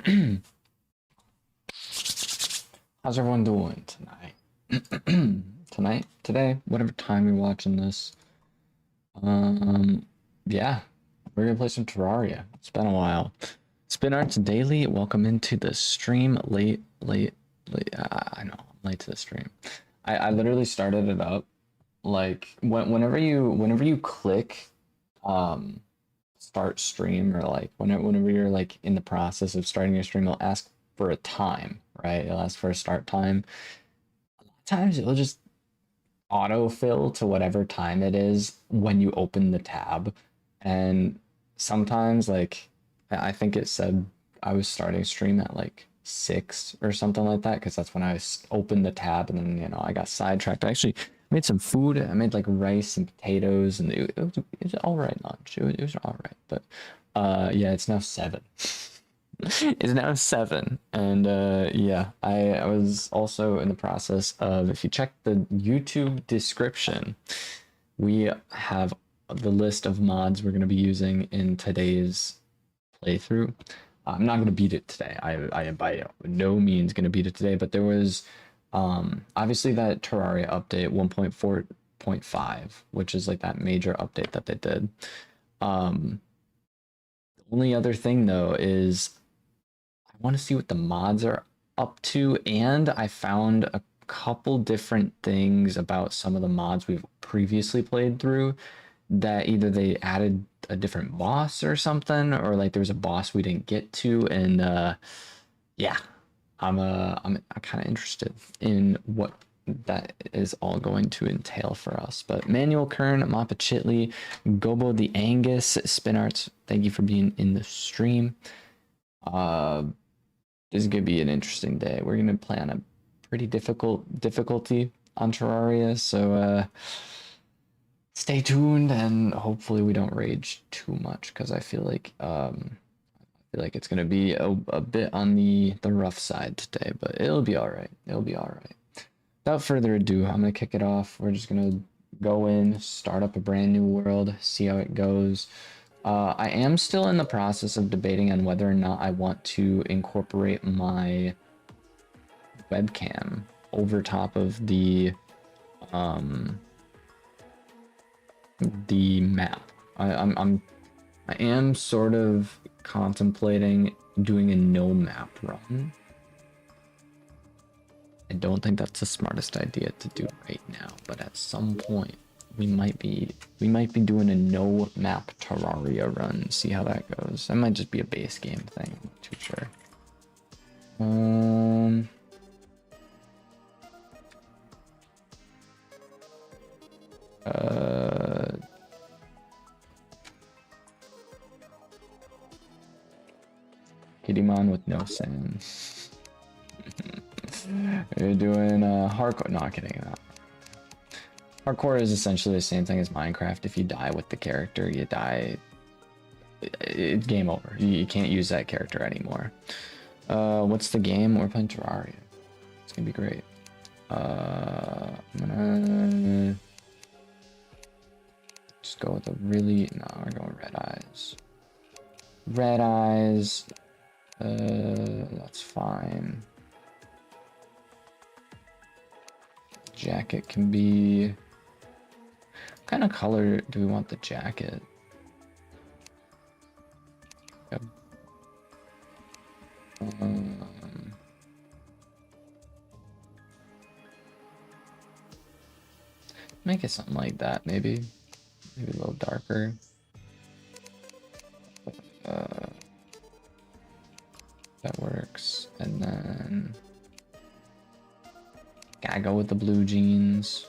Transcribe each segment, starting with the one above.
How's everyone doing tonight? Today, whatever time you're watching this. Yeah, we're gonna play some Terraria. It's been a while. Spin Arts Daily, welcome into the stream. Late. I know, I'm late to the stream. I literally started it up like whenever you click start stream, or like whenever you're like in the process of starting your stream, it'll ask for a time, right? It'll ask for a start time. A lot of times it'll just autofill to whatever time it is when you open the tab. And sometimes, like, I think it said I was starting stream at like 6 or something like that, because that's when I opened the tab, and then, you know, I got sidetracked. I actually made some food. I made like rice and potatoes, and it was all right lunch. It was all right. But yeah, it's now 7. It's now 7, and yeah, I was also in the process of, if you check the YouTube description, we have the list of mods we're going to be using in today's playthrough. I'm not going to beat it today. I am by no means going to beat it today, but there was obviously that Terraria update 1.4.5, which is like that major update that they did. The only other thing though is I want to see what the mods are up to, and I found a couple different things about some of the mods we've previously played through, that either they added a different boss or something, or like there was a boss we didn't get to, and yeah, I'm kind of interested in what that is all going to entail for us. But Manuel Kern, Mappa Chitley, Gobo the Angus, Spin Arts, thank you for being in the stream. This is gonna be an interesting day. We're gonna play on a pretty difficulty on Terraria, so stay tuned, and hopefully we don't rage too much, because I feel like it's gonna be a bit on the rough side today, but it'll be all right. It'll be all right. Without further ado, I'm gonna kick it off. We're just gonna go in, start up a brand new world, see how it goes. I am still in the process of debating on whether or not I want to incorporate my webcam over top of the map. I am sort of contemplating doing a no map run. I don't think that's the smartest idea to do right now, but at some point we might be doing a no map Terraria run, see how that goes. That might just be a base game thing, I'm not too sure. Kiddymon with no sand. You're doing hardcore. No, I'm kidding. Hardcore is essentially the same thing as Minecraft. If you die with the character, you die. It's game over. You can't use that character anymore. What's the game? We're playing Terraria. It's gonna be great. I'm gonna just go with a really... No, we're going red eyes. Red eyes. That's fine. Jacket can be... What kind of color do we want the jacket? Yep. Make it something like that, maybe a little darker. That works. And then gotta go with the blue jeans,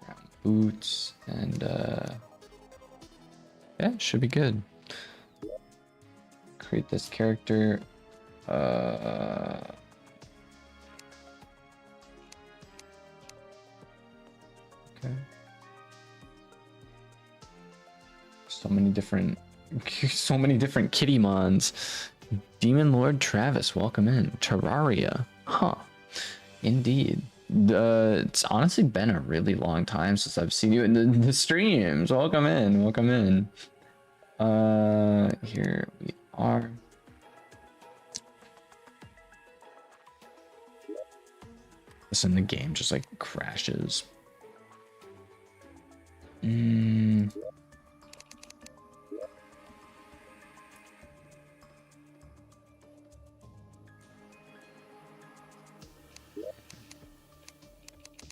brown boots, and yeah, it should be good. Create this character. Okay. So many different kitty mons. Demon Lord Travis, welcome in. Terraria, huh? Indeed. It's honestly been a really long time since I've seen you in the streams. Welcome in, welcome in. Here we are. Listen, the game just like crashes.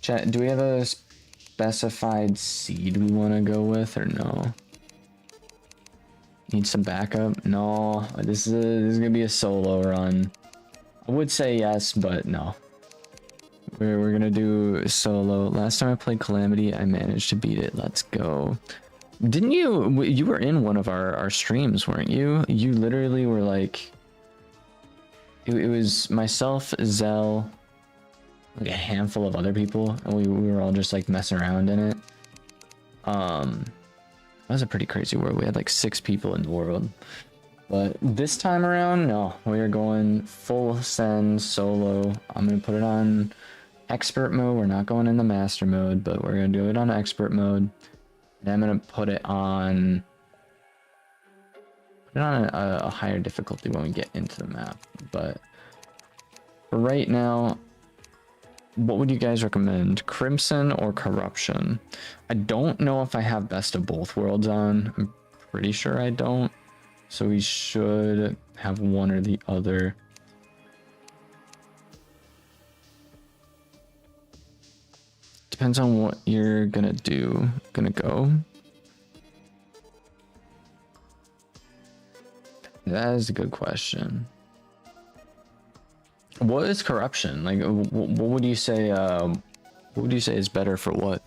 Chat, do we have a specified seed we want to go with or no? Need some backup? No, this is gonna be a solo run. I would say yes, but no. We're gonna do solo. Last time I played Calamity, I managed to beat it. Let's go. Didn't you? You were in one of our streams, weren't you? You literally were like, it was myself, Zell, like a handful of other people, and we were all just like messing around in it. That was a pretty crazy world. We had like 6 people in the world. But this time around, no, we are going full send solo. I'm gonna put it on expert mode. We're not going in the master mode, but we're gonna do it on expert mode. And I'm gonna put it on a higher difficulty when we get into the map. But for right now, what would you guys recommend? Crimson or Corruption? I don't know if I have Best of Both Worlds on. I'm pretty sure I don't. So we should have one or the other. Depends on what you're gonna do. Gonna go. That is a good question. What is Corruption? Like, what would you say? What would you say is better for what?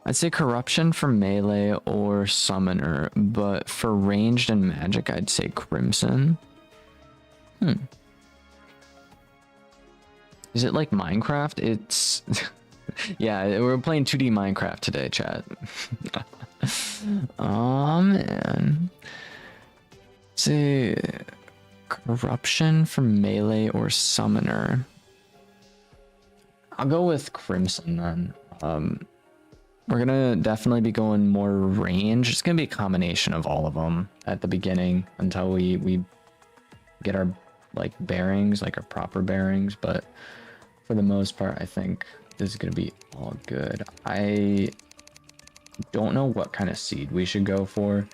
I'd say Corruption for melee or summoner, but for ranged and magic, I'd say Crimson. Is it like Minecraft? It's yeah, we're playing 2D Minecraft today, chat. Oh man. Say Corruption for melee or summoner. I'll go with Crimson then. We're gonna definitely be going more range. It's gonna be a combination of all of them at the beginning until we get our like bearings, like our proper bearings. But for the most part, I think this is gonna be all good. I don't know what kind of seed we should go for.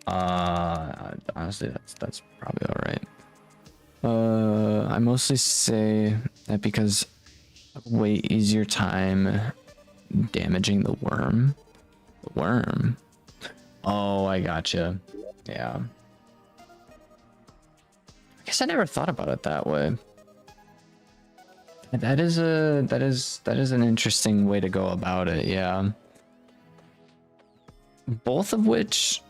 Honestly, that's probably all right. I mostly say that because way easier time damaging the worm. The worm. Oh, I gotcha. Yeah. I guess I never thought about it that way. That is an interesting way to go about it. Yeah. Both of which,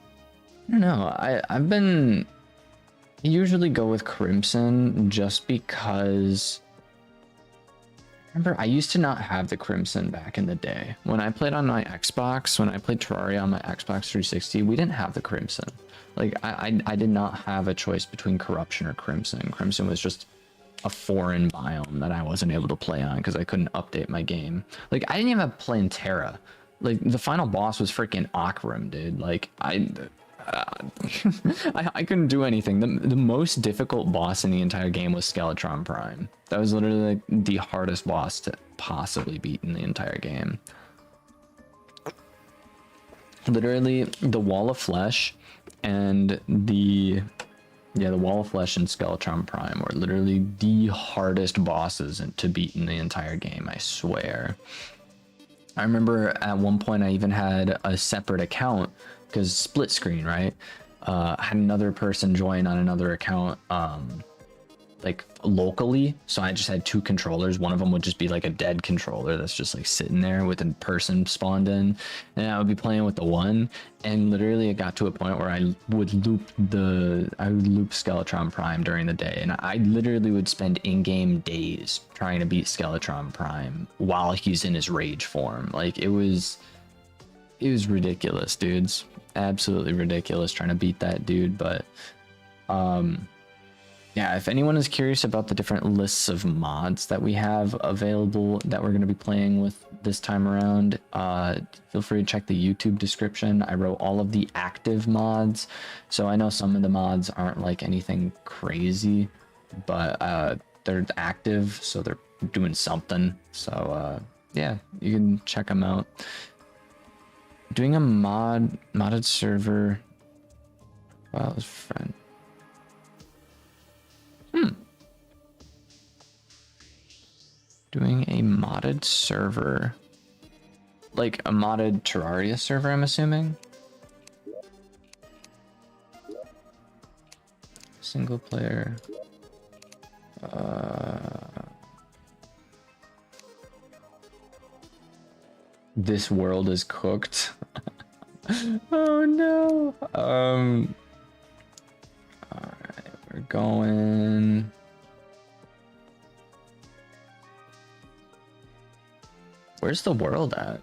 I don't know. I've been usually go with Crimson just because. Remember, I used to not have the Crimson back in the day. When I played on my Xbox, when I played Terraria on my Xbox 360, we didn't have the Crimson. Like, I did not have a choice between Corruption or Crimson. Crimson was just a foreign biome that I wasn't able to play on because I couldn't update my game. Like, I didn't even have play in Terra. Like, the final boss was freaking Akram, dude. Like, I couldn't do anything. The most difficult boss in the entire game was Skeletron Prime. That was literally like the hardest boss to possibly beat in the entire game. Literally, the Wall of Flesh and the Wall of Flesh and Skeletron Prime were literally the hardest bosses to beat in the entire game, I swear. I remember at one point I even had a separate account because split screen, right? I had another person join on another account, like locally. So I just had 2 controllers. One of them would just be like a dead controller that's just like sitting there with a person spawned in, and I would be playing with the one. And literally, it got to a point where I would loop Skeletron Prime during the day, and I literally would spend in-game days trying to beat Skeletron Prime while he's in his rage form. Like it was ridiculous, dudes. Absolutely ridiculous trying to beat that dude. But yeah, if anyone is curious about the different lists of mods that we have available that we're going to be playing with this time around, feel free to check the YouTube description. I wrote all of the active mods, so I know some of the mods aren't like anything crazy, but they're active, so they're doing something. So yeah, you can check them out. Doing a modded server. Wow, his friend. Doing a modded server. Like a modded Terraria server, I'm assuming. Single player. This world is cooked. Oh no. Alright, we're going. Where's the world at?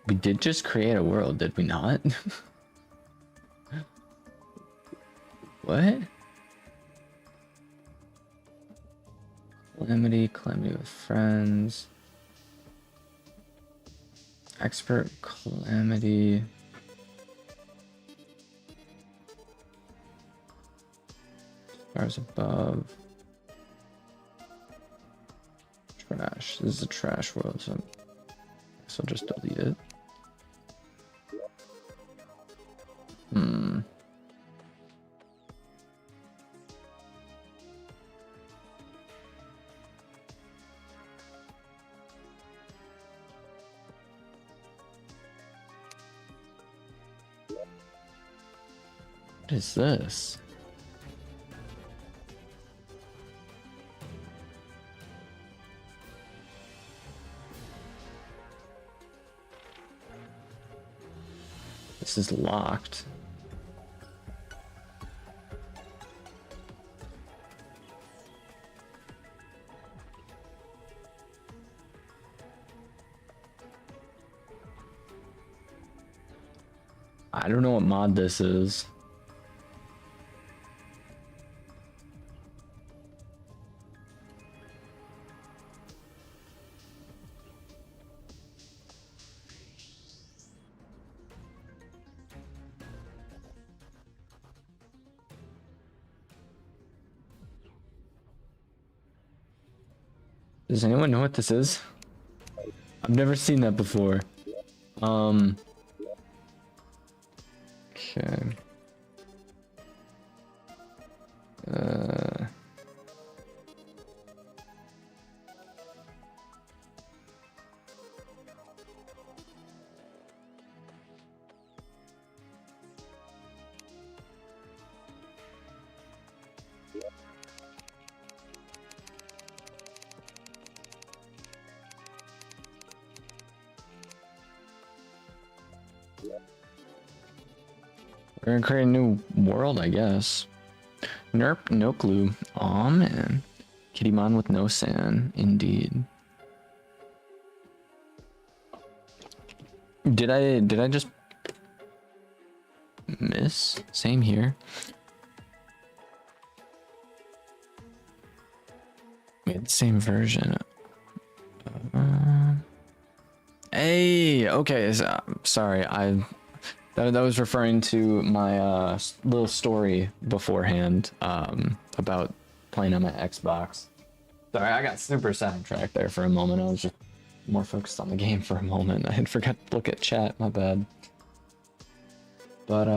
We did just create a world, did we not? What? Calamity with friends. Expert Calamity. Stars above. Trash. This is a trash world, so I'll just delete it. What is this? This is locked. I don't know what mod this is. Does anyone know what this is? I've never seen that before. Okay. We're gonna create a new world, I guess. Nerp, no clue. Aw, man. Kittymon with no sand, indeed. Did I just miss? Same here. We had the same version. Hey, okay. So, sorry, that was referring to my little story beforehand about playing on my Xbox. Sorry, I got super sidetracked there for a moment. I was just more focused on the game for a moment. I had forgot to look at chat. My bad. But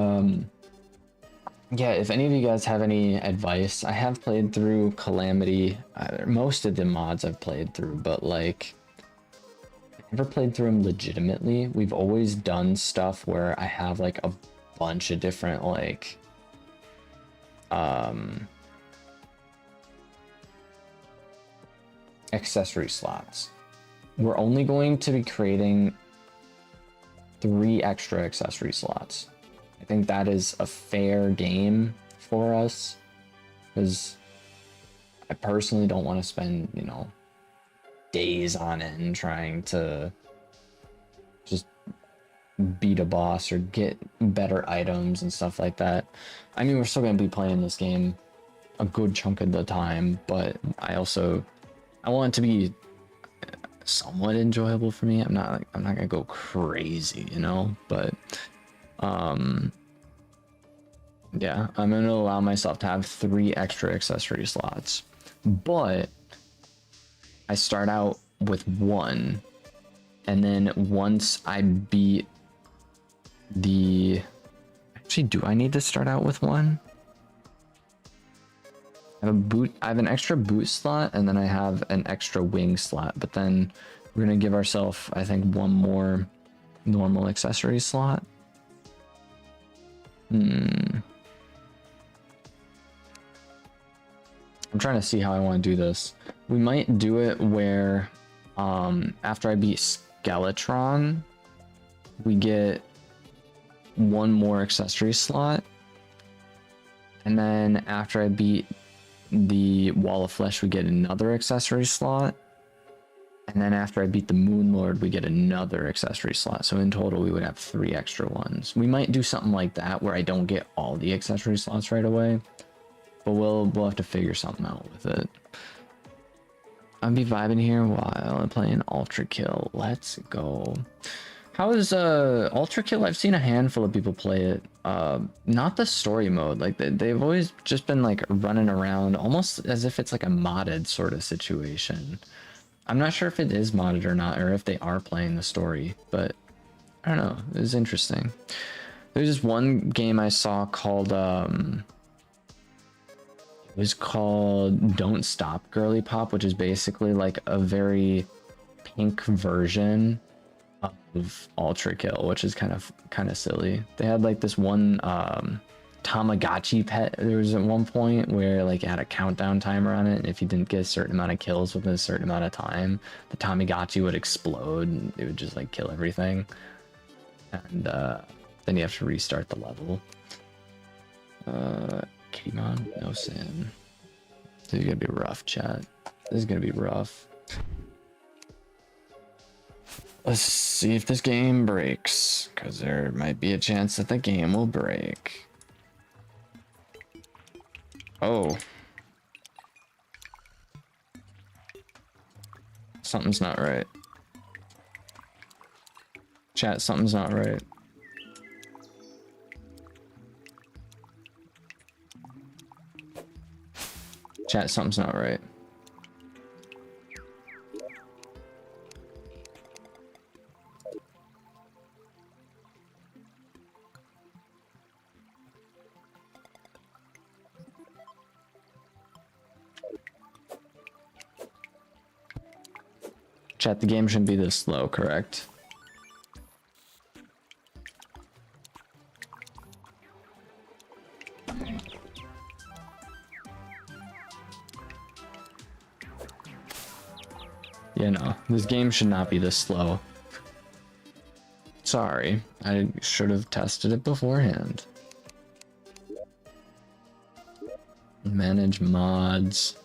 yeah, if any of you guys have any advice, I have played through Calamity. Most of the mods I've played through, but like, I've never played through them legitimately. We've always done stuff where I have like a bunch of different like accessory slots. we're only going to be creating 3 extra accessory slots. I think that is a fair game for us, because I personally don't want to spend, you know, days on end trying to just beat a boss or get better items and stuff like that. I mean, we're still going to be playing this game a good chunk of the time, but I want it to be somewhat enjoyable for me. I'm not gonna go crazy, you know, but yeah, I'm gonna allow myself to have 3 extra accessory slots, but I start out with 1, and then once I beat actually, do I need to start out with 1? I have an extra boot slot, and then I have an extra wing slot, but then we're gonna give ourselves, I think, 1 more normal accessory slot. I'm trying to see how I want to do this. We might do it where after I beat Skeletron, we get 1 more accessory slot, and then after I beat the Wall of Flesh, we get another accessory slot, and then after I beat the Moon Lord, we get another accessory slot. So in total, we would have 3 extra ones. We might do something like that where I don't get all the accessory slots right away, but we'll have to figure something out with it. I'll be vibing here while I'm playing Ultra Kill. Let's go. How is Ultra Kill? I've seen a handful of people play it. Not the story mode. Like they've always just been like running around almost as if it's like a modded sort of situation. I'm not sure if it is modded or not, or if they are playing the story, but I don't know. It was interesting. There's this one game I saw called it was called Don't Stop Girly Pop, which is basically like a very pink version of Ultra Kill, which is kind of silly. They had like this one Tamagotchi pet. There was at one point where like it had a countdown timer on it, and if you didn't get a certain amount of kills within a certain amount of time, the Tamagotchi would explode and it would just like kill everything, and then you have to restart the level. Kitimon, no Sam. This is gonna be rough, chat. This is gonna be rough. Let's see if this game breaks, because there might be a chance that the game will break. Oh. Something's not right. Chat, something's not right. Chat, something's not right. Chat, the game shouldn't be this slow, correct? Yeah, no, this game should not be this slow. Sorry, I should have tested it beforehand. Manage mods.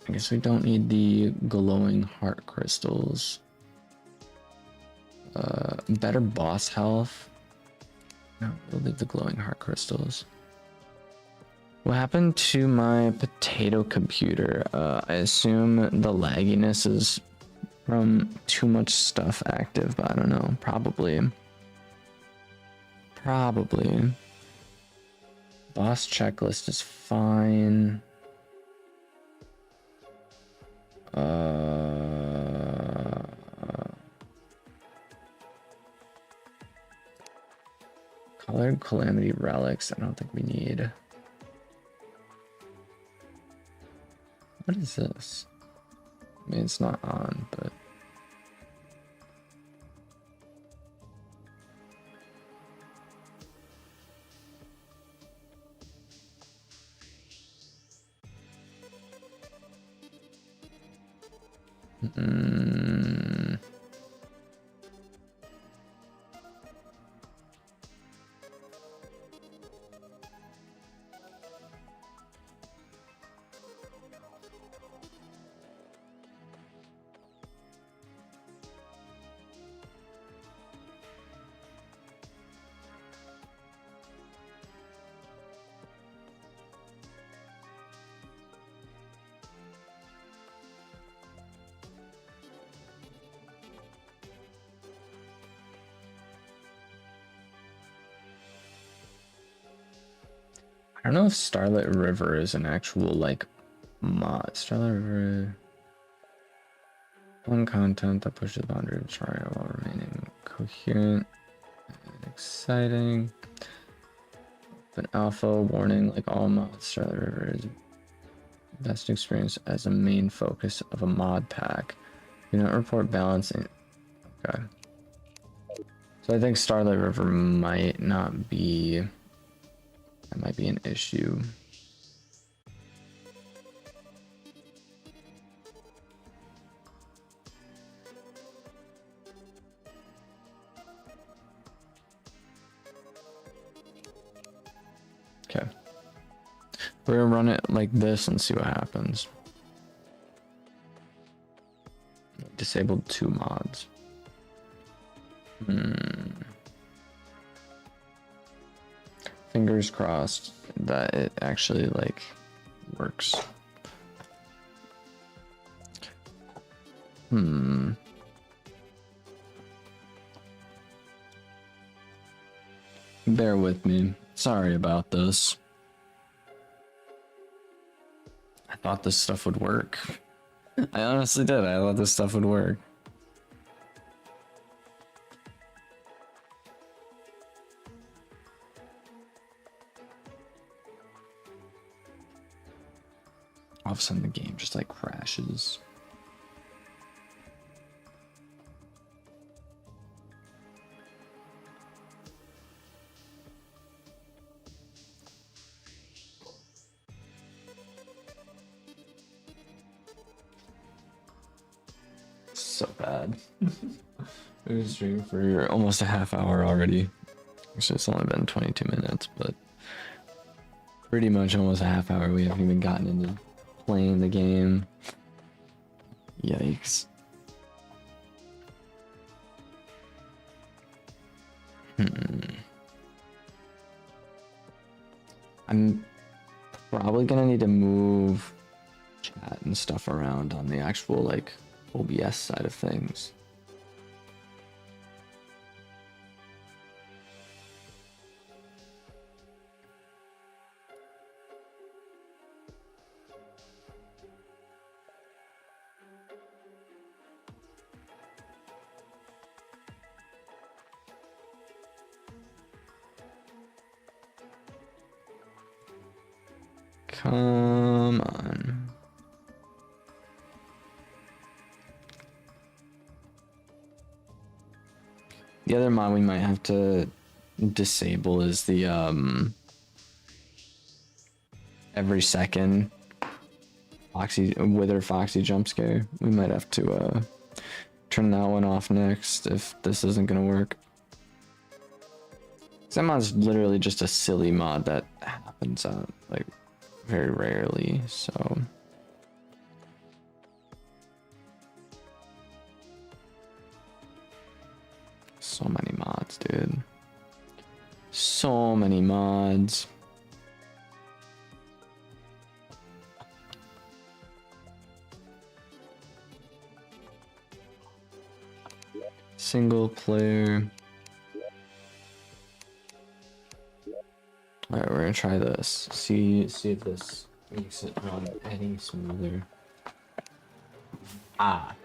I guess we don't need the glowing heart crystals. Better boss health. No, we'll leave the glowing heart crystals. What happened to my potato computer? I assume the lagginess is from too much stuff active, but I don't know. Probably. Probably. Boss checklist is fine. Colored Calamity Relics, I don't think we need. What is this? I mean, it's not on, but... Mm. I don't know if Starlit River is an actual like mod. Starlit River, fun content that pushes the boundary of Terraria while remaining coherent and exciting. But alpha warning, like all mods, Starlit River is best experience as a main focus of a mod pack. Do not report balancing. Okay. So I think Starlit River might not be. That might be an issue. Okay. We're gonna run it like this and see what happens. Disabled 2 mods. Fingers crossed that it actually like works. Bear with me. Sorry about this. I thought this stuff would work. I honestly did. I thought this stuff would work. All of a sudden the game just like crashes. So bad. We've been streaming for almost a half hour already. Actually, it's only been 22 minutes, but pretty much almost a half hour. We haven't even gotten into playing the game. Yikes. I'm probably gonna need to move chat and stuff around on the actual like OBS side of things. Come on. The other mod we might have to disable is the every second Withered Foxy Jumpscare. We might have to turn that one off next if this isn't gonna work. That mod's literally just a silly mod that happens like very rarely, so so many mods, dude. So many mods. Single player. Alright, we're gonna try this. See if this makes it run any smoother. Ah.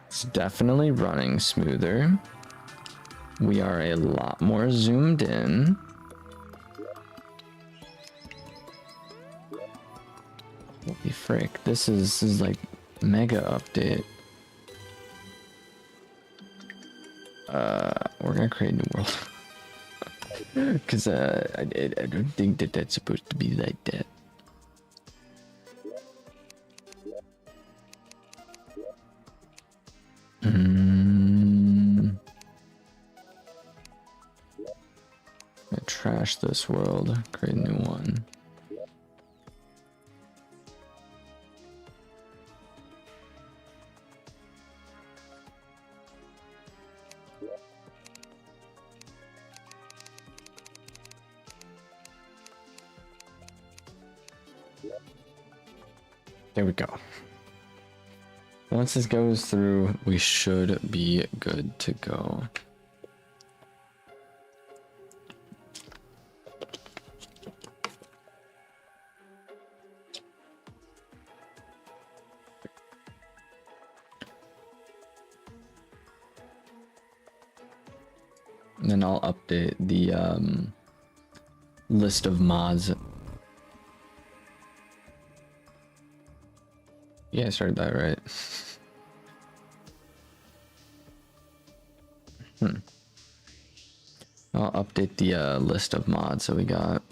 It's definitely running smoother. We are a lot more zoomed in. Holy frick, this is like mega update. We're gonna create a new world. Because I don't think that that's supposed to be like that. I trash this world, create a new one. There we go. Once this goes through, we should be good to go. And then I'll update the list of mods. Yeah, I started that right. I'll update the list of mods that we got.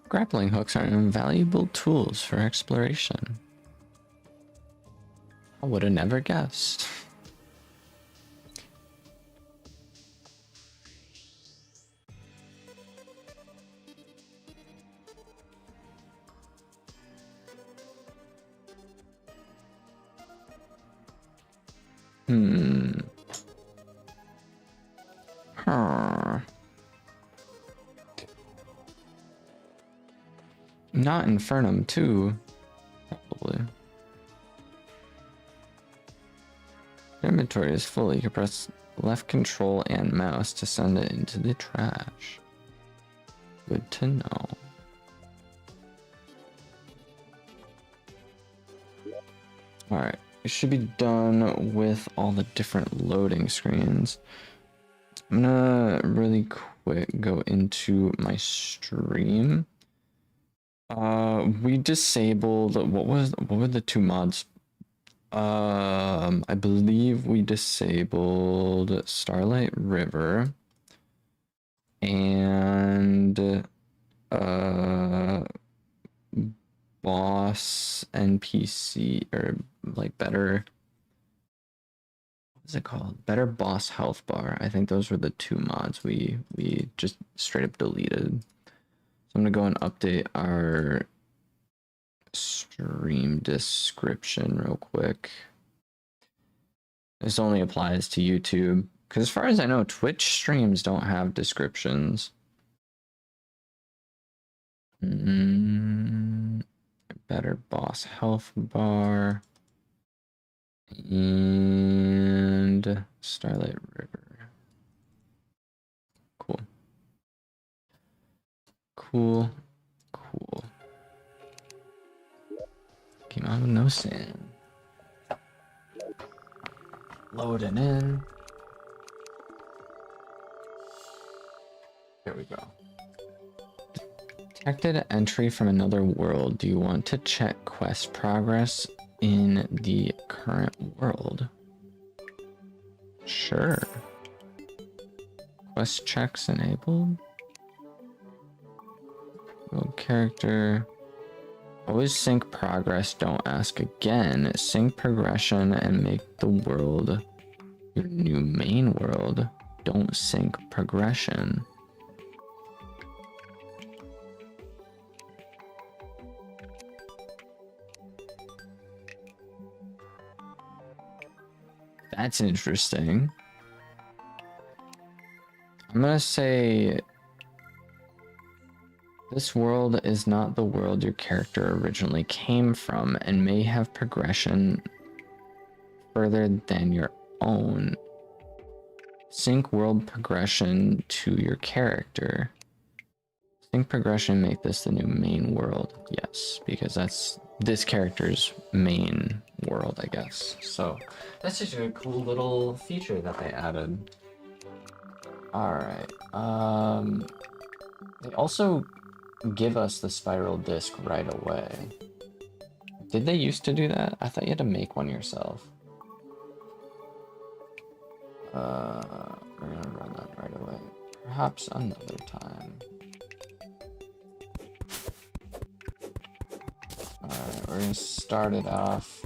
Grappling hooks are invaluable tools for exploration. I would have never guessed. Not Infernum too, probably. Your inventory is full. You can press left control and mouse to send it into the trash. Good to know. Alright, it should be done with all the different loading screens. I'm gonna really quick go into my stream. We disabled what were the two mods? I believe we disabled Starlight River and boss NPC, or like better, what's it called? Better boss health bar. I think those were the two mods we just straight up deleted. So I'm gonna go and update our stream description real quick. This only applies to YouTube, because as far as I know, Twitch streams don't have descriptions. Better boss health bar and Starlight River. Cool. Cool. Came out with no sand. Loading in. There we go. Detected entry from another world. Do you want to check quest progress in the current world? Sure. Quest checks enabled. Build character. Always sync progress, don't ask again. Sync progression and make the world your new main world. Don't sync progression. That's interesting. I'm gonna say this world is not the world your character originally came from and may have progression further than your own. Sync world progression to your character. Sync progression, make this the new main world. Yes, because that's this character's main world, I guess. So that's just a cool little feature that they added. Alright. They also give us the spiral disc right away. Did they used to do that? I thought you had to make one yourself. We're gonna run that right away. Perhaps another time. Alright, we're gonna start it off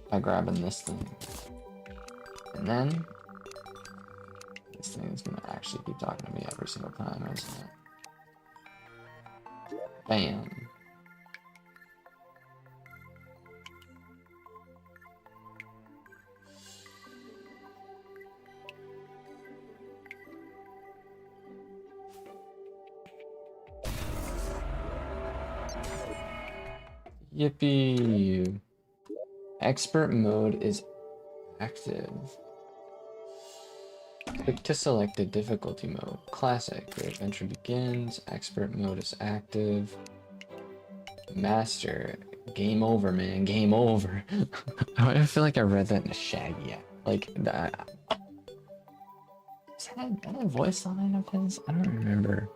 by grabbing this thing. And then this thing is gonna actually keep talking to me every single time, isn't it? Bam. Yippee! Expert mode is active. Click to select the difficulty mode. Classic. Your adventure begins. Expert mode is active. Master. Game over, man. Game over. I feel like I read that in a Shaggy. Like that. Is that a voice line of his? I don't remember.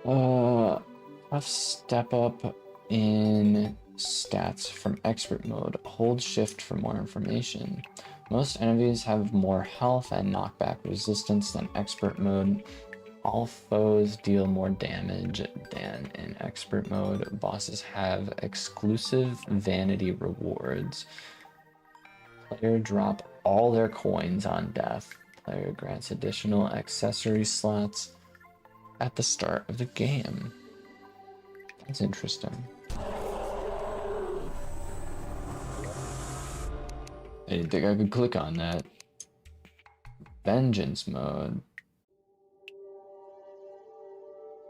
Tough step up in stats from expert mode. Hold shift for more information. Most enemies have more health and knockback resistance than expert mode. All foes deal more damage than in expert mode. Bosses have exclusive vanity rewards. Player drop all their coins on death. Player grants additional accessory slots at the start of the game. That's interesting. I didn't think I could click on that. Vengeance mode.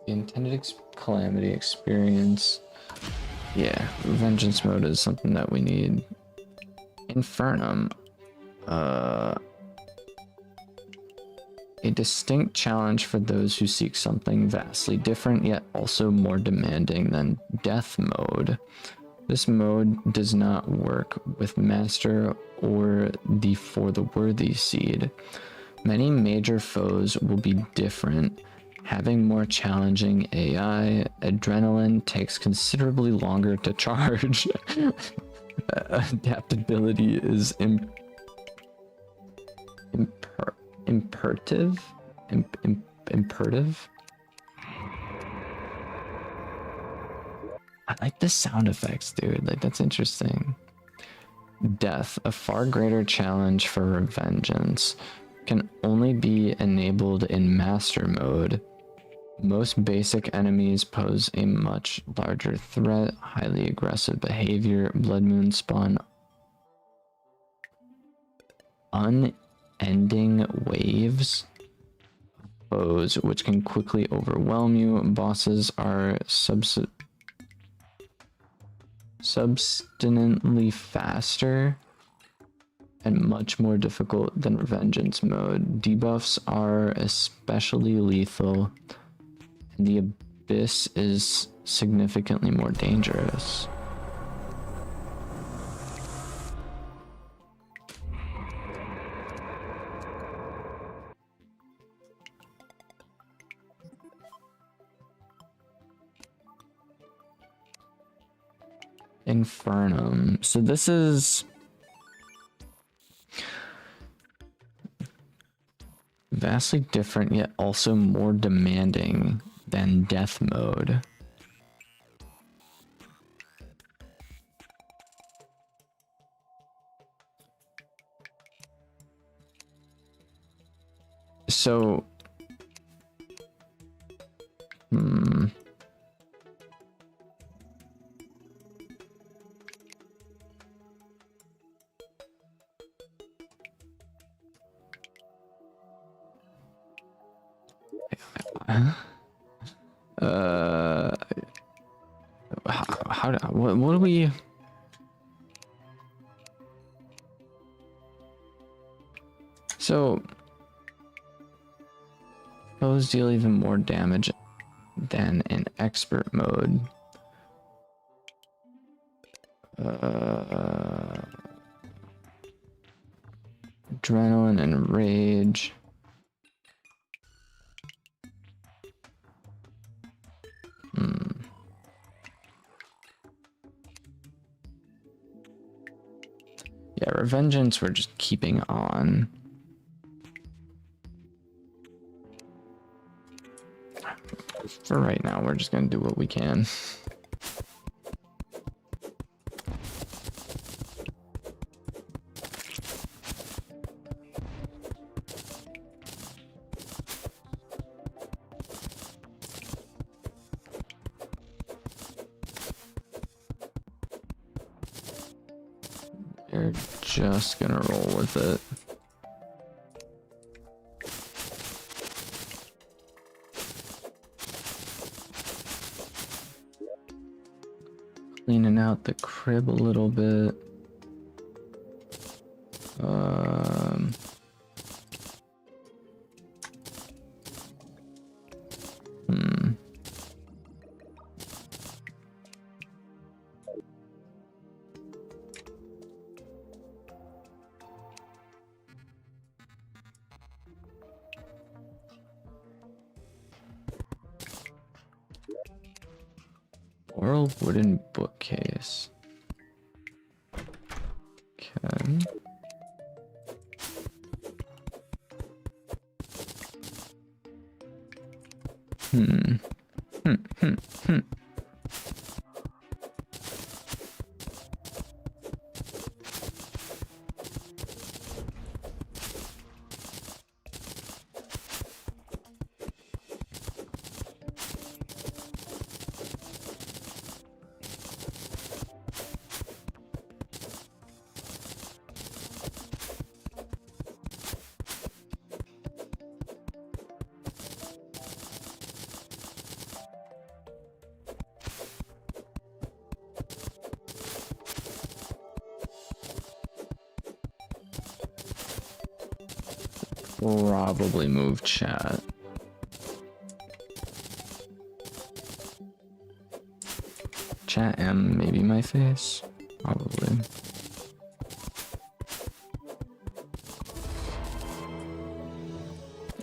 The intended calamity experience. Yeah, vengeance mode is something that we need. Infernum. A distinct challenge for those who seek something vastly different yet also more demanding than death mode. This mode does not work with Master or the For the Worthy seed. Many major foes will be different, having more challenging AI. Adrenaline takes considerably longer to charge. Adaptability is imperative. I like the sound effects, dude. Like, that's interesting. Death, a far greater challenge for vengeance, can only be enabled in master mode. Most basic enemies pose a much larger threat. Highly aggressive behavior. Blood Moon spawn unending waves foes which can quickly overwhelm you. Bosses are substantially faster and much more difficult than vengeance mode. Debuffs are especially lethal, and the abyss is significantly more dangerous. Infernum. So this is vastly different yet also more demanding than death mode. So What do we? So those deal even more damage than in expert mode. Adrenaline and rage. Yeah, Revengeance we're just keeping on. For right now, we're just gonna do what we can. We're just gonna roll with it. Cleaning out the crib a little bit. Oral wooden bookcase. Okay. Probably move chat. Chat M, maybe my face? Probably.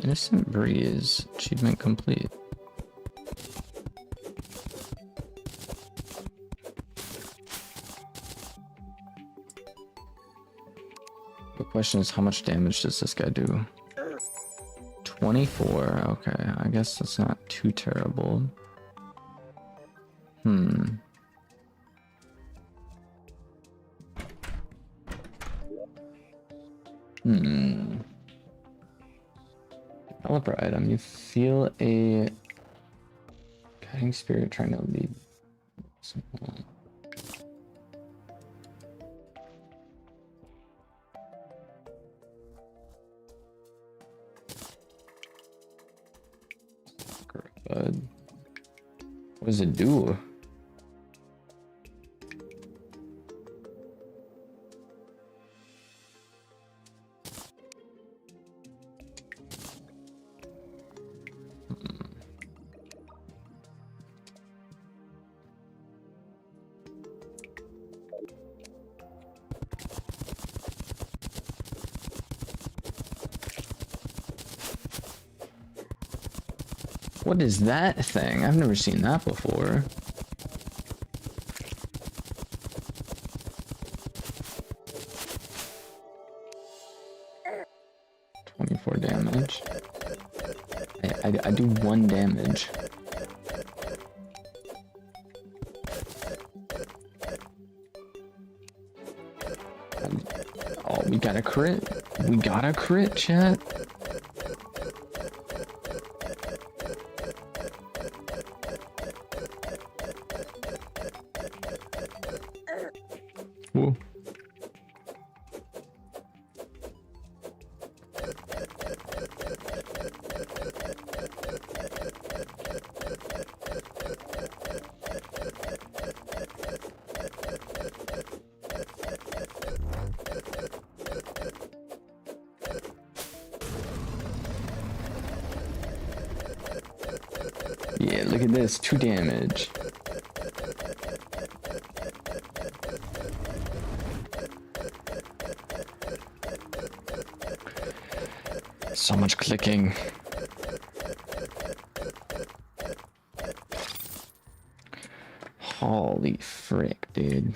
Innocent Breeze, achievement complete. The question is, how much damage does this guy do? 24, okay, I guess that's not too terrible. Developer item, you feel a guiding spirit trying to lead someone. What does it do? What is that thing? I've never seen that before. Damage. I do 1 damage. Oh, we got a crit. We got a crit, chat. Whoa. this, 2 damage. So much clicking. Holy frick, dude.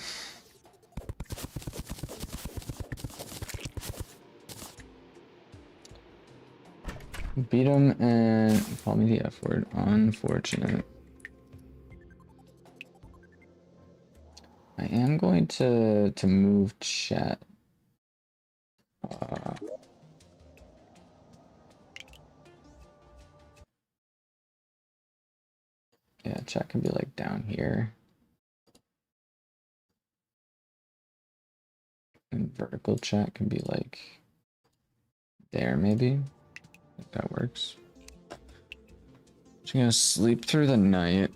Beat him and call me the F word. Unfortunate. I am going to move chat. Yeah, chat can be like down here. And vertical chat can be like there maybe. If that works. Just gonna sleep through the night.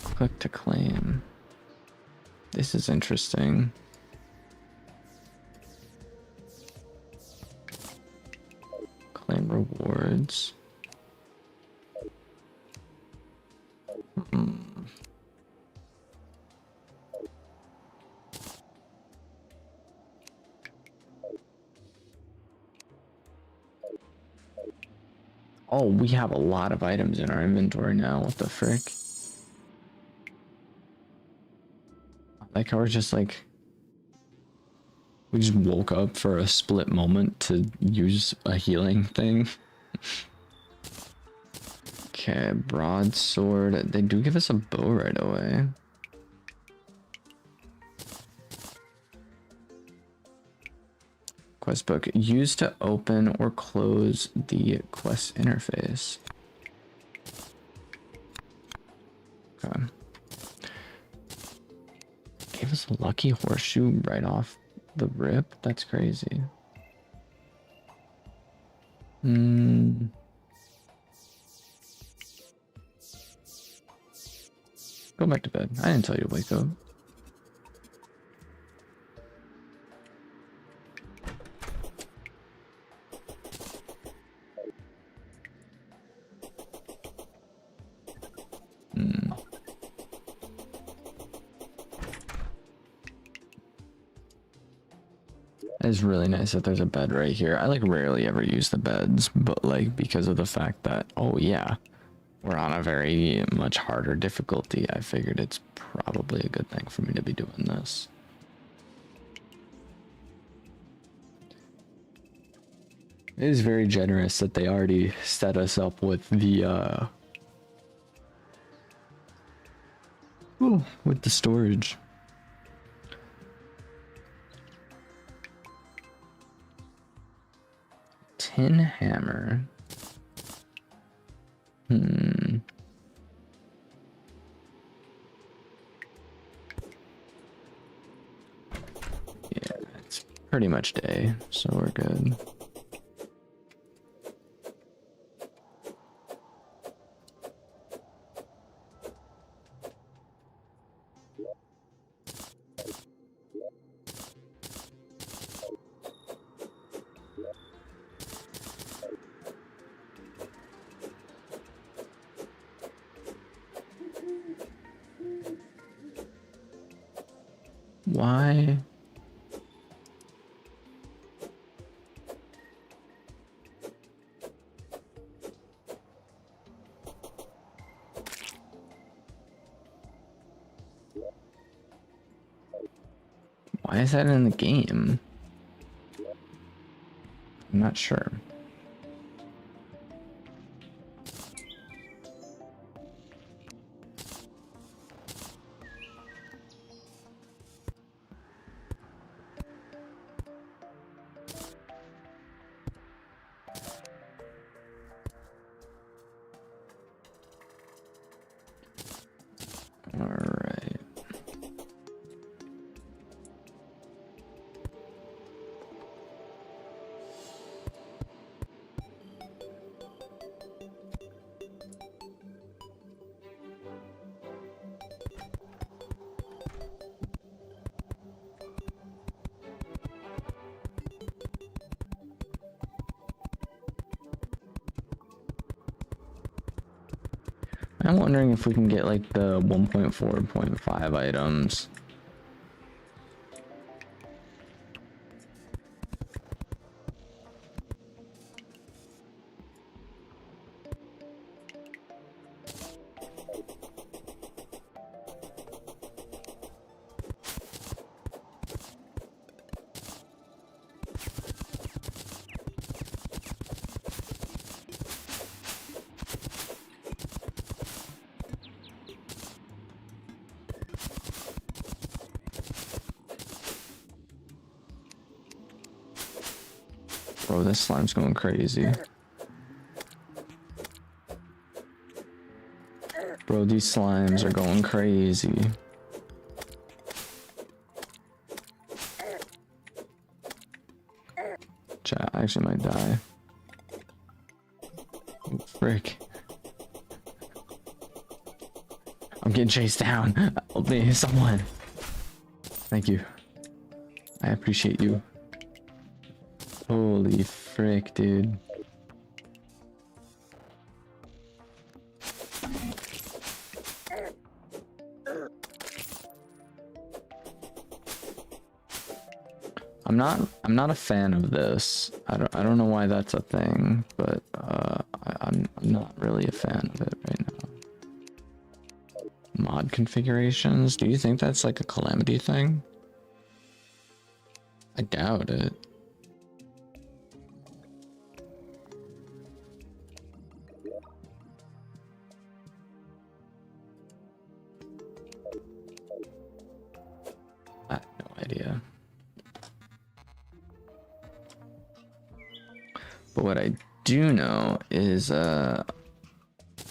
Click to claim. This is interesting. Claim rewards. Oh, we have a lot of items in our inventory now. What the frick? Like how we're just like... We just woke up for a split moment to use a healing thing. Okay, broadsword. They do give us a bow right away. Quest book. Used to open or close the quest interface. Okay. Gave us a lucky horseshoe right off the rip? That's crazy. Go back to bed. I didn't tell you to wake up. It's really nice that there's a bed right here. I like rarely ever use the beds, but like because of the fact that, oh yeah, we're on a very much harder difficulty, I figured it's probably a good thing for me to be doing this. It is very generous that they already set us up with the with the storage. Tin hammer. Yeah, it's pretty much day, so we're good. Why? Why is that in the game? I'm not sure. I'm wondering if we can get like the 1.4.5 items. Bro, this slime's going crazy. Bro, these slimes are going crazy. Chat, I actually might die. Oh, frick. I'm getting chased down. Help me, someone. Thank you. I appreciate you. Holy frick, dude. I'm not a fan of this. I don't know why that's a thing, but I'm not really a fan of it right now. Mod configurations? Do you think that's like a Calamity thing? I doubt it. I have no idea. But what I do know is we're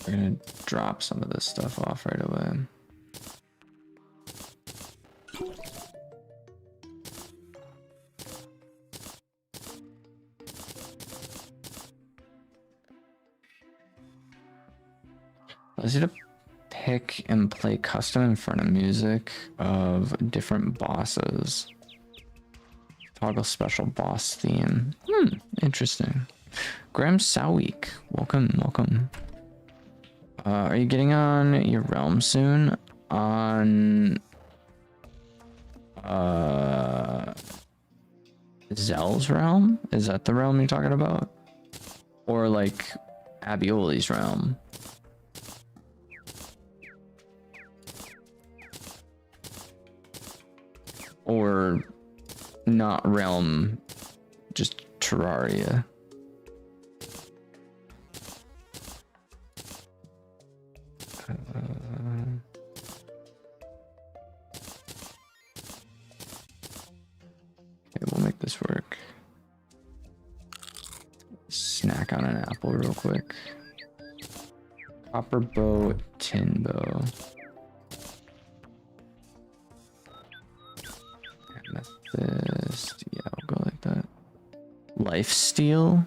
gonna drop some of this stuff off right away. Let's do pick and play custom Infernum music of different bosses. Toggle special boss theme. Interesting. Graham Sawik, welcome. Are you getting on your realm soon? On Zell's realm? Is that the realm you're talking about? Or like Abioli's realm? Or not realm, just Terraria. Okay, we'll make this work. Snack on an apple real quick. Copper bow, tin bow. Amethyst, yeah, I'll go like that. Lifesteal?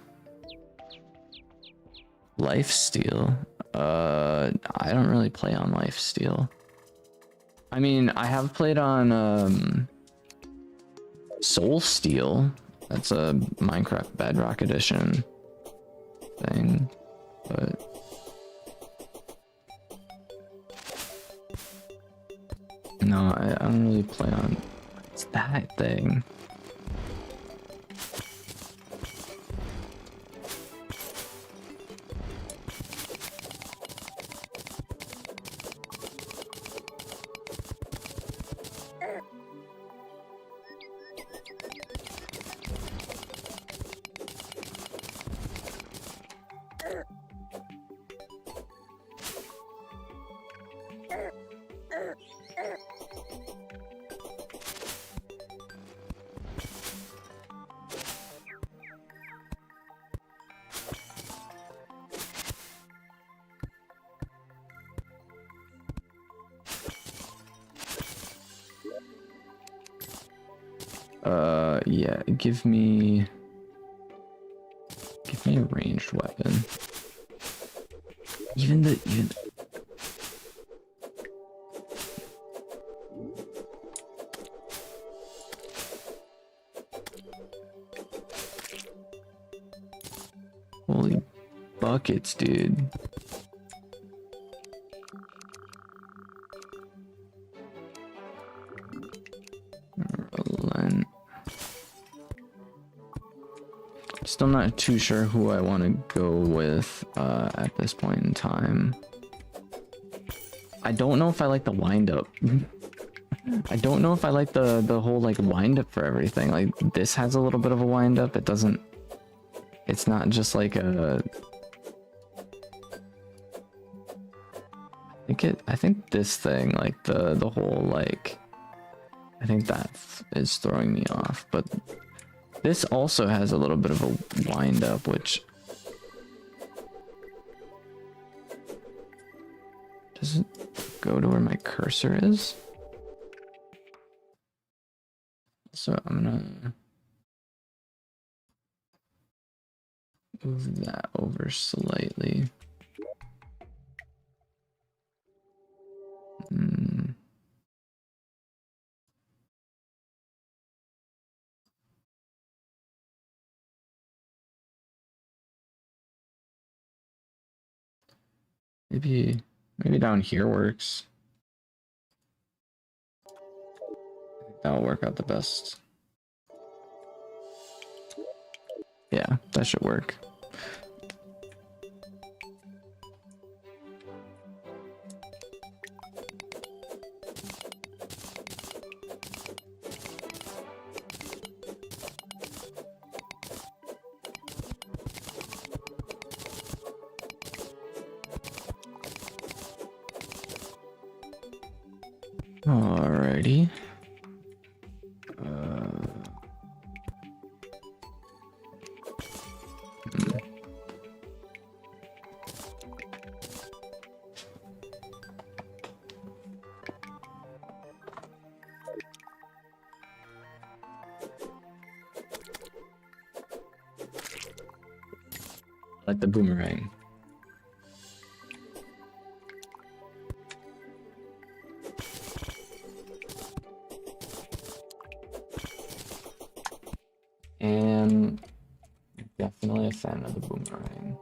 Lifesteal? I don't really play on Lifesteal. I mean, I have played on Soulsteel. That's a Minecraft Bedrock Edition thing, but no, I don't really play on. What's that thing? Yeah, give me a ranged weapon. Even holy buckets, dude. Still not too sure who I want to go with at this point in time. I don't know if I like the wind-up. I don't know if I like the whole like wind-up for everything. Like this has a little bit of a wind-up. It doesn't... It's not just like a... I think this thing, like the whole like... I think that is throwing me off, but this also has a little bit of a wind-up, which... Does it go to where my cursor is? So I'm gonna move that over slightly. Maybe down here works. That'll work out the best. Yeah, that should work. Alrighty. Like the boomerang. And definitely a fan of the boomerang.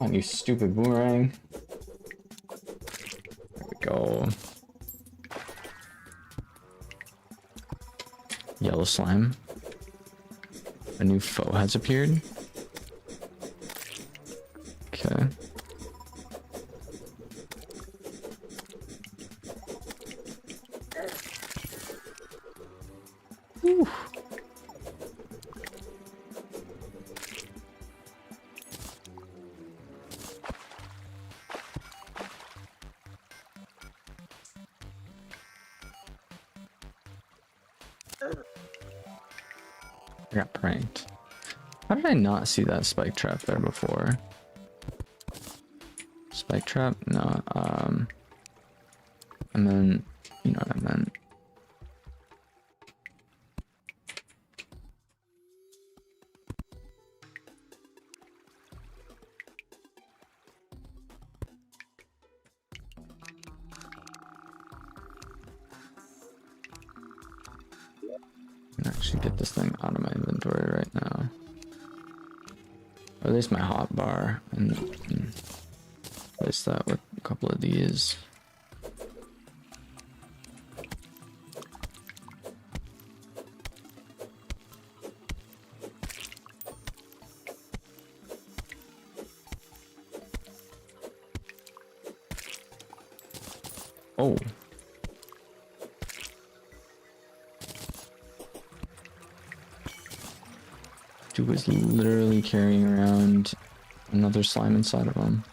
Oh, you stupid boomerang. There we go. Yellow slime. A new foe has appeared. Okay. Whew. I got pranked. How did I not see that spike trap there before? Spike trap? No, and then, you know what I meant. Actually get this thing out of my inventory right now. Or at least my hotbar, and replace that with a couple of these. Oh. Dude was literally carrying around another slime inside of him.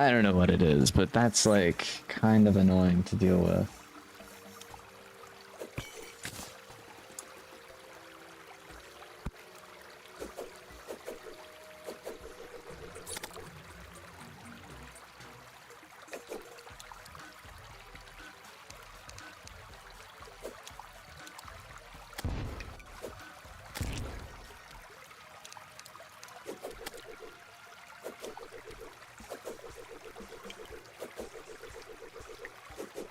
I don't know what it is, but that's like kind of annoying to deal with.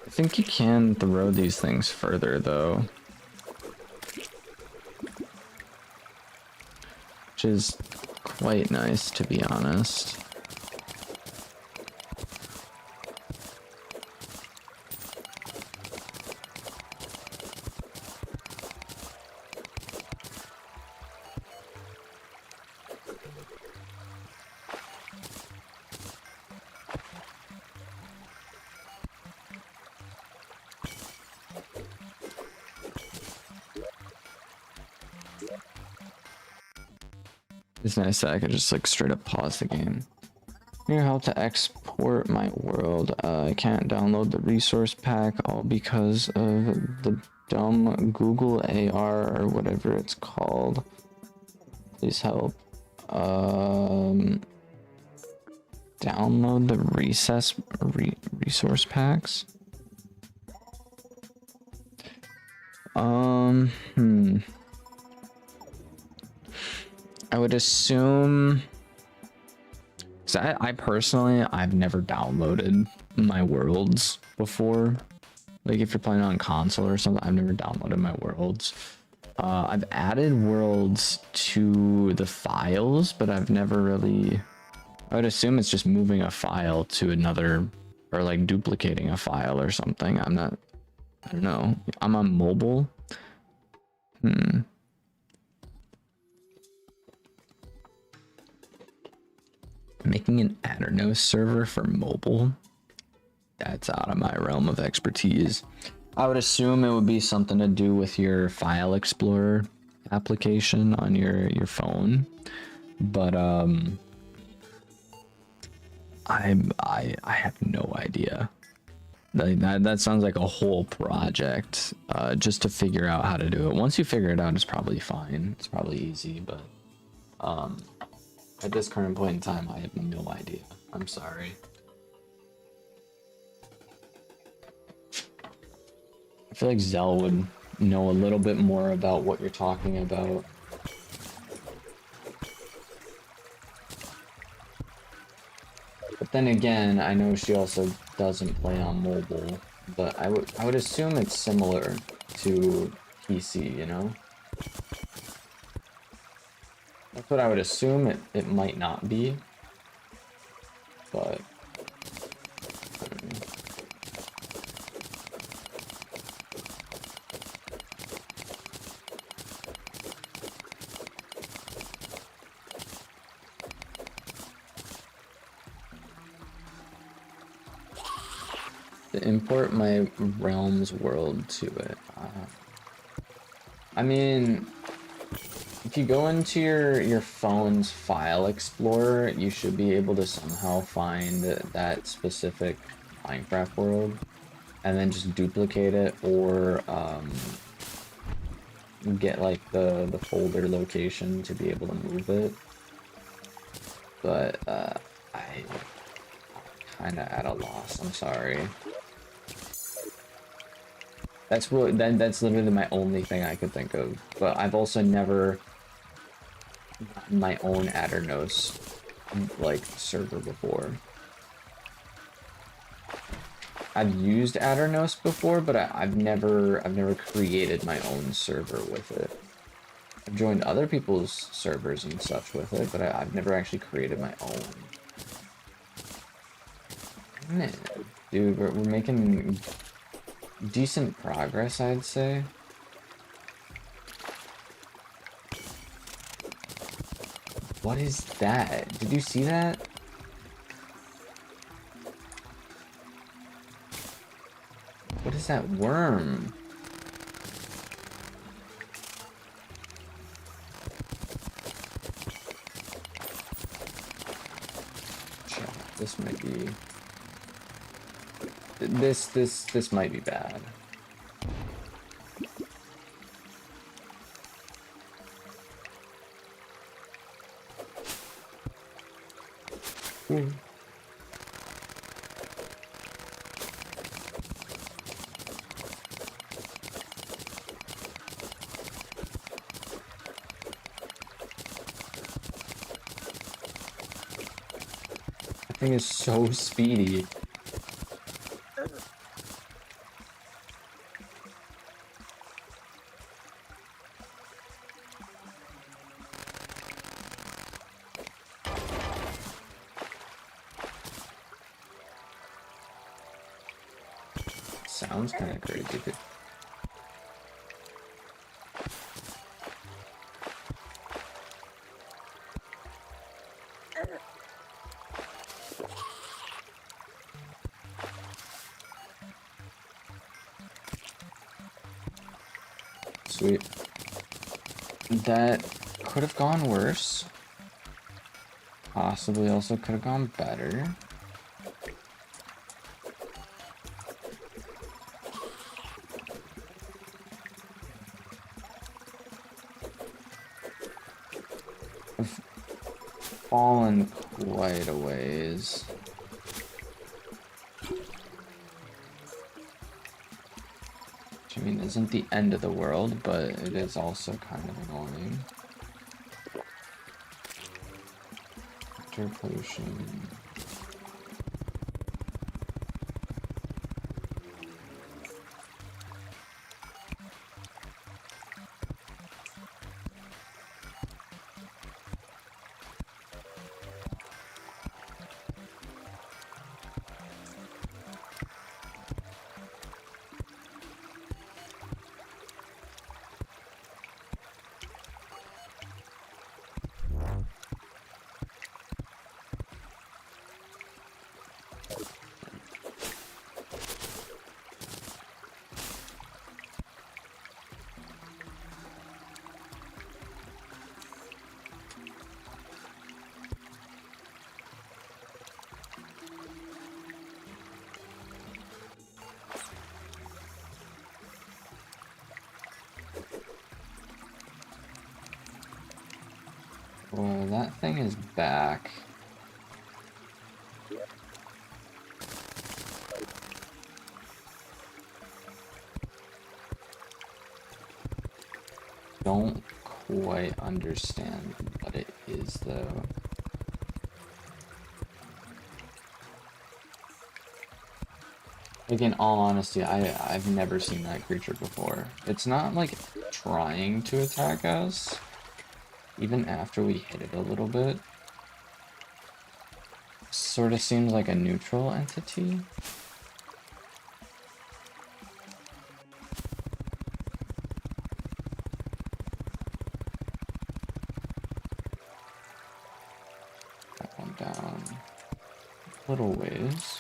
I think you can throw these things further though, which is quite nice to be honest. It's nice that I could just like straight up pause the game. Here, how to export my world. I can't download the resource pack all because of the dumb Google AR or whatever it's called. Please help. Download the resource packs. I would assume, so I personally, I've never downloaded my worlds before. Like if you're playing on console or something, I've never downloaded my worlds. I've added worlds to the files, but I've never really, I would assume it's just moving a file to another, or like duplicating a file or something. I don't know. I'm on mobile. Making an Aternos server for mobile? That's out of my realm of expertise. I would assume it would be something to do with your File Explorer application on your phone. But I have no idea. Like that sounds like a whole project just to figure out how to do it. Once you figure it out, it's probably fine. It's probably easy, but at this current point in time, I have no idea. I'm sorry. I feel like Zell would know a little bit more about what you're talking about. But then again, I know she also doesn't play on mobile, but I would assume it's similar to PC, you know? That's what I would assume. It might not be, but I don't know. To import my realm's world to it. I mean, if you go into your phone's file explorer, you should be able to somehow find that specific Minecraft world and then just duplicate it, or get like the folder location to be able to move it. But I kinda at a loss, I'm sorry. That's literally my only thing I could think of. But I've also never gotten my own Aternos like server before. I've used Aternos before, but I've never created my own server with it. I've joined other people's servers and such with it, but I've never actually created my own. Man, dude, we're making decent progress, I'd say. What is that? Did you see that? What is that worm? This might be... This might be bad. Mm. That thing is so speedy. Sounds kind of crazy, but... Sweet. That could have gone worse. Possibly also could have gone better. I've fallen quite a ways. Which, I mean, isn't the end of the world, but it is also kind of annoying. Water pollution. Well, that thing is back. Don't quite understand what it is, though. Like, in all honesty, I've never seen that creature before. It's not, like, trying to attack us. Even after we hit it a little bit, sort of seems like a neutral entity. That one down a little ways.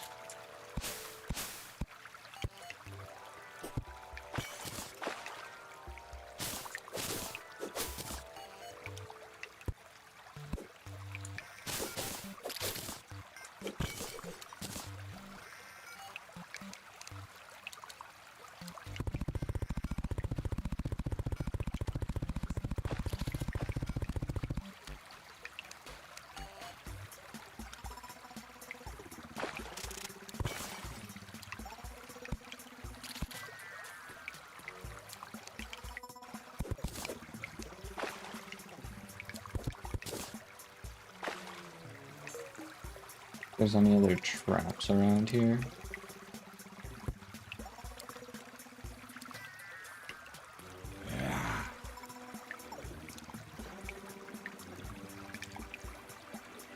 There's any other traps around here?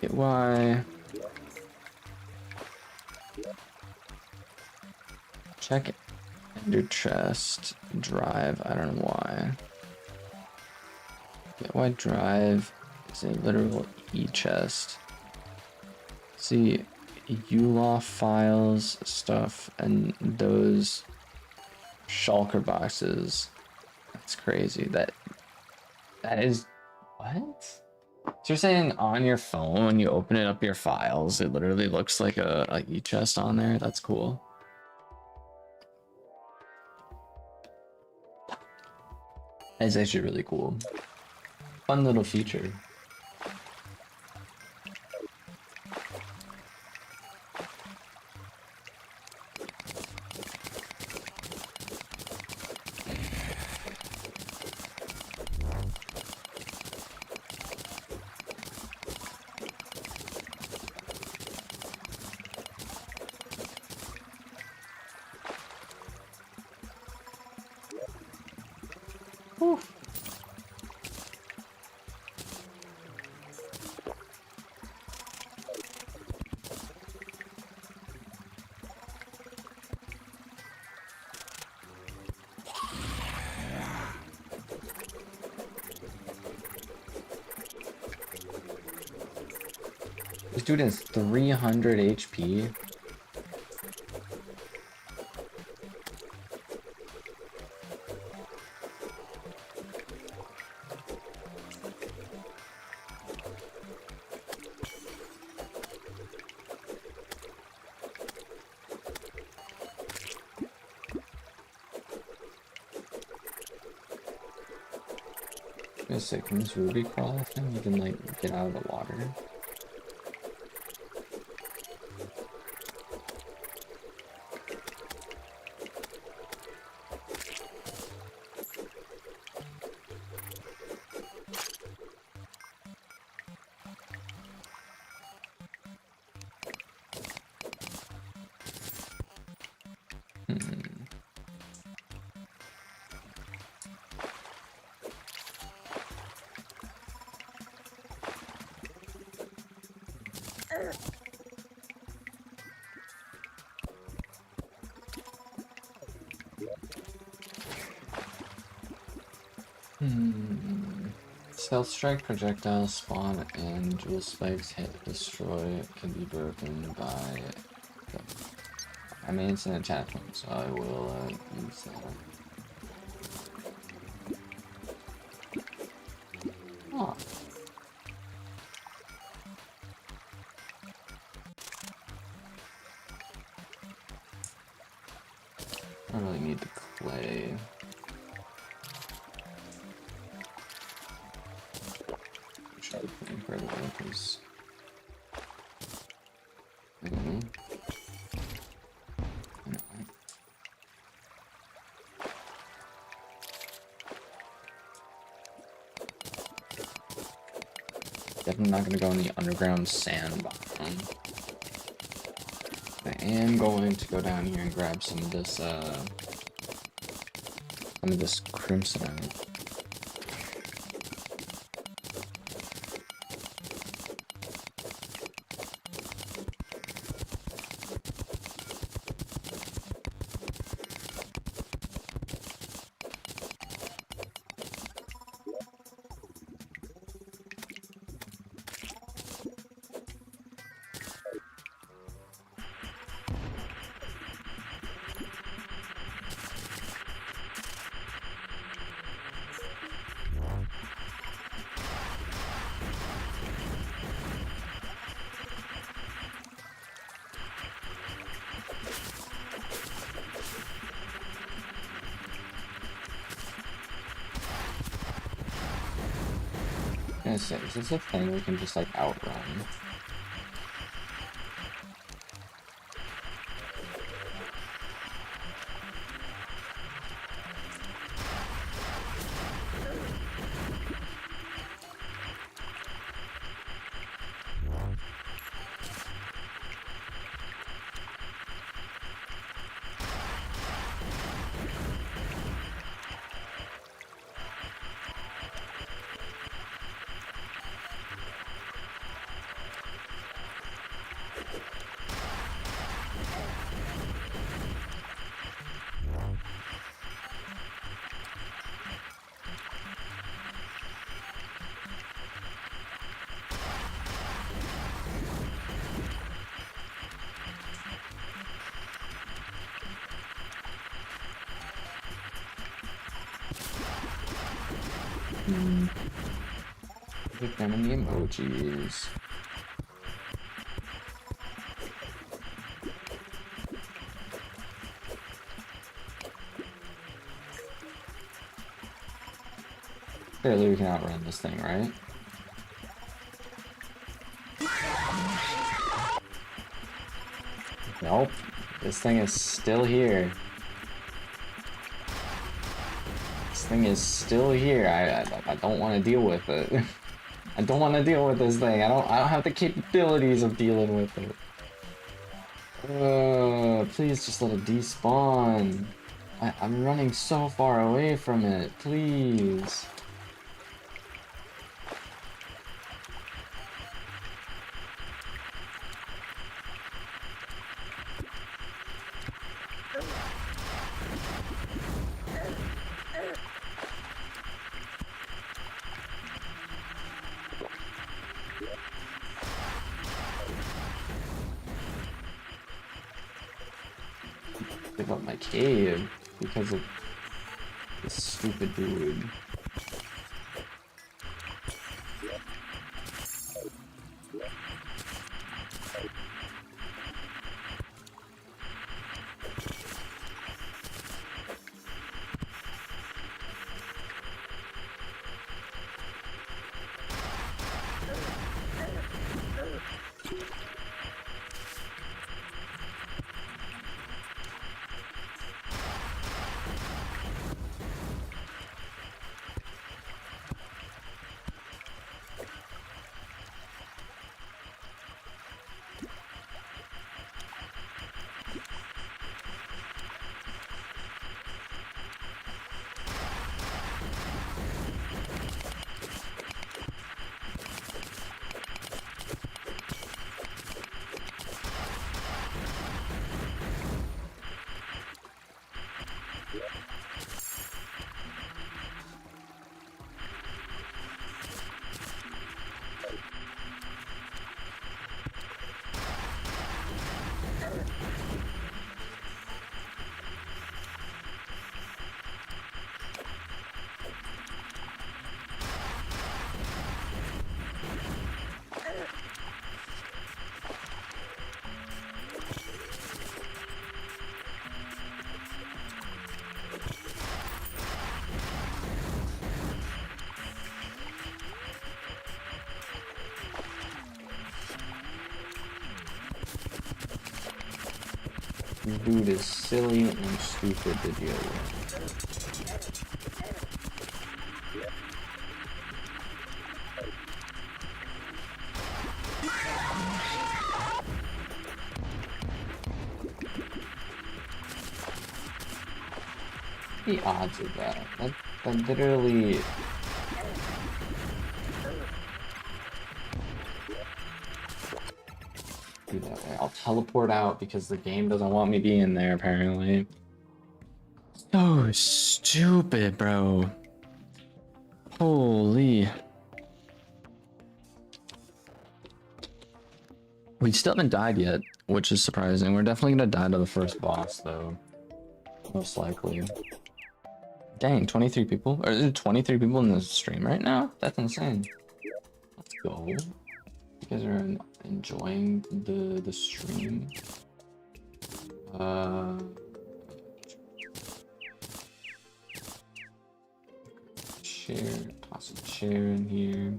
Get why? Check ender chest, drive, I don't know why. Get why drive is a literal e-chest. See, ULAW files stuff and those shulker boxes. That's crazy. That is what? So you're saying on your phone, when you open it up your files, it literally looks like a e-chest on there? That's cool. That's actually really cool. Fun little feature. This dude has 300 HP. I was gonna say, can this ruby crawl off him? You can like get out of the water. Stealth strike projectiles spawn and jewel spikes hit destroy can be broken by I mean it's an attachment, so I will use that. Oh. I really need the clay. Incredible because I don't know. Definitely not gonna go in the underground sand biome. I am going to go down here and grab some of this crimson out. Is this a thing we can just like outrun? Click them in the emojis. Clearly we can outrun this thing, right? Nope. This thing is still here. This thing is still here. I don't want to deal with it. I don't want to deal with this thing. I don't have the capabilities of dealing with it. Please just let it despawn. I'm running so far away from it. Please. Give up my cave because of this stupid dude. This dude is silly and stupid to deal with. The odds of that. That literally... do that way. I'll teleport out because the game doesn't want me being there, apparently. So stupid, bro. Holy. We still haven't died yet, which is surprising. We're definitely gonna die to the first boss, though. Most likely. Dang, 23 people? Or is it 23 people in the stream right now? That's insane. Let's go. You guys are enjoying the stream. Share, toss a chair in here.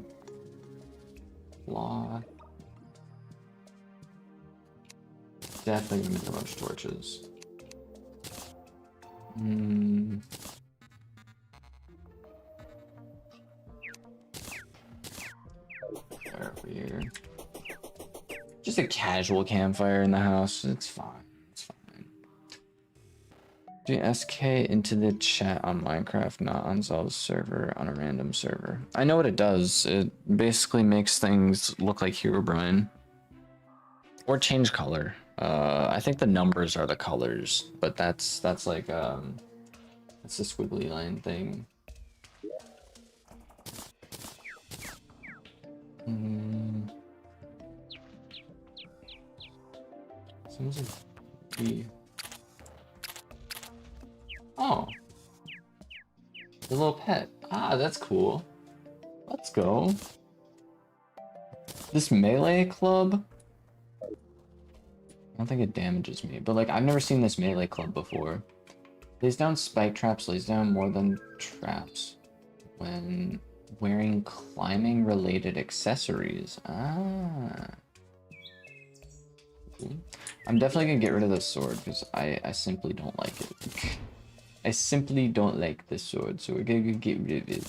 Cloth. Definitely gonna make a bunch of torches. Fire over here. Just a casual campfire in the house. It's fine. It's fine. Do SK into the chat on Minecraft, not on Zelda's server, on a random server. I know what it does. It basically makes things look like Herobrine. Or change color. I think the numbers are the colors, but that's like that's the squiggly line thing. Sounds like B. Oh, the little pet. Ah, that's cool. Let's go. This melee club, I don't think it damages me, but like I've never seen this melee club before. Lays down spike traps, lays down more than traps when wearing climbing related accessories. Ah. I'm definitely gonna get rid of this sword because I simply don't like it. I simply don't like this sword, so we're gonna get rid of it.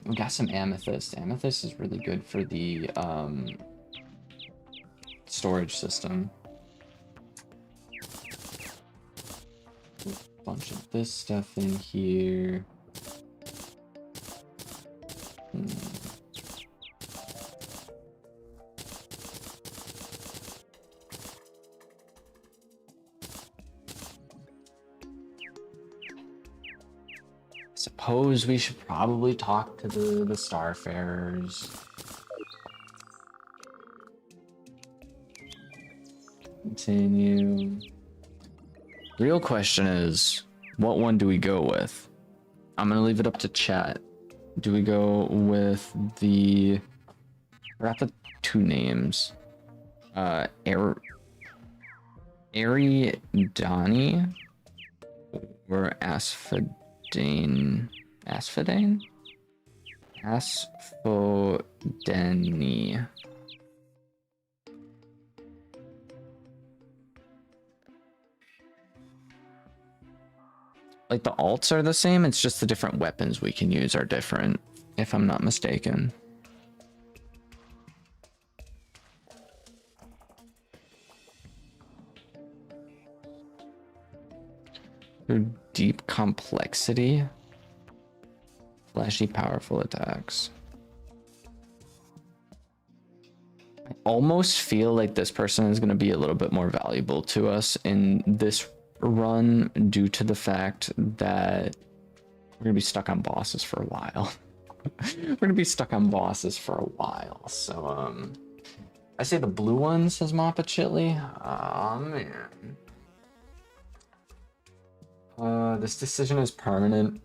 We got some amethyst. Amethyst is really good for the storage system. A bunch of this stuff in here. Suppose we should probably talk to the Starfarers. Continue. Real question is, what one do we go with? I'm gonna leave it up to chat. Do we go with the... We're at the two names. Aridani or Asphodane? Asphodane? Asphodeni. Like the alts are the same, it's just the different weapons we can use are different, if I'm not mistaken. Through deep complexity, flashy, powerful attacks. I almost feel like this person is going to be a little bit more valuable to us in this run due to the fact that we're going to be stuck on bosses for a while. We're going to be stuck on bosses for a while. So, I say the blue one, says Mappa Chitli. Oh, man. This decision is permanent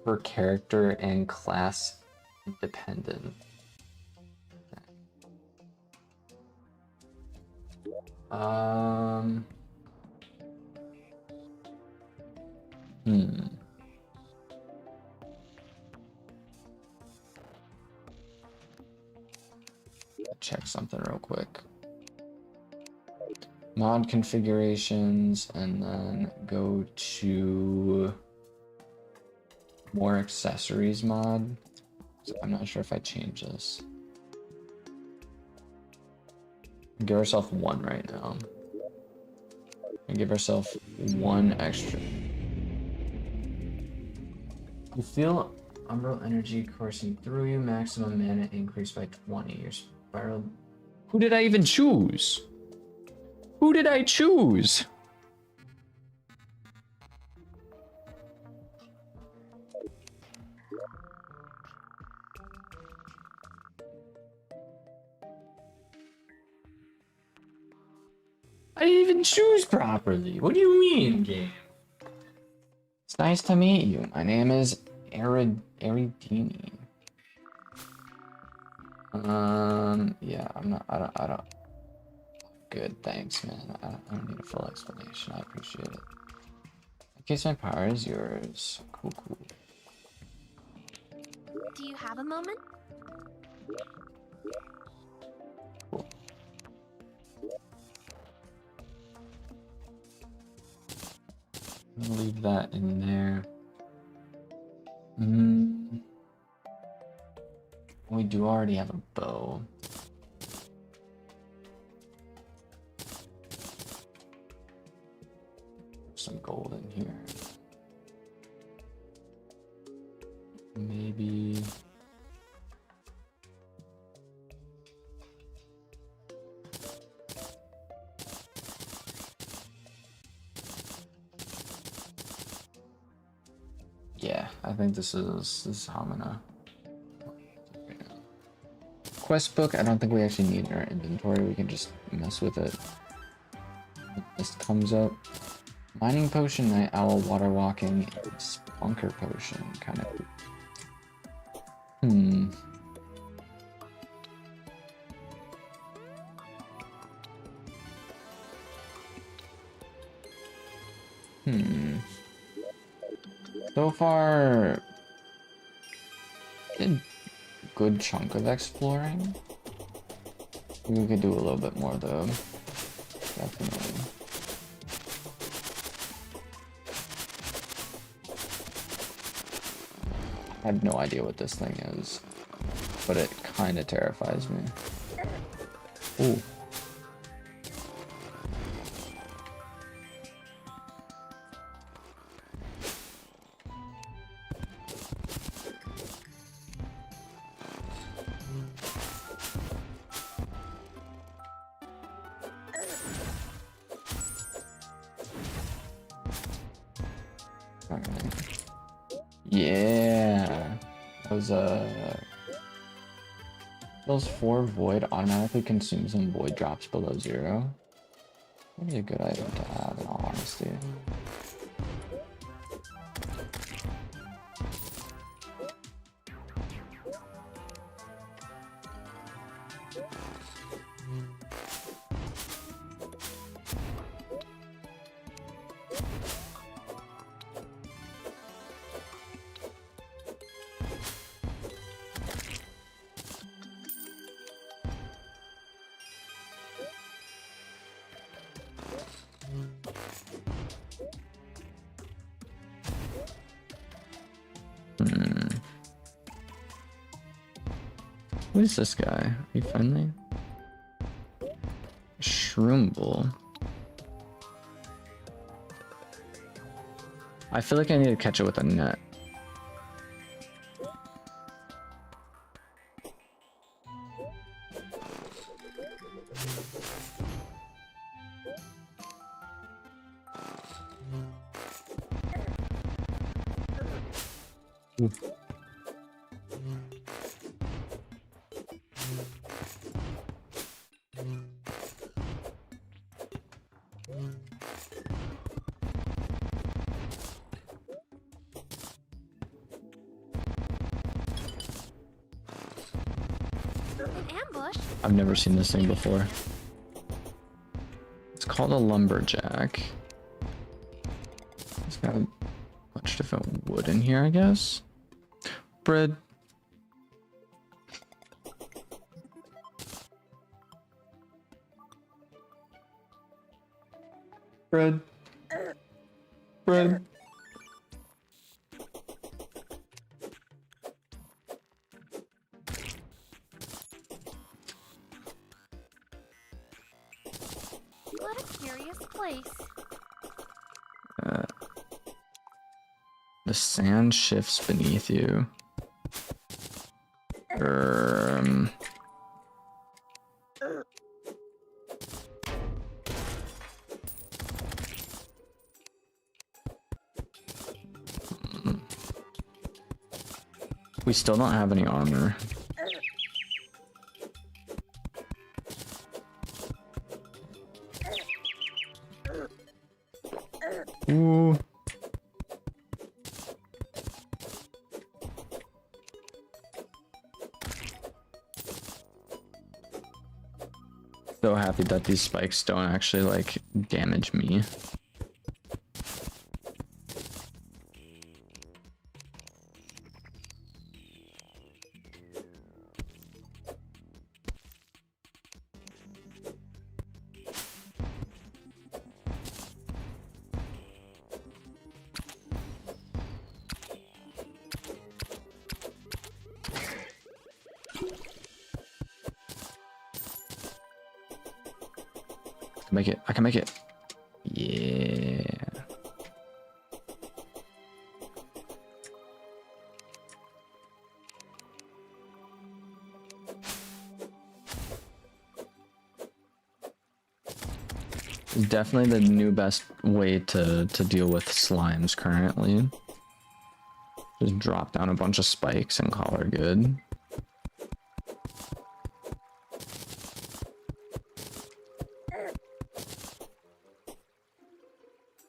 per character and class independent. Check something real quick. Mod configurations, and then go to more accessories mod. So I'm not sure if I change this. Give ourselves one right now. And give ourselves one extra. You feel umbral energy coursing through you. Maximum mana increase by 20. Your spiral. Who did I even choose? Who did I choose? I didn't even choose properly. What do you mean, game? It's nice to meet you. My name is Aridini. Yeah, I don't. Good, thanks, man. I don't need a full explanation. I appreciate it. In case my power is yours. Cool. Do you have a moment? Cool. I'm gonna leave that in there. We do already have a bow. Some gold in here. Maybe. Yeah, I think this is how I'm gonna. Quest book, I don't think we actually need in our inventory. We can just mess with it. This comes up. Mining potion, night owl, water walking, spelunker potion, kind of. So far, did a good chunk of exploring. We could do a little bit more though. Definitely. I have no idea what this thing is, but it kind of terrifies me. Ooh. Yeah, those 4 void automatically consume some void drops below 0. That'd be a good item to have, in all honesty. Who is this guy? Are you friendly? Shroomble. I feel like I need to catch it with a net. Ooh. I've never seen this thing before. It's called a lumberjack. It's got a bunch of different wood in here, I guess. Bread. Bread. Bread. What a curious place. The sand shifts beneath you. We still don't have any armor. Ooh. So happy that these spikes don't actually like damage me. Make it. I can make it. Yeah. Definitely the new best way to deal with slimes currently. Just drop down a bunch of spikes and call her good.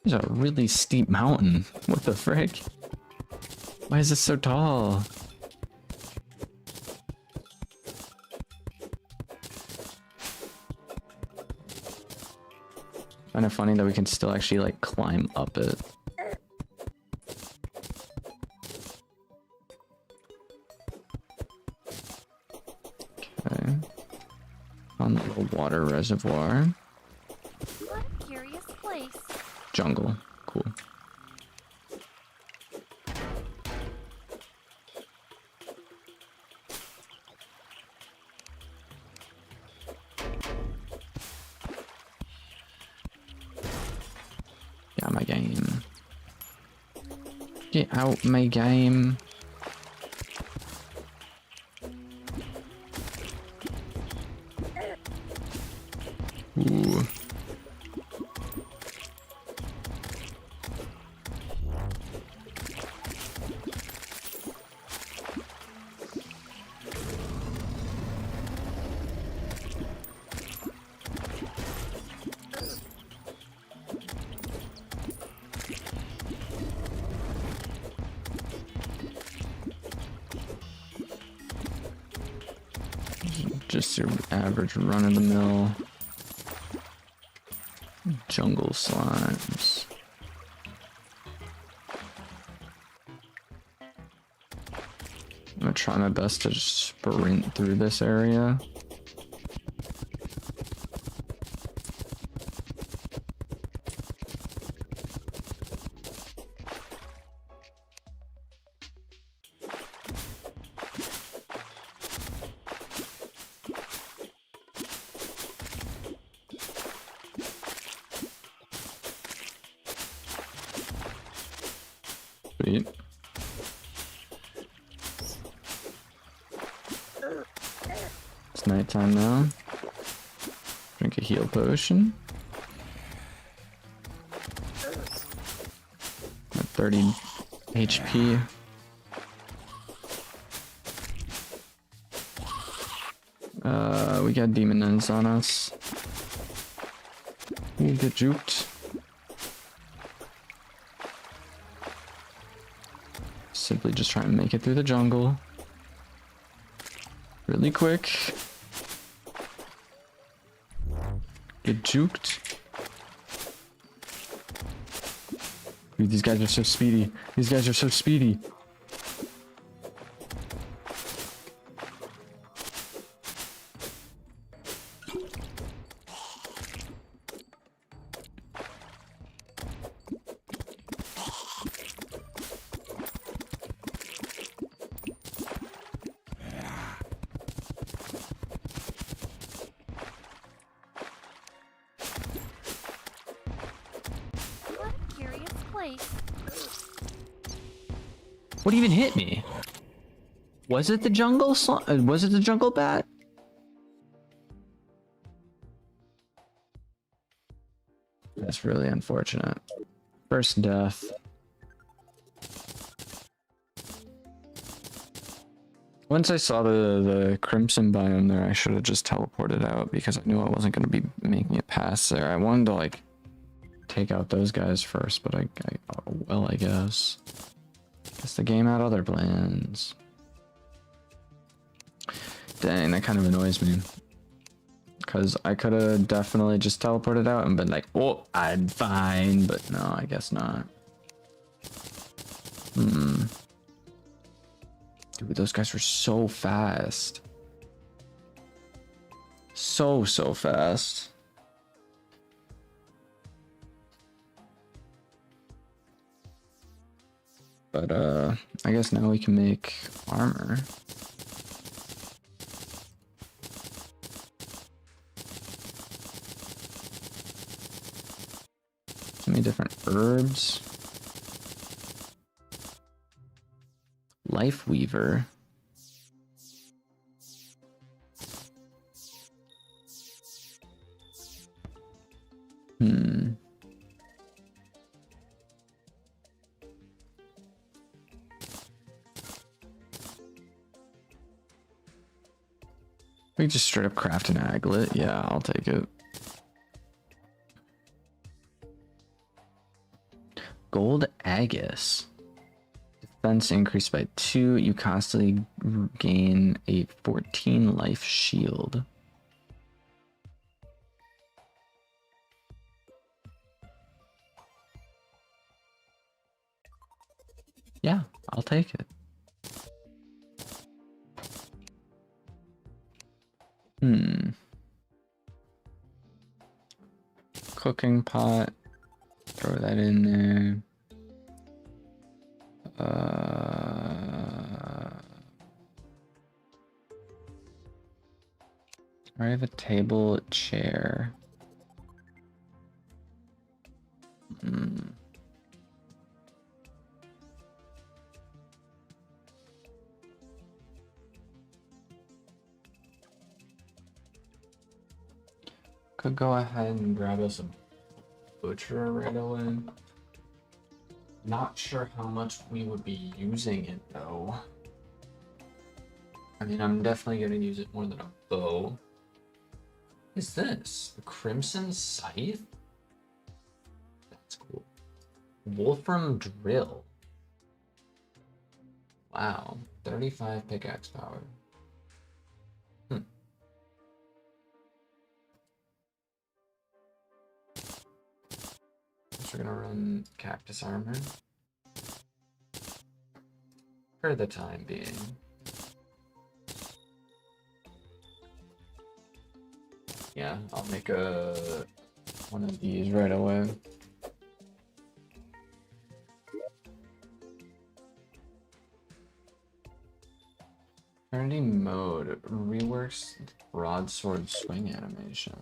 There's a really steep mountain. What the frick? Why is this so tall? Kind of funny that we can still actually like climb up it. Okay. On the little water reservoir. What a curious place. Jungle. Cool. Yeah, my game. Get out my game. Ooh. Just your average run-of-the-mill jungle slimes. I'm gonna try my best to just sprint through this area. Sweet. It's nighttime now. Drink a heal potion. At 30 HP. We got demons on us. We get juked. Simply just try and make it through the jungle. Really quick. Get juked. Dude, these guys are so speedy. These guys are so speedy. What a curious place. What even hit me? Was it the jungle was it the jungle bat? That's really unfortunate. First death. Once I saw the crimson biome there, I should have just teleported out because I knew I wasn't going to be making it past there. I wanted to like take out those guys first, but I guess. Guess the game had other plans. Dang, that kind of annoys me. Because I could have definitely just teleported out and been like, oh, I'm fine, but no, I guess not. Dude, those guys were so fast. So fast. But, I guess now we can make armor. So many different herbs. Life Weaver. We just straight up craft an aglet. Yeah, I'll take it. Gold Aegis. Defense increased by 2. You constantly gain a 14 life shield. Yeah, I'll take it. Cooking pot. Throw that in there. I have a table, chair. Could go ahead and grab us a butcher right away. Not sure how much we would be using it though. I mean, I'm definitely gonna use it more than a bow. What is this? The Crimson Scythe? That's cool. Wolfram Drill. Wow, 35 pickaxe power. We're gonna run Cactus Armor for the time being. Yeah, I'll make one of these right away. Eternity Mode reworks broadsword swing animation.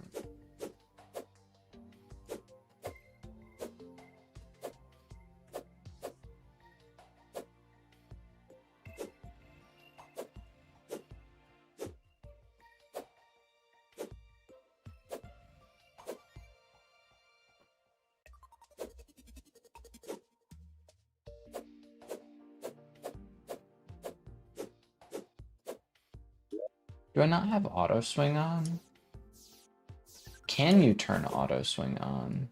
Do I not have auto swing on? Can you turn auto swing on?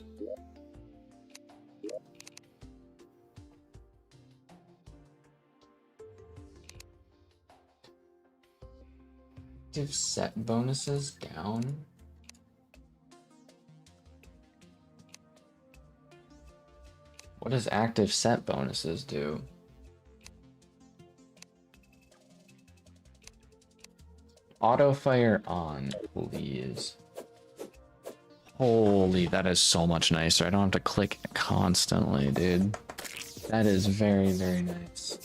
Active set bonuses down. What does active set bonuses do? Auto fire on, please. Holy, that is so much nicer. I don't have to click constantly, dude. That is very, very nice.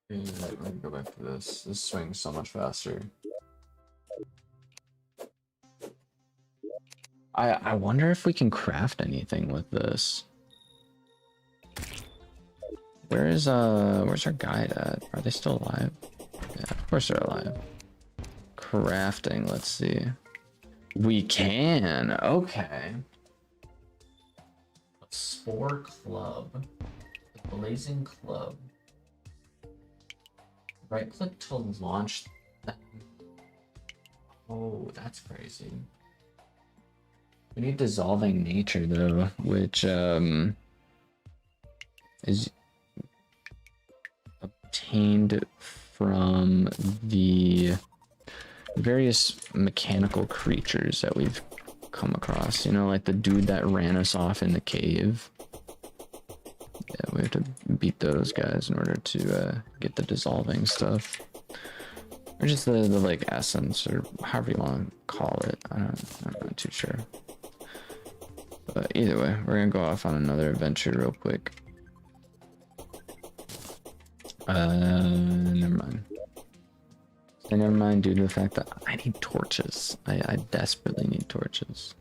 Let me go back to this. This swings so much faster. I wonder if we can craft anything with this. Where's our guide at? Are they still alive? Yeah, of course they're alive. Crafting, let's see. We can, okay. A Spore Club. The Blazing Club. Right click to launch them. Oh, that's crazy. We need Dissolving Nature though, which is obtained from the various mechanical creatures that we've come across. You know, like the dude that ran us off in the cave. Yeah, we have to beat those guys in order to get the dissolving stuff. Or just the like essence, or however you want to call it. I'm not too sure. But either way, we're gonna go off on another adventure real quick. Never mind. And never mind due to the fact that I need torches. I desperately need torches.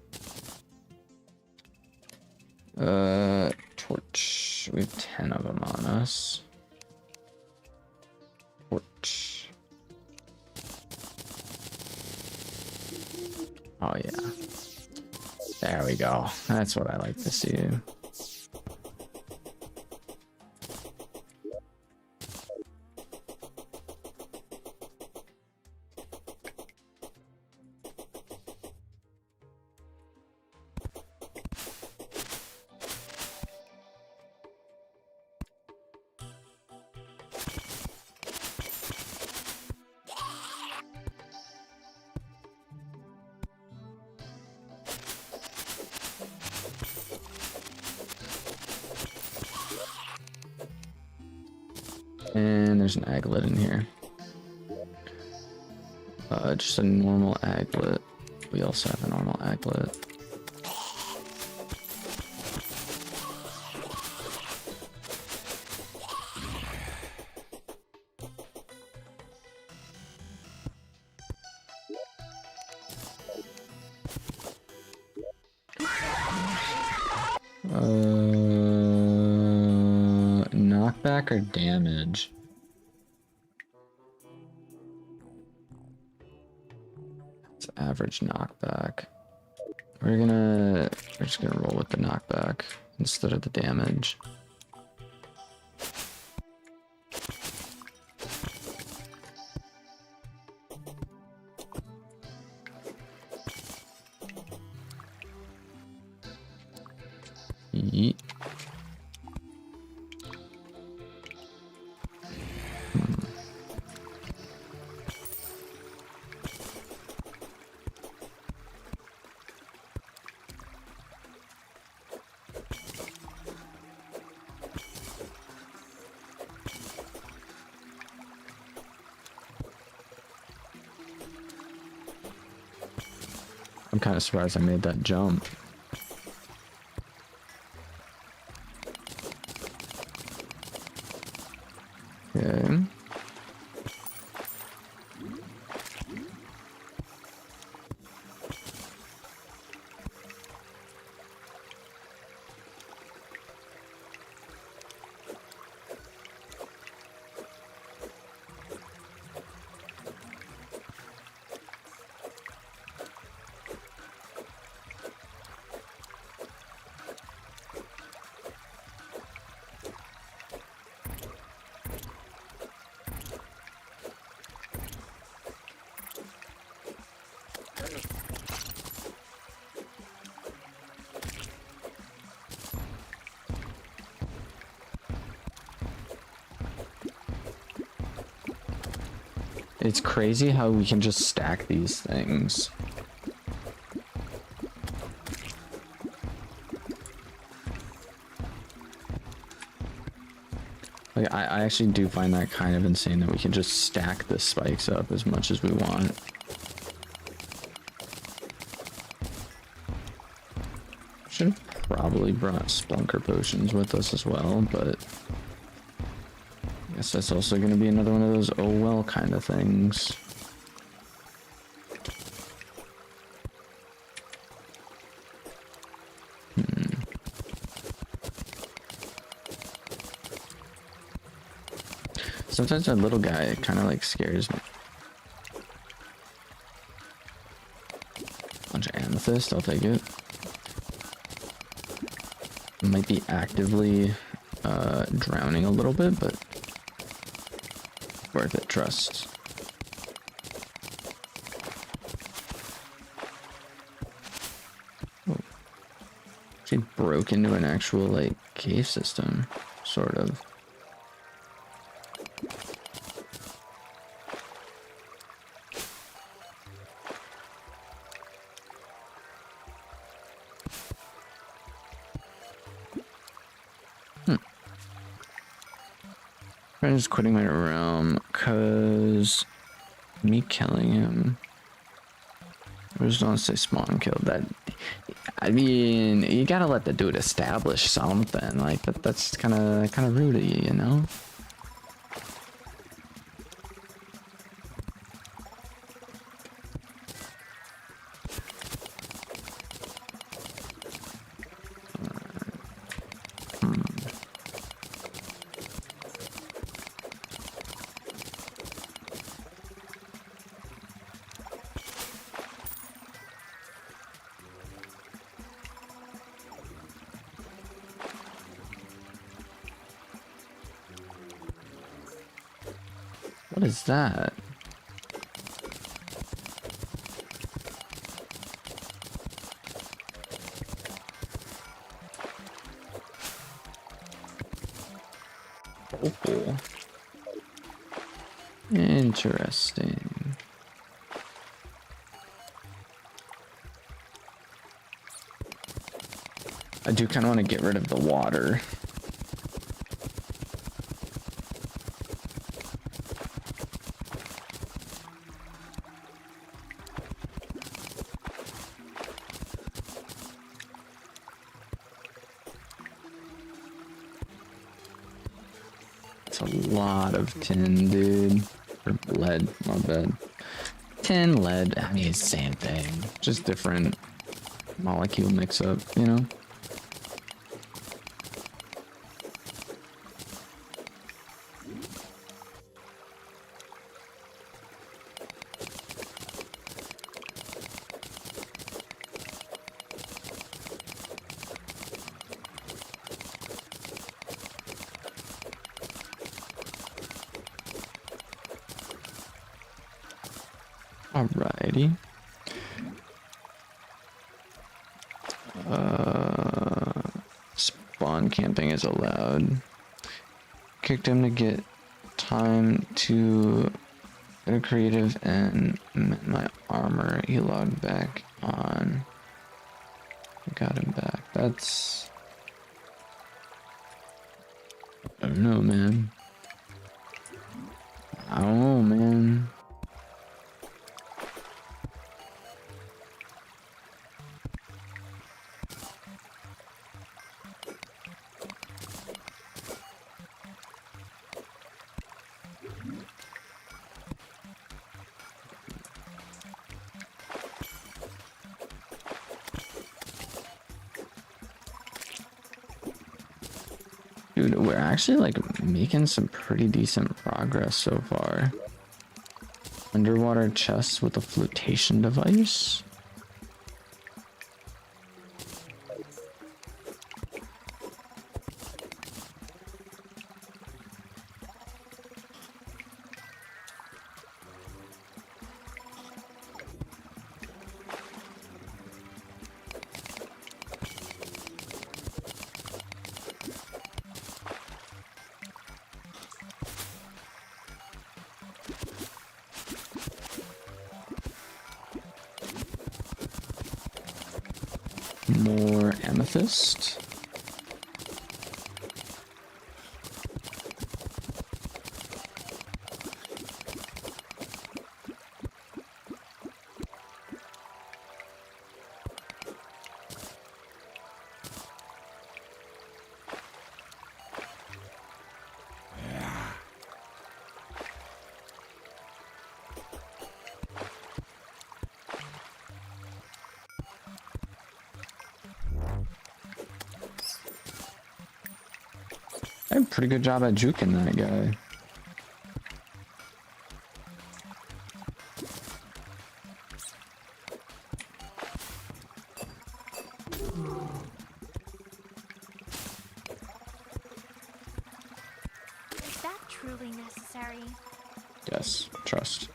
Torch. We have 10 of them on us. Torch. Oh yeah. There we go. That's what I like to see. And there's an aglet in here. Just a normal aglet. We also have a normal aglet. Knockback or damage? It's average knockback. We're just gonna roll with the knockback instead of the damage. Yeet. I'm kind of surprised I made that jump. Okay. It's crazy how we can just stack these things. Like, I actually do find that kind of insane that we can just stack the spikes up as much as we want. Should have probably brought Splunker potions with us as well, but I guess that's also going to be another one of those oh well kind of things. Sometimes that little guy kind of like scares me. Bunch of amethyst, I'll take it. Might be actively drowning a little bit, but worth it, trust. Oh. She broke into an actual like cave system, sort of. I'm just quitting my realm because me killing him. I just don't say spawn kill that. I mean, you gotta let the dude establish something. Like that's kind of rude of you, you know. What is that? Opal. Interesting. I do kind of want to get rid of the water. That's a lot of tin, dude. Or lead, my bad. Tin, lead, I mean, it's the same thing. Just different molecule mix up, you know? Alrighty. Spawn camping is allowed. Kicked him to get time to get a creative and my armor. He logged back on. Got him back. That's... I don't know, man. I don't know, man. Dude, we're actually like making some pretty decent progress so far. Underwater chests with a flotation device. More amethyst. I did a pretty good job at juking that guy. Is that truly necessary? Yes, trust.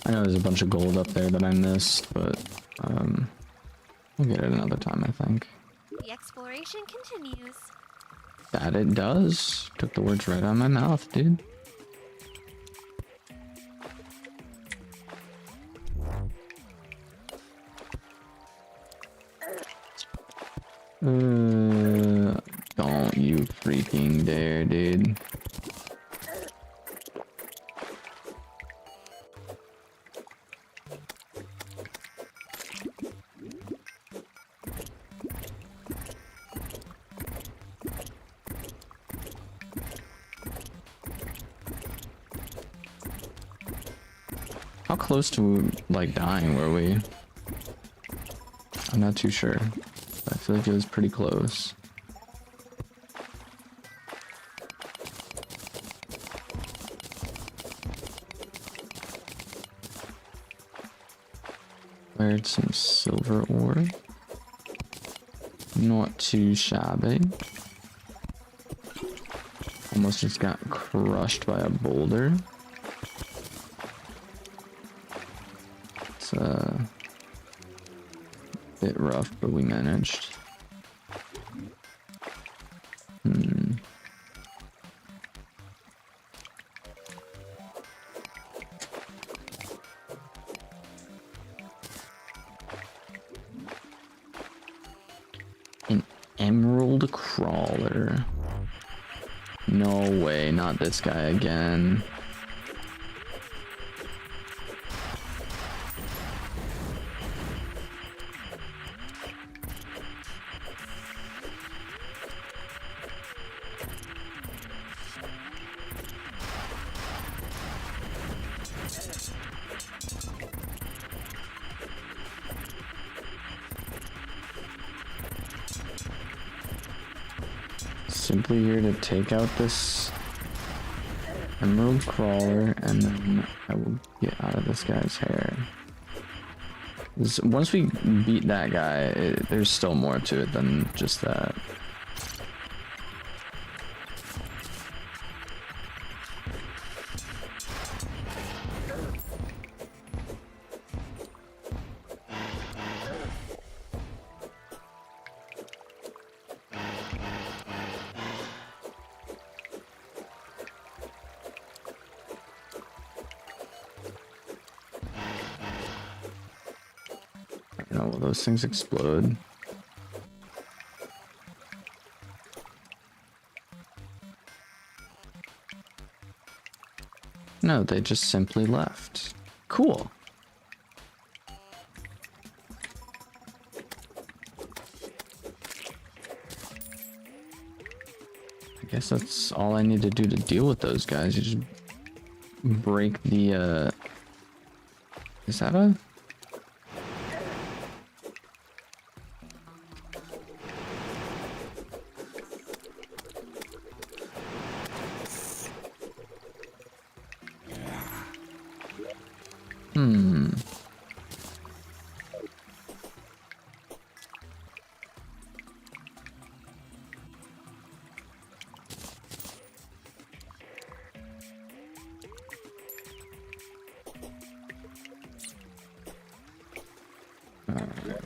I know there's a bunch of gold up there that I missed, but we'll get it another time, I think. The exploration continues. That it does. Took the words right out of my mouth, dude. Don't you freaking dare, dude. How close to, like, dying were we? I'm not too sure. I feel like it was pretty close. Cleared some silver ore. Not too shabby. Almost just got crushed by a boulder. Bit rough, but we managed. Hmm. An emerald crawler. No way, not this guy again. Simply here to take out this emerald crawler, and then I will get out of this guy's hair. Once we beat that guy, there's still more to it than just that. Will those things explode? No, they just simply left. Cool. I guess that's all I need to do to deal with those guys. You just break the, is that a...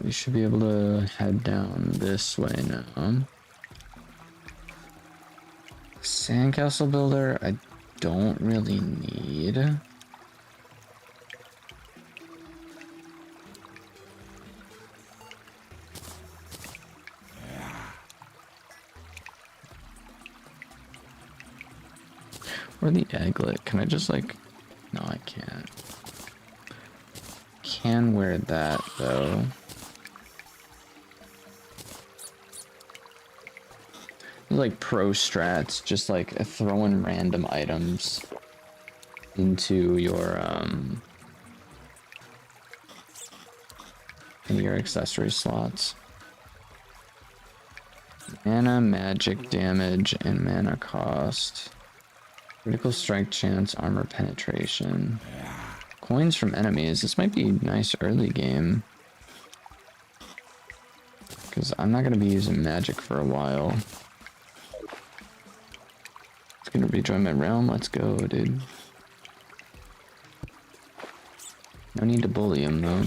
We should be able to head down this way now. Sandcastle builder, I don't really need. Or the egglet. Can I just like... No, I can't. Can wear that though. Like pro strats, just like throwing random items into your accessory slots. Mana, magic damage, and mana cost. Critical strike chance, armor penetration. Coins from enemies. This might be nice early game. Because I'm not going to be using magic for a while. It's going to rejoin my realm. Let's go, dude. No need to bully him, though.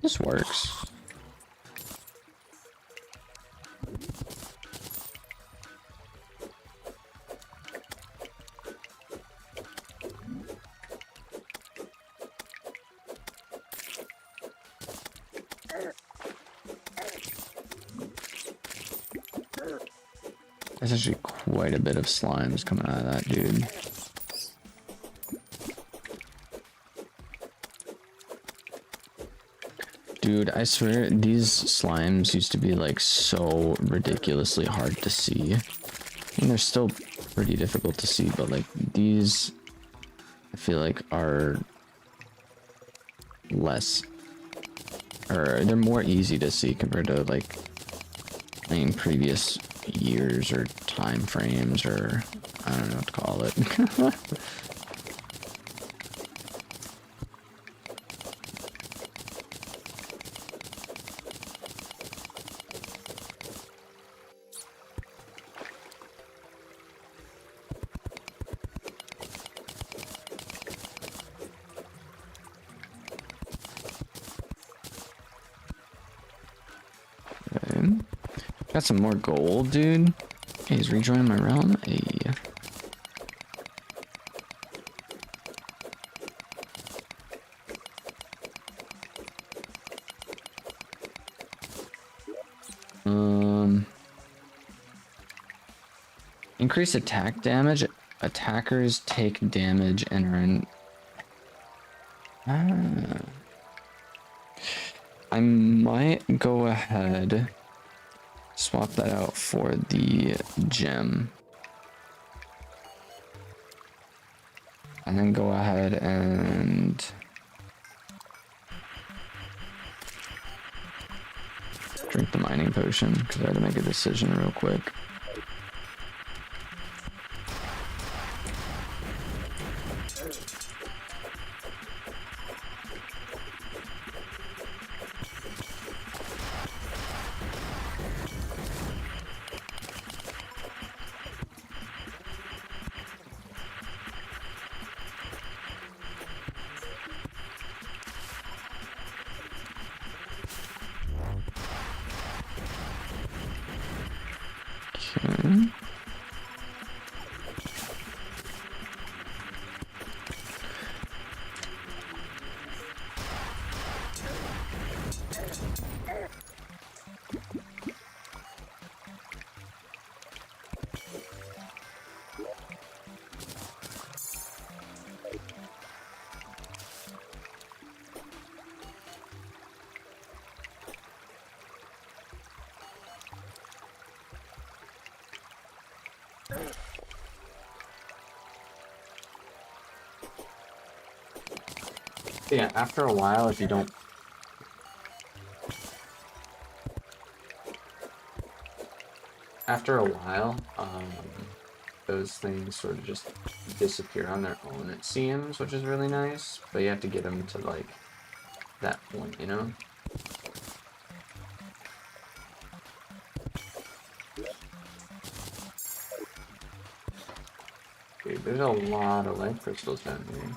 This works. There's actually quite a bit of slimes coming out of that, dude. Dude, I swear these slimes used to be like so ridiculously hard to see. And they're still pretty difficult to see, but like these I feel like are less, or they're more easy to see compared to like in previous years or time frames, or I don't know what to call it. Got some more gold, dude. Hey, he's rejoining my realm. Hey. Increase attack damage. Attackers take damage and are in. I might go ahead. Swap that out for the gem. And then go ahead and drink the mining potion, because I had to make a decision real quick. Yeah, after a while, if you don't... After a while, those things sort of just disappear on their own, it seems, which is really nice. But you have to get them to, like, that point, you know? Dude, there's a lot of life crystals down here.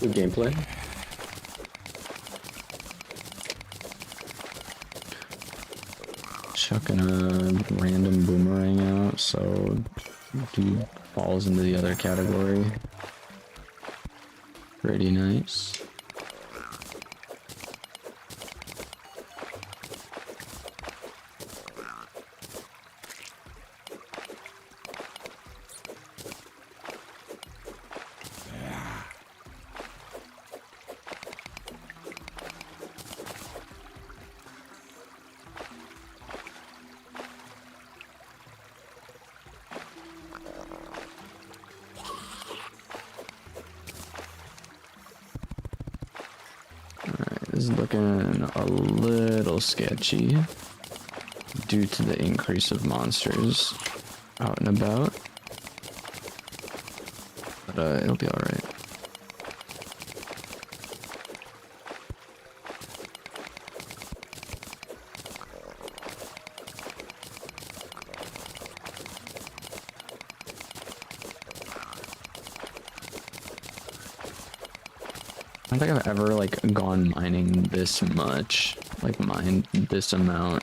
Good gameplay. Chucking a random boomerang out, so dude falls into the other category. Pretty nice. This is looking a little sketchy due to the increase of monsters out and about, but it'll be alright. I don't think I've ever like gone mining this much, like mined this amount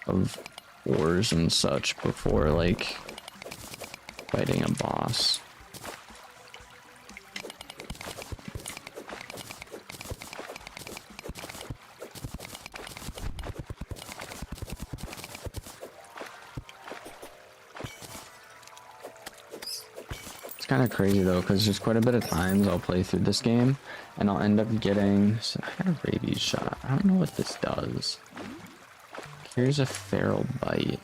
of ores and such before, like fighting a boss. It's kind of crazy though, because there's quite a bit of times I'll play through this game and I'll end up getting, so I got a rabies shot. I don't know what this does. Here's a feral bite.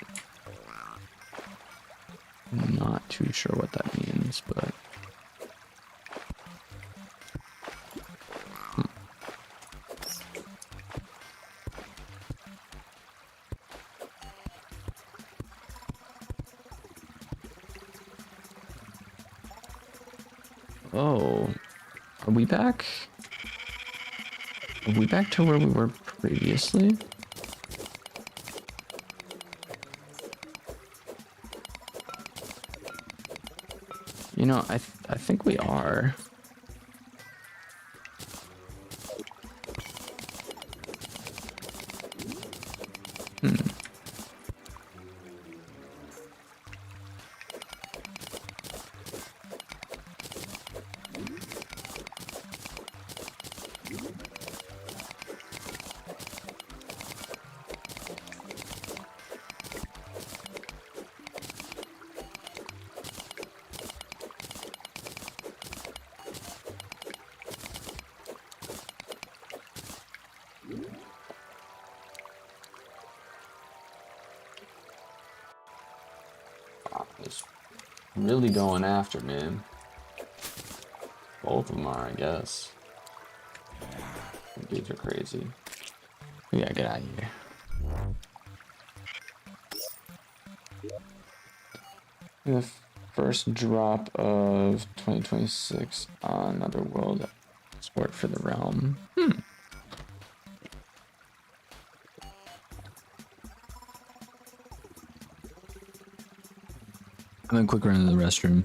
I'm not too sure what that means, but oh, are we back? Are we back to where we were previously? You know, I think we are. It's really going after me. Both of them are, I guess. These are crazy. We gotta get out of here. The first drop of 2026 on Another World Sport for the Realm. I'm gonna quick run to the restroom.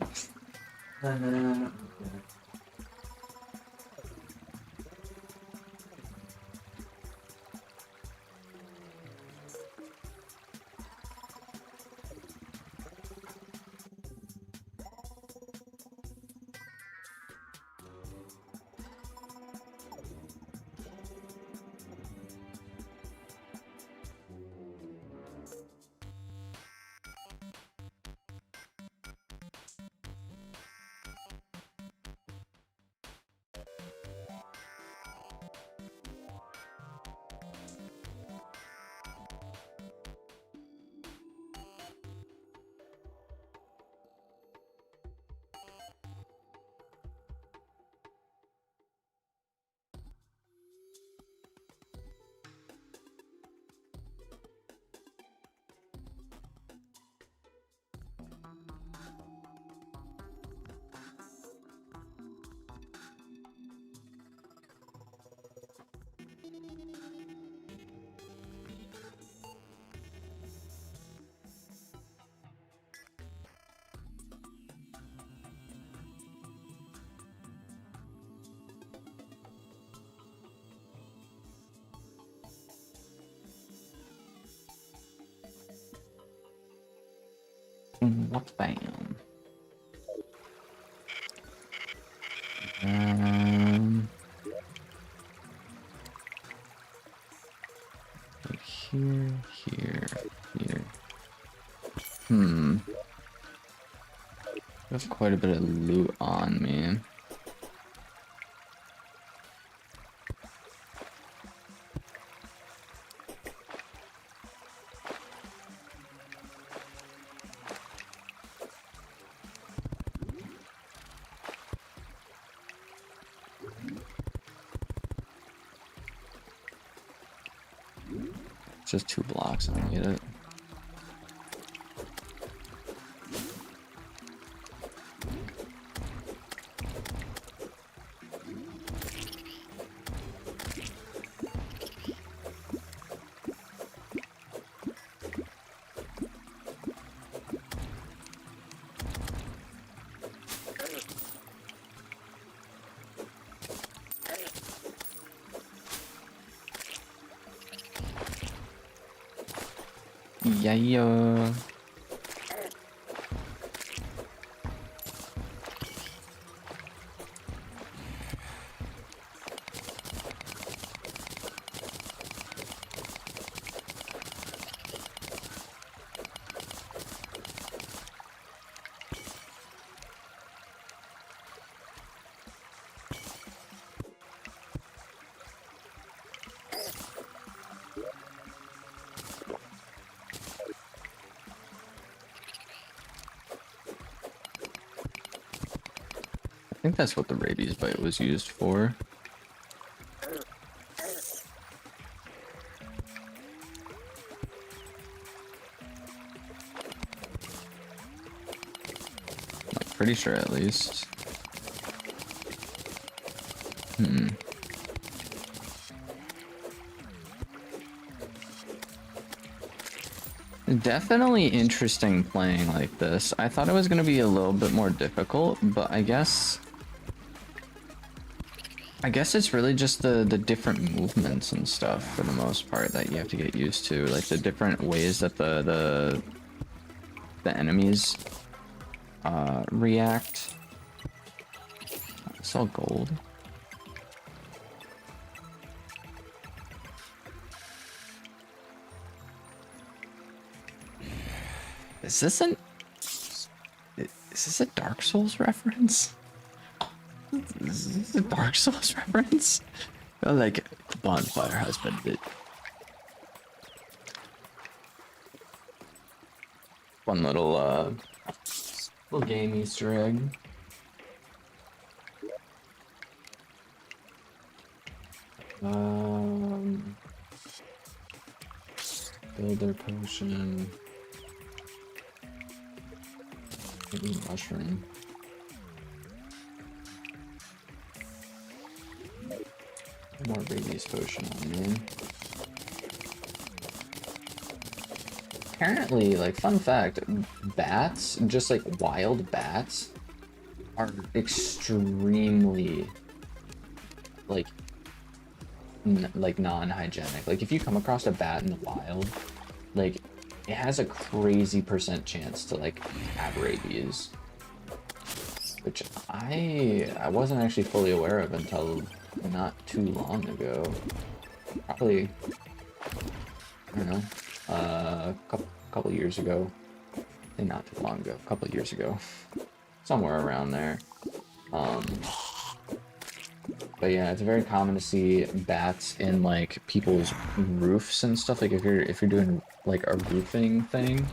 What bam? Like here. I have quite a bit of loot on me. Just 2 blocks, I don't need it. Yeah. think that's what the rabies bite was used for. I'm pretty sure at least. Definitely interesting playing like this. I thought it was going to be a little bit more difficult, but I guess it's really just the different movements and stuff for the most part that you have to get used to, like the different ways that the enemies react. It's all gold. Is this a Dark Souls reference? Is this a Dark Souls reference? I like bonfire husband. Fun little game Easter egg. Builder potion. Maybe mushroom. More rabies potion on me. Apparently, like, fun fact, bats, just like wild bats, are extremely like non-hygienic. Like, if you come across a bat in the wild, like, it has a crazy % chance to like have rabies, which I wasn't actually fully aware of until not too long ago. Probably, I don't know, a couple years ago. And not too long ago, a couple of years ago, somewhere around there. But yeah, it's very common to see bats in like people's roofs and stuff. Like if you're doing like a roofing thing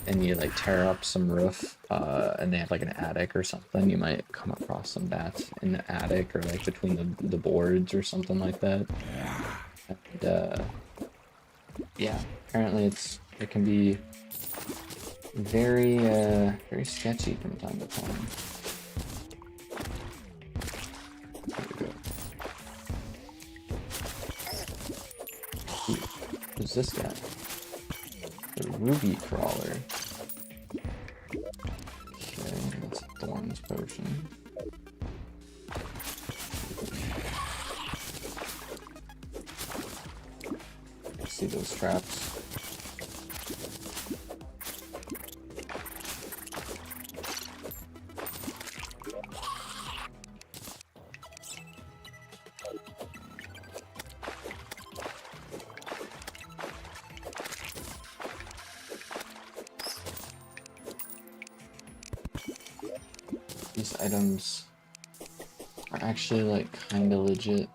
and you like tear up some roof and they have like an attic or something, you might come across some bats in the attic or like between the boards or something like that. And yeah, apparently it can be very very sketchy from time to time. Who's this guy? The ruby crawler. Okay, that's a thorns potion. I see those traps. These items are actually like kinda legit.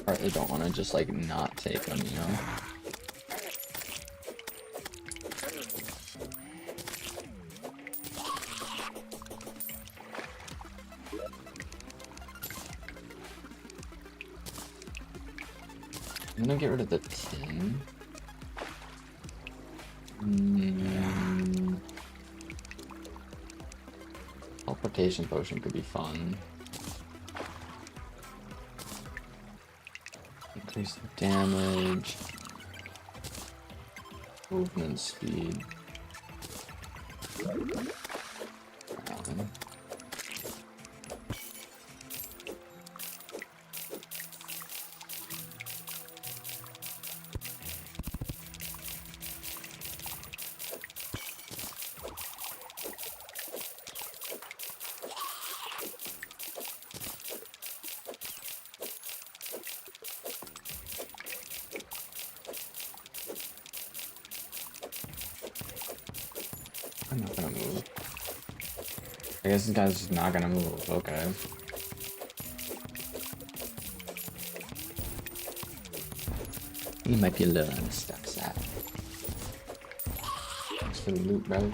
Partly don't want to just like not take them, you know? I'm gonna get rid of the tin. Teleportation potion could be fun. Increase the damage, movement speed. I'm not gonna move. I guess this guy's just not gonna move. Okay. He might be a little on the step side. Thanks for the loot, bro.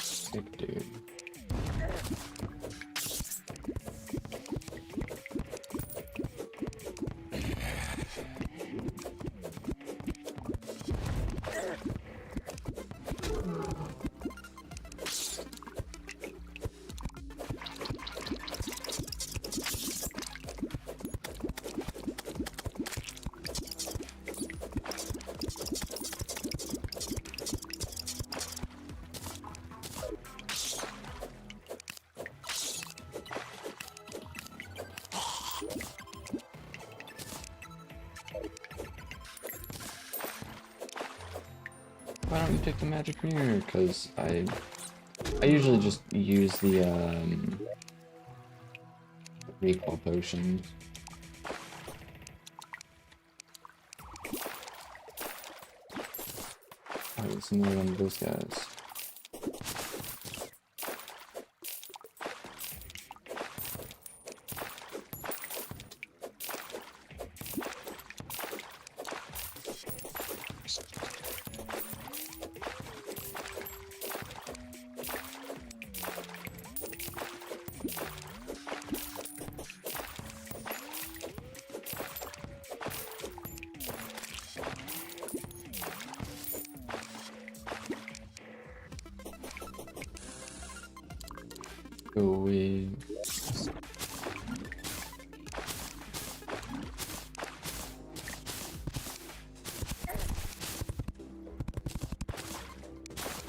Sick, dude. Why don't you take the magic mirror? Because I usually just use the recall potion. Oh, it's another one of those guys. Go away.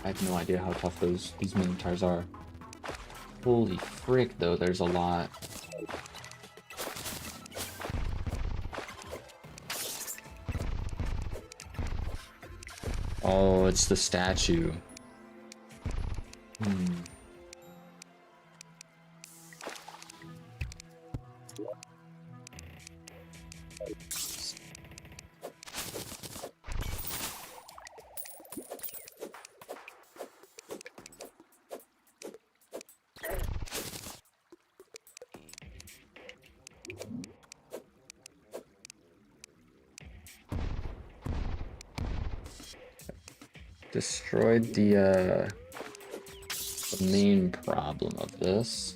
I have no idea how tough these minotaurs are. Holy frick, though, there's a lot. Oh, it's the statue. Destroyed the main problem of this.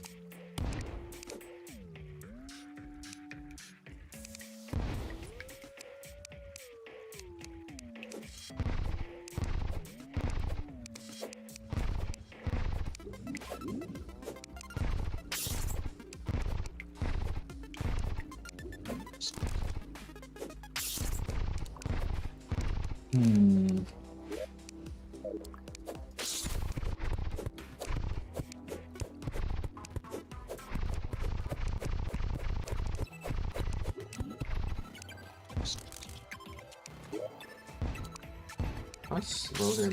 How slow their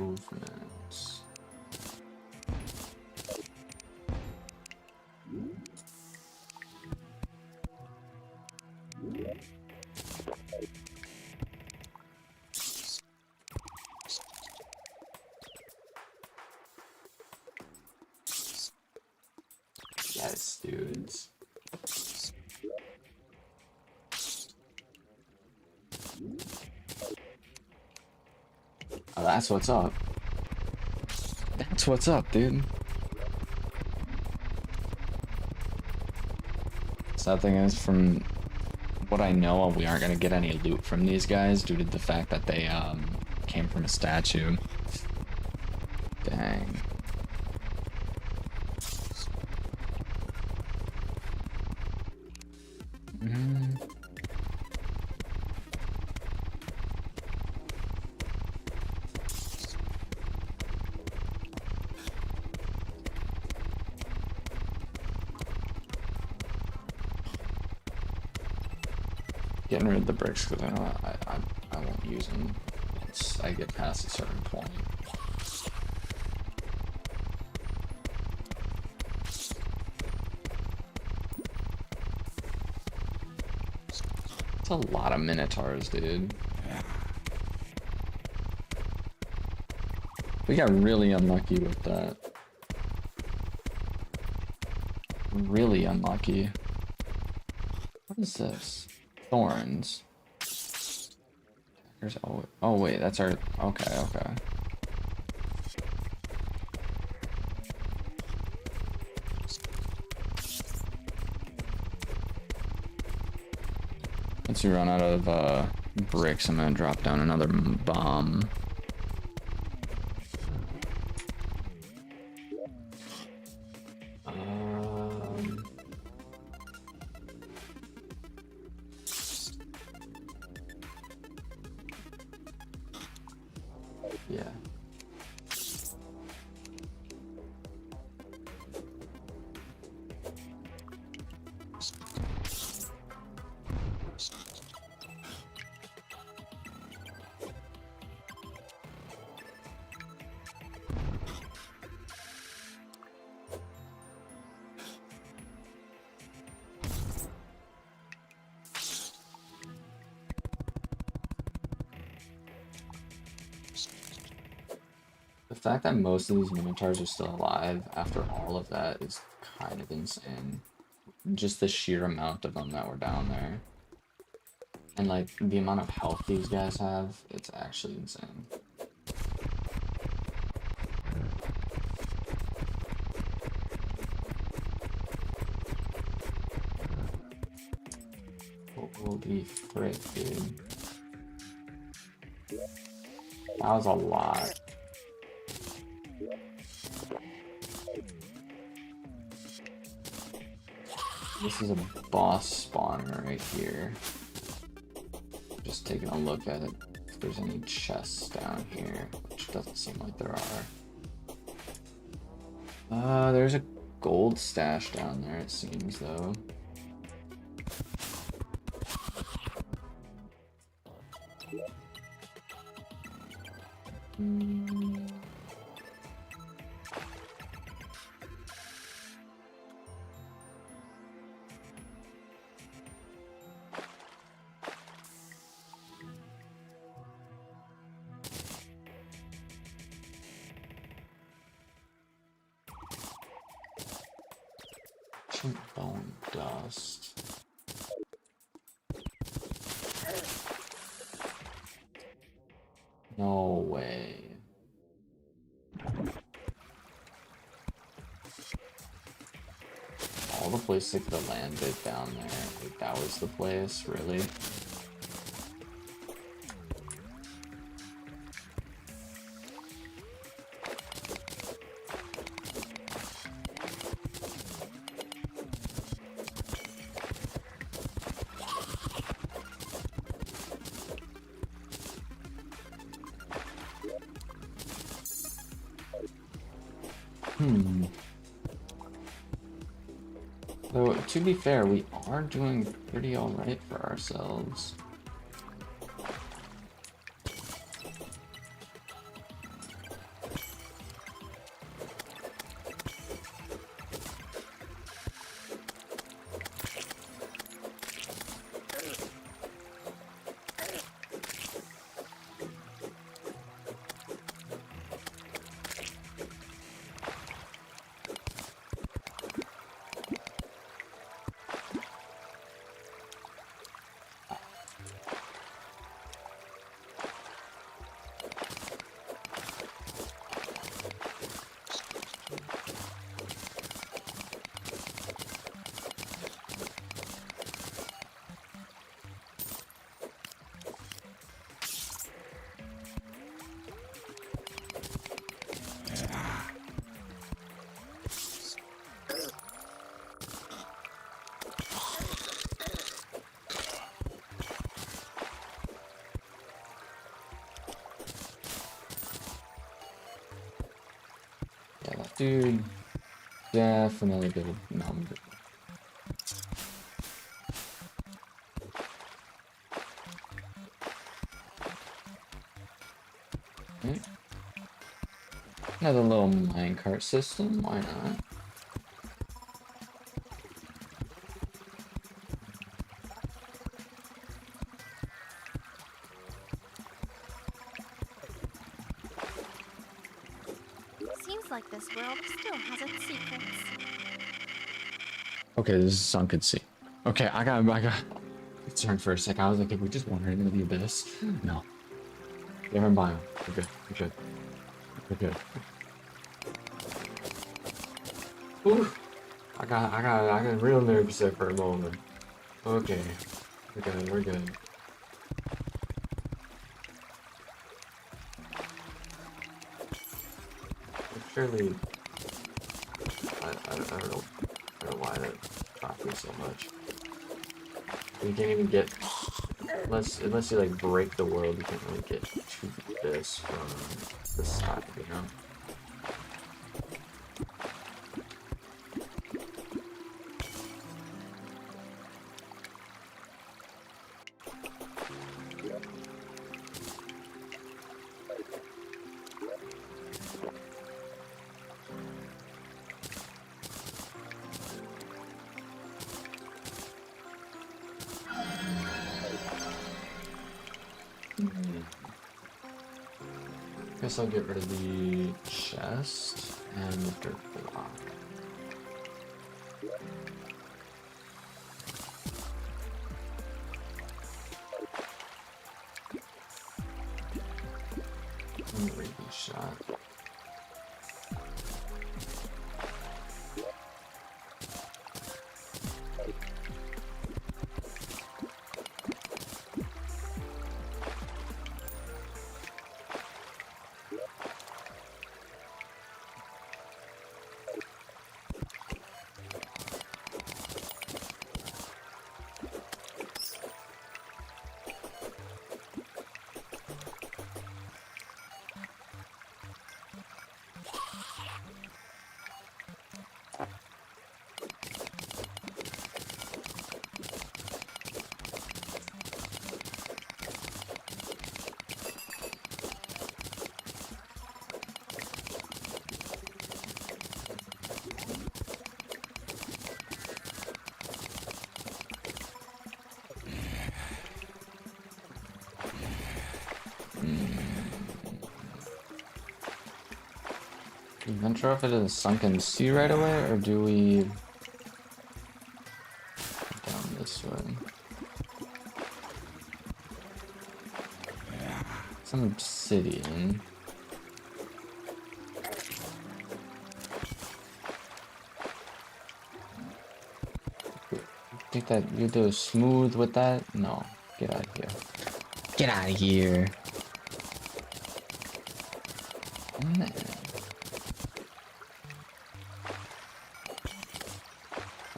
movements. Yes, dudes. Oh, that's what's up. That's what's up, dude. Sad thing is, from what I know, we aren't gonna get any loot from these guys due to the fact that they came from a statue. Dang. Getting rid of the bricks because I know I won't use them once I get past a certain point. It's a lot of minotaurs, dude. We got really unlucky with that. Really unlucky. What is this? Thorns. There's oh wait, that's our okay. Once we run out of bricks, I'm gonna drop down another bomb. Yeah. The fact that most of these minotaurs are still alive after all of that is kind of insane. Just the sheer amount of them that were down there. And like the amount of health these guys have, it's actually insane. Holy frick, dude. That was a lot. This is a boss spawner right here. Just taking a look at it. If there's any chests down here, which doesn't seem like there are. There's a gold stash down there, it seems, though. Bone dust. No way. All the places they could have landed down there. Like, that was the place, really? Though, to be fair, we are doing pretty alright for ourselves. dude definitely get a number. Okay. Another little minecart system, why not? Seems like this world still has its secrets. Okay, this is sunken sea. Okay, I got concerned for a sec. I was like, if we just wandered into the abyss. No. Different biome. We're good. We're good. We're good. Ooh. I got real nervous there for a moment. Okay. We're good, we're good. Surely I don't know why that shocked me so much. You can't even get unless you like break the world, you can't really get to this from the side, you know? Guess I'll get rid of the chest and the dirt block. And the raging shot. Venture off into the sunken sea right away, or do we down this way? Some obsidian. Think that you do smooth with that? No, get out of here. Get out of here.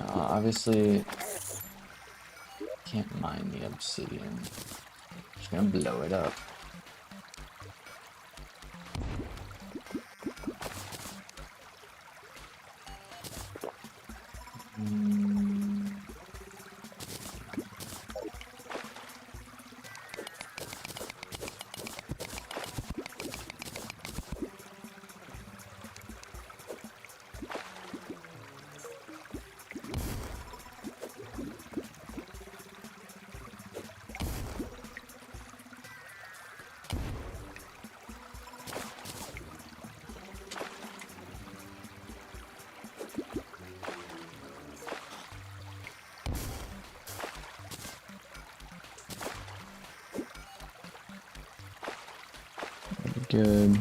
Obviously, can't mine the obsidian. Just gonna blow it up. Good.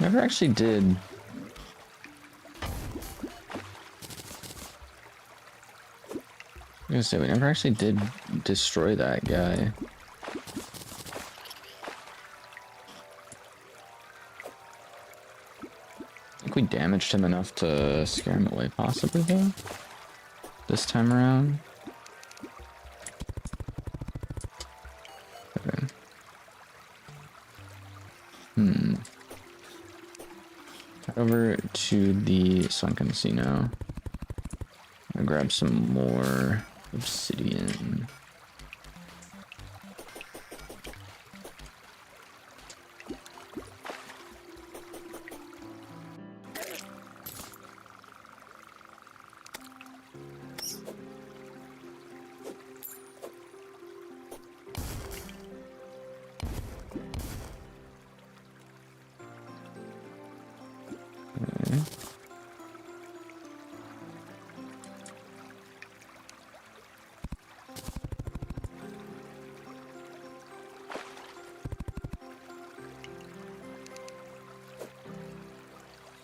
Never actually did. I was gonna say, we never actually did destroy that guy. I think we damaged him enough to scare him away, possibly, though? This time around? Okay. Over to the Sunken Casino. I'll grab some more obsidian.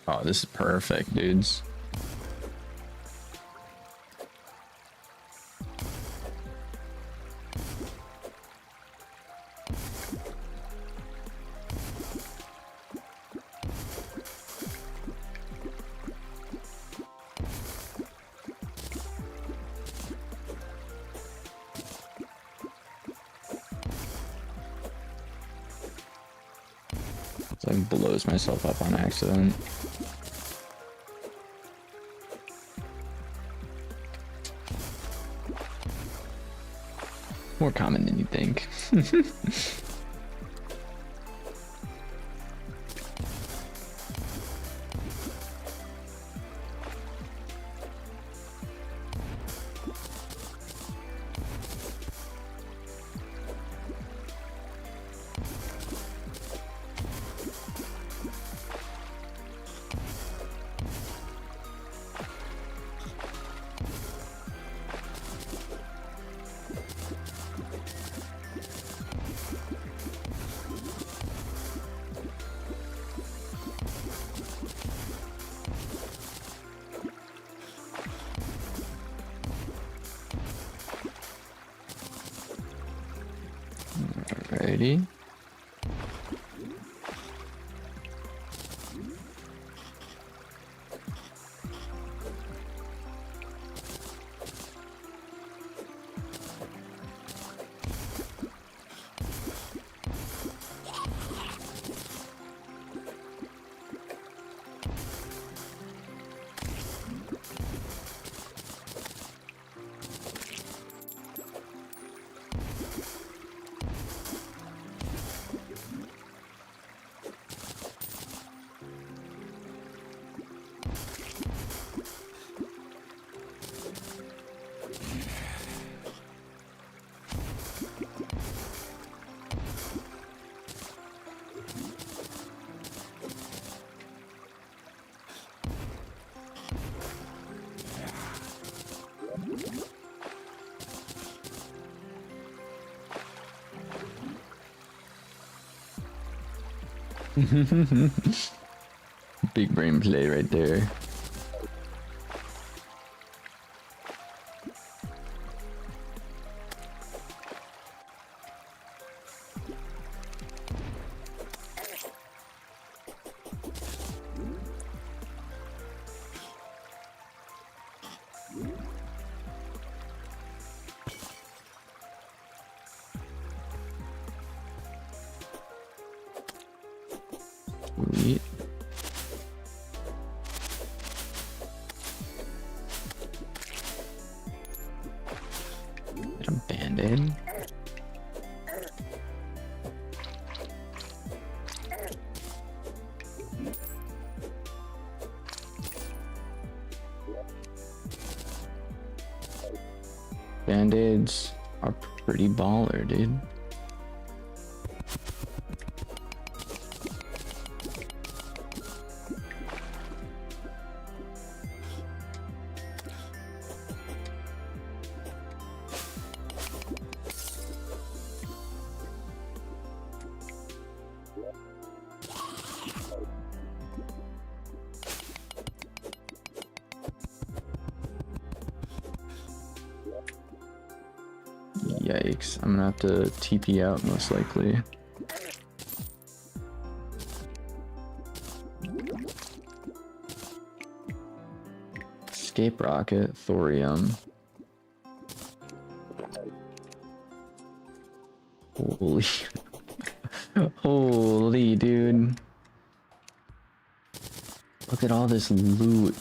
Oh, this is perfect, dudes. It's like blows myself up on accident. More common than you think. Alrighty. Big brain play right there. Sweet. Get a band-aid. Band-aids are pretty baller, dude. Yikes, I'm gonna have to TP out most likely. Escape rocket, thorium. Holy. Holy, dude. Look at all this loot.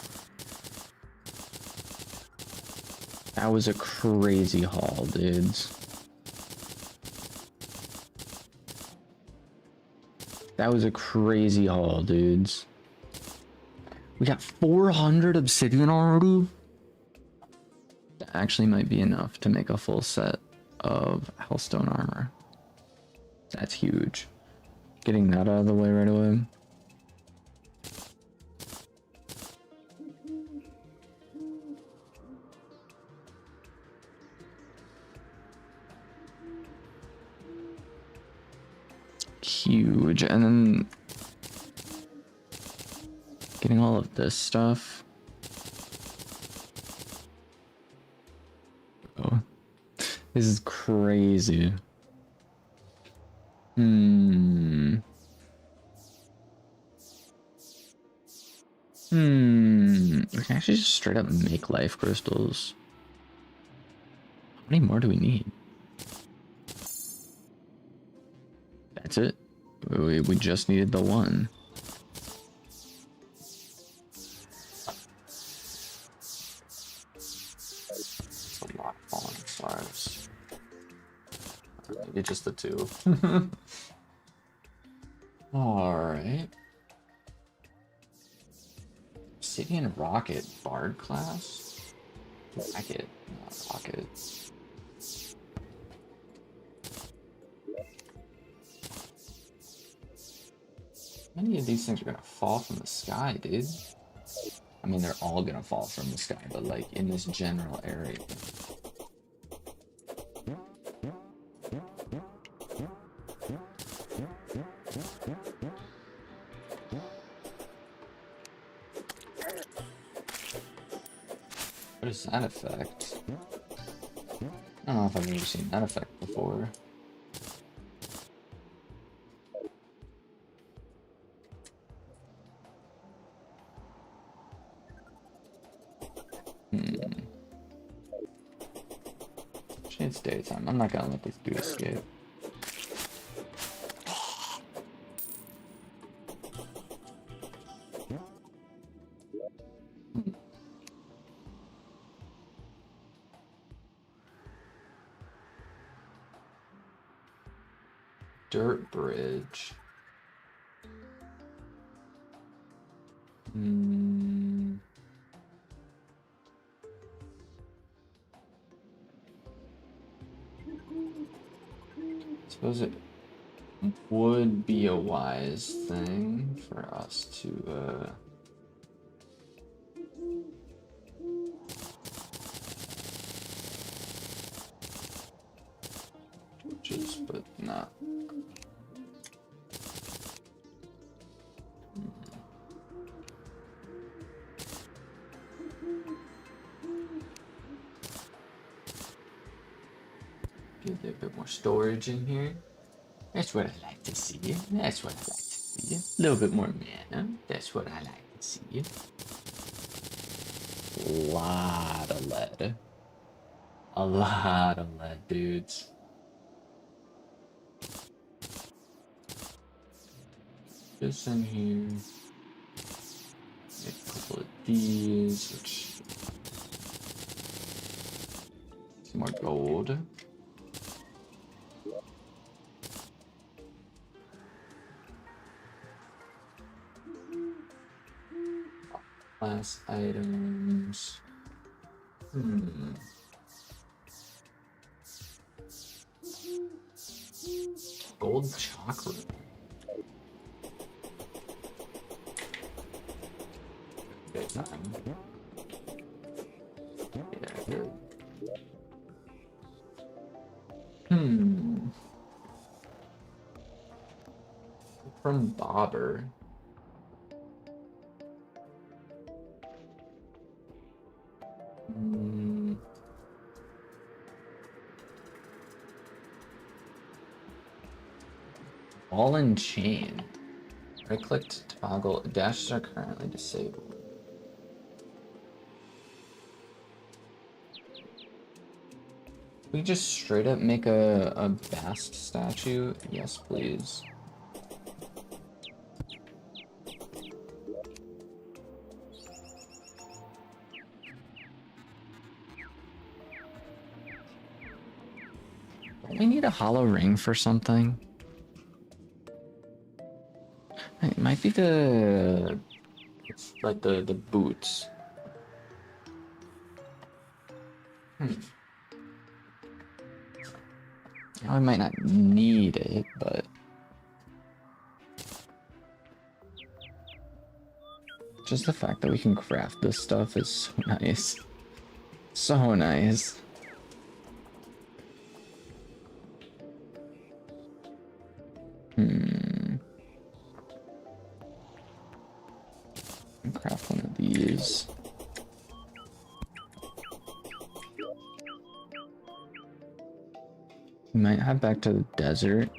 That was a crazy haul, dudes. That was a crazy haul, dudes. We got 400 obsidian already? That actually might be enough to make a full set of hellstone armor. That's huge. Getting that out of the way right away. Huge. And then getting all of this stuff. Oh, this is crazy. We can actually just straight up make life crystals. How many more do we need? That's it. We just needed the one. It's a lot of falling stars. Maybe just the two. Alright. Obsidian Rocket Bard class? Rocket, not Rocket. How many of these things are gonna fall from the sky, dude? I mean, they're all gonna fall from the sky, but like in this general area. What is that effect? I don't know if I've ever seen that effect before. It's daytime. I'm not gonna let this dude escape. Dirt bridge. Suppose it would be a wise thing for us to torches, but not. Get a bit more storage in here. That's what I like to see. That's what I like to see. A little bit more mana. That's what I like to see. A lot of lead. A lot of lead, dudes. This in here. Make a couple of these, which. Some more gold. Class items. Gold chakra. Good time. Yeah, good. From Bobber. Ball and chain. Right click to toggle. Dashes are currently disabled. We just straight up make a Bast statue? Yes, please. We need a hollow ring for something. It might be the like the boots. I might not need it, but just the fact that we can craft this stuff is so nice. So nice. Craft one of these. We might head back to the desert,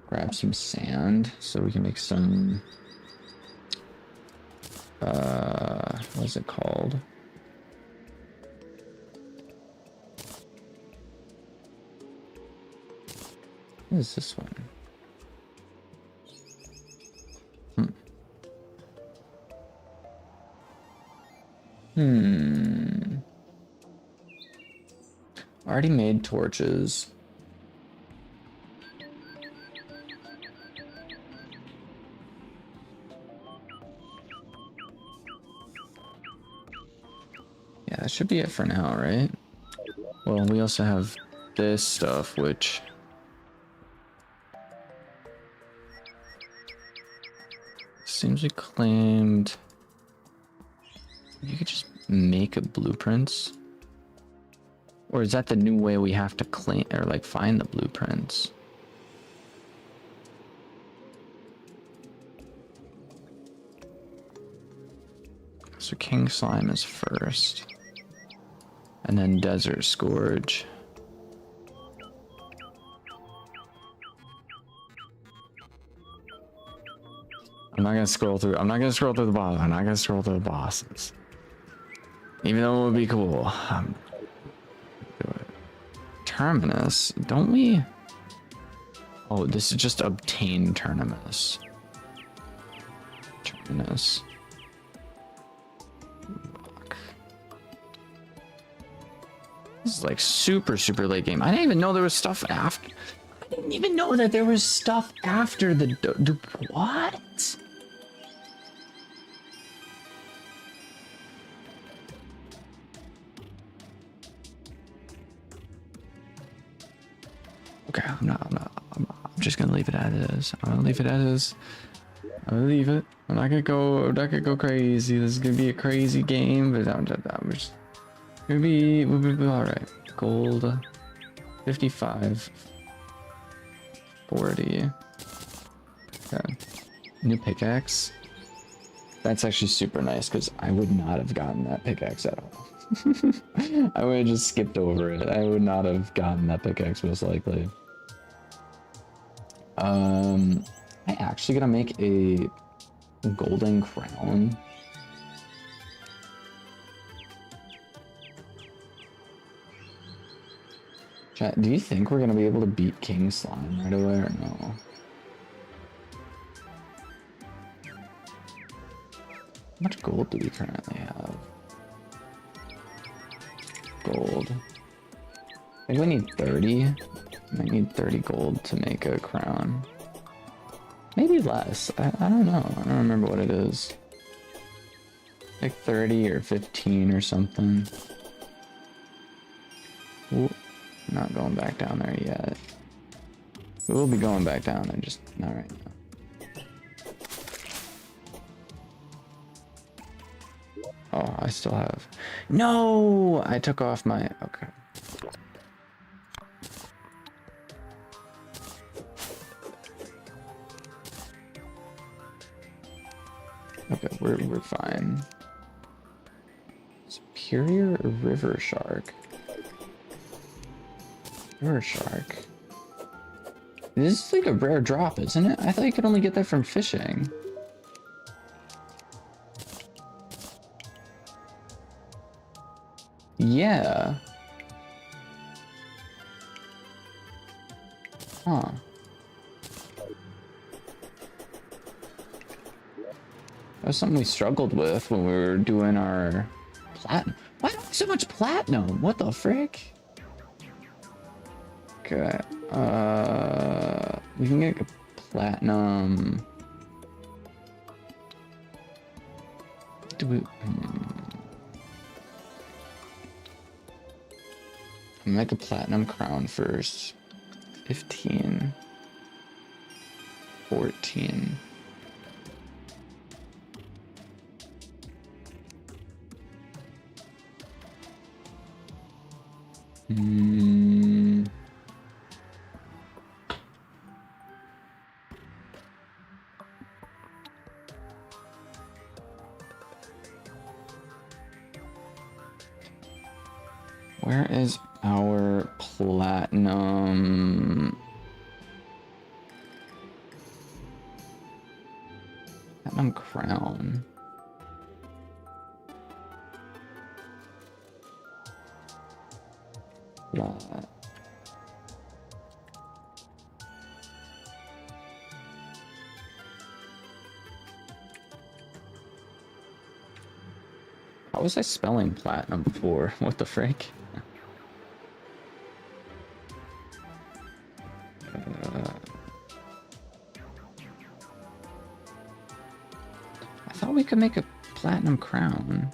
grab some sand so we can make some what is it called? What is this one? Already made torches. Yeah, that should be it for now, right? Well, we also have this stuff, which seems we claimed you could just make blueprints. Or is that the new way we have to claim or like find the blueprints? So King Slime is first. And then Desert Scourge. I'm not gonna scroll through the bottom. I'm not gonna scroll through the bosses. Even though it would be cool. Do it. Terminus, don't we? Oh, this is just obtain Terminus. Terminus. This is like super late game. I didn't even know there was stuff after. I didn't even know that there was stuff after the what? Okay, I'm just gonna leave it as is. I'm gonna leave it as is. I'm gonna leave it. I'm not gonna go crazy. This is gonna be a crazy game, but I'm just we'll be all right. Gold, 55, 40. Okay. New pickaxe. That's actually super nice because I would not have gotten that pickaxe at all. I would have just skipped over it. I would not have gotten that pickaxe most likely. I actually gonna make a golden crown. Chat, do you think we're gonna be able to beat King Slime right away or no? How much gold do we currently have? Gold. I think we need 30. I might need 30 gold to make a crown. Maybe less. I don't know. I don't remember what it is. Like 30 or 15 or something. Ooh, not going back down there yet. We'll be going back down there, just not right now. Oh, I still have. No! I took off my. Okay. Okay, we're fine. Superior or river shark? River shark. This is like a rare drop, isn't it? I thought you could only get that from fishing. Yeah. Huh. That was something we struggled with when we were doing our platinum. Why do I have so much platinum? What the frick? Okay. We can get a platinum. Do we? Make a platinum crown first. 15. 14. Where is our platinum? Platinum crown. That. How was I spelling platinum before? What the frick? I thought we could make a platinum crown.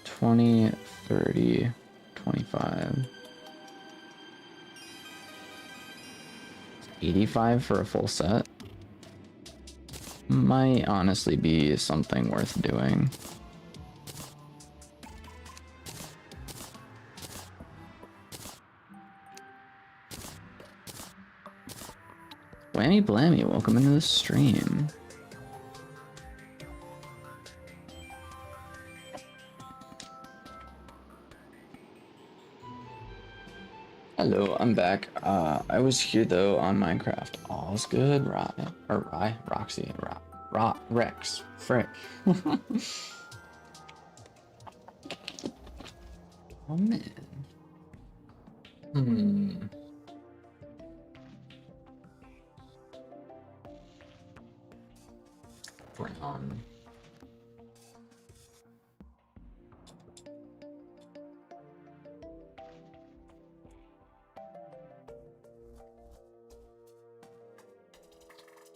$20, $30, $25. $85 for a full set. Might honestly be something worth doing. Whammy Blammy, welcome into the stream. Hello, I'm back. I was here though on Minecraft. All's good, Roxy, Rex, frick. Oh man. Brown.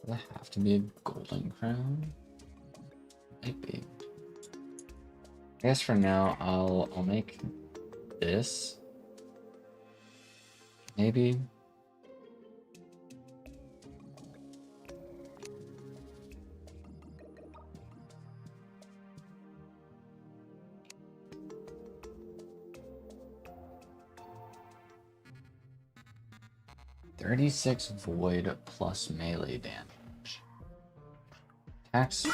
Does that have to be a golden crown? Might be. I guess for now I'll make this. Maybe. $36 void plus melee damage. Attacks.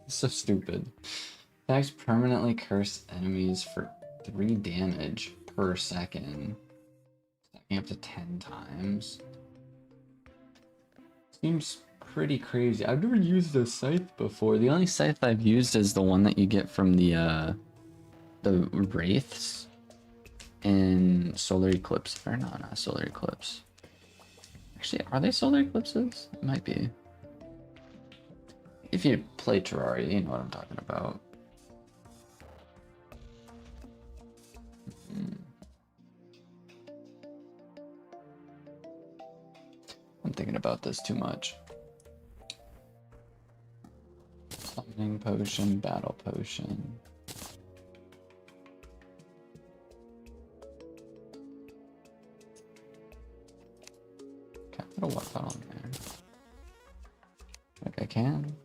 So stupid. Attacks permanently curse enemies for 3 damage per second. Stacking up to 10 times. Seems pretty crazy. I've never used a scythe before. The only scythe I've used is the one that you get from the wraiths in Solar Eclipse. Or no, not Solar Eclipse. Actually, are they Solar Eclipses? It might be. If you play Terraria, you know what I'm talking about. I'm thinking about this too much. Summoning potion, battle potion. Can I put a water bottle in there? Like I can.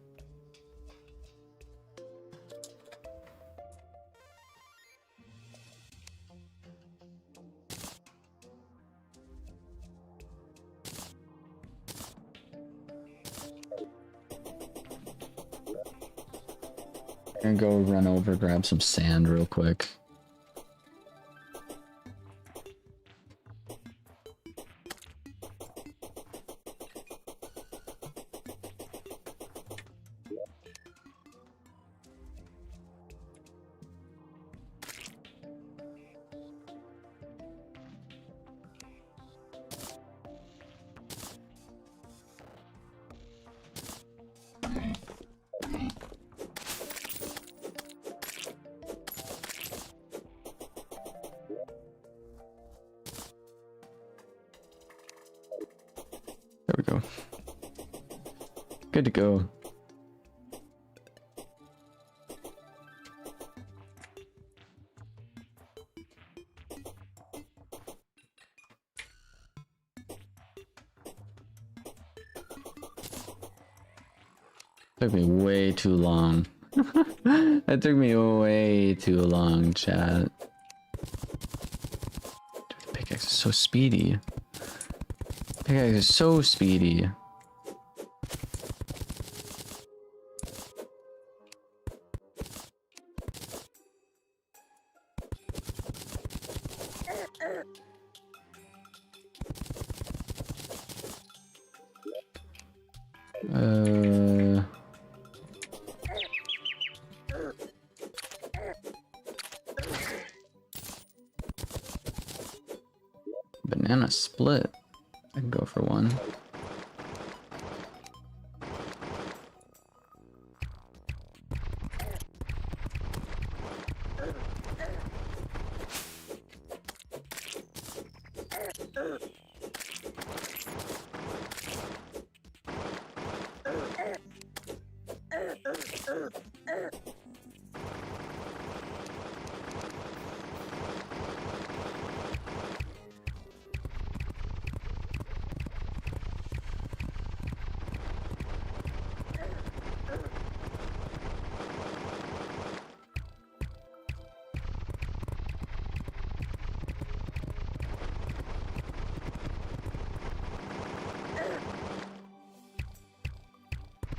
I'm gonna go run over, grab some sand real quick. we go. Good to go. Took me way too long. That took me way too long, chat. Dude, the pickaxe is so speedy. Pickaxe is so speedy. Banana split. I can go for one.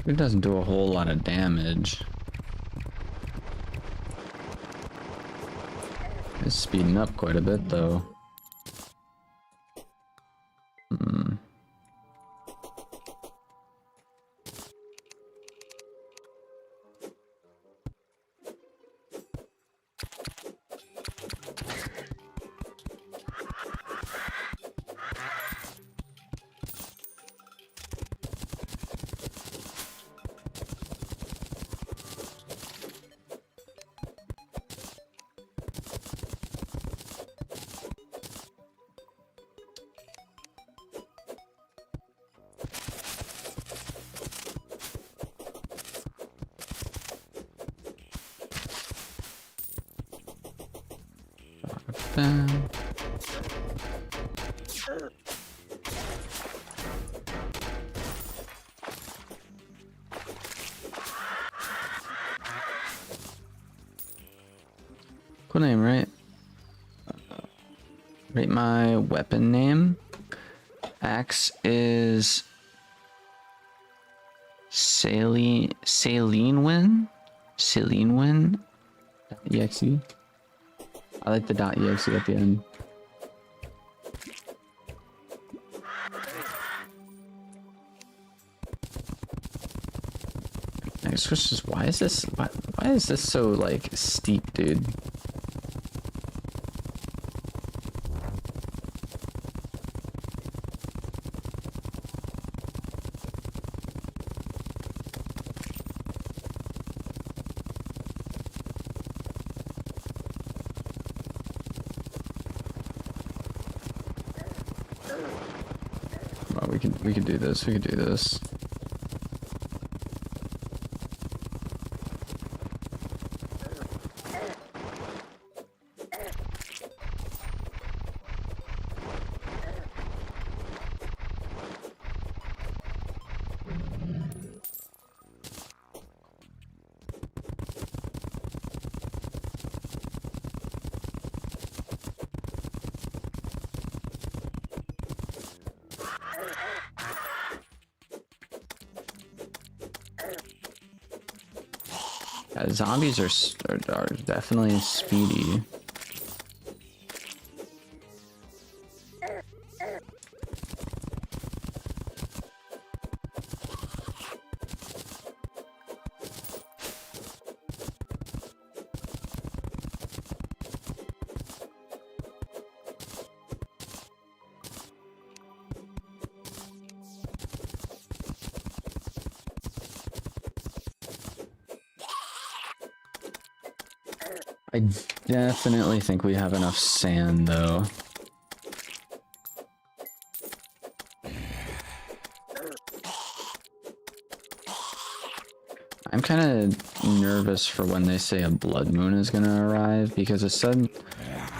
It doesn't do a whole lot of damage. It's speeding up quite a bit though. Cool name, right? Rate my weapon name. Axe is Saline Win. .exe. I like the .exe at the end. Next question is why is this so like steep, dude? We can do this. We can do this. Zombies are definitely speedy. I definitely think we have enough sand, though. I'm kind of nervous for when they say a blood moon is gonna arrive, because it said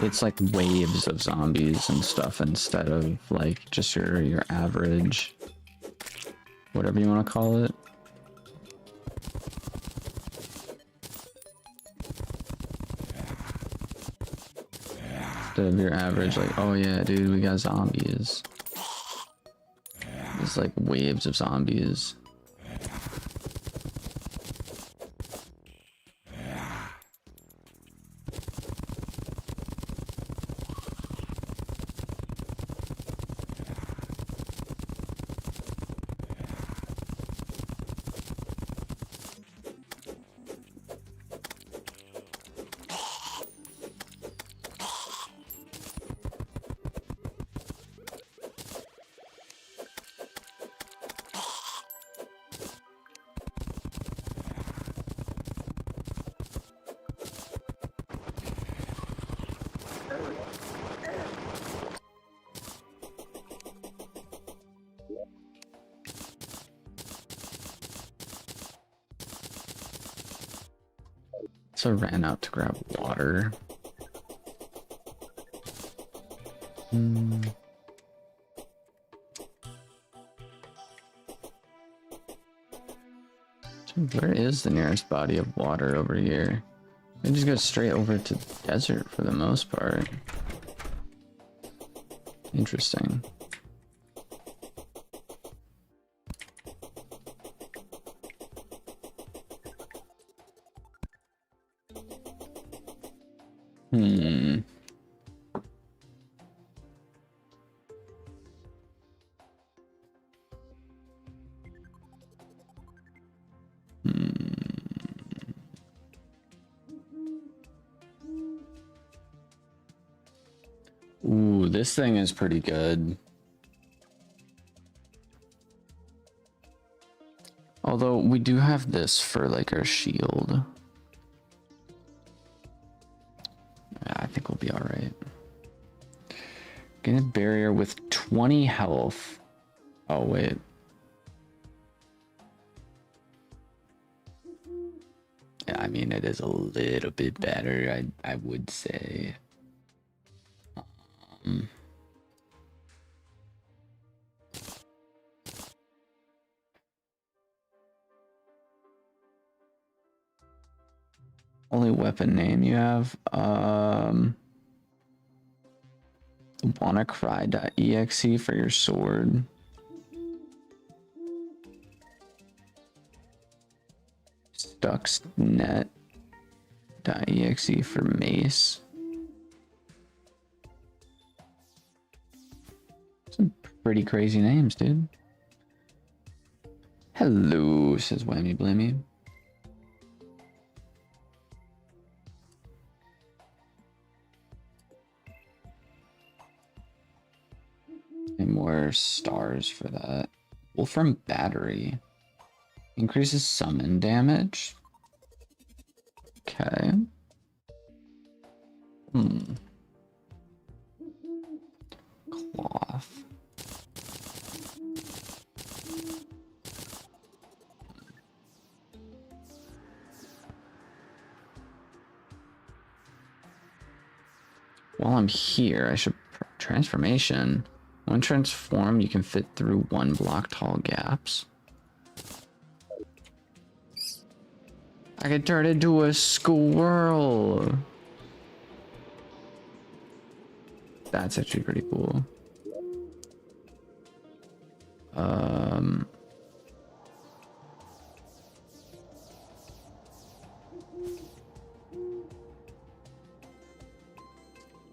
it's like waves of zombies and stuff instead of like just your average, whatever you want to call it. Instead of your average, like, oh yeah, dude, we got zombies. It's like waves of zombies. So I ran out to grab water. Where is the nearest body of water over here? I just go straight over to the desert for the most part. Interesting. Ooh, this thing is pretty good. Although we do have this for like our shield. Yeah, I think we'll be alright. Get a barrier with 20 health. Oh, wait. Yeah, I mean, it is a little bit better, I would say. Only weapon name you have? WannaCry.exe for your sword. Stuxnet.exe for mace. Some pretty crazy names, dude. Hello, says Whammy Blammy. And more stars for that. Wolfram Battery. Increases summon damage. Okay. Cloth. While I'm here, I should transformation. When transform, you can fit through 1 block tall gaps. I can turn into a squirrel. That's actually pretty cool.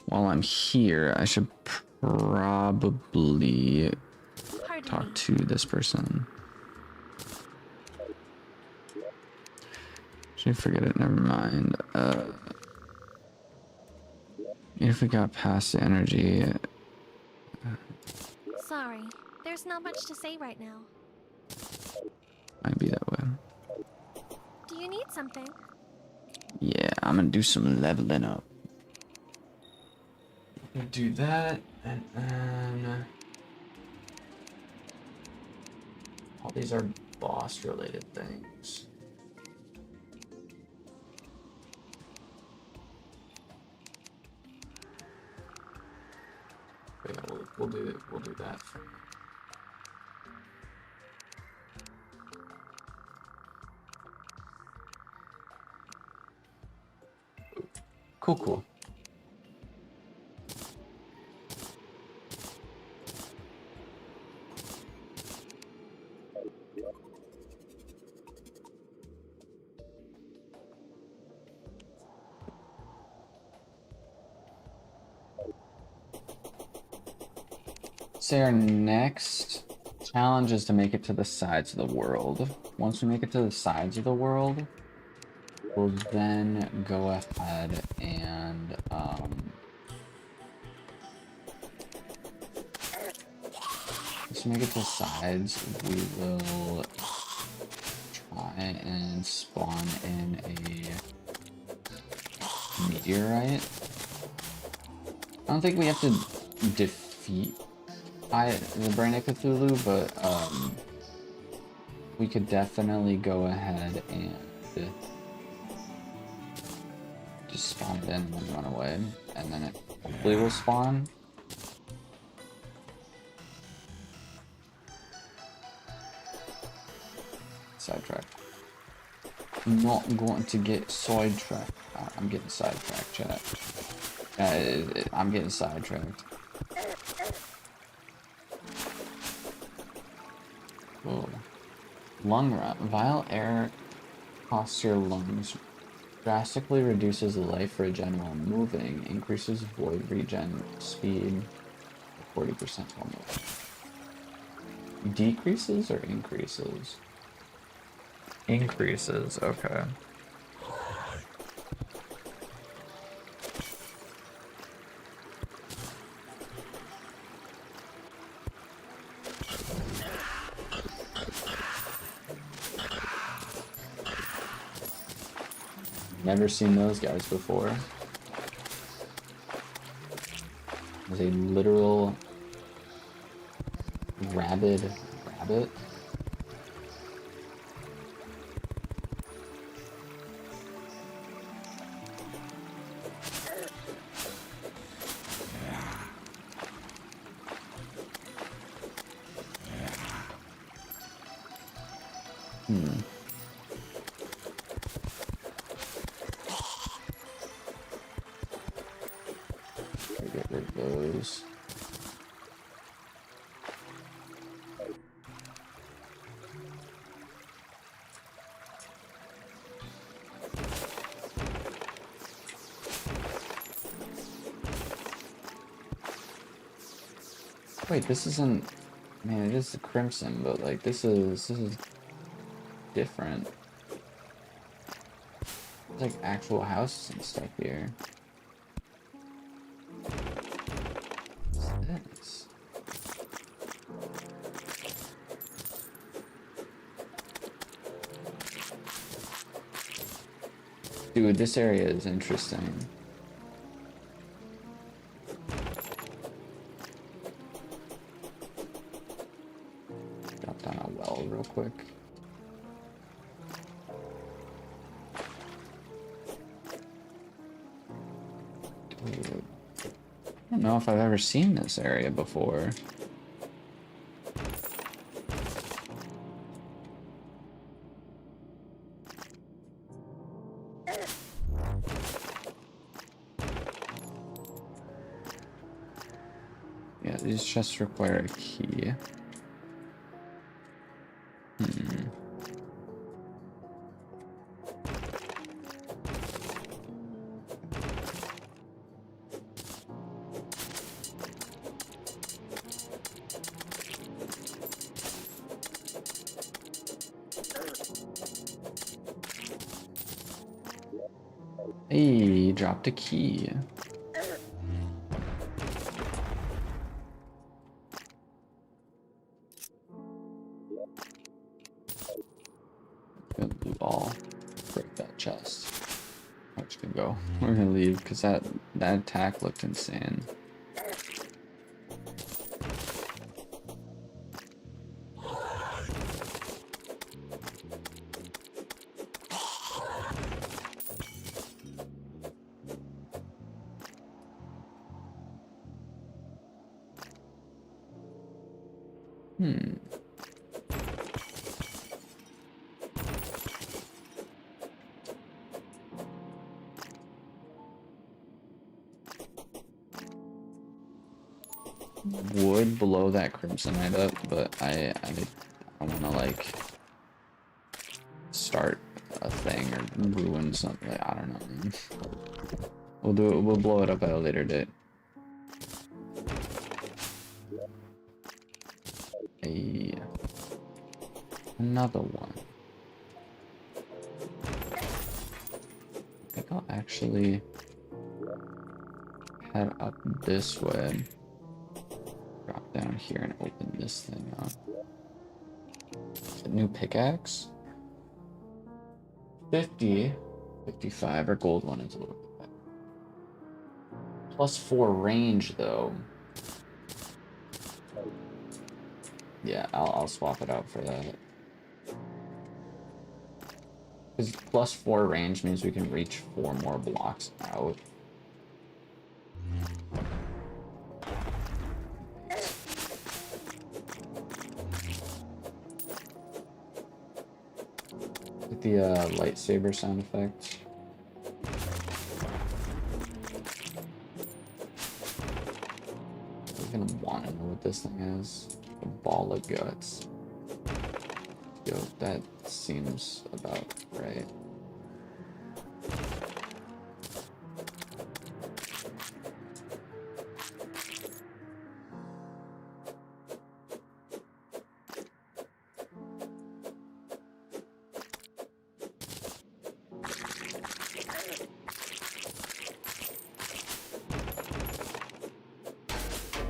While I'm here, I should probably talk to this person. Should I forget it? Never mind. If we got past the energy. Sorry, there's not much to say right now. Might be that way. Do you need something? Yeah, I'm gonna do some leveling up. We'll do that, and then all these are boss related things. we'll do that. Cool. Say our next challenge is to make it to the sides of the world. Once we make it to the sides of the world, we'll then go ahead and let's make it to the sides. We will try and spawn in a meteorite. I don't think we have to defeat the Brain of Cthulhu, but we could definitely go ahead and just spawn it in and then run away, and then it hopefully will spawn. Sidetracked. I'm not going to get sidetracked. I'm getting sidetracked, chat. I'm getting sidetracked. Whoa. Lung rot. Vile air costs your lungs. Drastically reduces life regen while moving. Increases void regen speed. 40% almost. Decreases or increases? Increases, okay. Never seen those guys before. There's a literal rabid rabbit. Get rid of those. Wait, this isn't. Man, it is the Crimson, but like this is different. There's like actual houses and stuff here. What's this? Dude, this area is interesting. Drop down a well real quick. Dude. I don't know if I've ever seen this area before. Yeah, these chests require a key. Hey, dropped a key. Gonna blue ball. Break that chest. We're just gonna go. We're gonna leave because that attack looked insane. Hmm. Would blow that crimsonite up, but I don't want to like start a thing or ruin something. I don't know. We'll do it. We'll blow it up at a later date. Another one. I think I'll actually head up this way. Drop down here and open this thing up. A new pickaxe? 50, 55, or gold one is a little bit better. +4 range though. Yeah, I'll swap it out for that. Because +4 range means we can reach 4 more blocks out. With the lightsaber sound effects. I'm gonna want to know what this thing is. A ball of guts. Yo, that seems about right.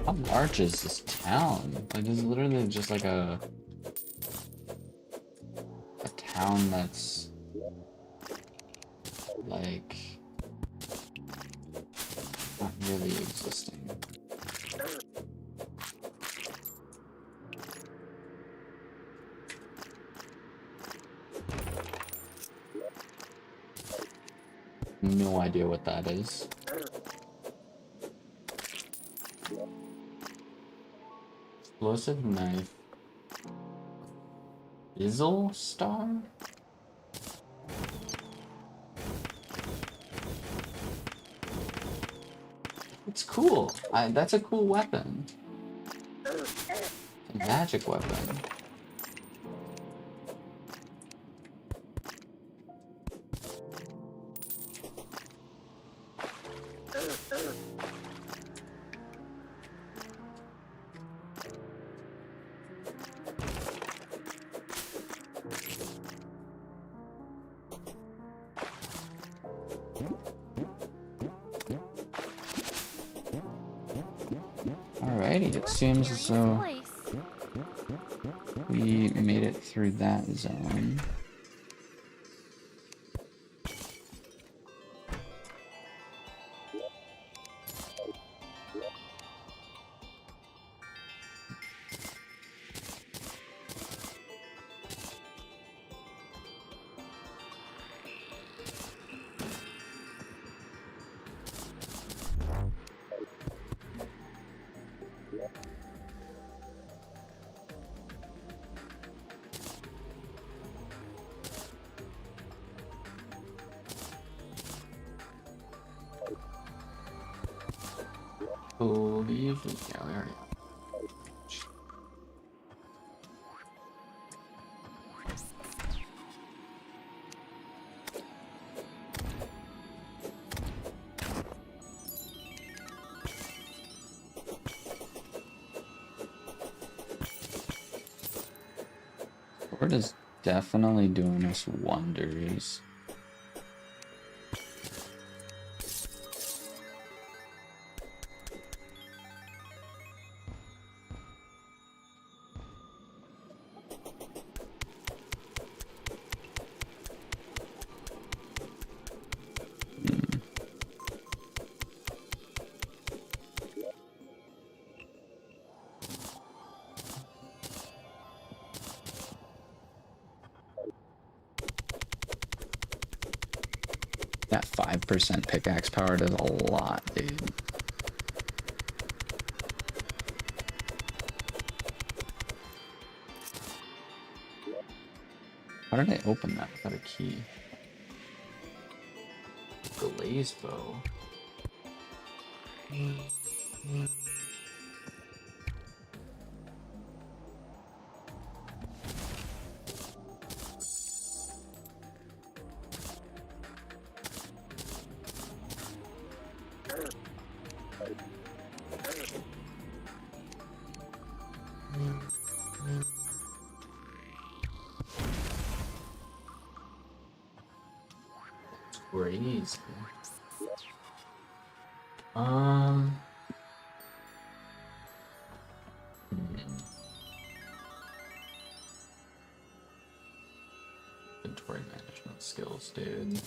How large is this town? Like, this is literally just like a town that's like not really existing. No idea what that is. Explosive knife. Izzle star? It's cool. That's a cool weapon. A magic weapon. Alrighty, it seems as though we made it through that zone. Believe it. Yeah, we already. Sword is definitely doing us wonders. That 5% pickaxe power does a lot, dude. How did I open that without a key? Glaze bow. Crazy. Inventory management skills, dude.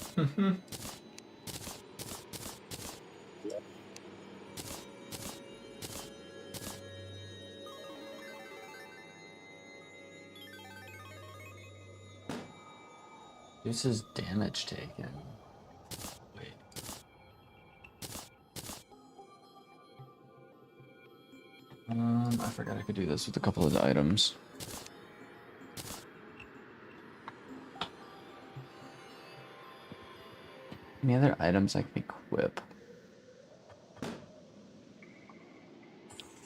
This is damage taken. Wait. I forgot I could do this with a couple of the items. Any other items I can equip?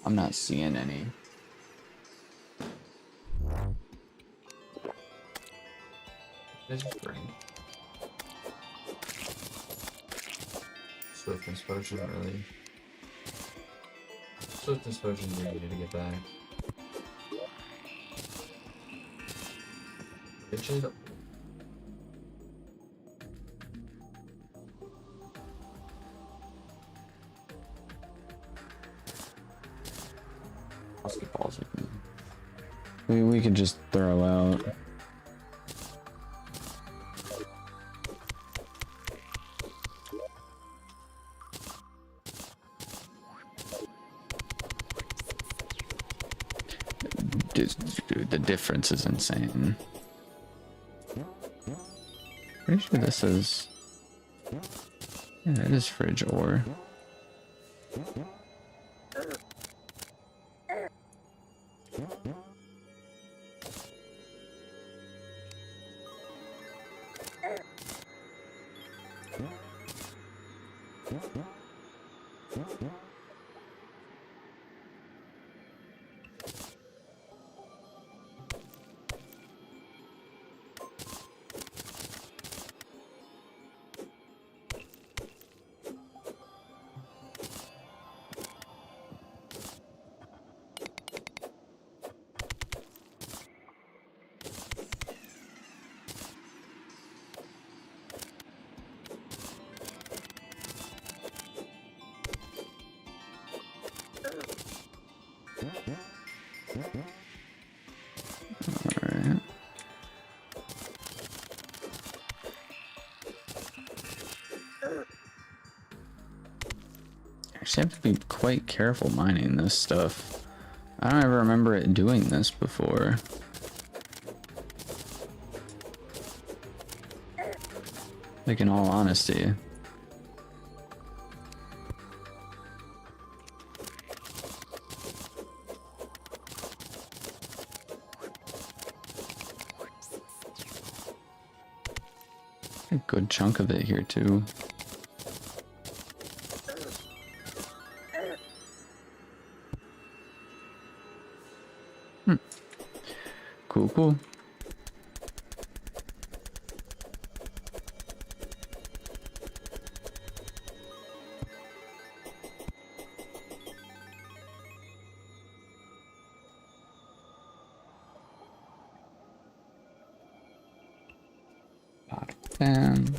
I'm not seeing any. This is great. Swiftness potion, really. Swiftness potion we need to get back. Bitches. Basketballs we could just throw out. Dude, the difference is insane. Pretty sure this is... Yeah, it is fridge ore. Alright. Actually, I have to be quite careful mining this stuff. I don't ever remember it doing this before. Like, in all honesty. A good chunk of it here too. Cool, cool. Pot fan.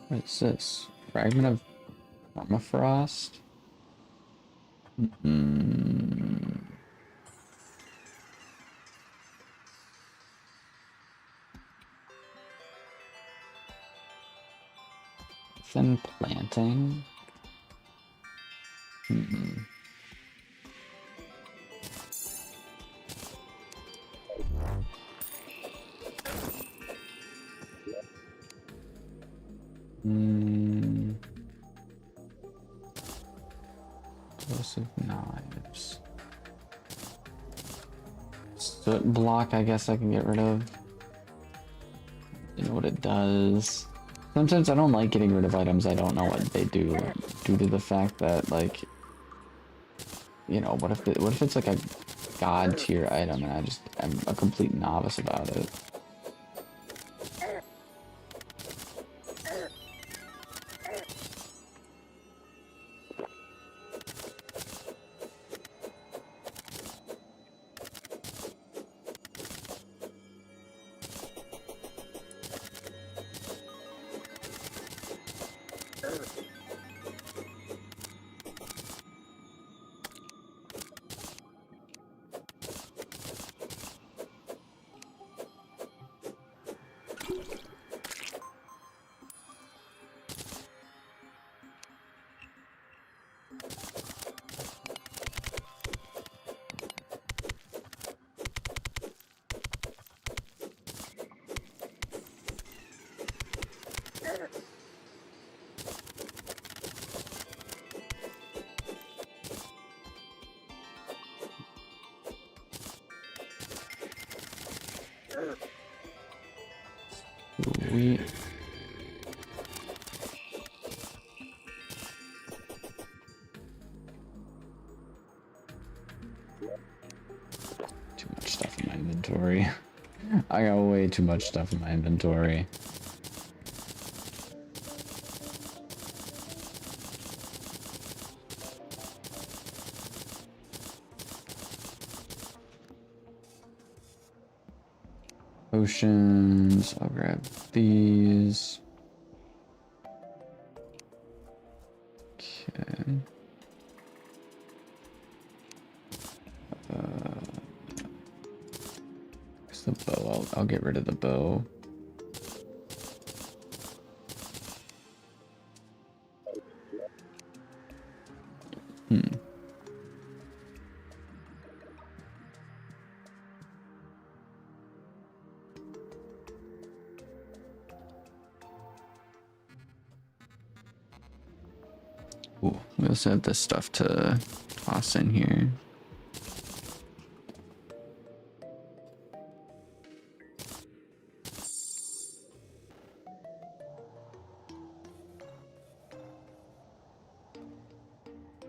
What is this? Fragment of permafrost? Thin planting? Knives. Soot block, I guess I can get rid of. You know what it does. Sometimes I don't like getting rid of items I don't know what they do, due to the fact that, like, you know, what if it's like a god tier item and I'm a complete novice about it. Sweet. Too much stuff in my inventory. I got way too much stuff in my inventory. Potions, I'll grab these. Okay. Where's the bow? I'll get rid of the bow. Ooh, we also have this stuff to toss in here.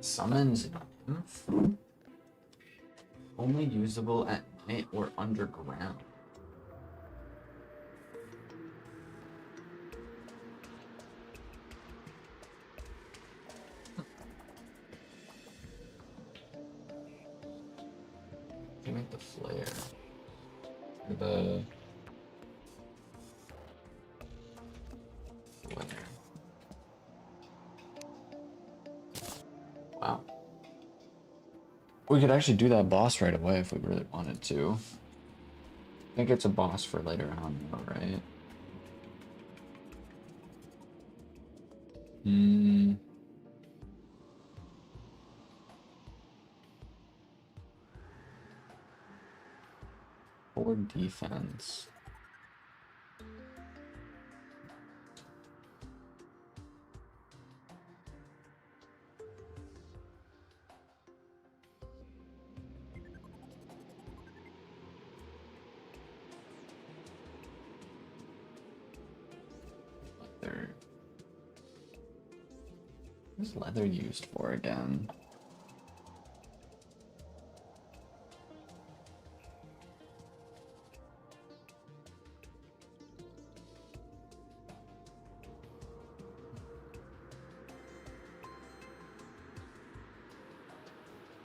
Summons only usable at night or underground. Give me the flare. Or the flare. Wow. We could actually do that boss right away if we really wanted to. I think it's a boss for later on though, right? Or defense. Leather. What's leather used for again?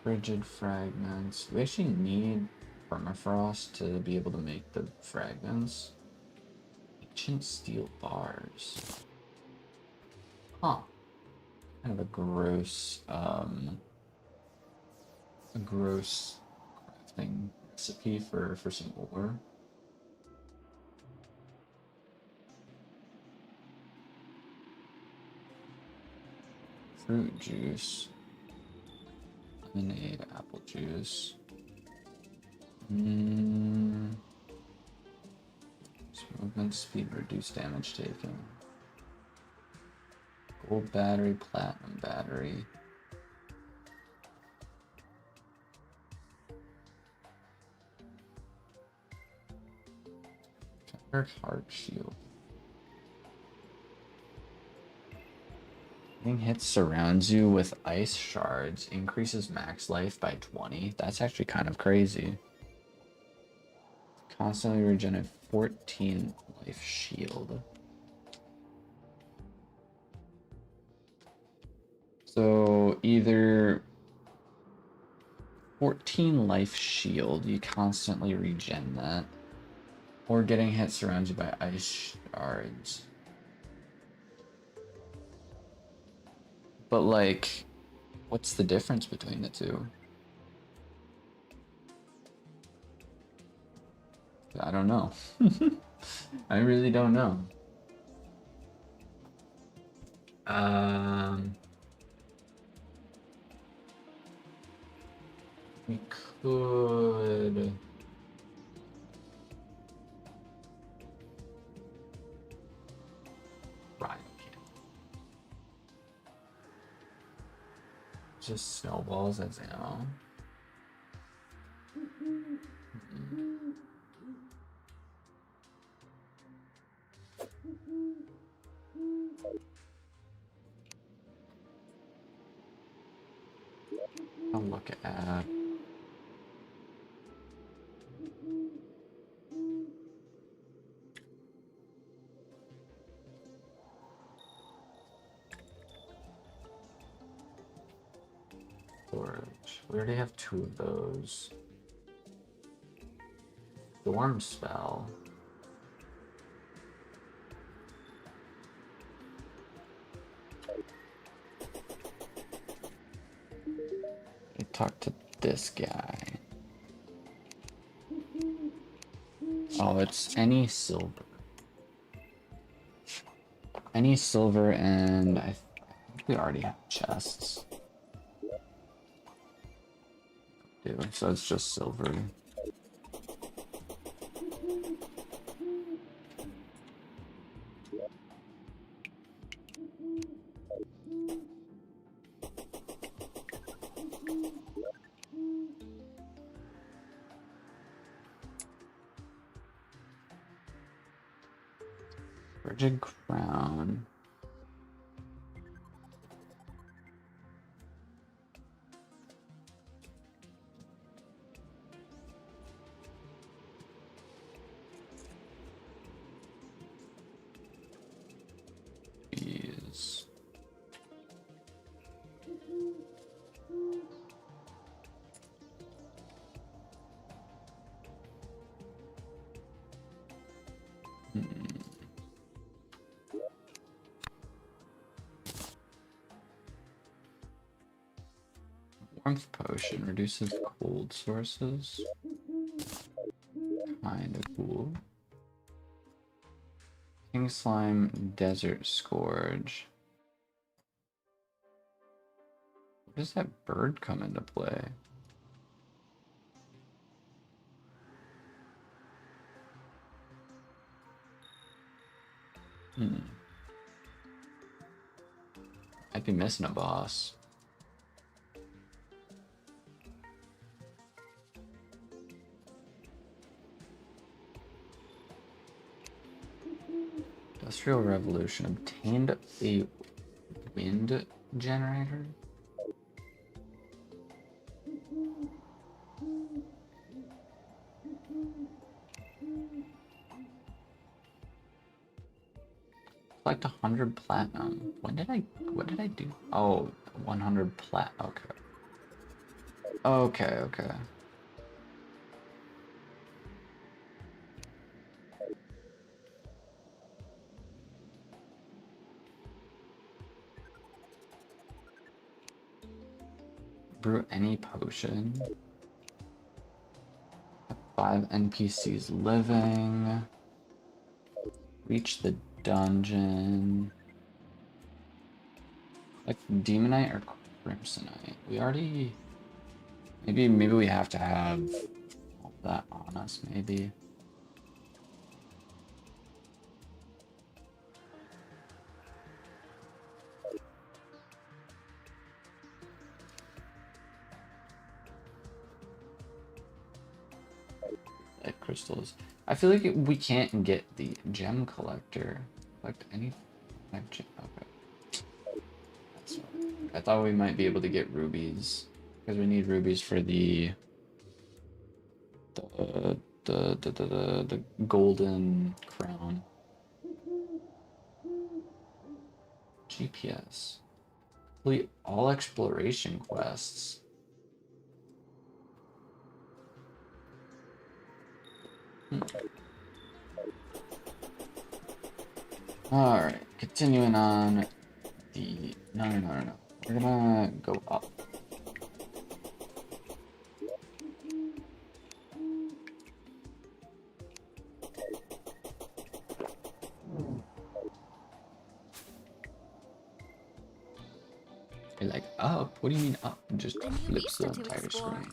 Frigid fragments. We actually need permafrost to be able to make the fragments. Ancient steel bars. Huh. Kind of a gross crafting recipe for some ore. Fruit juice. Lemonade, apple juice. Movement speed, reduced damage taken. Gold battery, platinum battery. Dark Heart Shield. Getting hit surrounds you with ice shards, increases max life by 20. That's actually kind of crazy. Constantly regenerate 14 life shield. So either 14 life shield, you constantly regen that, or getting hit surrounds you by ice shards. But like, what's the difference between the two? I don't know. I really don't know. We could. Right. Just snowballs as ammo. I'll look at. Storage. We already have 2 of those. Storm spell. I talked to this guy. Oh, it's any silver. Any silver, and I think we already have chests. Dude, so it's just silver. Virgin Crown. Jeez. Warmth potion reduces cold sources. Kinda cool. King Slime Desert Scourge. Where does that bird come into play? I'd be missing a boss. Industrial Revolution obtained a wind generator. Collect 100 platinum. What did I do? Oh, 100 plat. Okay. Okay. Brew any potion. 5 NPCs living. Reach the dungeon. Like Demonite or Crimsonite. We already. Maybe we have to have all that on us. Maybe. life crystals. I feel like we can't get the gem collector. Collect any 5 gem. Okay. That's right. I thought we might be able to get rubies because we need rubies for the golden crown. GPS. Complete all exploration quests. Alright, continuing on the... No. We're gonna go up. You're like, up? What do you mean up? Just flips the entire screen.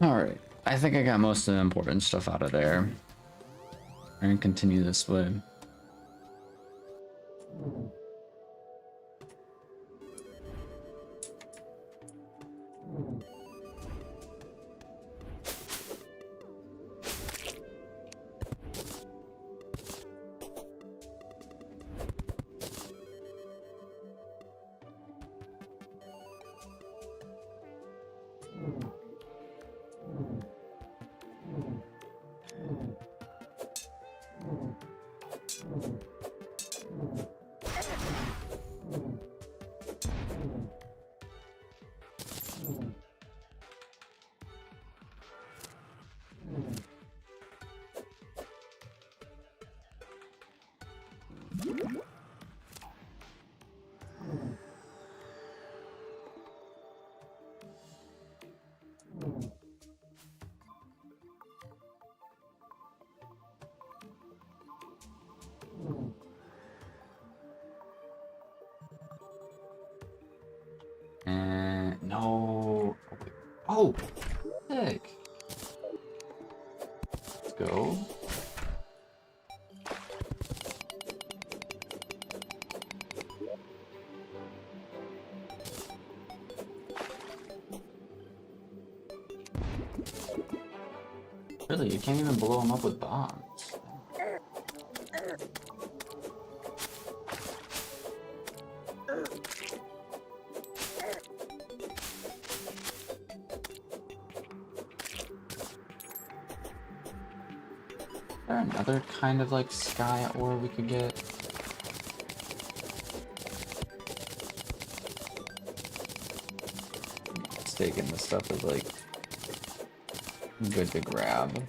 Alright, I think I got most of the important stuff out of there. We're gonna continue this way. No. Oh, sick. Let's go. Really, you can't even blow them up with bombs. Is there another kind of like sky ore we could get? Mistaken, this stuff is like good to grab.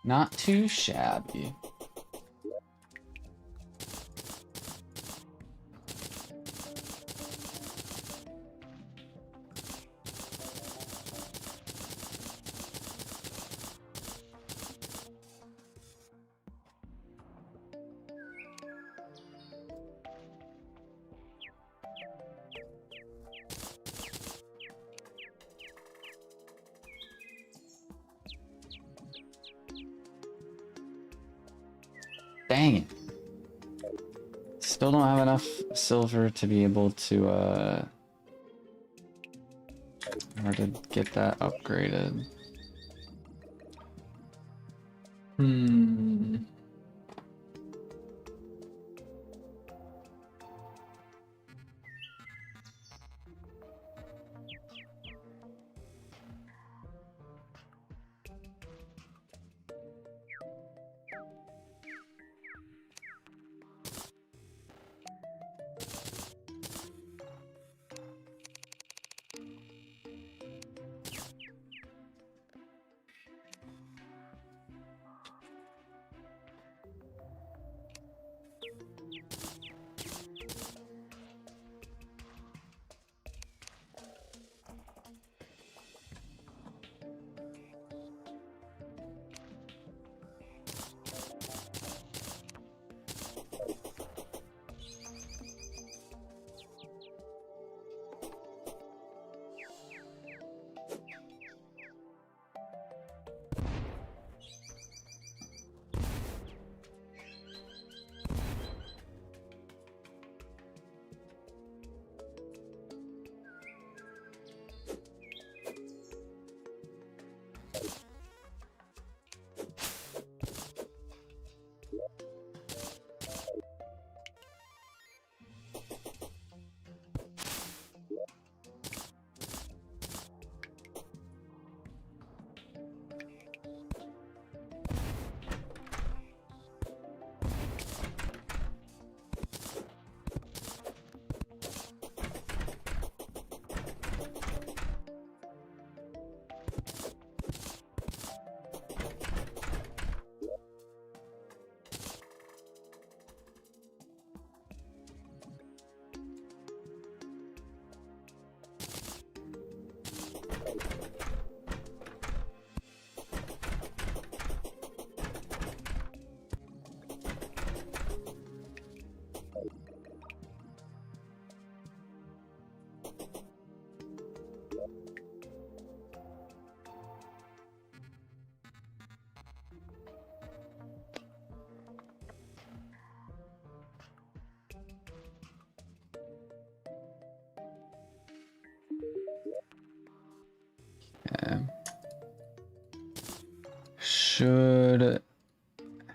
Not too shabby. Dang it. Still don't have enough silver to be able to, or to get that upgraded. Should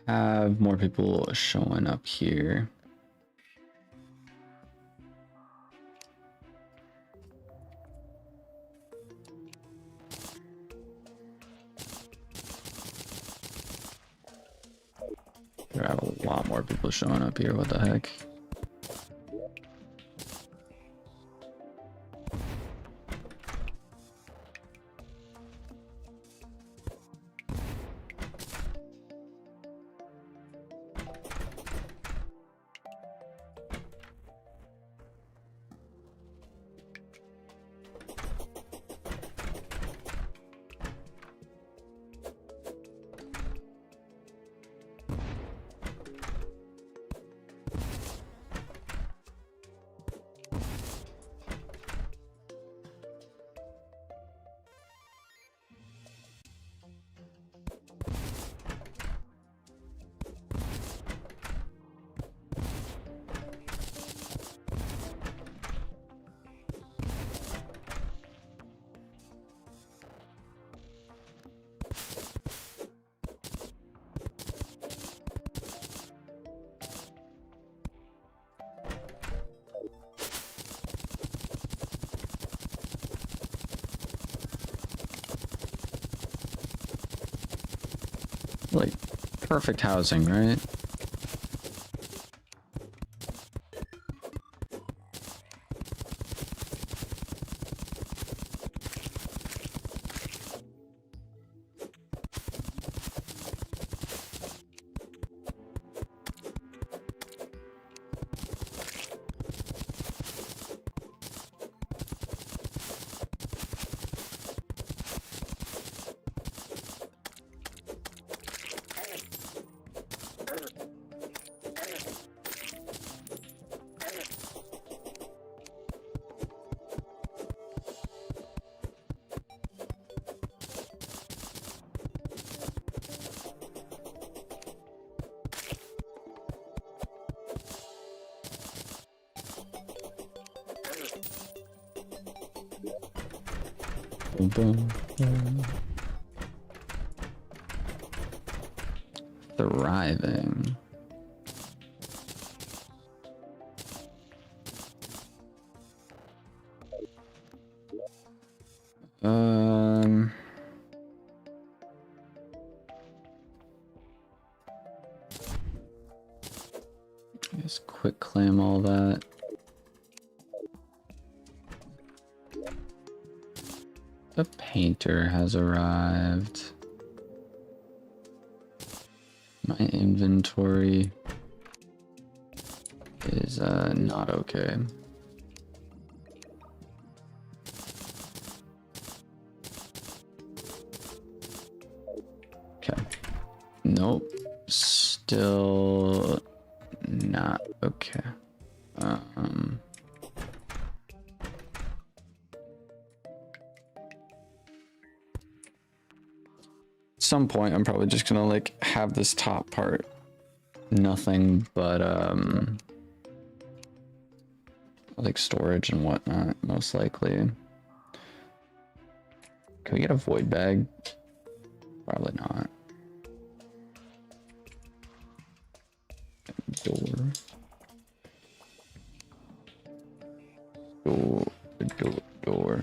have more people showing up here. There are a lot more people showing up here. What the heck? perfect housing, right? Boom, boom. Thriving. Just quick claim all that. The painter has arrived. My inventory is not okay. Okay. Nope. Still not okay. Some point I'm probably just gonna like have this top part nothing but like storage and whatnot, most likely. Can we get a void bag? Probably not. Door. Door.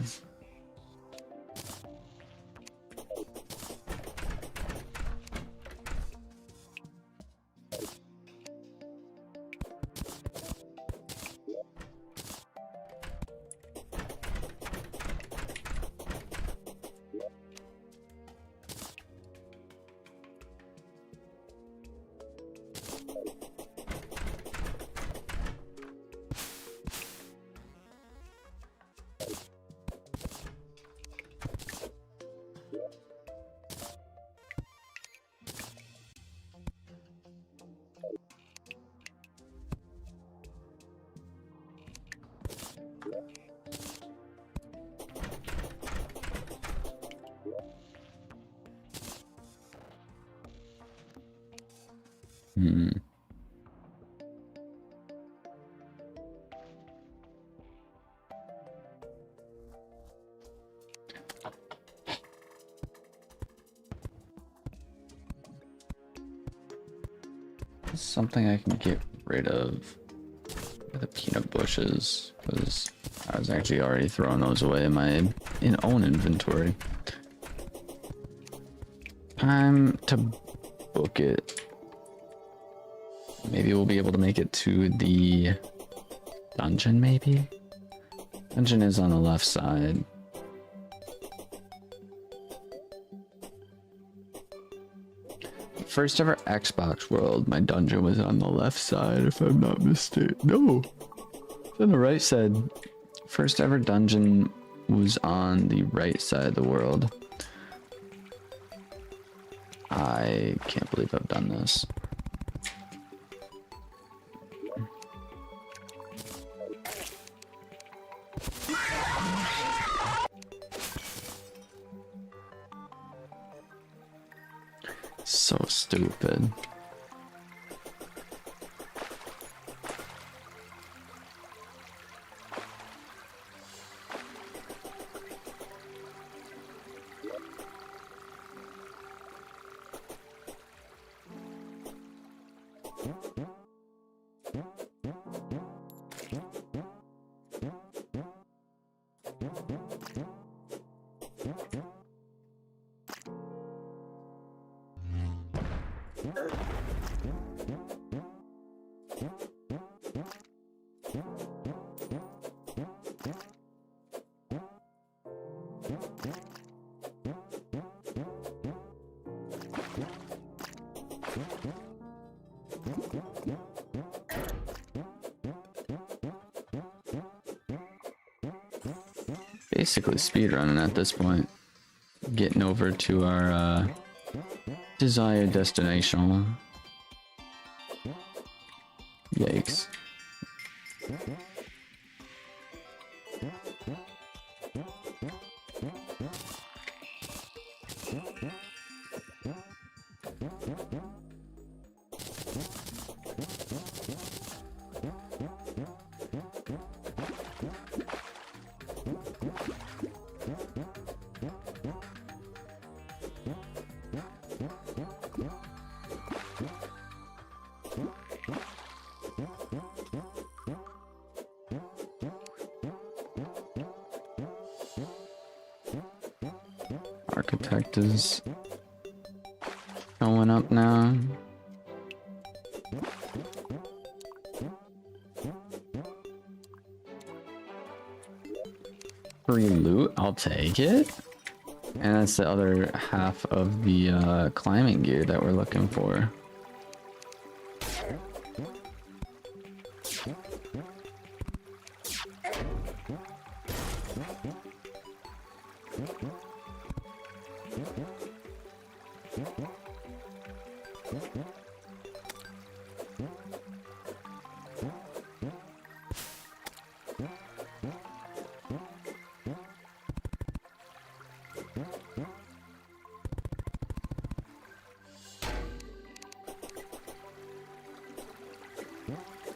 Something I can get rid of the peanut bushes, because I was actually already throwing those away in my own inventory. Time to book it. Maybe we'll be able to make it to the dungeon, maybe? Dungeon is on the left side. First ever Xbox World, my dungeon was on the left side, if I'm not mistaken. No, it's on the right side. First ever dungeon was on the right side of the world. I can't believe I've done this. So stupid. Basically speedrunning at this point. Getting over to our desired destination. Yikes. Architect is going up now. Free loot, I'll take it. And that's the other half of the climbing gear that we're looking for.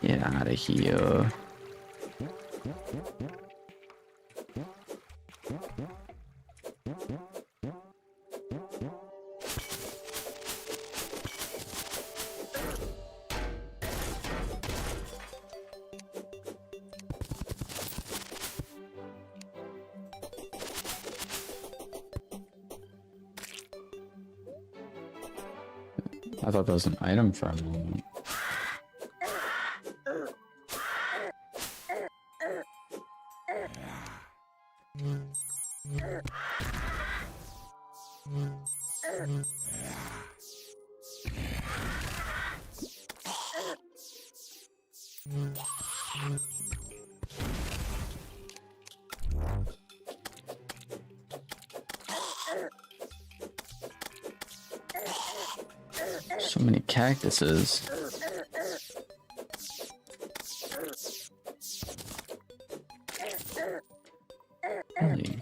Get out of here. I thought that was an item for a moment. So many cactuses. Really?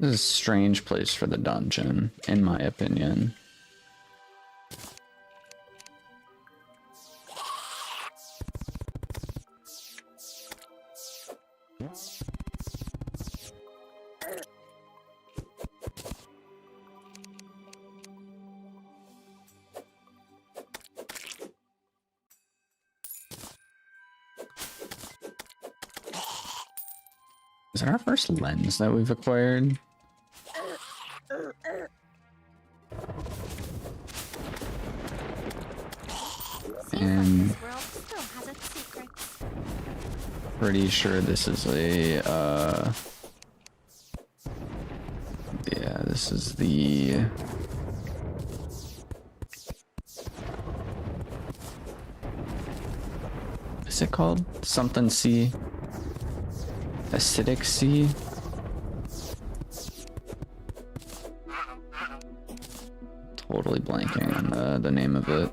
This is a strange place for the dungeon, in my opinion. Is that our first lens that we've acquired? And pretty sure this is a yeah, this is the what's it called? Something sea? Acidic sea? Totally blanking on the name of it.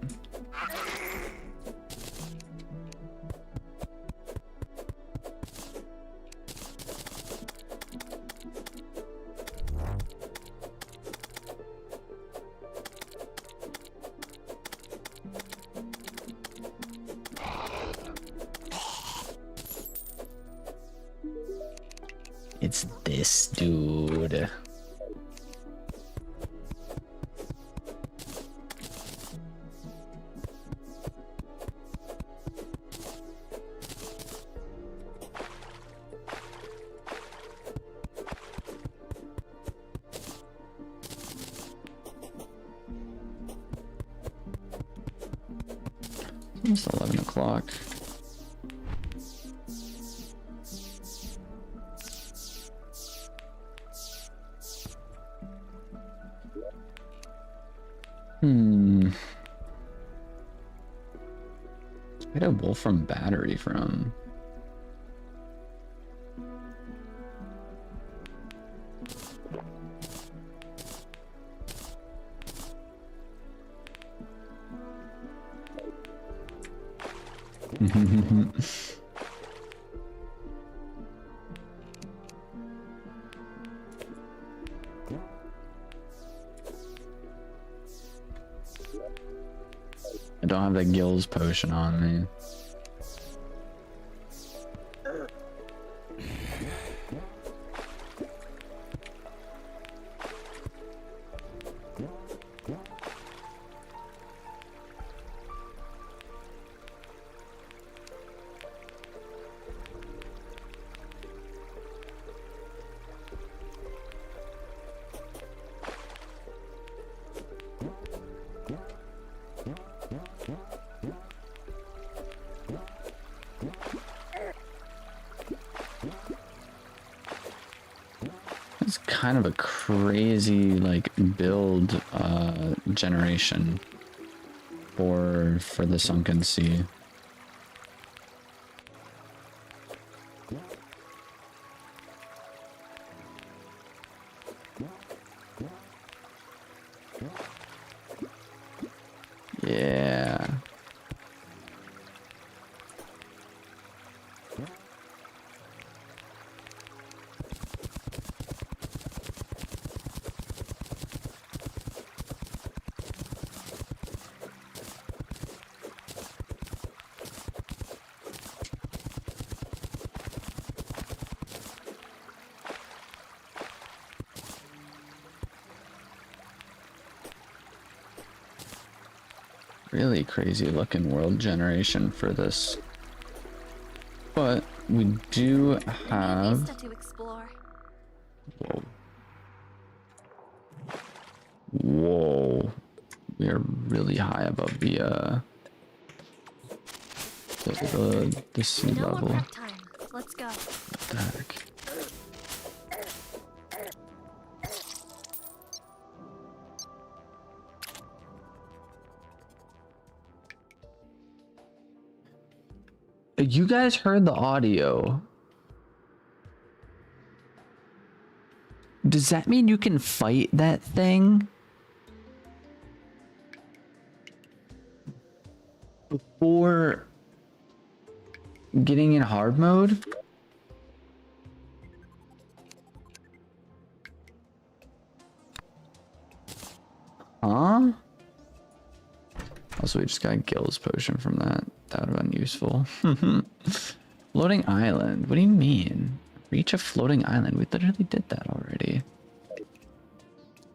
It's this dude. It's 11 o'clock. Hmm. Where'd a Wolfram battery from? I don't have the gills potion on me. It's kind of a crazy like build generation for the Sunken Sea. Yeah. Really crazy looking world generation for this. But we do have... To explore. Whoa. Whoa. We are really high above the sea No more level. prep time. Let's go. What the heck? You guys heard the audio. Does that mean you can fight that thing before getting in hard mode? Huh? Also, we just got a Gills potion from that. That would have been useful. Floating island. What do you mean? Reach a floating island. We literally did that already.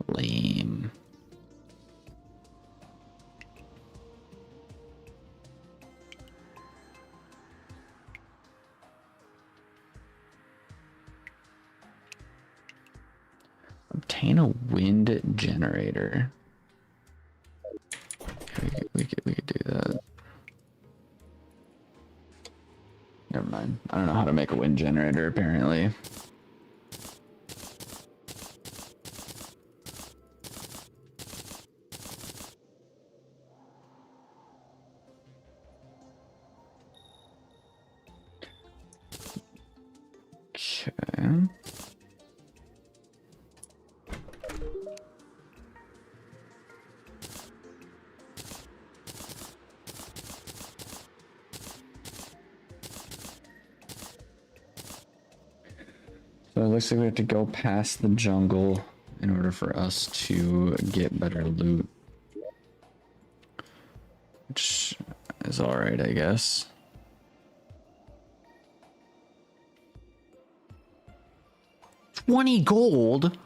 Lame. Obtain a wind generator. We could do that. Never mind. I don't know how to make a wind generator apparently. Okay. So it looks like we have to go past the jungle in order for us to get better loot. Which is alright, I guess. $20 gold?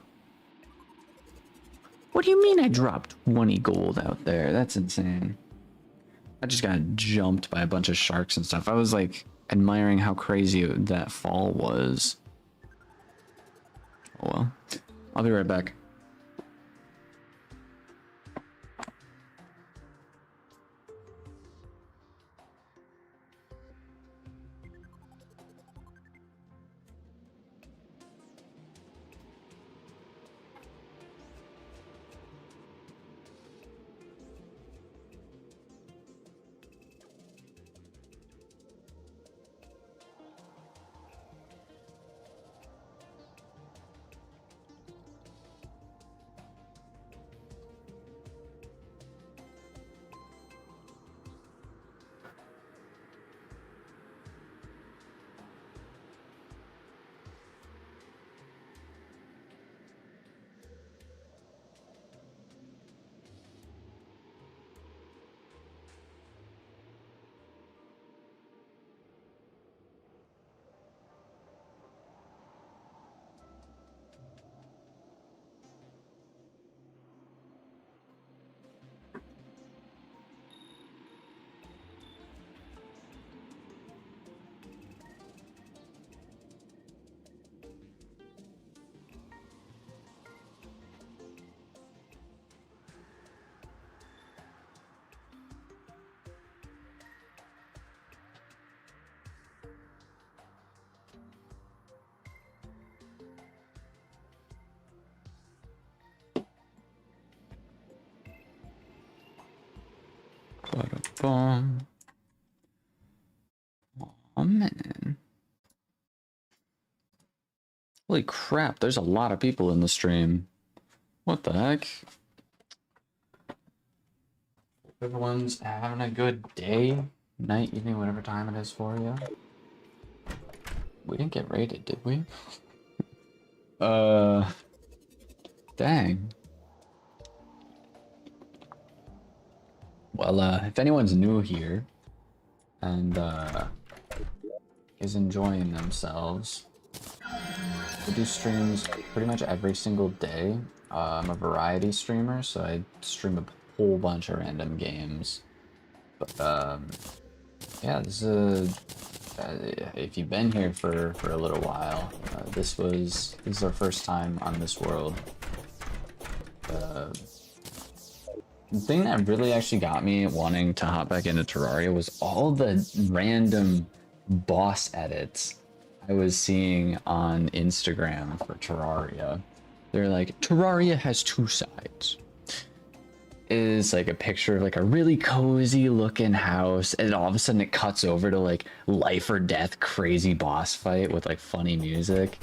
What do you mean I dropped 20 gold out there? That's insane. I just got jumped by a bunch of sharks and stuff. I was like admiring how crazy that fall was. Oh well. I'll be right back. bum. Oh man. Holy crap, there's a lot of people in the stream. What the heck? Everyone's having a good day, night, evening, whatever time it is for you. We didn't get raided, did we? Dang. Well, if anyone's new here and is enjoying themselves, I do streams pretty much every single day. I'm a variety streamer, so I stream a whole bunch of random games. But yeah, this is if you've been here for a little while, this is our first time on this world. The thing that really actually got me wanting to hop back into Terraria was all the random boss edits I was seeing on Instagram for Terraria. They're like, Terraria has two sides. It is like a picture of like a really cozy looking house, and all of a sudden it cuts over to like life or death crazy boss fight with like funny music.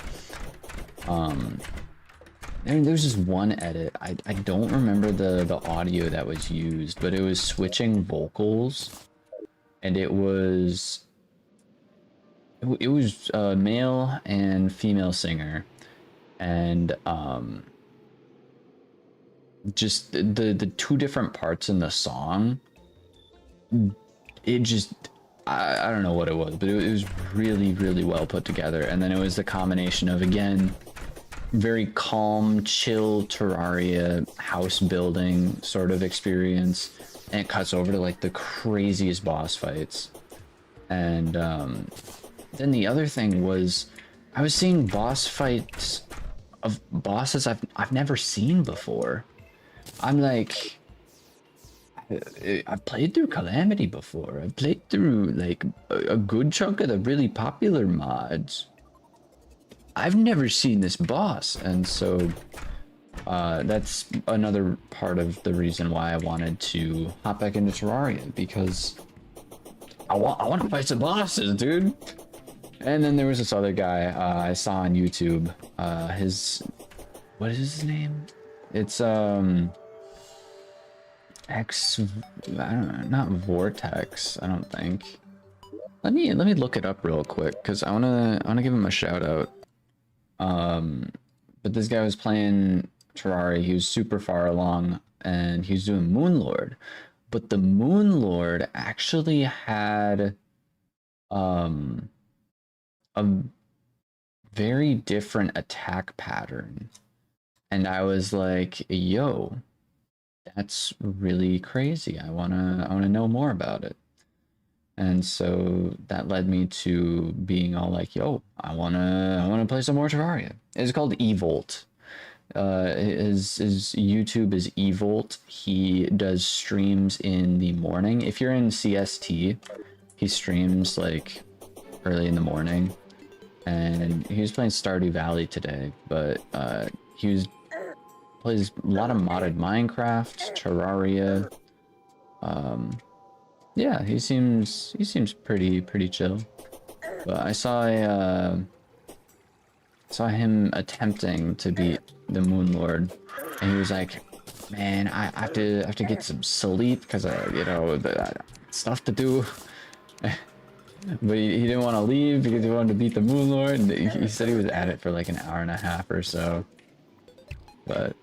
And there's just one edit. I don't remember the audio that was used, but it was switching vocals, and it was a male and female singer, and just the two different parts in the song, it just I don't know what it was, but it was really well put together. And then it was the combination of, again, very calm, chill Terraria house building sort of experience, and it cuts over to like the craziest boss fights. And then the other thing was, I was seeing boss fights of bosses I've never seen before. I'm like, I've played through Calamity before. I've played through like a good chunk of the really popular mods. I've never seen this boss, and so that's another part of the reason why I wanted to hop back into Terraria, because I want to fight some bosses, dude. And then there was this other guy I saw on YouTube. What is his name? It's I don't know, not Vortex, I don't think. Let me look it up real quick, because I wanna give him a shout out. But this guy was playing Terraria. He was super far along, and he was doing Moonlord. But the Moonlord actually had a very different attack pattern, and I was like, yo, that's really crazy. I wanna know more about it. And so that led me to being all like, yo, I wanna play some more Terraria. It's called InnoVault. His YouTube is InnoVault. He does streams in the morning. If you're in CST, he streams like early in the morning. And he was playing Stardew Valley today, but plays a lot of modded Minecraft, Terraria. Yeah, he seems pretty chill. But I saw him attempting to beat the Moonlord, and he was like, "Man, I have to get some sleep because stuff to do." But he didn't want to leave because he wanted to beat the Moonlord, and he said he was at it for like an hour and a half or so. But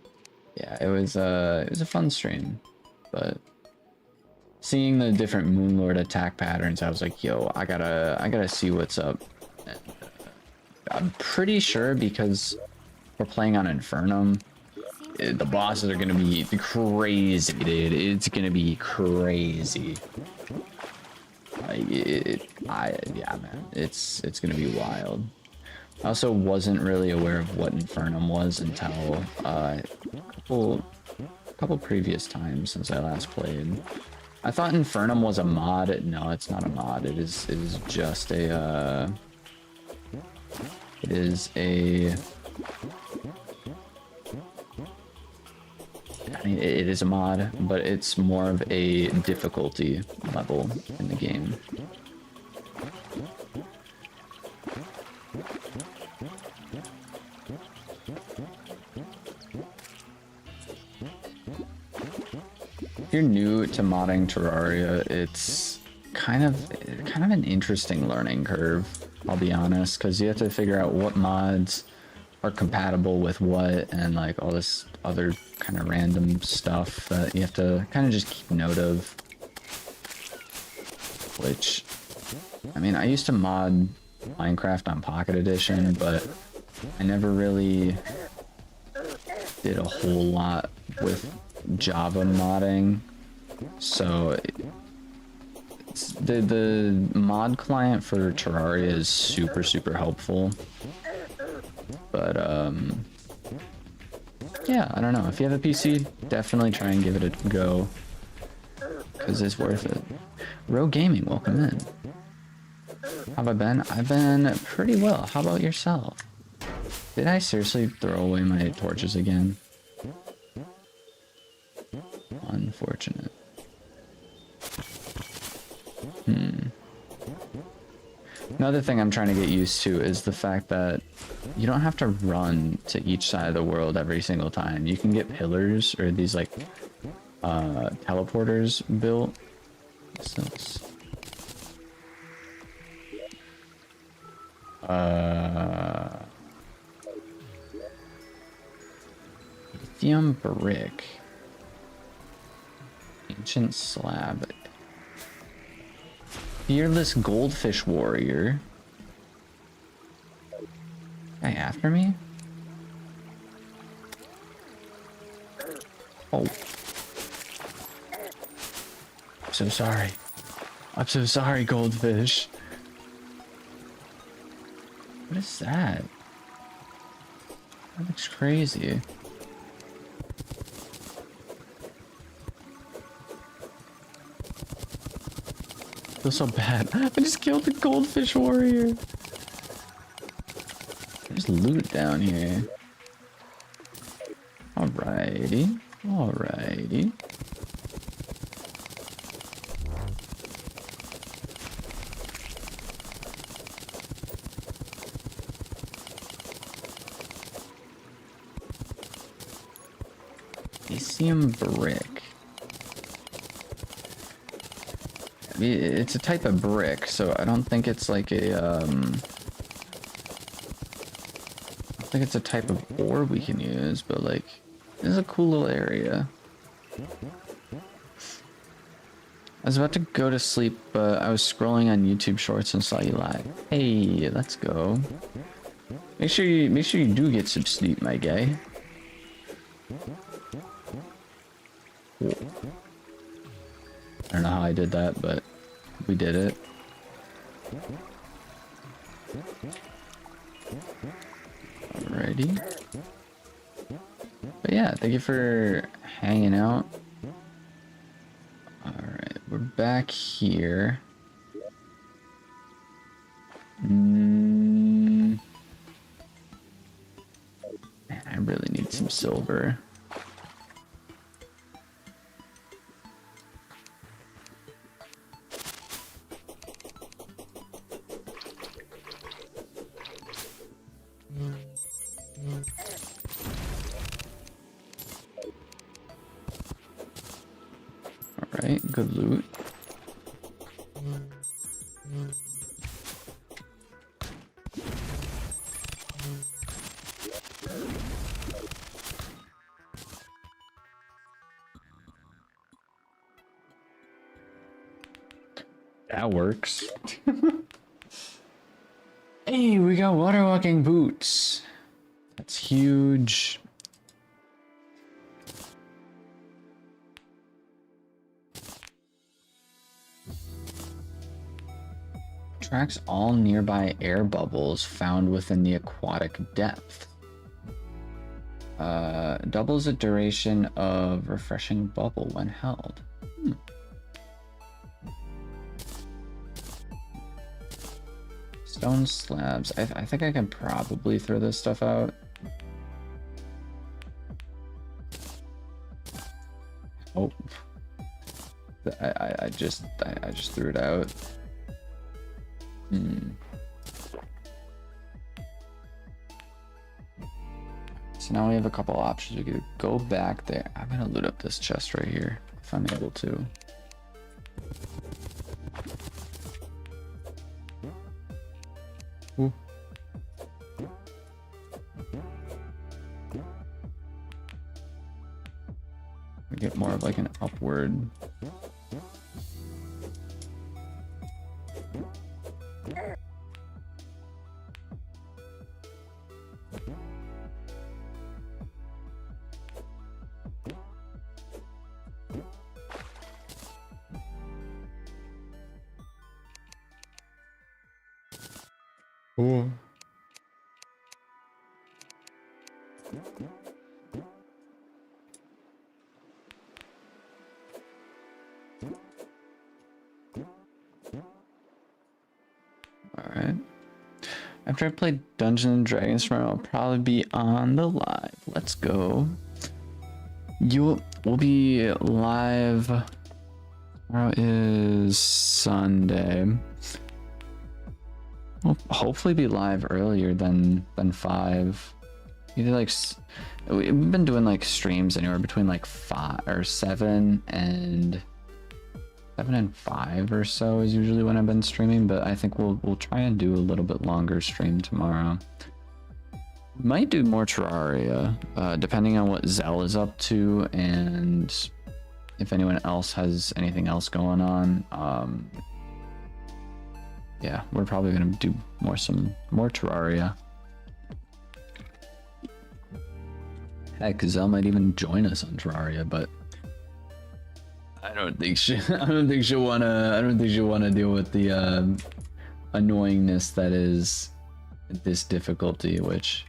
yeah, it was a fun stream. But seeing the different Moonlord attack patterns, I was like, yo, I gotta see what's up. And, I'm pretty sure, because we're playing on Infernum, the bosses are gonna be crazy, dude. It's gonna be crazy. Yeah, man, it's gonna be wild. I also wasn't really aware of what Infernum was until a couple previous times since I last played. I thought Infernum was a mod. No, it's not a mod. It is just a I mean, it is a mod, but it's more of a difficulty level in the game. If you're new to modding Terraria, it's kind of an interesting learning curve, I'll be honest, because you have to figure out what mods are compatible with what, and like all this other kind of random stuff that you have to kind of just keep note of. Which, I mean, I used to mod Minecraft on Pocket Edition, but I never really did a whole lot with Java modding. So the mod client for Terraria is super helpful. But yeah, I don't know. If you have a PC, definitely try and give it a go, because it's worth it. Rogue Gaming, welcome in. How have I been? I've been pretty well. How about yourself? Did I seriously throw away my torches again? Unfortunate. Another thing I'm trying to get used to is the fact that you don't have to run to each side of the world every single time. You can get pillars or these like teleporters built. What's this? Lithium brick. Ancient slab. Fearless goldfish warrior. Guy after me? Oh. I'm so sorry. I'm so sorry, goldfish. What is that? That looks crazy. I feel so bad. I just killed the goldfish warrior. There's loot down here. Alrighty. Alrighty. Lithium brick. It's a type of brick, so I don't think it's like a, I don't think it's a type of ore we can use, but like, this is a cool little area. I was about to go to sleep, but I was scrolling on YouTube Shorts and saw you live. Hey, let's go. Make sure you do get some sleep, my guy. Cool. I don't know how I did that, but we did it. Alrighty. But yeah, thank you for hanging out. Alright, we're back here. Man, I really need some silver. Alright, good loot. That works. Hey, we got water walking boots. That's huge. Tracks all nearby air bubbles found within the aquatic depth. Doubles the duration of refreshing bubble when held. Stone slabs. I think I can probably throw this stuff out. Oh, I just threw it out. So now we have a couple options. We could go back there. I'm gonna loot up this chest right here if I'm able to. Ooh. We get more of like an upward. Ooh. Alright. After I play Dungeons and Dragons tomorrow, I'll probably be on the live. Let's go. We'll be live. Tomorrow is Sunday. We'll hopefully be live earlier than 5. Either like we've been doing like streams anywhere between like 5 or 7 and 5 or so is usually when I've been streaming, but I think we'll try and do a little bit longer stream tomorrow. Might do more Terraria, depending on what Zell is up to and if anyone else has anything else going on. Yeah, we're probably gonna do more Terraria. Heck, Zell might even join us on Terraria, but I don't think she'll wanna deal with the annoyingness that is this difficulty, which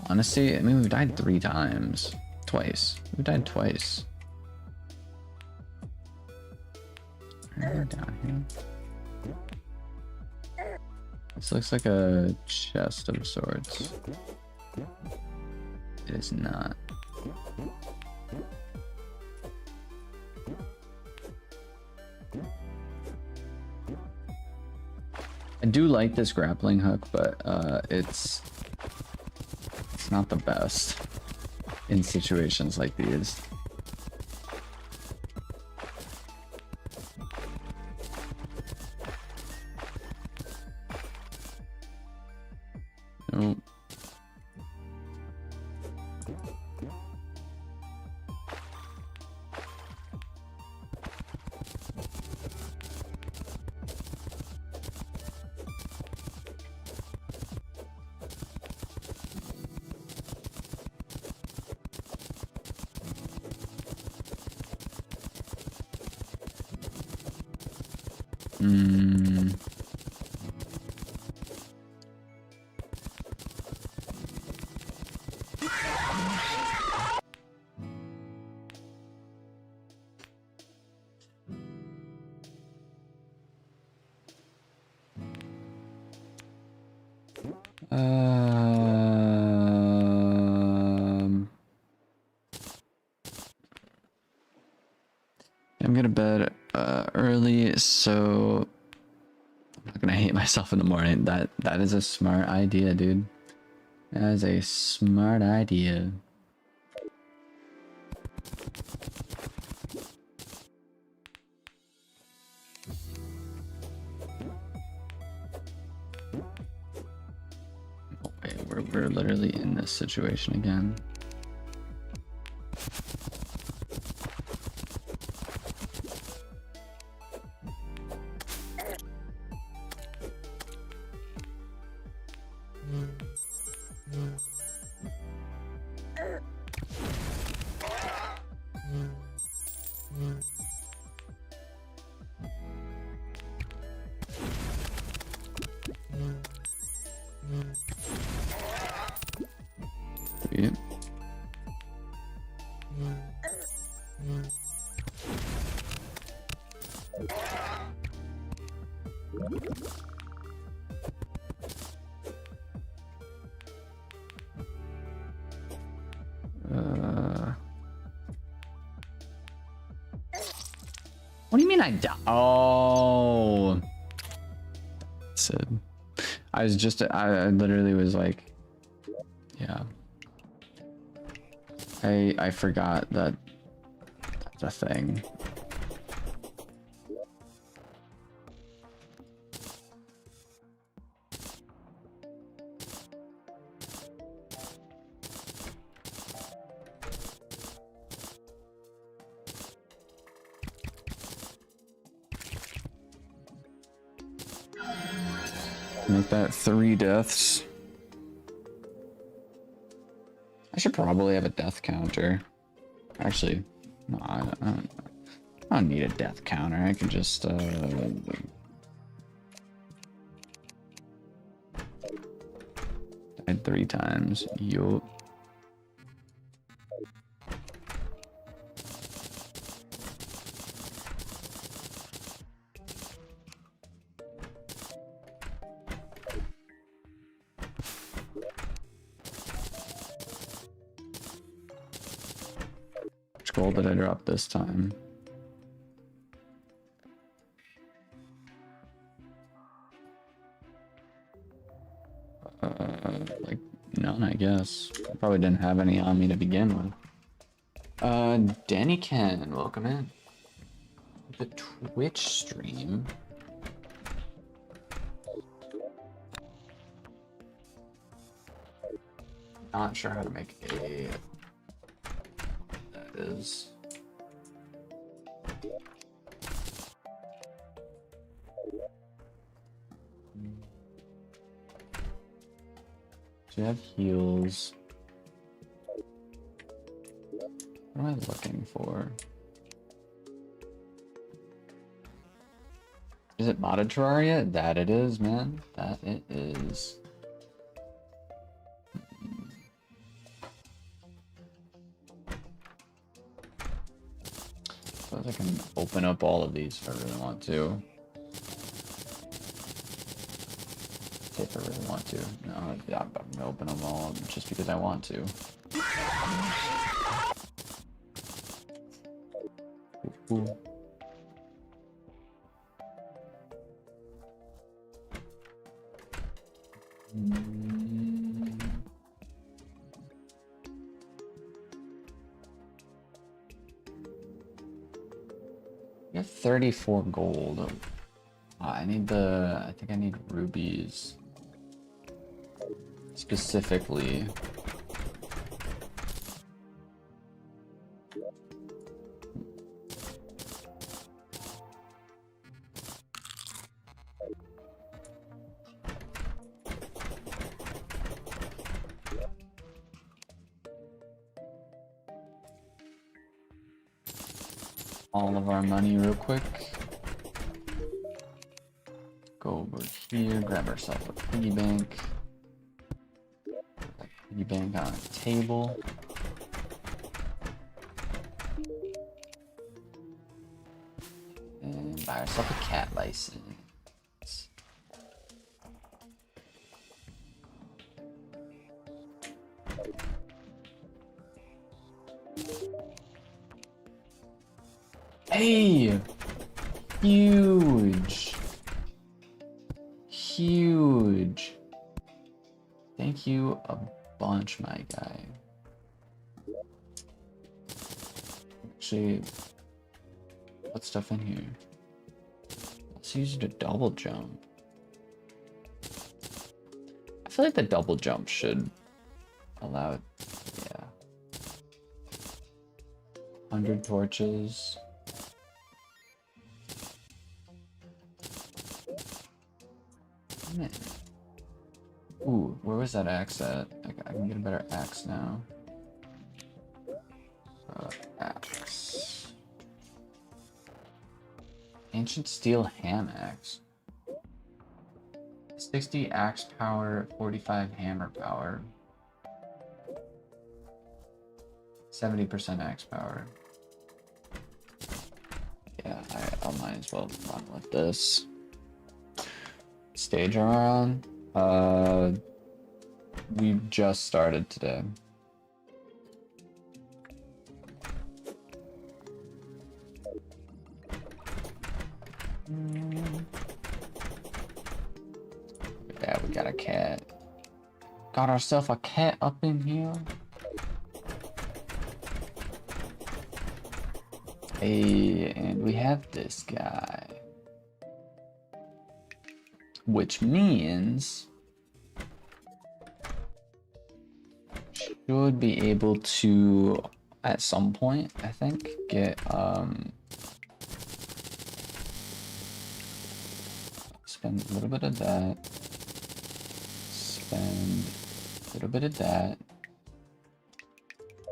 honestly, I mean, we've died 3 times. We've died twice. Down here. This looks like a chest of sorts. It is not. I do like this grappling hook, but it's not the best in situations like these. Nope. I'm gonna bed early, so I'm not gonna hate myself in the morning. That is a smart idea, dude. That is a smart idea. Oh, wait, we're literally in this situation again. Yep. mean I died? Oh. Sid. I was just, I literally was like, yeah. I forgot that that's a thing. Make that 3 deaths. I should probably have a death counter. Actually, no, I don't need a death counter. I can just died 3 times. Yup. Which gold did I drop this time? Like none, I guess. I probably didn't have any on me to begin with. Danny Ken, welcome in. The Twitch stream. Not sure how to make a... That is... So you have heals. What am I looking for? Is it modded Terraria? That it is, man. That it is. Suppose I can open up all of these if I really want to. If I really want to. No, I'm gonna open them all just because I want to. Ooh. You have 34 gold. I need I think I need rubies. Specifically. All of our money real quick. Go over here, grab ourselves a piggy bank. Piggy bank on a table. And buy ourselves a cat license. Hey! Huge! Huge! Thank you a bunch, my guy. Actually, put stuff in here. Let's use it to double jump. I feel like the double jump should allow it. Yeah. 100 torches. Ooh, where was that axe at? I can get a better axe now. Axe. Ancient steel hand axe. 60 axe power, 45 hammer power. 70% axe power. Yeah, I might as well run with this. Stage around. We just started today. Yeah, we got a cat. Got ourselves a cat up in here. Hey, and we have this guy. Which means should be able to, at some point, I think, get spend a little bit of that. Spend a little bit of that.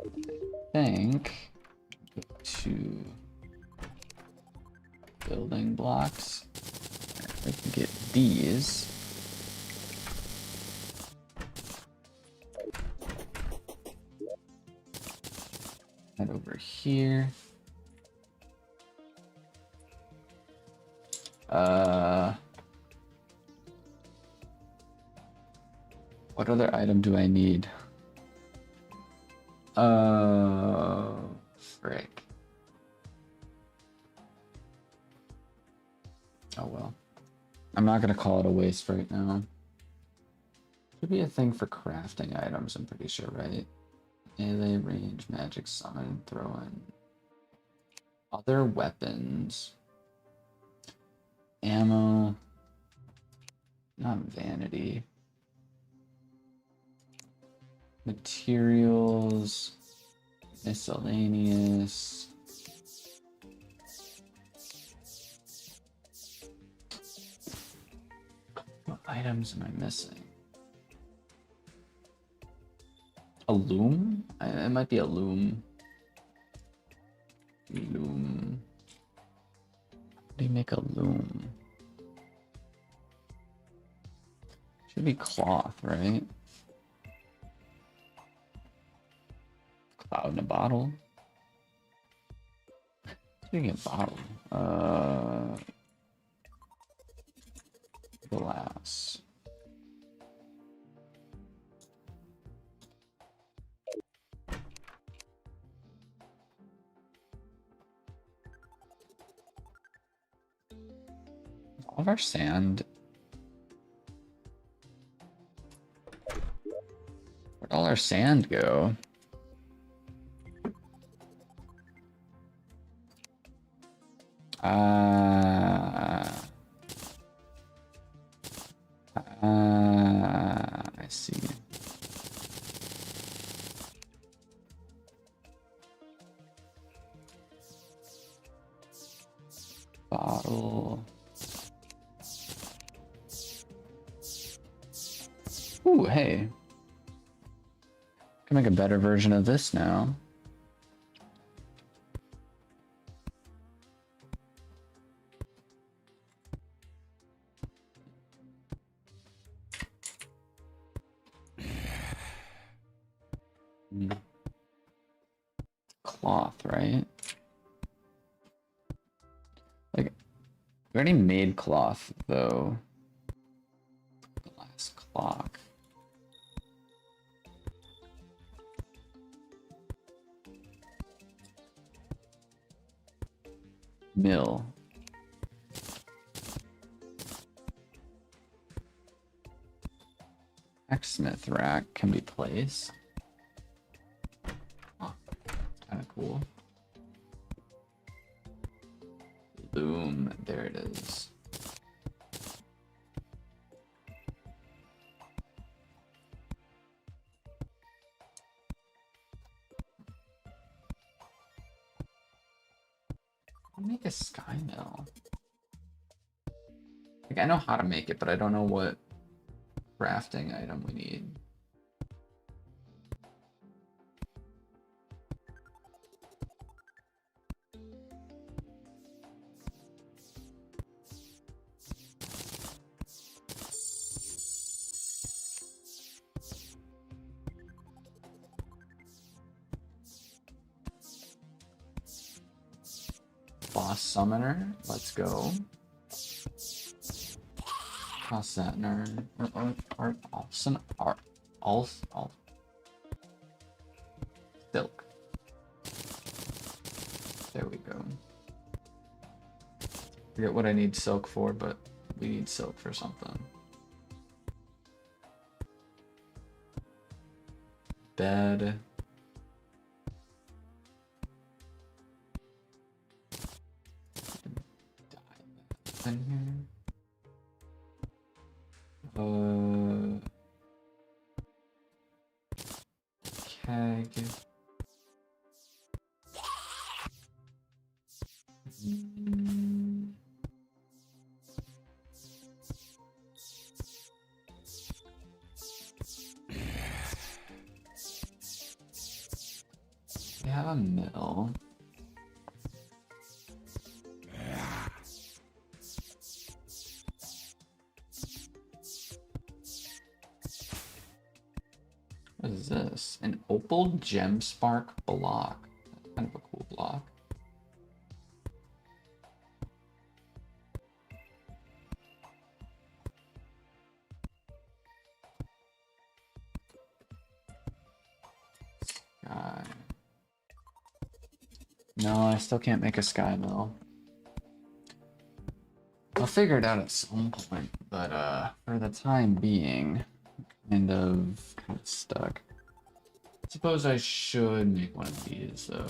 I think to building blocks. We can get these. Head over here. What other item do I need? Frick. Oh well. I'm not gonna call it a waste right now. Should be a thing for crafting items, I'm pretty sure, right? Melee, range, magic, summon, throw in. Other weapons. Ammo. Not vanity. Materials. Miscellaneous. What items am I missing? A loom? It might be a loom. Loom. How do you make a loom? Should be cloth, right? Cloud in a bottle. Speaking of bottle, glass. All of our sand. Where'd all our sand go? I see. Bottle. Ooh, hey. Can make a better version of this now. Cloth, right? Like, we already made cloth, though. Glass clock. Mill. Blacksmith rack can be placed. Oh, kind of cool. Loom, there it is. I'll make a sky mill. Like, I know how to make it, but I don't know what crafting item we need. Boss summoner, let's go. How's that nerd? Art Olson art silk. There we go. Forget what I need silk for, but we need silk for something. Bed. In here. Keg. We have a mill. What is this? An opal gem spark block. That's kind of a cool block. Sky. No, I still can't make a sky mill. I'll figure it out at some point, but for the time being, kind of stuck. Suppose I should make one of these though.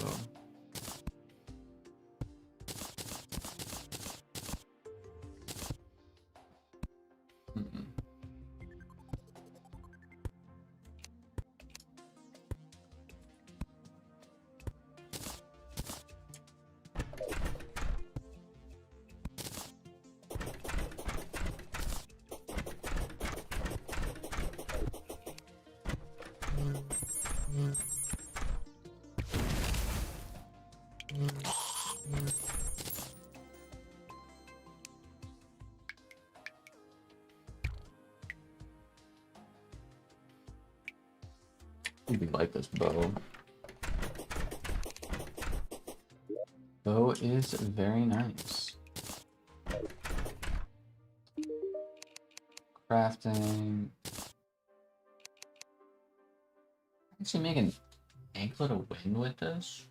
Maybe like this bow. Bow is very nice. Crafting. Actually make an anklet of wind with this?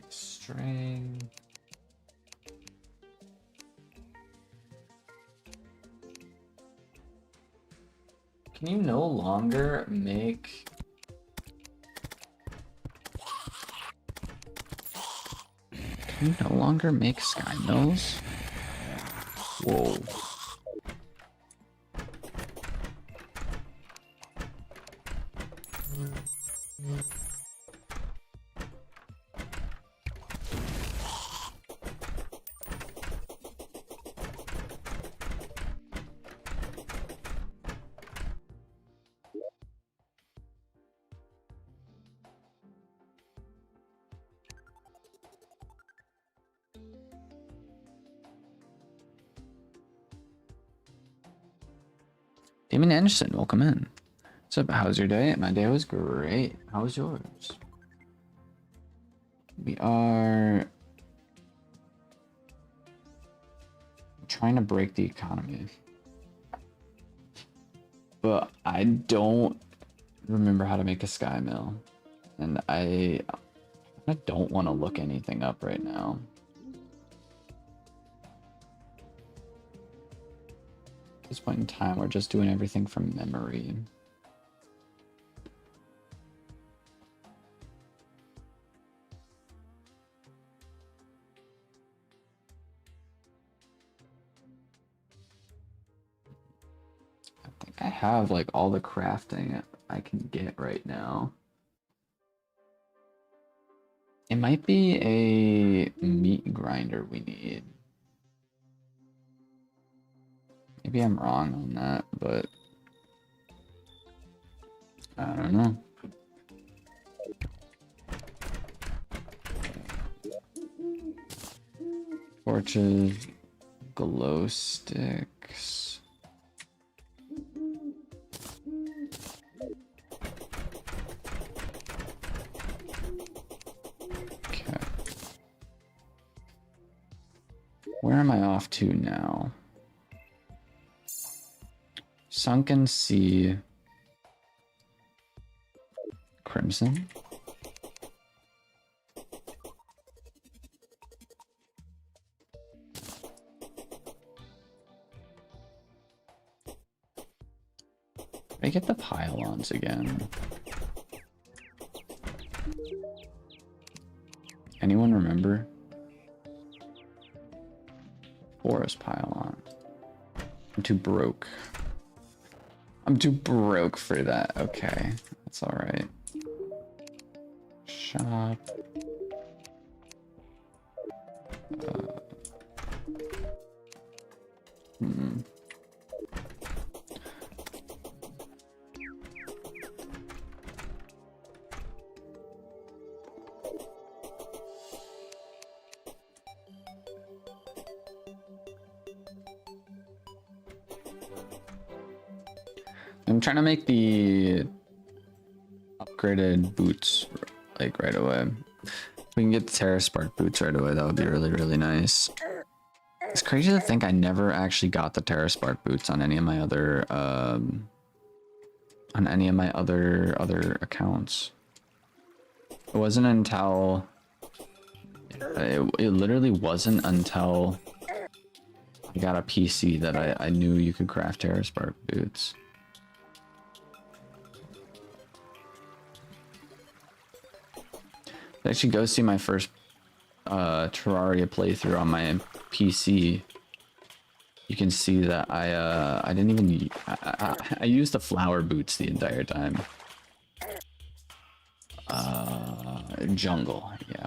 String. Can you no longer make... Can you no longer make sky mills? Whoa. Damon Anderson, welcome in. What's up? How's your day? My day was great. How was yours? We are trying to break the economy, but I don't remember how to make a sky mill, and I don't want to look anything up right now. At this point in time, we're just doing everything from memory. I think I have like all the crafting I can get right now. It might be a meat grinder we need. Maybe I'm wrong on that, but I don't know. Torches, glow sticks. Okay. Where am I off to now? Sunken Sea. Crimson. I get the pylons again. Anyone remember? Forest pylon. I'm too broke. I'm too broke for that. Okay, that's all right. Shop. I'm trying to make the upgraded boots like right away. If we can get the Terra Spark boots right away, that would be really, really nice. It's crazy to think I never actually got the Terra Spark boots on any of my other other accounts. It wasn't until it literally wasn't until I got a PC that I knew you could craft Terra Spark boots. Actually, go see my first Terraria playthrough on my PC. You can see that I didn't even I used the flower boots the entire time. Jungle, yeah.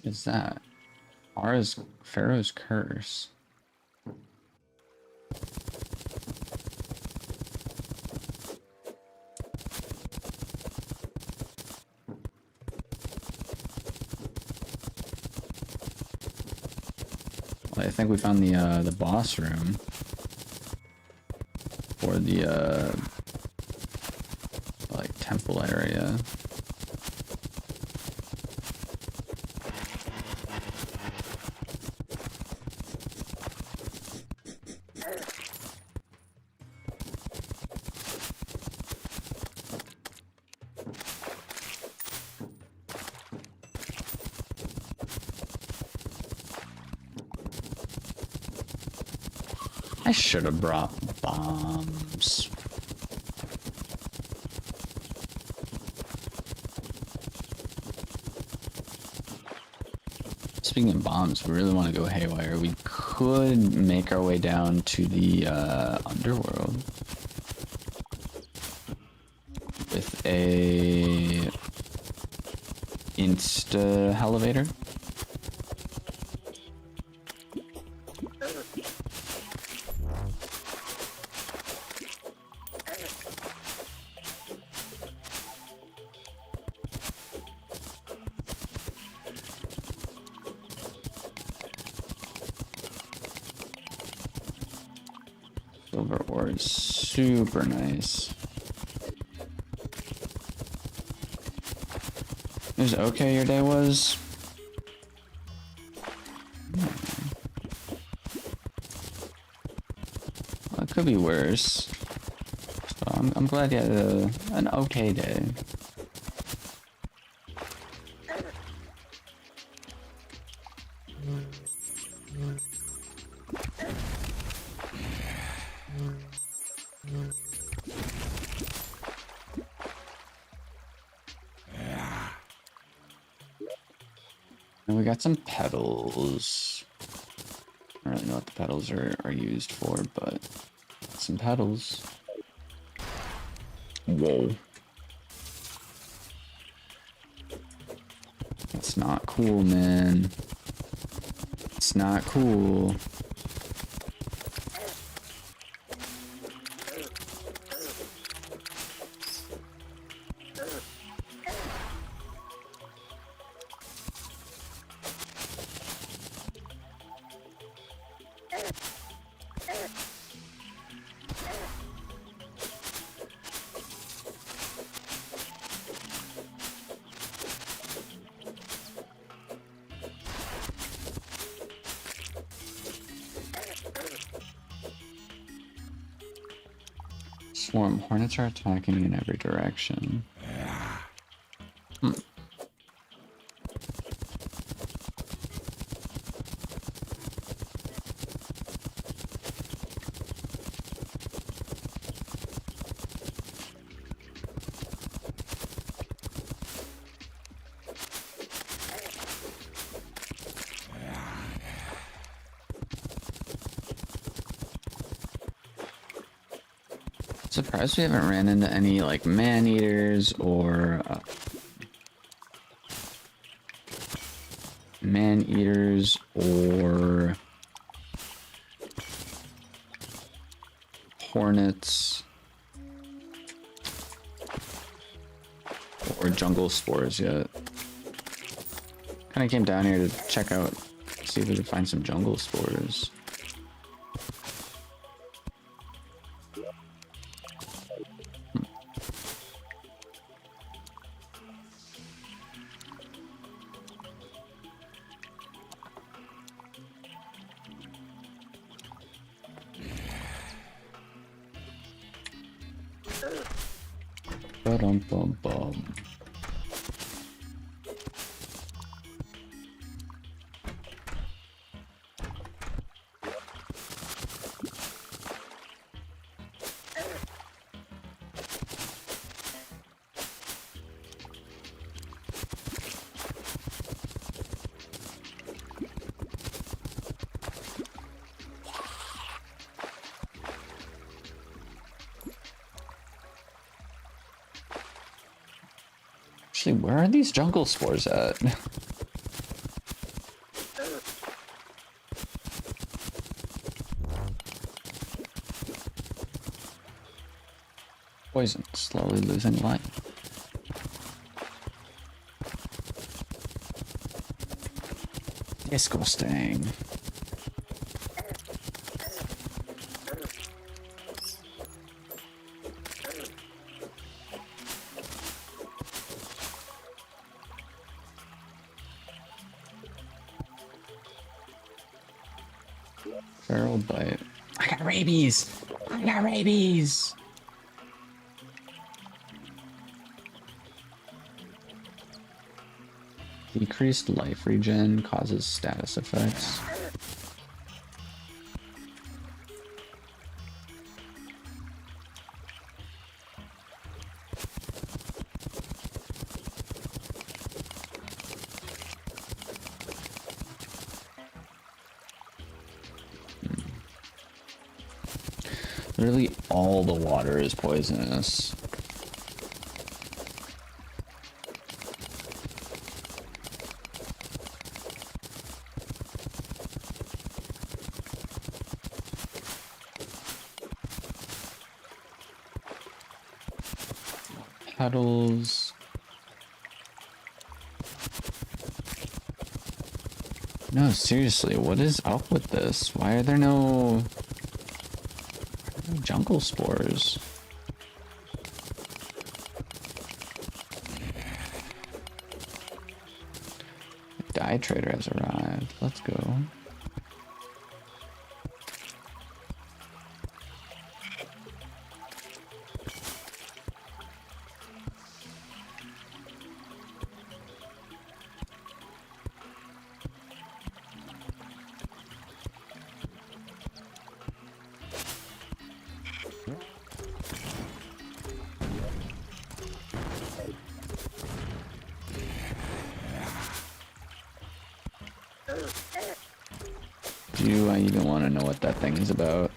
Is that Pharaoh's curse? Well, I think we found the boss room for the like temple area. I should have brought bombs. Speaking of bombs, we really want to go haywire. We could make our way down to the underworld with a insta elevator. Silver ore is super nice. Is it okay your day was? Well, it could be worse. So I'm glad you had an okay day. And we got some petals. I don't really know what the petals are used for, but some petals. Whoa. That's not cool, man. It's not cool. Swarm. Hornets are attacking in every direction. Hmm. Surprised we haven't ran into any like man-eaters or hornets or jungle spores yet. Kind of came down here to check out, see if we could find some jungle spores. Ba-dum-bum-bum. Actually, where are these jungle spores at? Poison, slowly losing life. Disgusting. Feral bite. I got rabies! I got rabies! Decreased life regen causes status effects. Literally all the water is poisonous. Petals. No, seriously, what is up with this? Why are there no jungle spores? Dye trader has arrived. Let's go. Do I even want to know what that thing is about?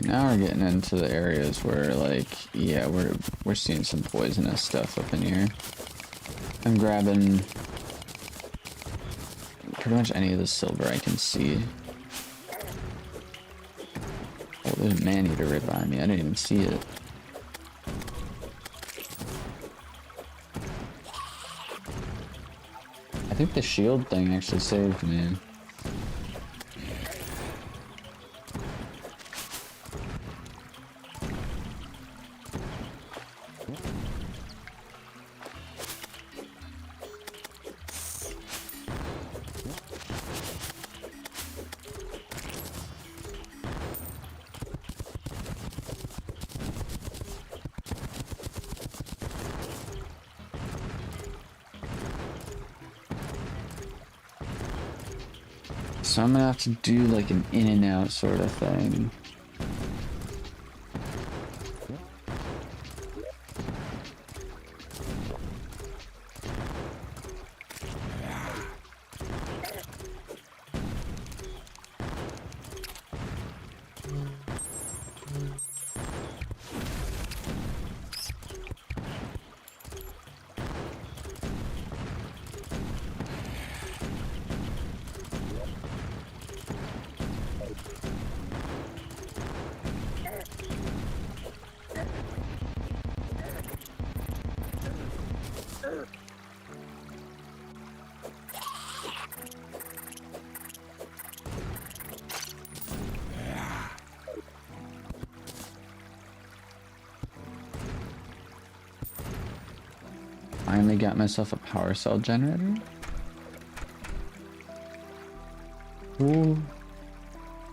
Now we're getting into the areas where, like, yeah, we're seeing some poisonous stuff up in here. I'm grabbing pretty much any of the silver I can see. Oh, There's a man-eater right by me. I didn't even see it. I think the shield thing actually saved me. So I'm gonna have to do like an in and out sort of thing. Finally got myself a power cell generator. Ooh.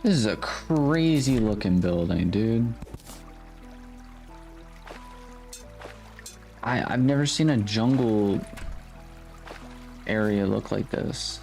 This is a crazy looking building, dude. I've never seen a jungle area look like this.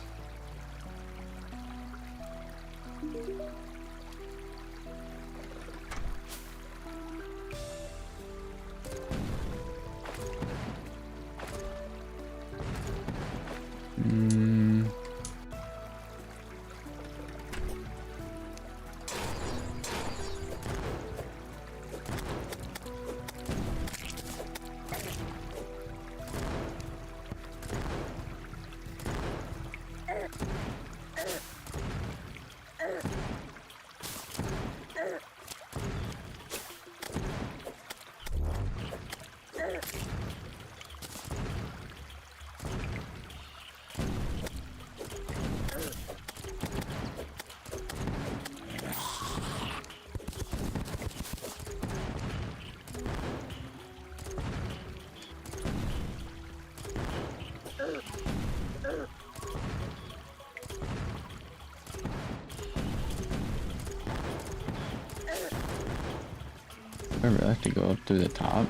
I really have to go up through the top.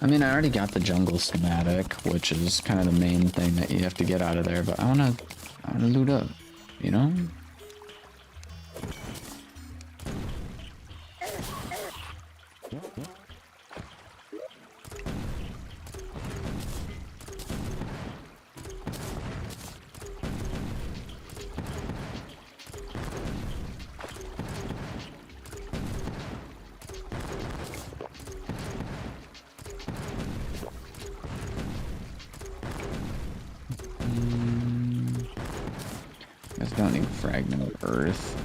I mean, I already got the jungle schematic, which is kind of the main thing that you have to get out of there, but I wanna loot up, you know? Guys don't need fragment of earth.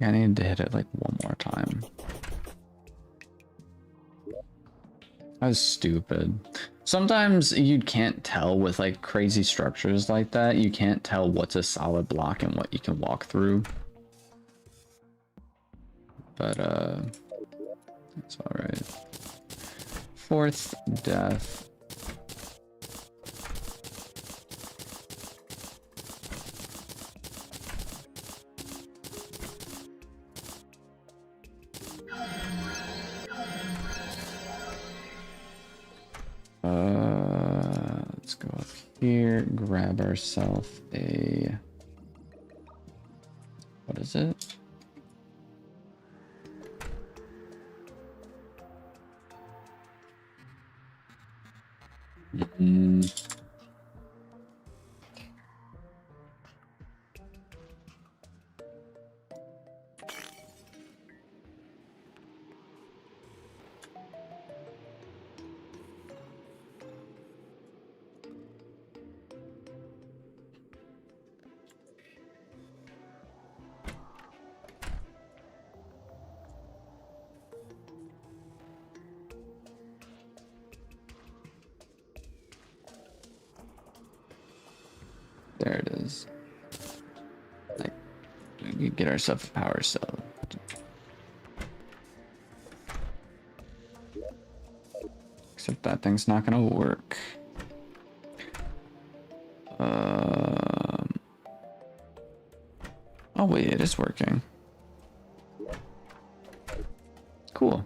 I need to hit it like one more time. That was stupid. Sometimes you can't tell with like crazy structures like that. You can't tell what's a solid block and what you can walk through. But that's all right. Fourth death. go up here, grab ourselves a... What is it? There it is. Like, we get ourselves a power cell. Except that thing's not gonna work. Oh wait, it is working. Cool.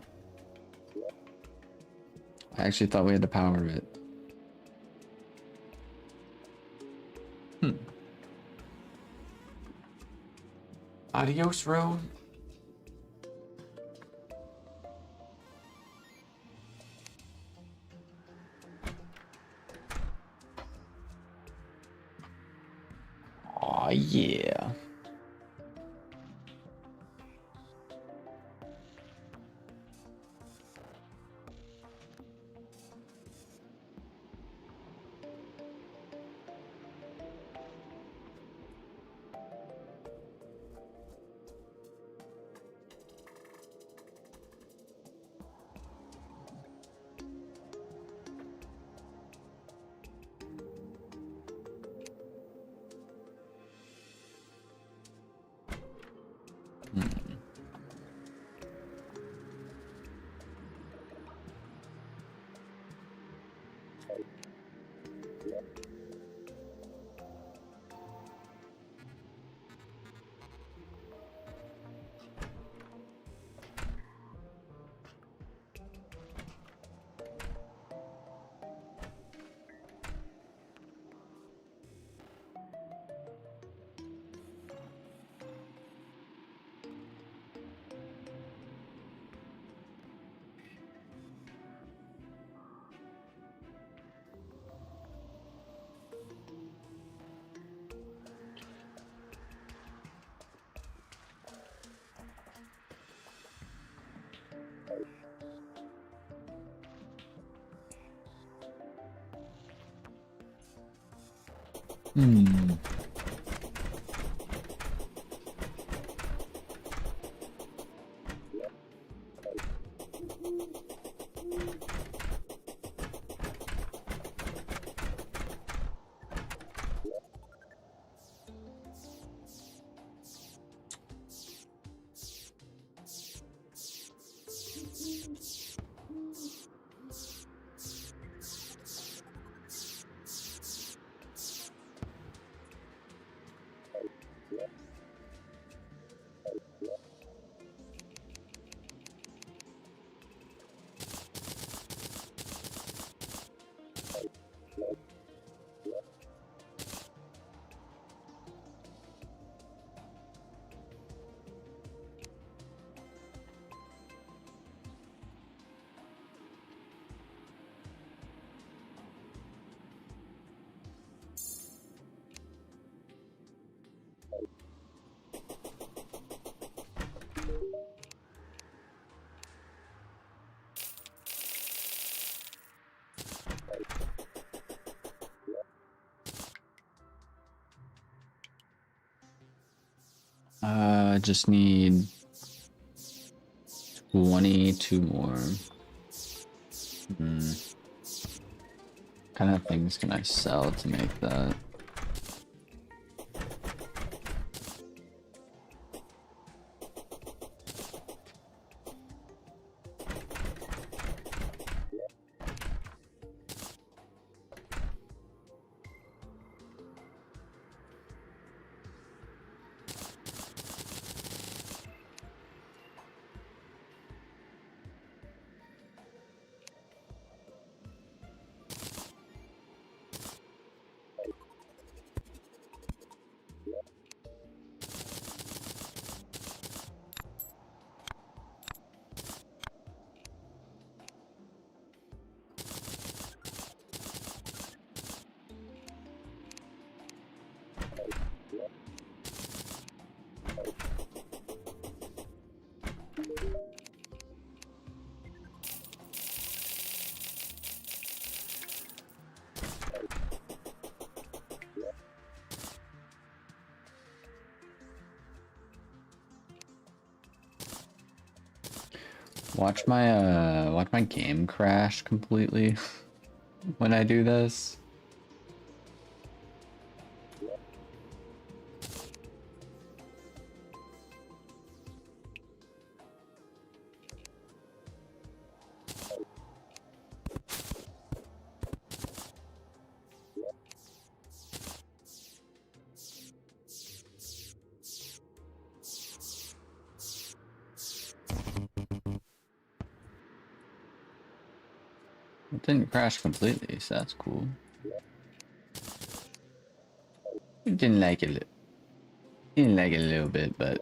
I actually thought we had to power it. Adios, road. Aw, yeah. I just need 22 more. Kind of things can I sell to make that? Watch my game crash completely when I do this. It didn't crash completely, so that's cool. It didn't like it. Didn't like it a little bit, but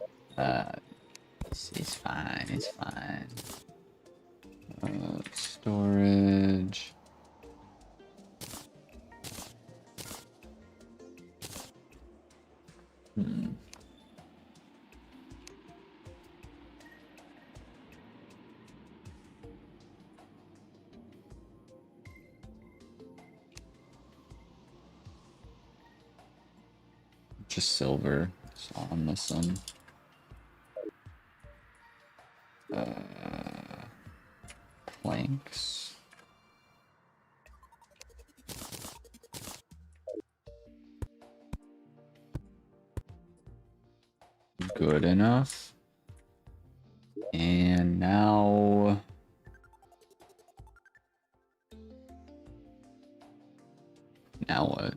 it's fine. It's fine. Storage. Just silver. That's all I'm missing. Planks. Good enough. And now... Now what?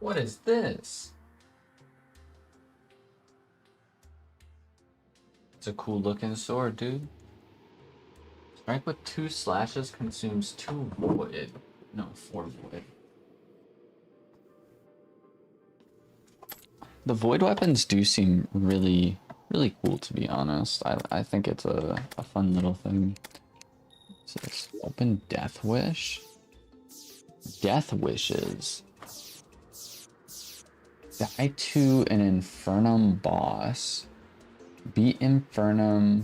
What is this? It's a cool looking sword, dude. Strike with 2 slashes consumes 2 void. No, 4 void. The void weapons do seem really cool, to be honest. I think it's a fun little thing. What's this? Open Death Wish? Death Wishes. Die to an Infernum boss. Beat Infernum.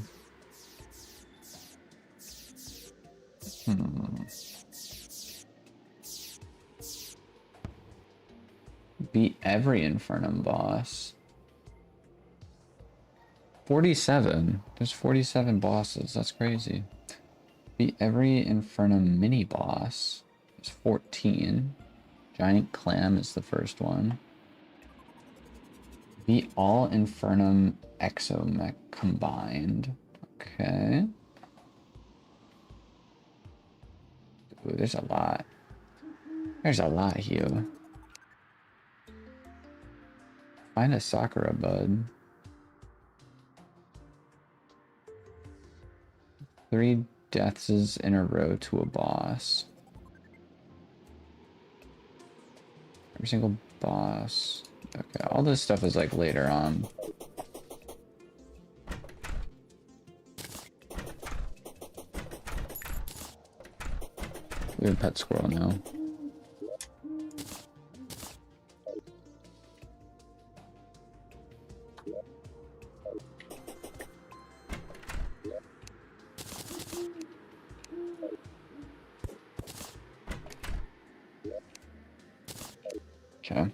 Beat every Infernum boss. 47. There's 47 bosses. That's crazy. Beat every Infernum mini boss. There's 14. Giant Clam is the first one. Beat all Infernum Exomech combined. Okay. Ooh, there's a lot. There's a lot here. Find a Sakura bud. 3 deaths in a row to a boss. Every single boss. Okay, all this stuff is like later on. We have a pet squirrel now. Okay.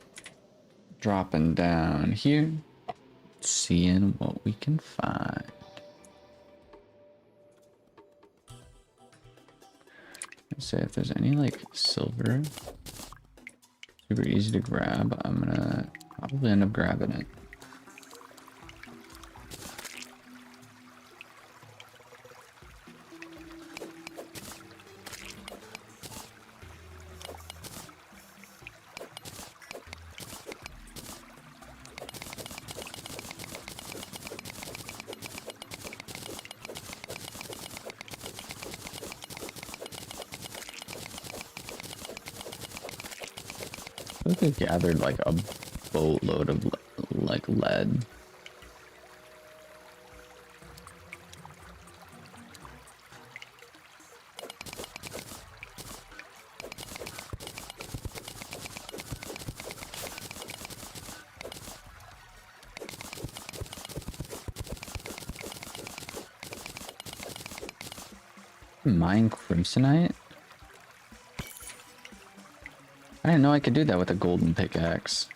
Dropping down here, seeing what we can find. Let's say if there's any like silver, super easy to grab, I'm gonna probably end up grabbing it. think I gathered like a boatload of like lead. Mine crimsonite? I didn't know I could do that with a golden pickaxe.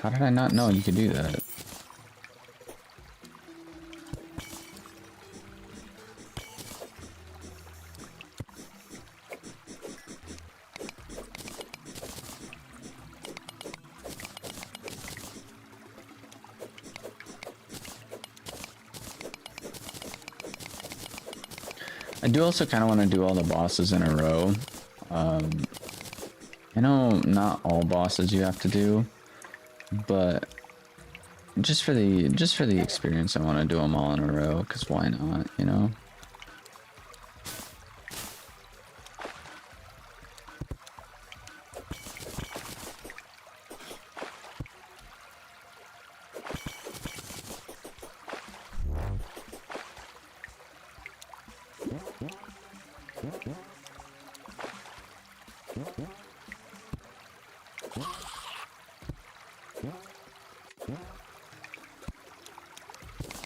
How did I not know you could do that? I do also kind of want to do all the bosses in a row. I know not all bosses you have to do, but just for the experience, I want to do them all in a row. Because why not? You know.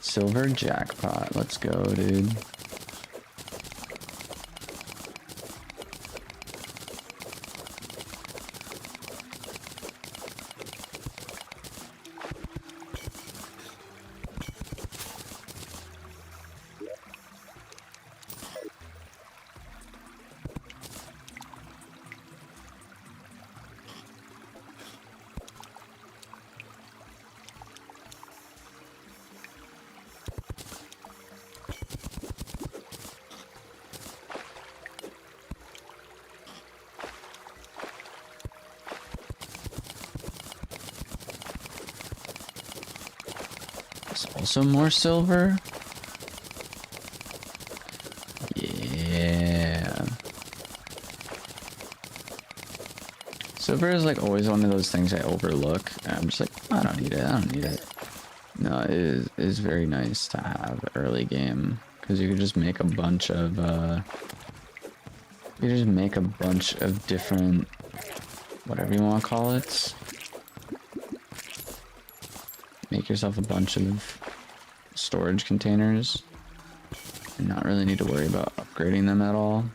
Silver jackpot. Let's go, dude. Also more silver. Yeah. Silver is like always one of those things I overlook. I'm just like, I don't need it. I don't need it. No, it is very nice to have early game because you can just make a bunch of different, whatever you want to call it. Make yourself a bunch of storage containers and not really need to worry about upgrading them at all.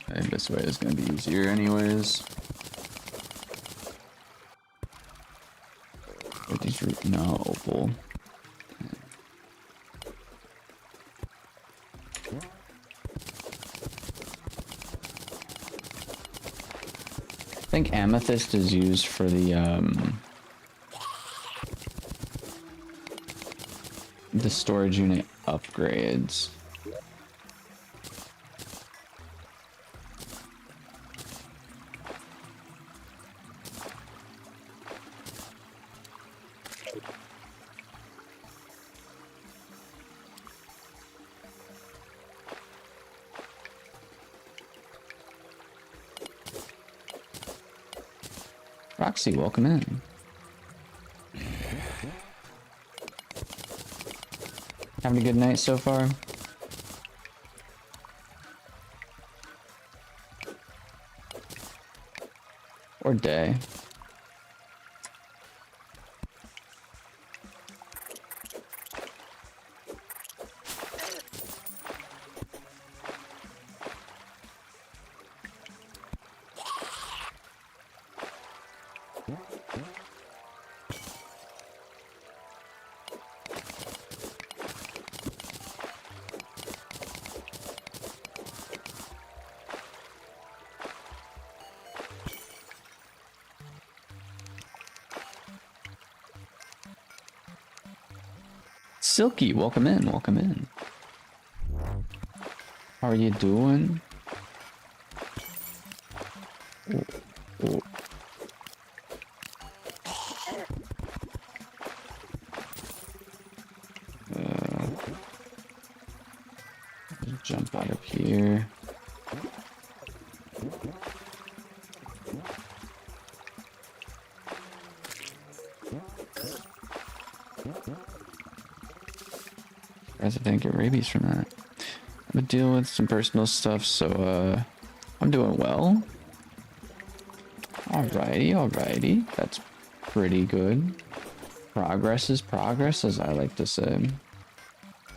I think this way is going to be easier anyways. With these no opal. I think amethyst is used for the storage unit upgrades. Foxy, welcome in. Having a good night so far? Or day? Silky, welcome in, welcome in. How are you doing? Oh, oh. Jump out of here. Guys, I didn't get rabies from that. I've been dealing with some personal stuff, so I'm doing well. Alrighty, alrighty. That's pretty good. Progress is progress, as I like to say.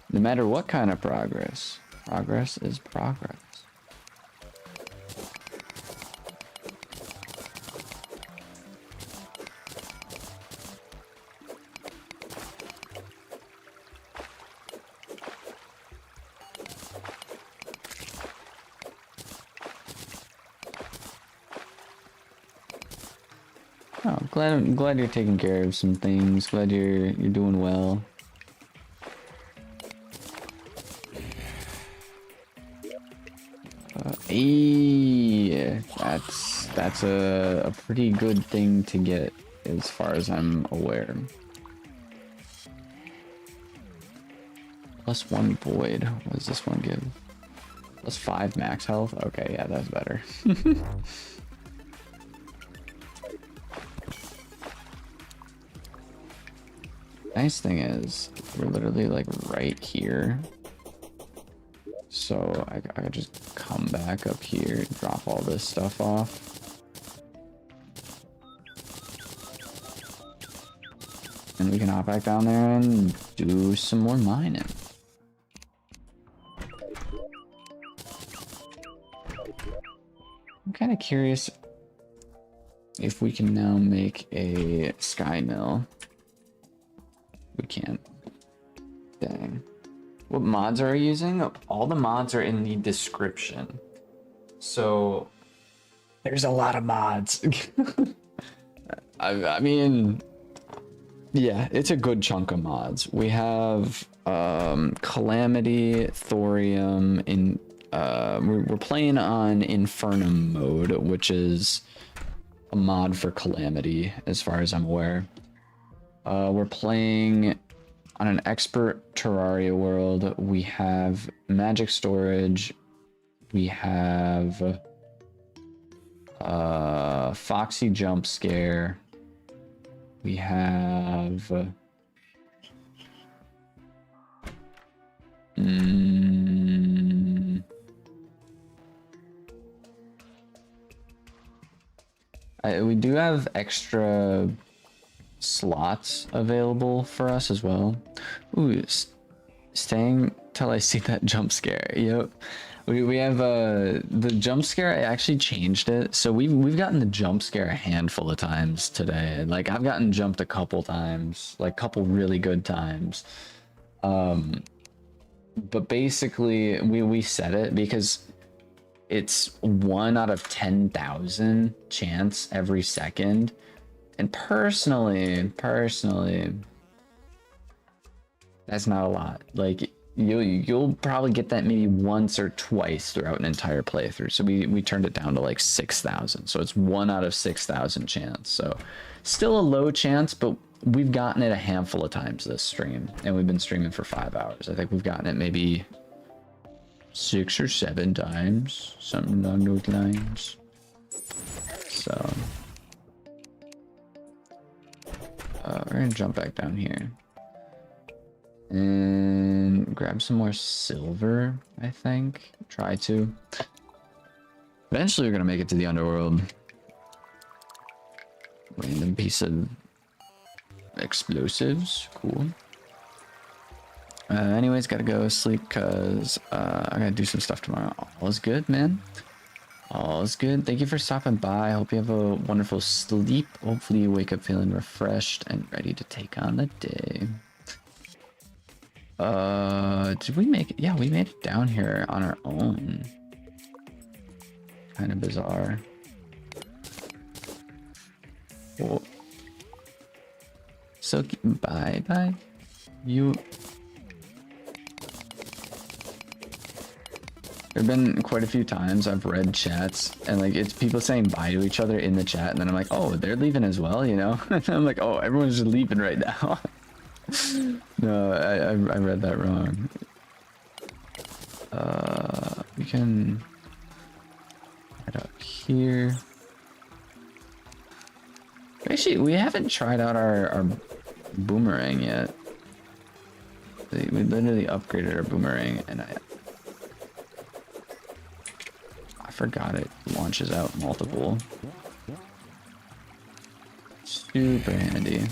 No matter what kind of progress, progress is progress. Oh, I'm glad you're taking care of some things. Glad you're doing well. Yeah, that's a pretty good thing to get, as far as I'm aware. +1 void. What does this one give? +5 max health. Okay, yeah, that's better. Nice thing is, we're literally like right here. So I could just come back up here, drop all this stuff off. And we can hop back down there and do some more mining. I'm kind of curious if we can now make a sky mill. We can't. Dang. What mods are we using? All the mods are in the description. So there's a lot of mods. I mean, yeah, it's a good chunk of mods. We have Calamity, Thorium, in we're playing on Infernum mode, which is a mod for Calamity, as far as I'm aware. We're playing on an expert Terraria world. We have magic storage. We have Foxy Jumpscare. We have we do have extra slots available for us as well. Ooh, staying till I see that jump scare. Yep. We have the jump scare. I actually changed it, so we've gotten the jump scare a handful of times today. Like, I've gotten jumped a couple times, like couple really good times. But basically we set it because it's 1 out of 10,000 chance every second. And personally, that's not a lot. Like, you'll probably get that maybe once or twice throughout an entire playthrough. So we turned it down to like 6,000. So it's 1 out of 6,000 chance. So still a low chance, but we've gotten it a handful of times this stream, and we've been streaming for 5 hours. I think we've gotten it maybe 6 or 7 times, something along those lines. So we're gonna jump back down here, and grab some more silver, I think. Try to. Eventually, we're gonna make it to the underworld. Random piece of explosives. Cool. Anyways, gotta go sleep because I gotta do some stuff tomorrow. All is good, man. All is good. Thank you for stopping by. I hope you have a wonderful sleep. Hopefully you wake up feeling refreshed and ready to take on the day. Did we make it? Yeah, we made it down here on our own. Kind of bizarre. Whoa. So, bye. You... There've been quite a few times I've read chats and like it's people saying bye to each other in the chat and then I'm like, oh, they're leaving as well, you know? And I'm like, oh, everyone's just leaving right now. No, I read that wrong. We can head up here. Actually, we haven't tried out our boomerang yet. We literally upgraded our boomerang and I forgot it launches out multiple. Super handy.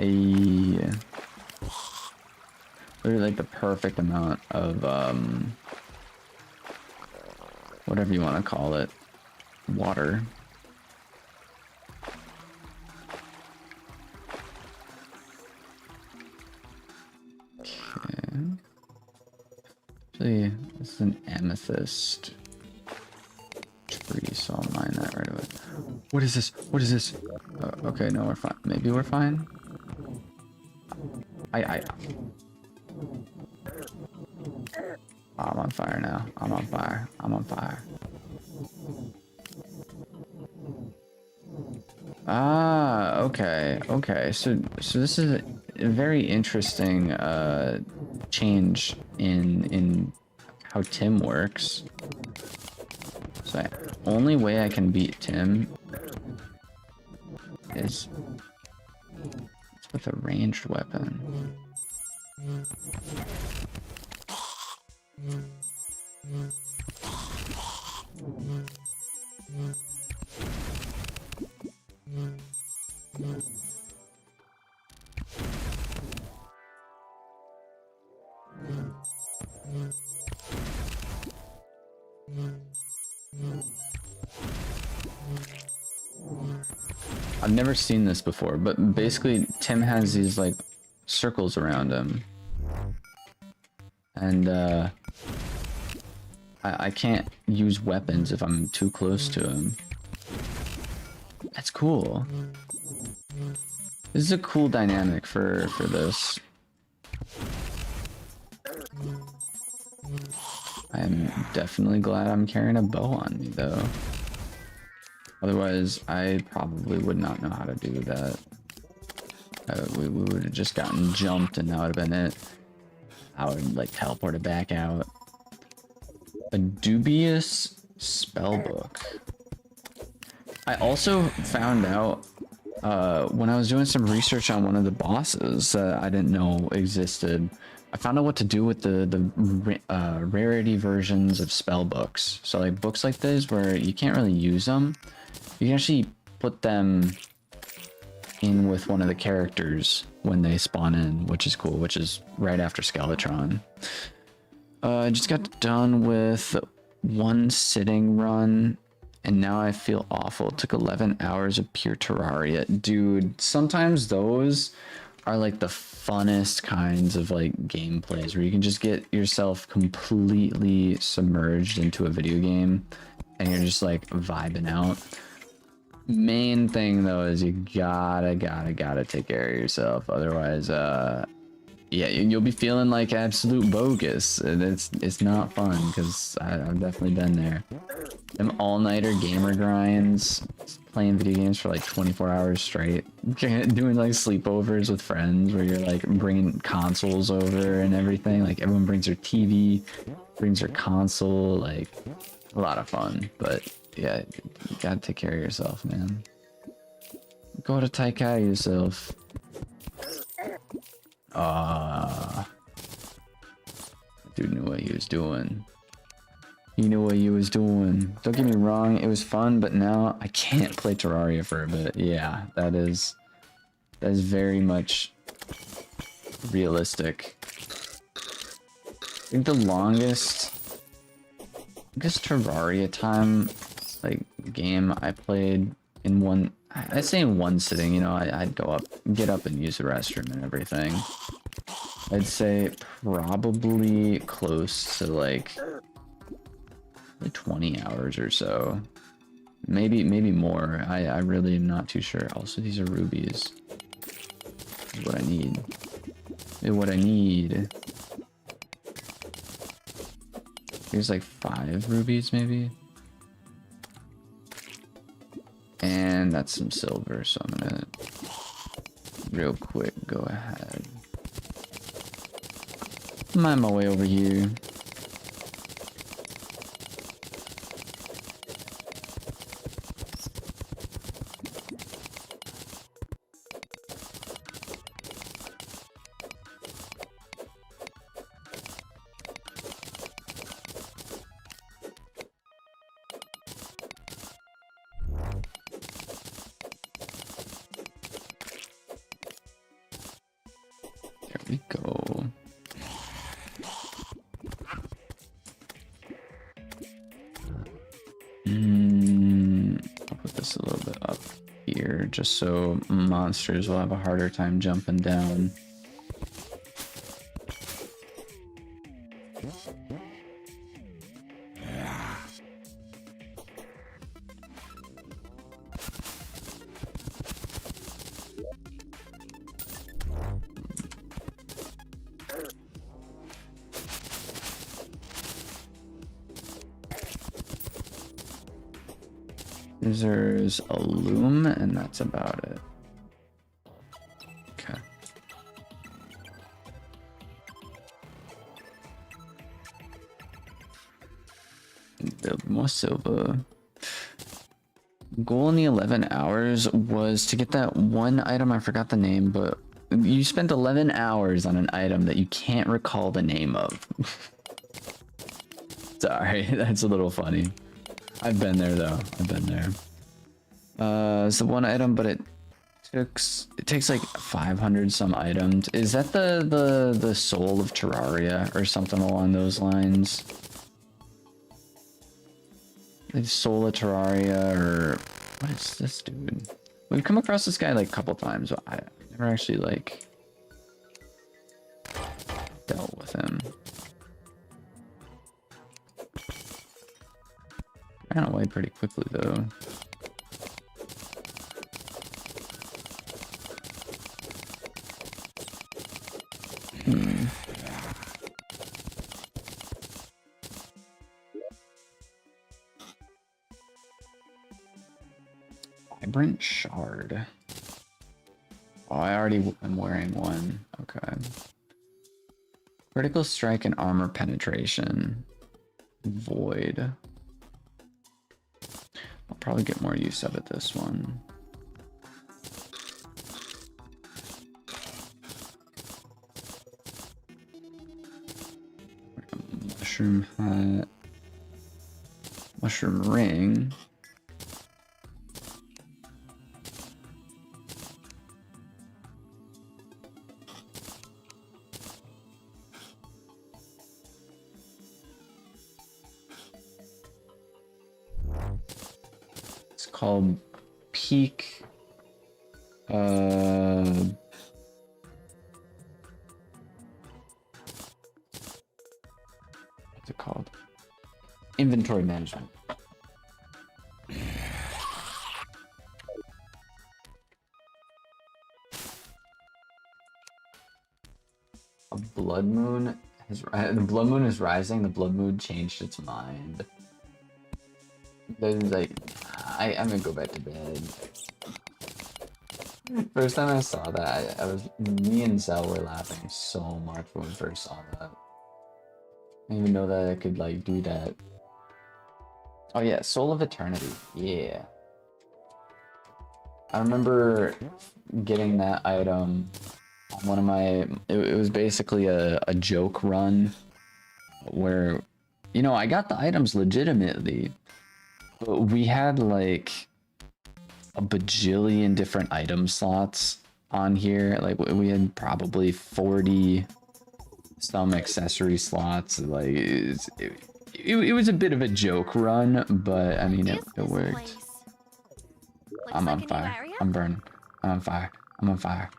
Okay. Literally like the perfect amount of whatever you want to call it, water. Okay. Actually, this is an amethyst tree, so I'll mine that right away. What is this? What is this? Okay, no, we're fine. Maybe we're fine. I'm on fire now. I'm on fire. I'm on fire. Ah, okay. Okay. So this is a very interesting change in how Tim works. So the only way I can beat Tim is with a ranged weapon. I've never seen this before, but basically Tim has these like circles around him. And I can't use weapons if I'm too close to him. That's cool. This is a cool dynamic for this. I'm definitely glad I'm carrying a bow on me though. Otherwise, I probably would not know how to do that. We would have just gotten jumped and that would have been it. I would like teleport it back out. A dubious spellbook. I also found out when I was doing some research on one of the bosses that I didn't know existed. I found out what to do with the rarity versions of spellbooks. So like books like this where you can't really use them, you can actually put them in with one of the characters when they spawn in, which is cool, which is right after Skeletron. I just got done with one sitting run and now I feel awful. It took 11 hours of pure Terraria. Dude, sometimes those are like the funnest kinds of like gameplays where you can just get yourself completely submerged into a video game and you're just like vibing out. Main thing though is you gotta take care of yourself. Otherwise, yeah, you'll be feeling like absolute bogus, and it's not fun because I've definitely been there. Them all-nighter gamer grinds, playing video games for like 24 hours straight, doing like sleepovers with friends where you're like bringing consoles over and everything. Like everyone brings their TV, brings their console, like a lot of fun. But yeah, you gotta take care of yourself, man. Gotta take care of yourself. Dude knew what he was doing. He knew what he was doing. Don't get me wrong, it was fun, but now I can't play Terraria for a bit. Yeah, that is very much realistic. I think the longest Terraria time, like, game I played in one, I say in one sitting, you know, I'd go up, get up and use the restroom and everything. I'd say probably close to like 20 hours or so. Maybe more. I really am not too sure. Also, these are rubies. This is what I need. This is what I need. Here's like 5 rubies, maybe. And that's some silver, so I'm gonna real quick go ahead. Mine my way over here. There we go. I'll put this a little bit up here just so monsters will have a harder time jumping down. There's a loom, and that's about it. Okay. Build more silver. Goal in the 11 hours was to get that one item, I forgot the name, but you spent 11 hours on an item that you can't recall the name of. Sorry, that's a little funny. I've been there though. I've been there. It's the one item, but it takes like 500 some items. Is that the soul of Terraria or something along those lines? The soul of Terraria, or what is this dude? We've come across this guy like a couple times, but I never actually like dealt with him. Ran away pretty quickly though. Vibrant shard. Oh, I already am wearing one. Okay. Critical strike and armor penetration. Void. I'll probably get more use out of this one. Mushroom hat. Mushroom ring. Called Peak. What's it called? Inventory management. blood moon is rising. The blood moon changed its mind. There's like, I'm gonna go back to bed. First time I saw that, me and Zell were laughing so much when we first saw that. I didn't even know that I could like do that. Oh yeah, Soul of Eternity. Yeah. I remember getting that item on one of my, it was basically a joke run where, you know, I got the items legitimately, but we had like a bajillion different item slots on here. Like we had probably 40 some accessory slots. Like it was a bit of a joke run, but I mean it worked. I'm on fire. I'm burning. I'm on fire. I'm on fire.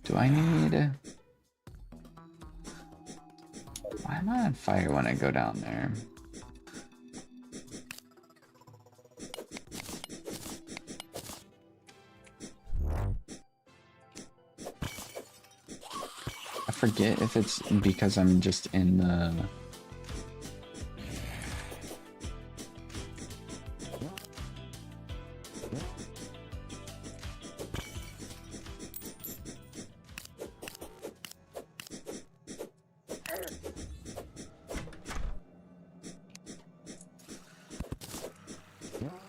Do I need... Why am I on fire when I go down there? I forget if it's because I'm just in the...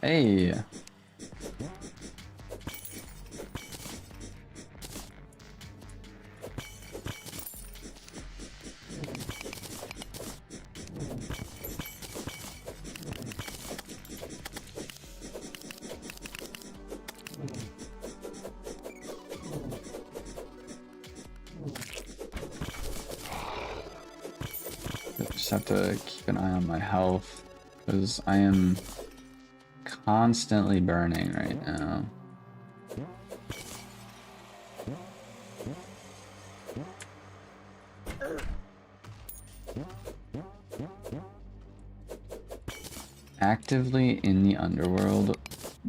Hey. Just have to keep an eye on my health because I am constantly burning right now. Actively in the underworld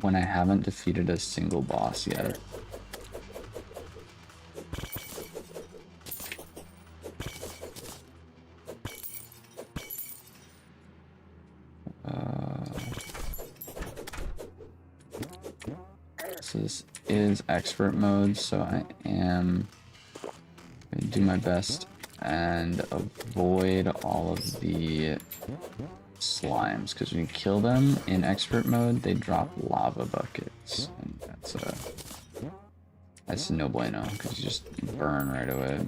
when I haven't defeated a single boss yet. So this is expert mode, so I am going to do my best and avoid all of the slimes, because when you kill them in expert mode, they drop lava buckets, and that's no bueno, because you just burn right away.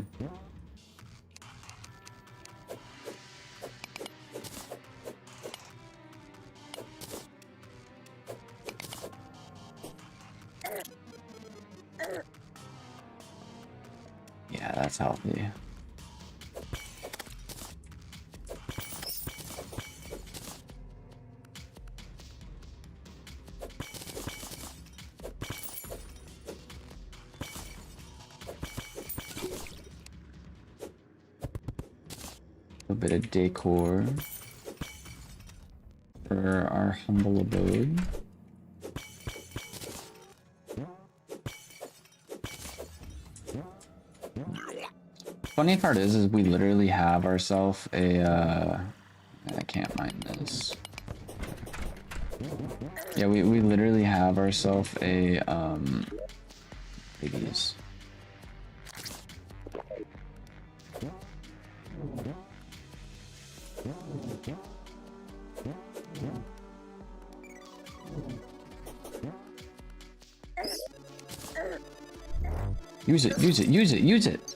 Yeah, that's healthy. A bit of decor for our humble abode. Funny part is we literally have ourselves a, I can't mine this. Yeah, we literally have ourselves a, these. Use it, use it, use it, use it!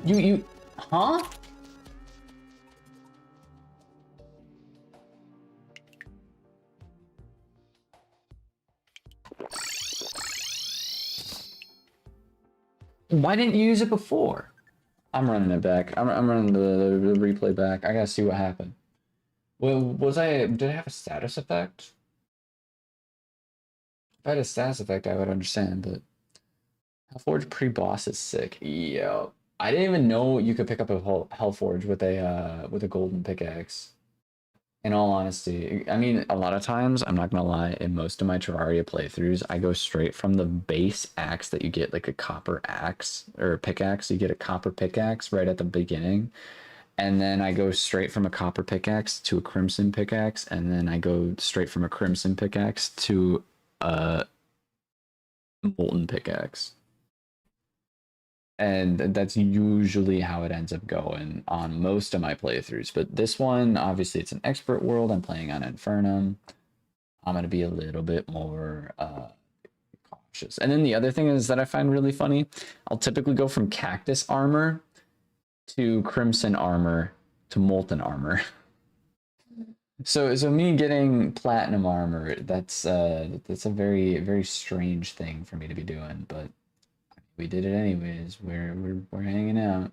You, huh? Why didn't you use it before? I'm running it back. I'm running the replay back. I gotta see what happened. Well, did I have a status effect? If I had a status effect, I would understand, but Hellforge pre-boss is sick. Yeah. I didn't even know you could pick up a Hellforge with a golden pickaxe. In all honesty, I mean, a lot of times, I'm not gonna lie, in most of my Terraria playthroughs, I go straight from the base axe that you get, like a copper axe or a pickaxe. You get a copper pickaxe right at the beginning, and then I go straight from a copper pickaxe to a crimson pickaxe, and then I go straight from a crimson pickaxe to a molten pickaxe. And that's usually how it ends up going on most of my playthroughs. But this one, obviously, it's an expert world. I'm playing on Infernum. I'm going to be a little bit more cautious. And then the other thing is that I find really funny. I'll typically go from cactus armor to crimson armor to molten armor. So me getting platinum armor, that's a very, very strange thing for me to be doing, but we did it anyways. We're hanging out.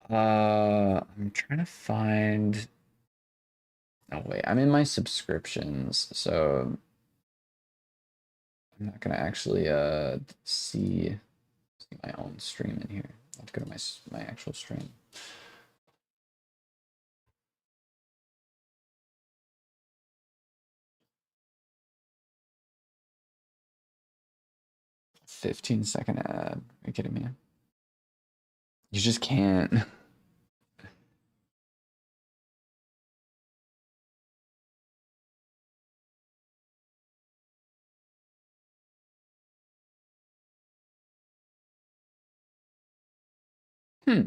I'm trying to find. Oh wait, I'm in my subscriptions, so I'm not gonna actually see my own stream in here. I have to go to my actual stream. "15-second ad. Are you kidding me? You just can't." Hmm.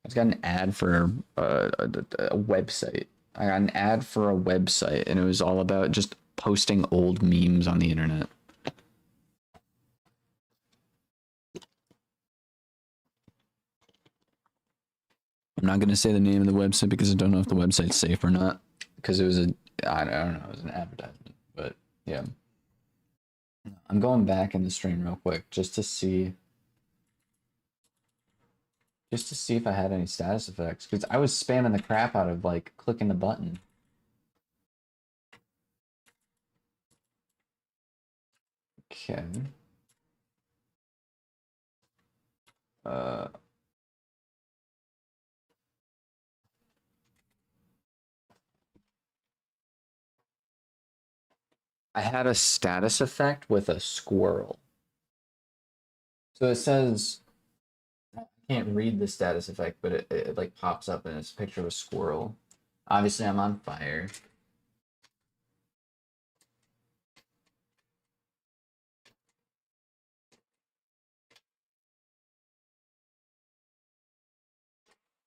I just got an ad for a website. I got an ad for a website, and it was all about just posting old memes on the internet. I'm not going to say the name of the website because I don't know if the website's safe or not. Because it was I don't know, it was an advertisement. But yeah. I'm going back in the stream real quick just to see if I had any status effects. Because I was spamming the crap out of like clicking the button. Okay. I had a status effect with a squirrel. So it says, I can't read the status effect, but it like pops up and it's a picture of a squirrel. Obviously, I'm on fire.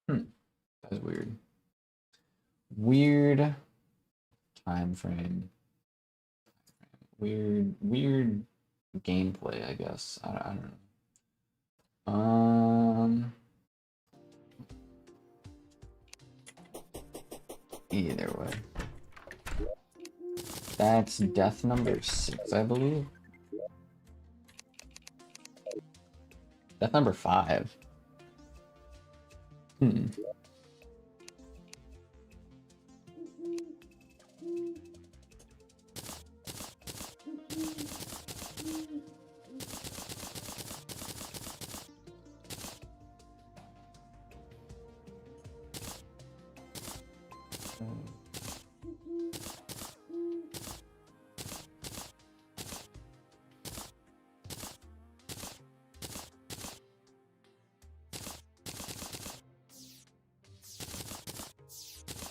That's weird. Weird time frame. Weird gameplay, I guess. I don't know. Either way. That's death number 6, I believe. Death number 5.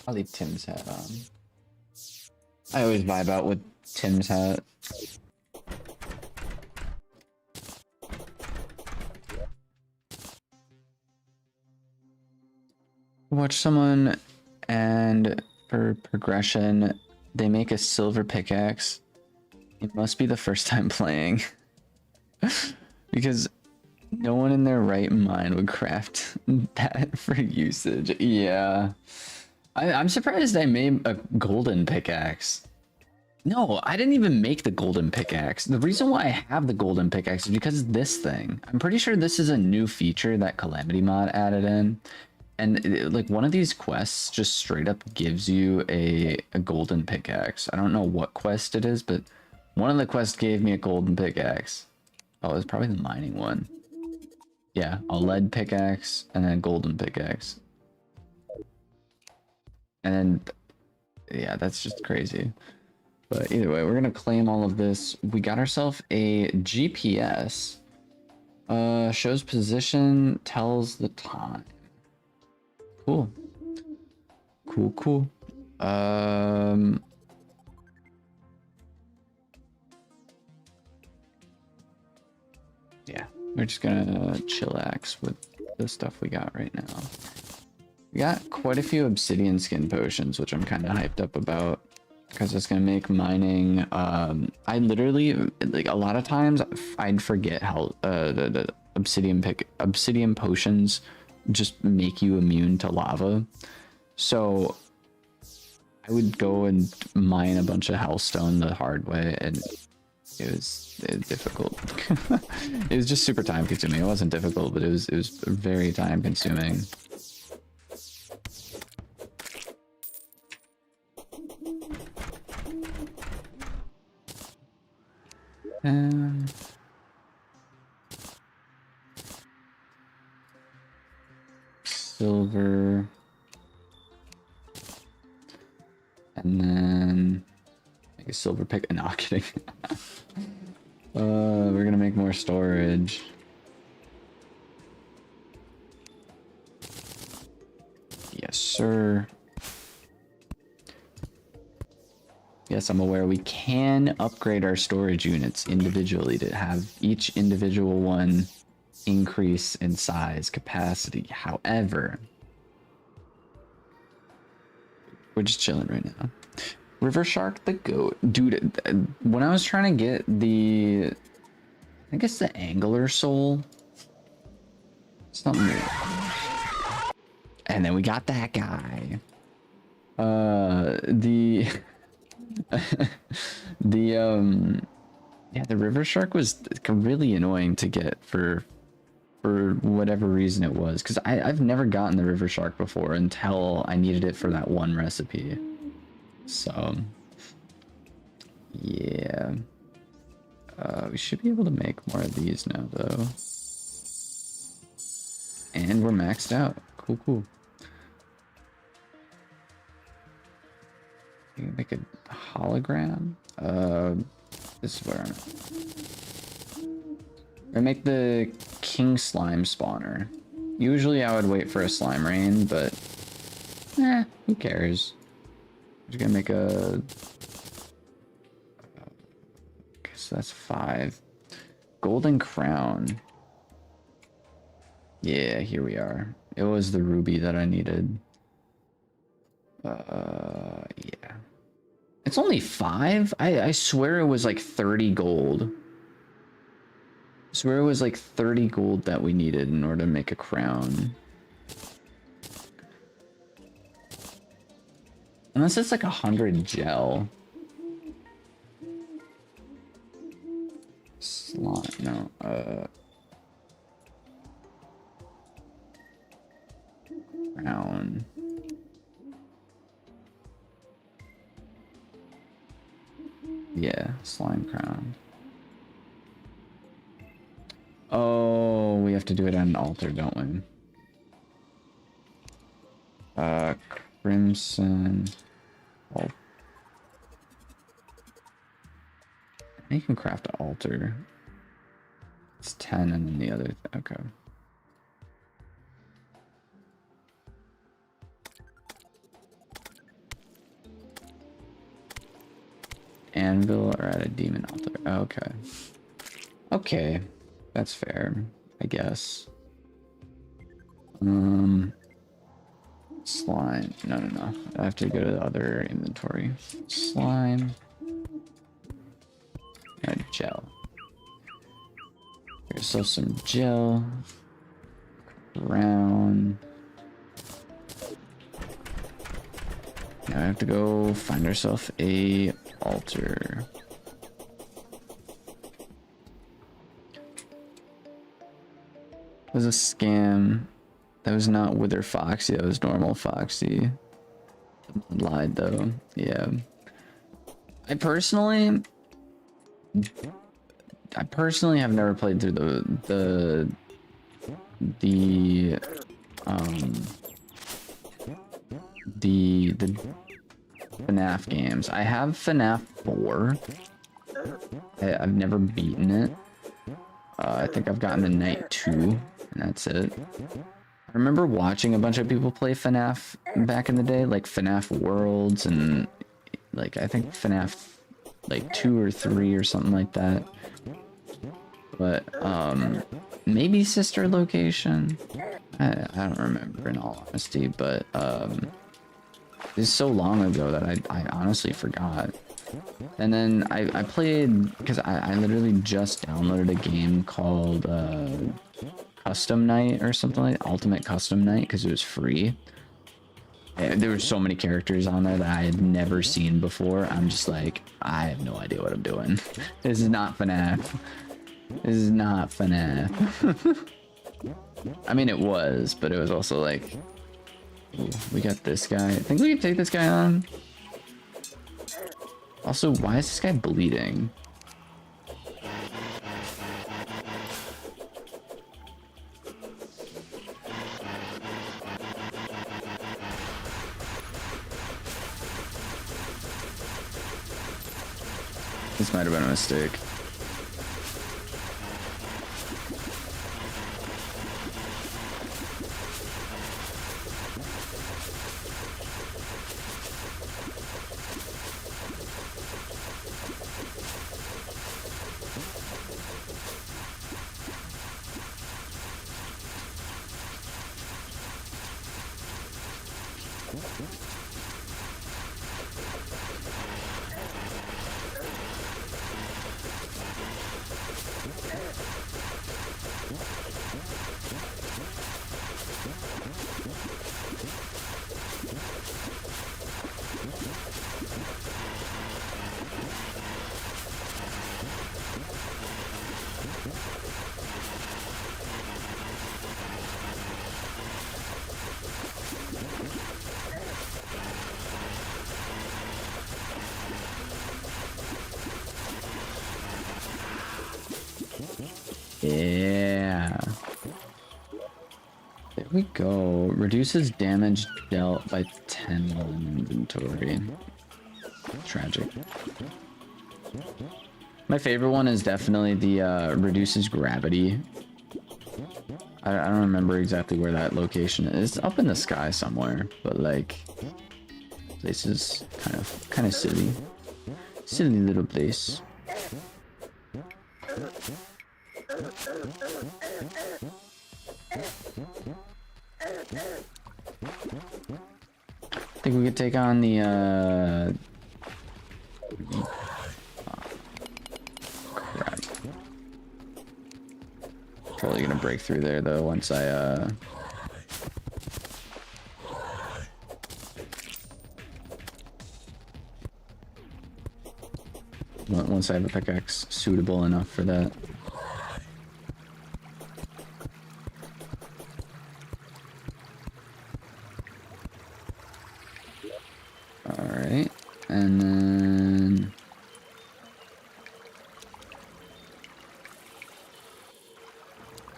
I'll leave Tim's hat on. I always vibe out with Tim's hat. Watch someone, and for progression, they make a silver pickaxe. It must be the first time playing. Because no one in their right mind would craft that for usage. Yeah. I'm surprised I made a golden pickaxe. No, I didn't even make the golden pickaxe. The reason why I have the golden pickaxe is because of this thing. I'm pretty sure this is a new feature that Calamity Mod added in. And like one of these quests just straight up gives you a golden pickaxe. I don't know what quest it is, but one of the quests gave me a golden pickaxe. Oh, it was probably the mining one. Yeah, a lead pickaxe and then a golden pickaxe. And then, yeah, that's just crazy. But either way, we're gonna claim all of this. We got ourselves a GPS. Shows position, tells the time. Cool. Cool, cool. Yeah, we're just gonna chillax with the stuff we got right now. We got quite a few obsidian skin potions, which I'm kind of hyped up about because it's gonna make mining. I literally, like, a lot of times I'd forget how the obsidian potions just make you immune to lava. So I would go and mine a bunch of hellstone the hard way, and it was difficult. It was just super time consuming. It wasn't difficult, but it was very time consuming. Silver. And then make a silver pick. No, I'm kidding. We're gonna make more storage. Yes, sir. Yes, I'm aware we can upgrade our storage units individually to have each individual one increase in size capacity. However, we're just chilling right now. River Shark the goat. Dude, when I was trying to get the, I think it's the angler soul. Something new. And then we got that guy. Yeah, the river shark was really annoying to get for whatever reason it was, because I've never gotten the river shark before until I needed it for that one recipe. So yeah, we should be able to make more of these now though, and we're maxed out. Cool. You can make a hologram. This is where I'm gonna make the king slime spawner. Usually I would wait for a slime rain, but who cares? I'm just gonna make a. Okay, so that's 5. Golden crown. Yeah, here we are. It was the ruby that I needed. Yeah. It's only 5? I swear it was like 30 gold. I swear it was like 30 gold that we needed in order to make a crown. Unless it's like 100 gel. Slime, no, crown. Yeah, slime crown. Oh, we have to do it on an altar, don't we? Crimson. Oh. You can craft an altar. It's 10 and then the other. Okay. Anvil or at a demon altar. Okay. Okay. That's fair, I guess. Slime. No. I have to go to the other inventory. Slime. And gel. Here's also some gel. Brown. Now I have to go find ourselves a altar. It was a scam. That was not Wither Foxy, that was normal Foxy. Lied though. Yeah. I personally have never played through the the the FNAF games. I have FNAF 4. I've never beaten it. I think I've gotten to night 2, and that's it. I remember watching a bunch of people play FNAF back in the day, like FNAF Worlds, and like I think FNAF like 2 or 3 or something like that. But maybe Sister Location. I don't remember, in all honesty, but it's so long ago that I honestly forgot. And then I played, because I literally just downloaded a game called Custom Night or something like that, Ultimate Custom Night, because it was free. And there were so many characters on there that I had never seen before. I'm just like, I have no idea what I'm doing. This is not FNAF. This is not FNAF. I mean, it was, but it was also like, ooh, we got this guy. I think we can take this guy on. Also, why is this guy bleeding? This might have been a mistake. Yeah. There we go. Reduces damage dealt by 10 while in inventory. Tragic. My favorite one is definitely the reduces gravity. I don't remember exactly where that location is. It's up in the sky somewhere, but like, place is kind of silly. Silly little place. I think we could take on the crap. Probably gonna break through there though once I once I have a pickaxe suitable enough for that. Alright, and then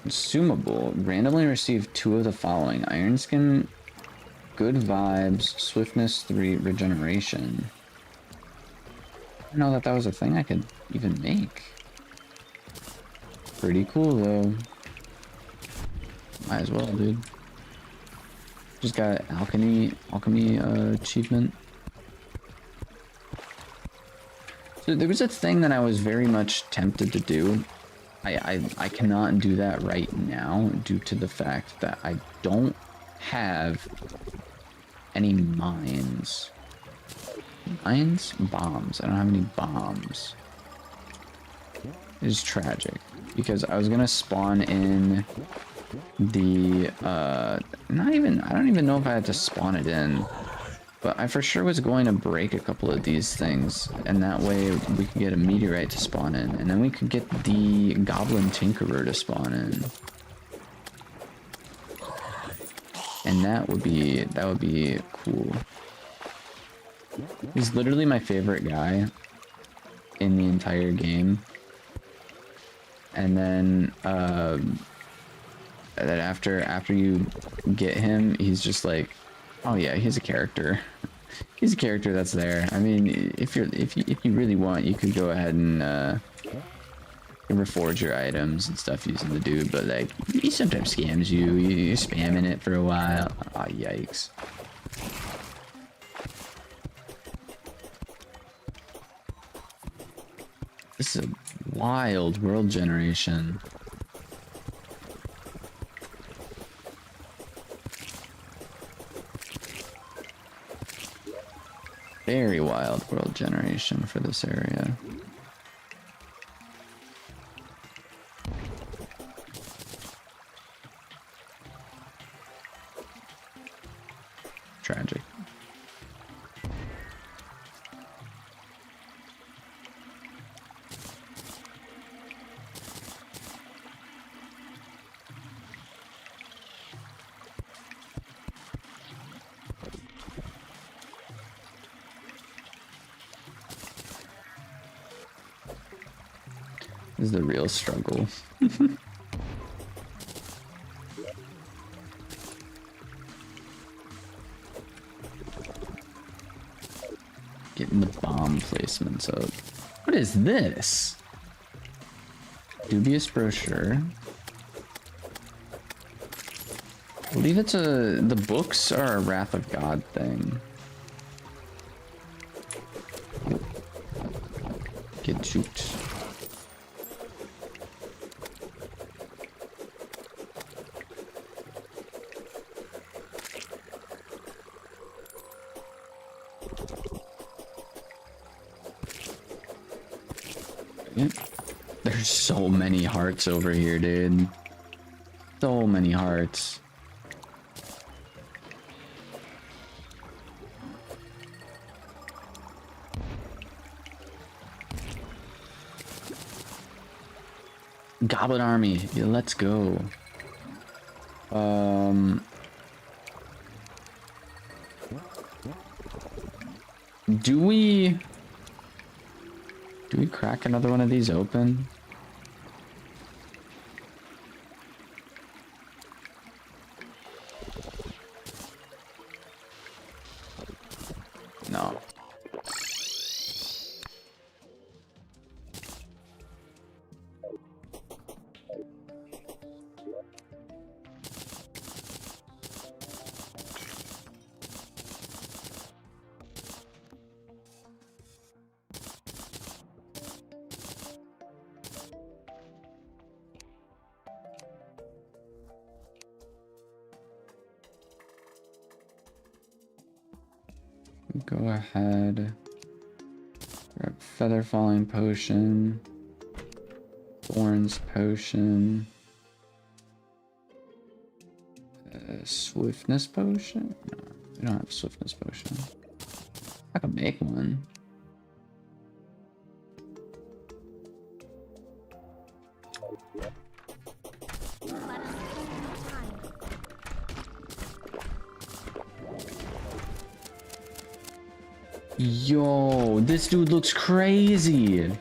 consumable. Randomly receive 2 of the following: Iron Skin, Good Vibes, Swiftness 3, Regeneration. I didn't know that was a thing I could even make. Pretty cool though. Might as well, dude. Just got alchemy achievement. So there was a thing that I was very much tempted to do. I cannot do that right now due to the fact that I don't have any mines. Mines? Bombs. I don't have any bombs. It is tragic. Because I was gonna spawn in the I don't even know if I had to spawn it in. But I for sure was going to break a couple of these things, and that way we could get a meteorite to spawn in, and then we could get the Goblin Tinkerer to spawn in. And that would be cool. He's literally my favorite guy in the entire game. And then that after you get him, he's just like, oh yeah, he's a character. He's a character that's there. I mean, if you really want, you could go ahead and reforge your items and stuff using the dude, but like he sometimes scams you. You're spamming it for a while. Ah, yikes. This is a wild world generation. Very wild world generation for this area. Tragic. This is the real struggle. Getting the bomb placements up. What is this? Dubious brochure. I believe it's the books are a Wrath of God thing. Get juked. There's so many hearts over here, dude. So many hearts. Goblin army, yeah, let's go. Do we crack another one of these open? No. Go ahead. Grab feather falling potion. Thorns potion. Swiftness potion? No, we don't have a swiftness potion. I can make one. Yo, this dude looks crazy.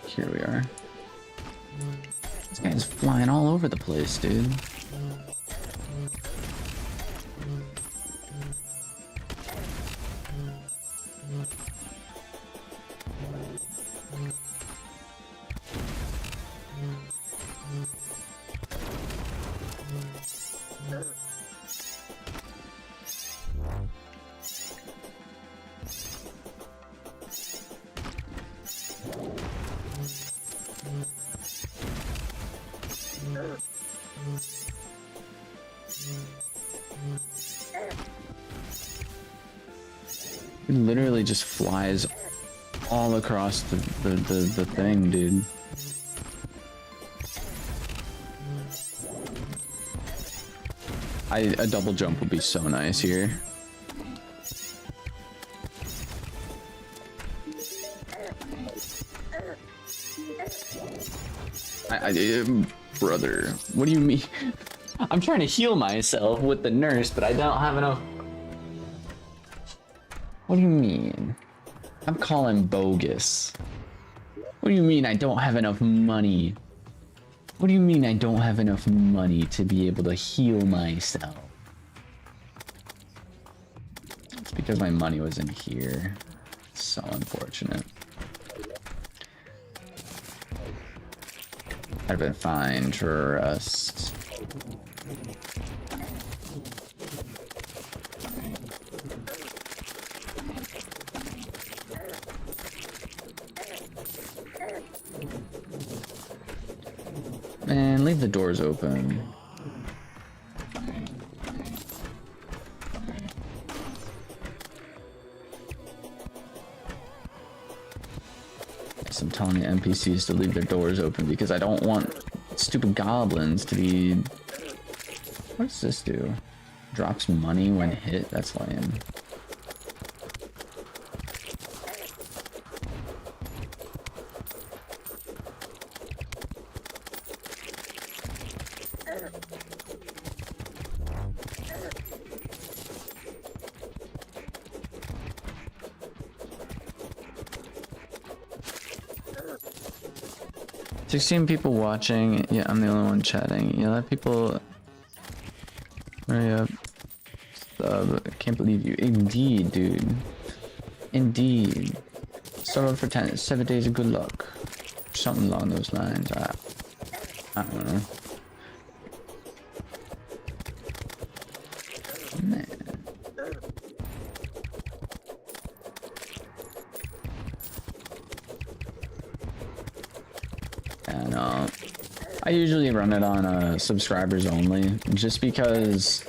Here we are. This guy's flying all over the place, dude. It literally just flies all across the thing, dude. A double jump would be so nice here. Brother, what do you mean? I'm trying to heal myself with the nurse, but I don't have enough. What do you mean? I'm calling bogus. What do you mean I don't have enough money? What do you mean I don't have enough money to be able to heal myself? It's because my money was in here. So unfortunate. I'd have been fine to rest. Man, leave the doors open. Yes, I'm telling the NPCs to leave their doors open because I don't want stupid goblins to be... What does this do? Drops money when hit? That's lame. Sixteen people watching. Yeah, I'm the only one chatting. Yeah, let people. Hurry up. Sub. I can't believe you. Indeed, dude. Indeed. Start for 7 days of good luck. Something along those lines. I don't know. Man. And I usually run it on subscribers only, just because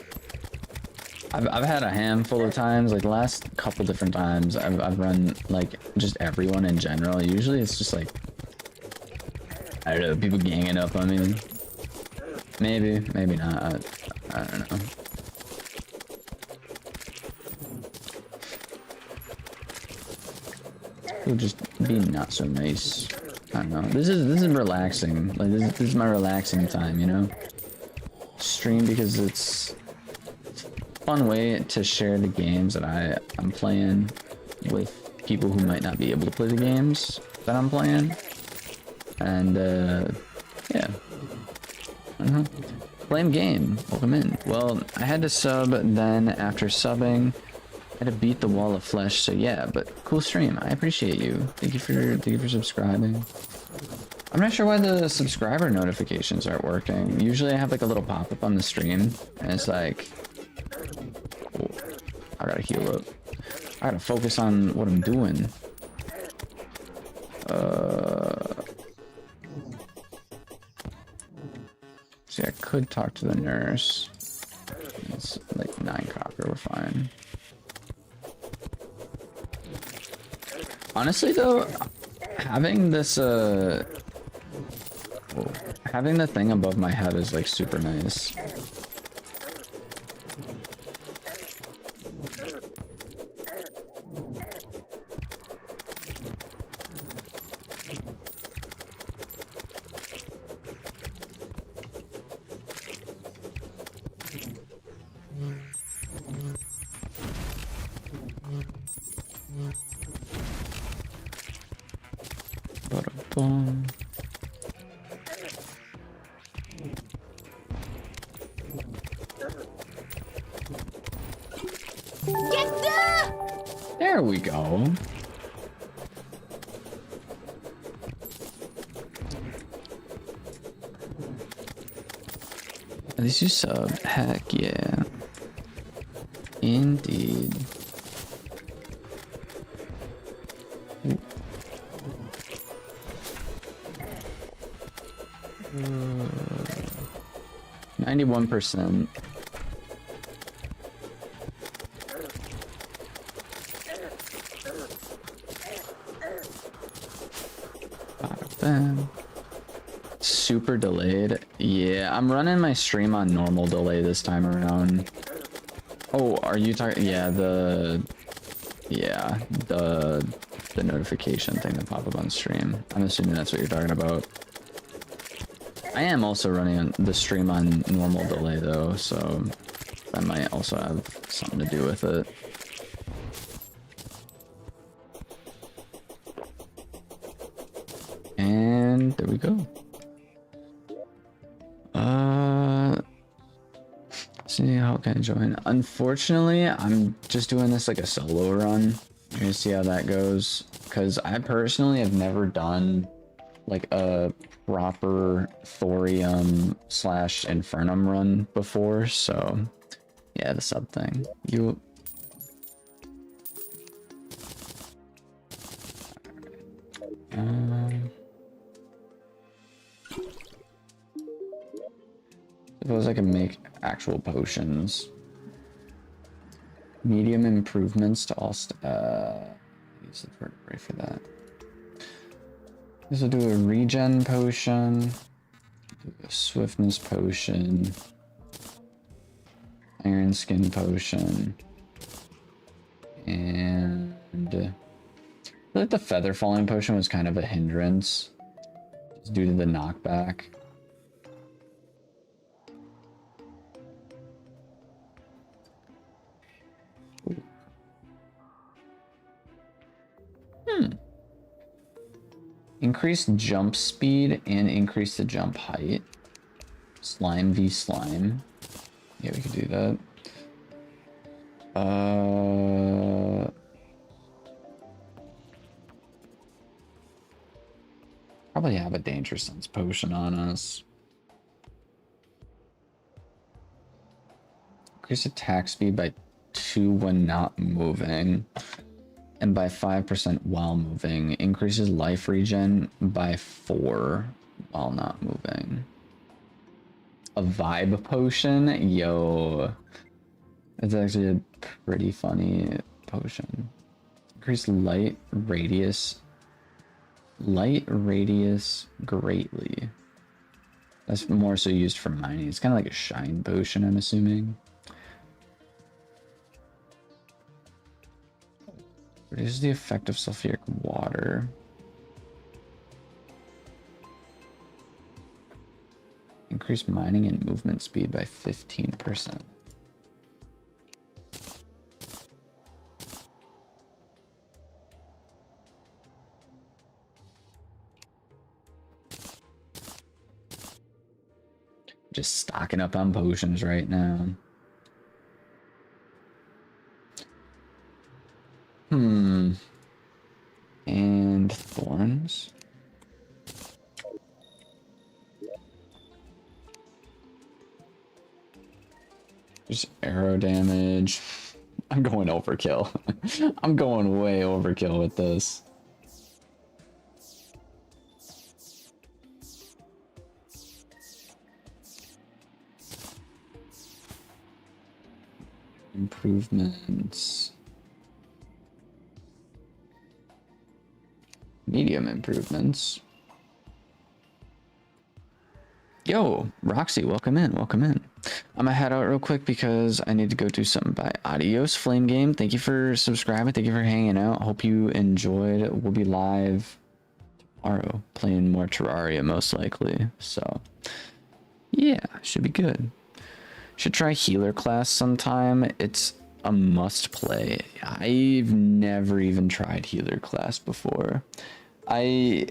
I've had a handful of times, like the last couple different times I've run like just everyone in general. Usually it's just like, I don't know, people ganging up on me. Maybe not. I don't know. People just be not so nice. I don't know. This is relaxing. Like this is my relaxing time, you know? Stream because it's a fun way to share the games that I'm playing with people who might not be able to play the games that I'm playing. And yeah. Blame game. Welcome in. Well, I had to sub, then after subbing, I had to beat the wall of flesh, so yeah, but cool stream. I appreciate you. Thank you for subscribing. I'm not sure why the subscriber notifications aren't working. Usually I have like a little pop-up on the stream, and it's like, oh, I gotta heal up. I gotta focus on what I'm doing. See, I could talk to the nurse. It's like 9 copper, we're fine. Honestly though, having this having the thing above my head is like super nice. Ba-da-bum. There we go. At least you subbed. Heck yeah. Indeed. 91%. Super delayed. Yeah, I'm running my stream on normal delay this time around. Oh, are you talking? Yeah, the notification thing that pop up on stream. I'm assuming that's what you're talking about. I am also running the stream on normal delay though, so that might also have something to do with it. there we go. See, how can I join? Unfortunately, I'm just doing this like a solo run. You're gonna see how that goes. Because I personally have never done like a proper Thorium / Infernum run before, so yeah, the sub thing. You suppose I can make actual potions. Medium improvements to all use the vertebrae for that. This will do a regen potion, do a swiftness potion, iron skin potion, and I feel like the feather falling potion was kind of a hindrance just due to the knockback. Increase jump speed and increase the jump height. Slime v slime. Yeah, we could do that. Probably have a danger sense potion on us. Increase attack speed by 2 when not moving, and by 5% while moving. Increases life regen by 4 while not moving. A vibe potion? Yo. It's actually a pretty funny potion. Increase light radius greatly. That's more so used for mining. It's kind of like a shine potion, I'm assuming. Reduces the effect of sulfuric water. Increase mining and movement speed by 15%. Just stocking up on potions right now. And thorns. Just arrow damage. I'm going overkill. I'm going way overkill with this. Improvements. Medium improvements. Yo, Roxy, welcome in, welcome in. I'm gonna head out real quick because I need to go do something. Bye. Adios, Flame Game. Thank you for subscribing. Thank you for hanging out. Hope you enjoyed. We'll be live tomorrow playing more Terraria, most likely. So, yeah, should be good. Should try healer class sometime. It's a must play. I've never even tried healer class before. I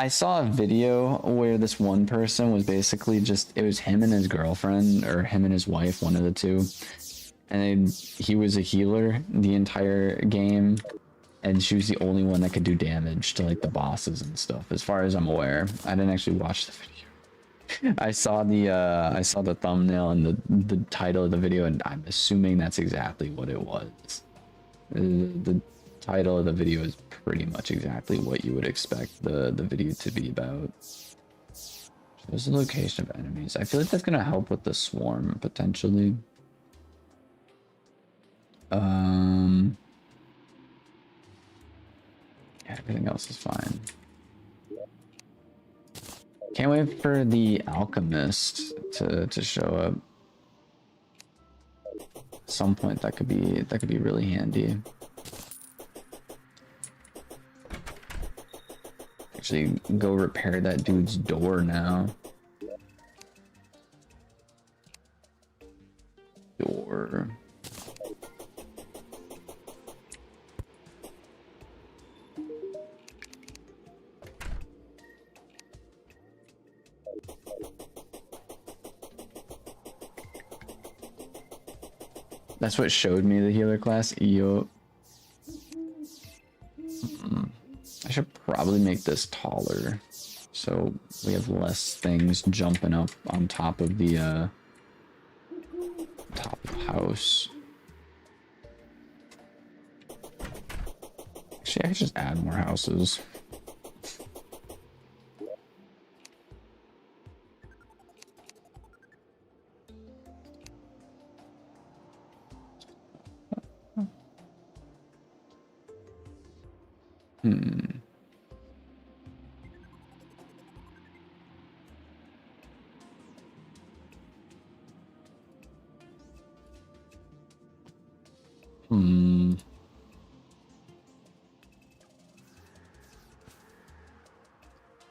saw a video where this one person was basically just, it was him and his girlfriend, or him and his wife, one of the two, and he was a healer the entire game, and she was the only one that could do damage to like the bosses and stuff, as far as I'm aware. I didn't actually watch the video. I saw the thumbnail and the title of the video, and I'm assuming that's exactly what it was. The title of the video is pretty much exactly what you would expect the video to be about. There's the location of enemies. I feel like that's gonna help with the swarm potentially. Yeah, everything else is fine. Can't wait for the alchemist to show up. At some point that could be really handy. Actually, go repair that dude's door now. Door. That's what showed me the healer class. Yo. I should probably make this taller so we have less things jumping up on top of the house. Actually, I could just add more houses.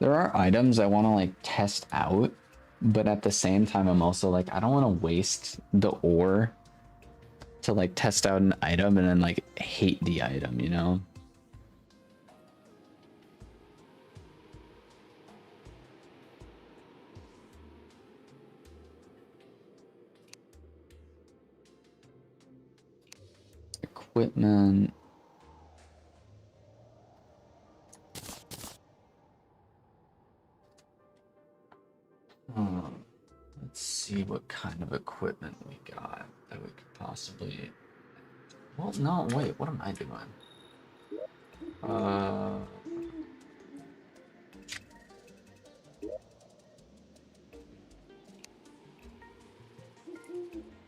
There are items I want to like test out, but at the same time I'm also like, I don't want to waste the ore to like test out an item and then like hate the item, you know? Equipment. Let's see what kind of equipment we got that we could possibly... Well, no, wait, what am I doing?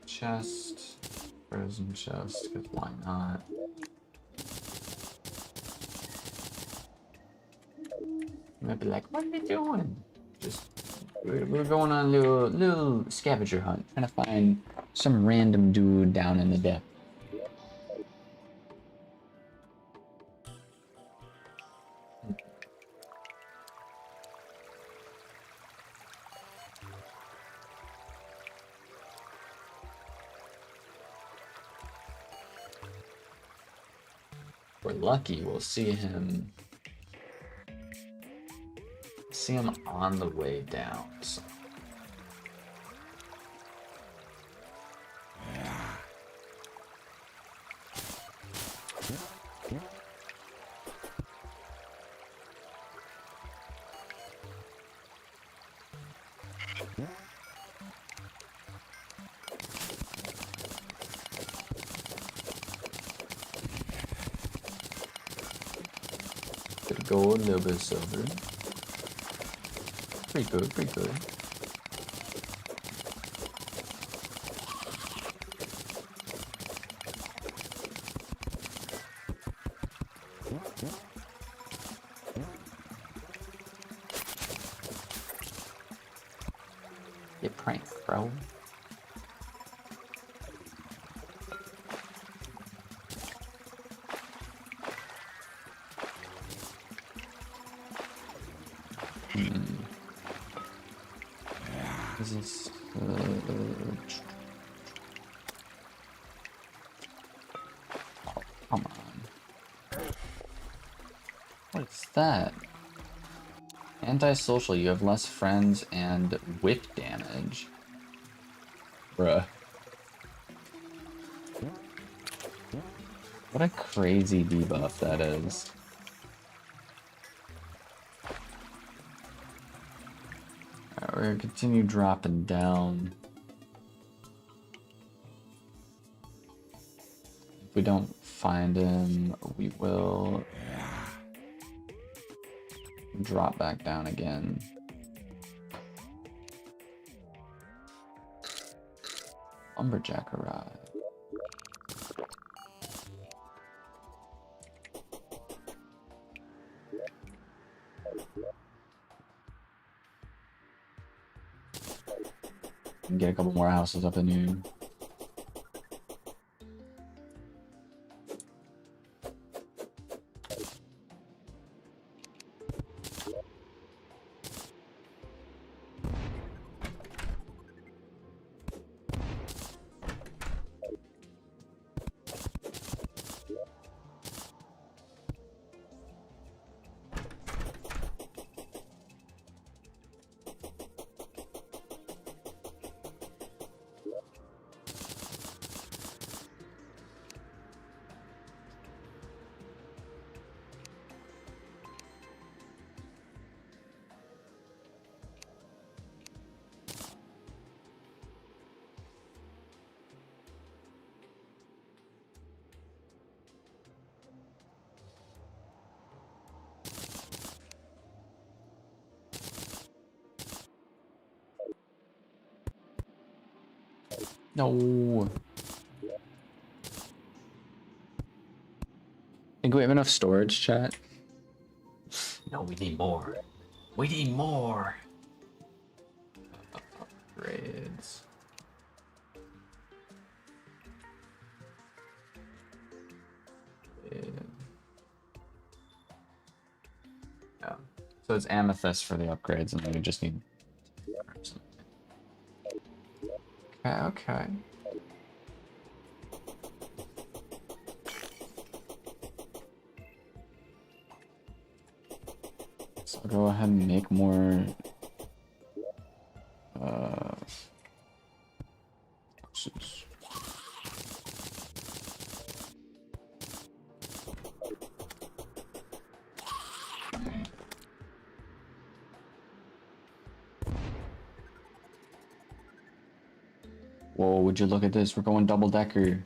Chest, frozen chest, because why not? You might be like, what are we doing? Just, we're going on a little scavenger hunt, trying to find some random dude down in the depth. If we're lucky, we'll see him on the way down. So. Could go a little bit silver. Pretty good, pretty good. Get pranked, bro. Is this oh, come on. What's that? Antisocial, you have less friends and whip damage. Bruh. What a crazy debuff that is. We're gonna continue dropping down. If we don't find him, we will drop back down again. Lumberjack arrived. Get a couple more houses up in here. No. Think we have enough storage, chat? No, we need more. We need more. Upgrades. Yeah. So it's amethyst for the upgrades, and then we just need. Okay, okay. So I'll go ahead and make more. Houses. Whoa, would you look at this? We're going double decker.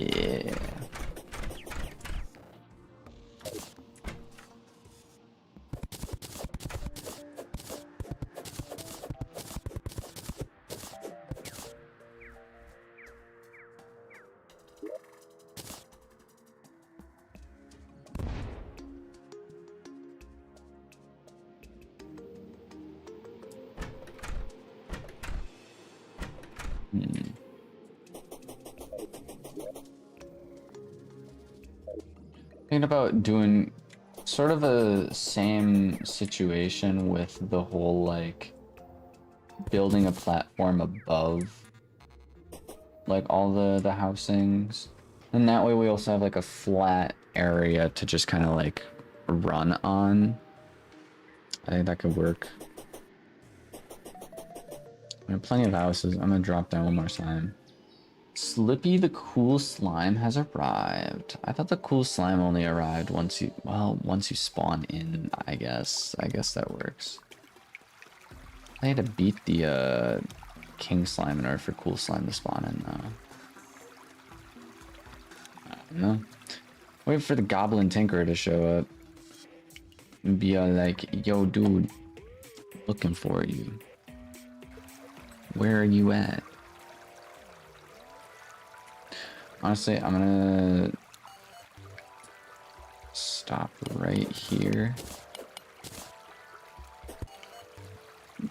Yeah. Thinking about doing sort of a same situation with the whole like building a platform above like all the housings, and that way we also have like a flat area to just kind of like run on. I think that could work. We have plenty of houses. I'm gonna drop down one more slime. Slippy the cool slime has arrived. I thought the cool slime only arrived once you, well, once you spawn in, I guess. I guess that works. I had to beat the king slime in order for cool slime to spawn in, though. I don't know. Wait for the goblin tinkerer to show up. And be like, yo, dude, looking for you. Where are you at? Honestly, I'm gonna stop right here.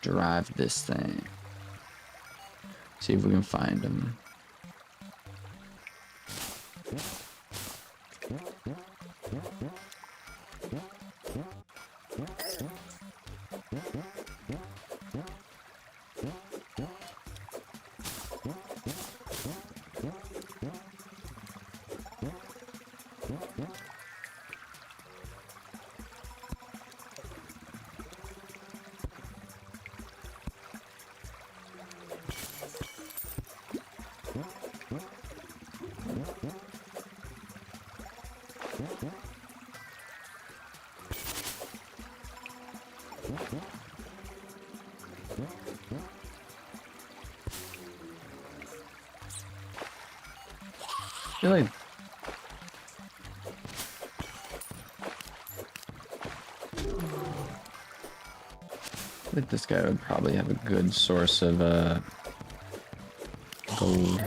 Drive this thing. See if we can find him. I feel like this guy would probably have a good source of gold.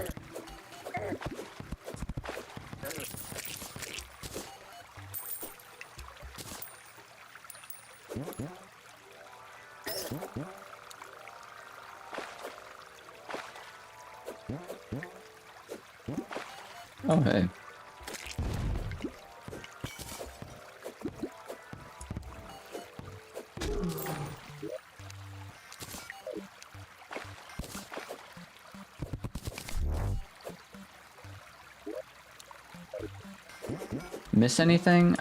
Oh, hey. Miss anything?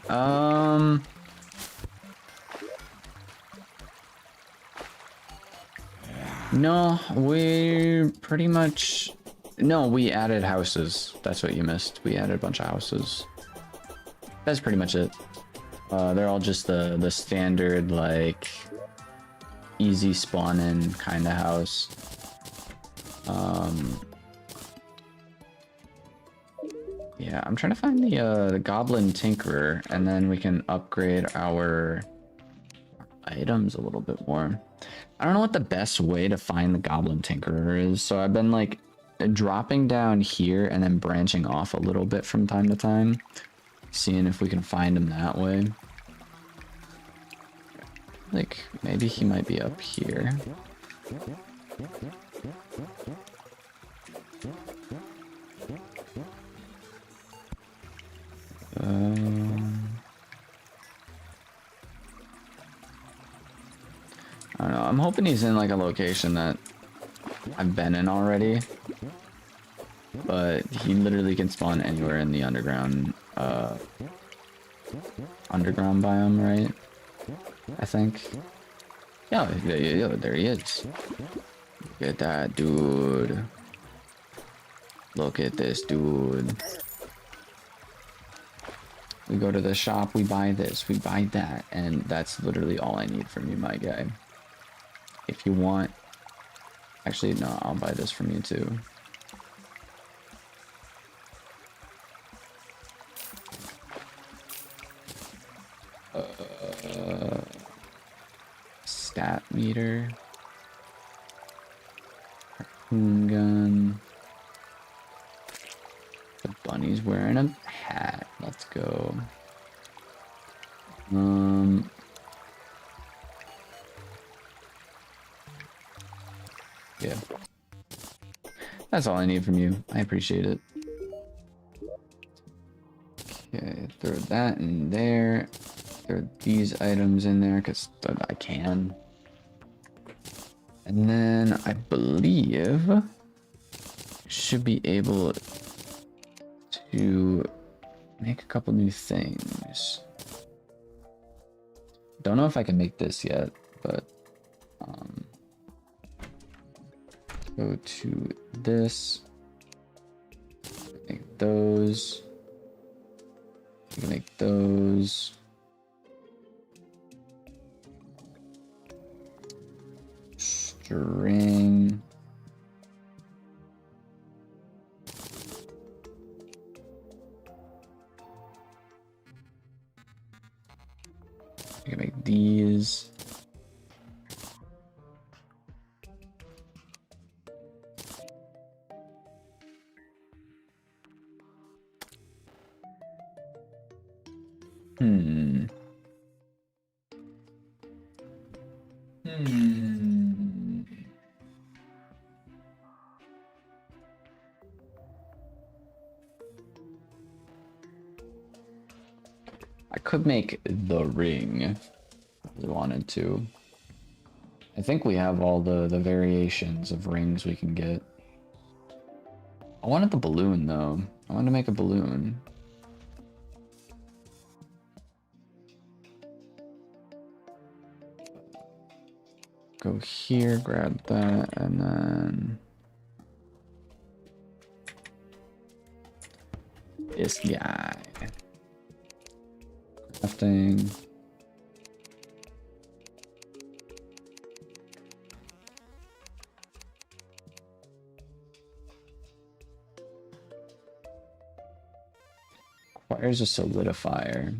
No, we pretty much... No, we added houses. That's what you missed. We added a bunch of houses. That's pretty much it. They're all just the standard, like, easy spawn in kind of house. Yeah, I'm trying to find the Goblin Tinkerer, and then we can upgrade our items a little bit more. I don't know what the best way to find the Goblin Tinkerer is, so I've been like dropping down here and then branching off a little bit from time to time, seeing if we can find him that way. Like, maybe he might be up here. I don't know. I'm hoping he's in like a location that I've been in already, but he literally can spawn anywhere in the underground biome, right? I think. Yeah, there he is. Look at that dude. Look at this dude. We go to the shop, we buy this, we buy that, and that's literally all I need from you, my guy. If you want... Actually, no, I'll buy this from you too. Stat meter. Harpoon gun. The bunny's wearing a hat. Let's go. Yeah. That's all I need from you. I appreciate it. Okay, throw that in there. Throw these items in there because I can. And then I believe should be able to make a couple new things. Don't know if I can make this yet, but go to this. Make those. We can make those. String. We can make these. I could make the ring if we wanted to. I think we have all the variations of rings we can get. I wanted the balloon though. I wanted to make a balloon. Go here, grab that, and then this guy. Crafting. Requires a solidifier.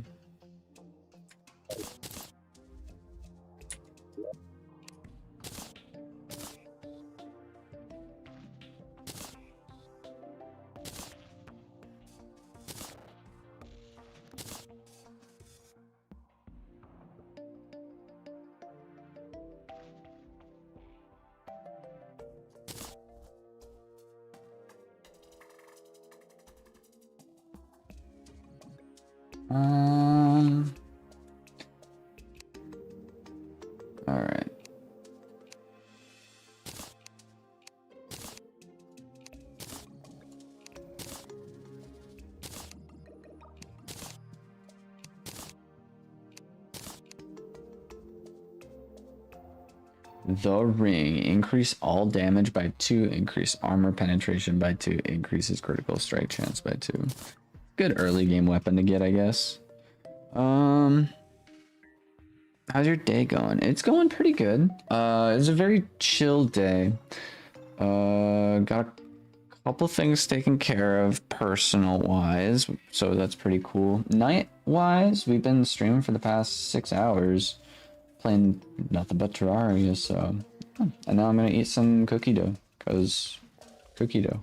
All right. The ring. Increase all damage by 2, increase armor penetration by 2, increases critical strike chance by 2. Good early game weapon to get, I guess. How's your day going? It's going pretty good. It's a very chill day. Got a couple things taken care of personal wise, so that's pretty cool. Night wise, we've been streaming for the past 6 hours, playing nothing but Terraria, so. And now I'm gonna eat some cookie dough, cause cookie dough.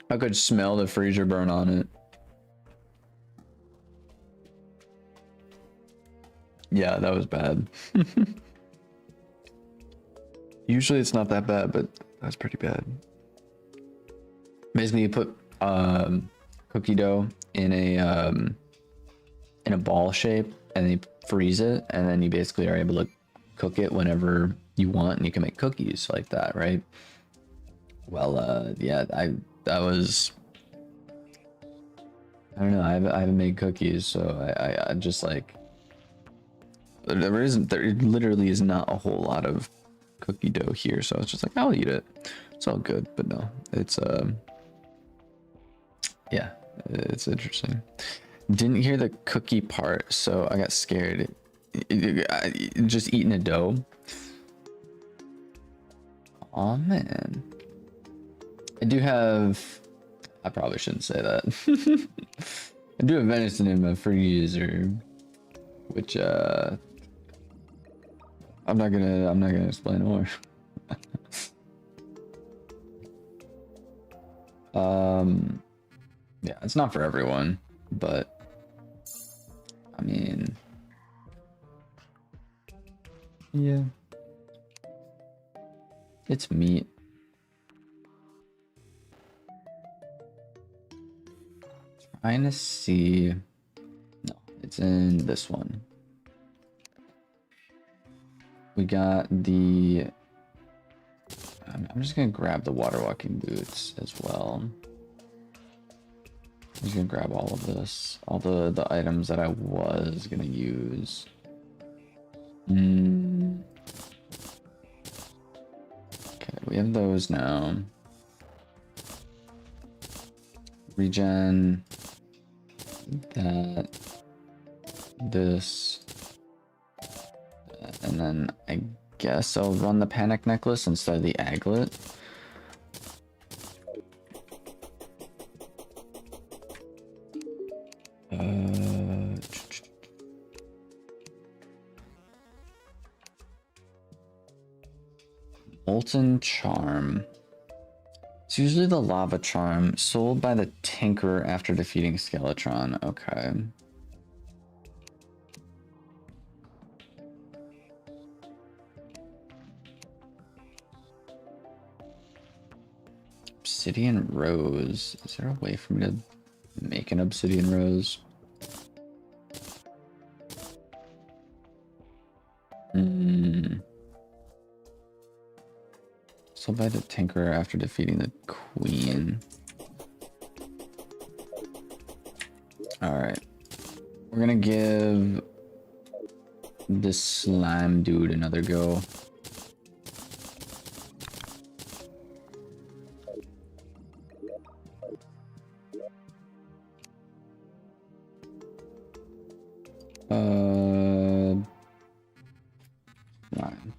I could smell the freezer burn on it. Yeah, that was bad. Usually it's not that bad, but that's pretty bad. Basically, you put cookie dough in a ball shape, and you freeze it, and then you basically are able to cook it whenever you want, and you can make cookies like that, right? Well, yeah, that was, I don't know, I haven't made cookies, so I just like, there literally is not a whole lot of cookie dough here, so it's just like, I'll eat it. It's all good, but no, it's, yeah, it's interesting. Didn't hear the cookie part, so I got scared. Just eating a dough. Oh man. I probably shouldn't say that. I do have venison in my freezer, which I'm not gonna explain more. Yeah, it's not for everyone, but I mean, yeah, it's meat. Trying to see. No, it's in this one. We got the. I'm just gonna grab the water walking boots as well. I'm just gonna grab all of this, all the items that I was gonna use. Okay, we have those now. Regen. That. This. And then I guess I'll run the panic necklace instead of the aglet. Molten Charm. It's usually the lava charm sold by the Tinkerer after defeating Skeletron. Okay. Obsidian Rose. Is there a way for me to make an Obsidian Rose? Sold by the Tinkerer after defeating the Queen. Alright. We're gonna give this slime dude another go. Fine.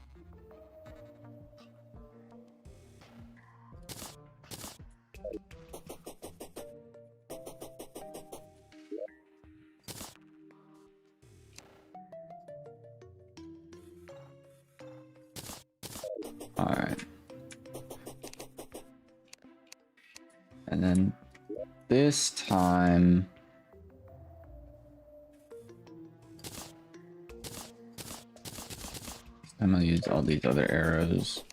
Alright. And then this time I'm gonna use all these other arrows.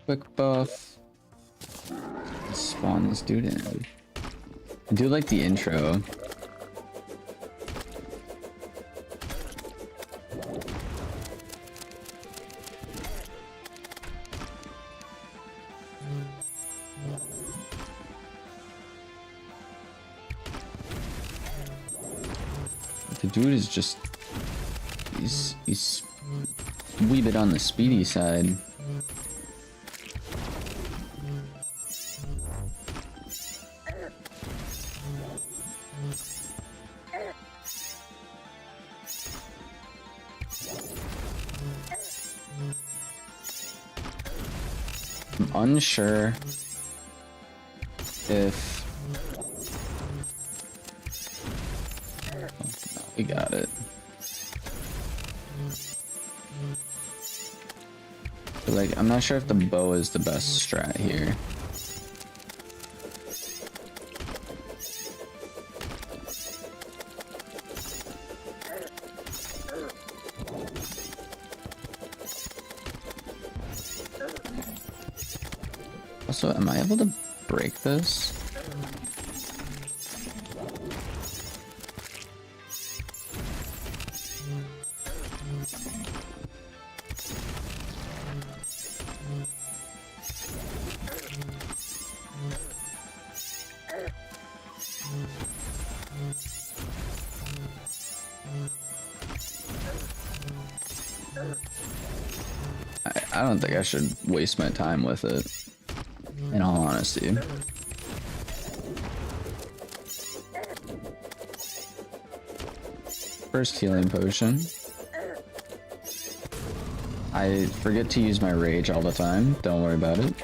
Quick buff. Let's spawn this dude in. I do like the intro. The dude is just... He's a wee bit on the speedy side. I'm unsure if... Oh, no, we got it. But like, I'm not sure if the bow is the best strat here. Also, am I able to break this? I don't think I should waste my time with it, in all honesty. First healing potion. I forget to use my rage all the time, don't worry about it.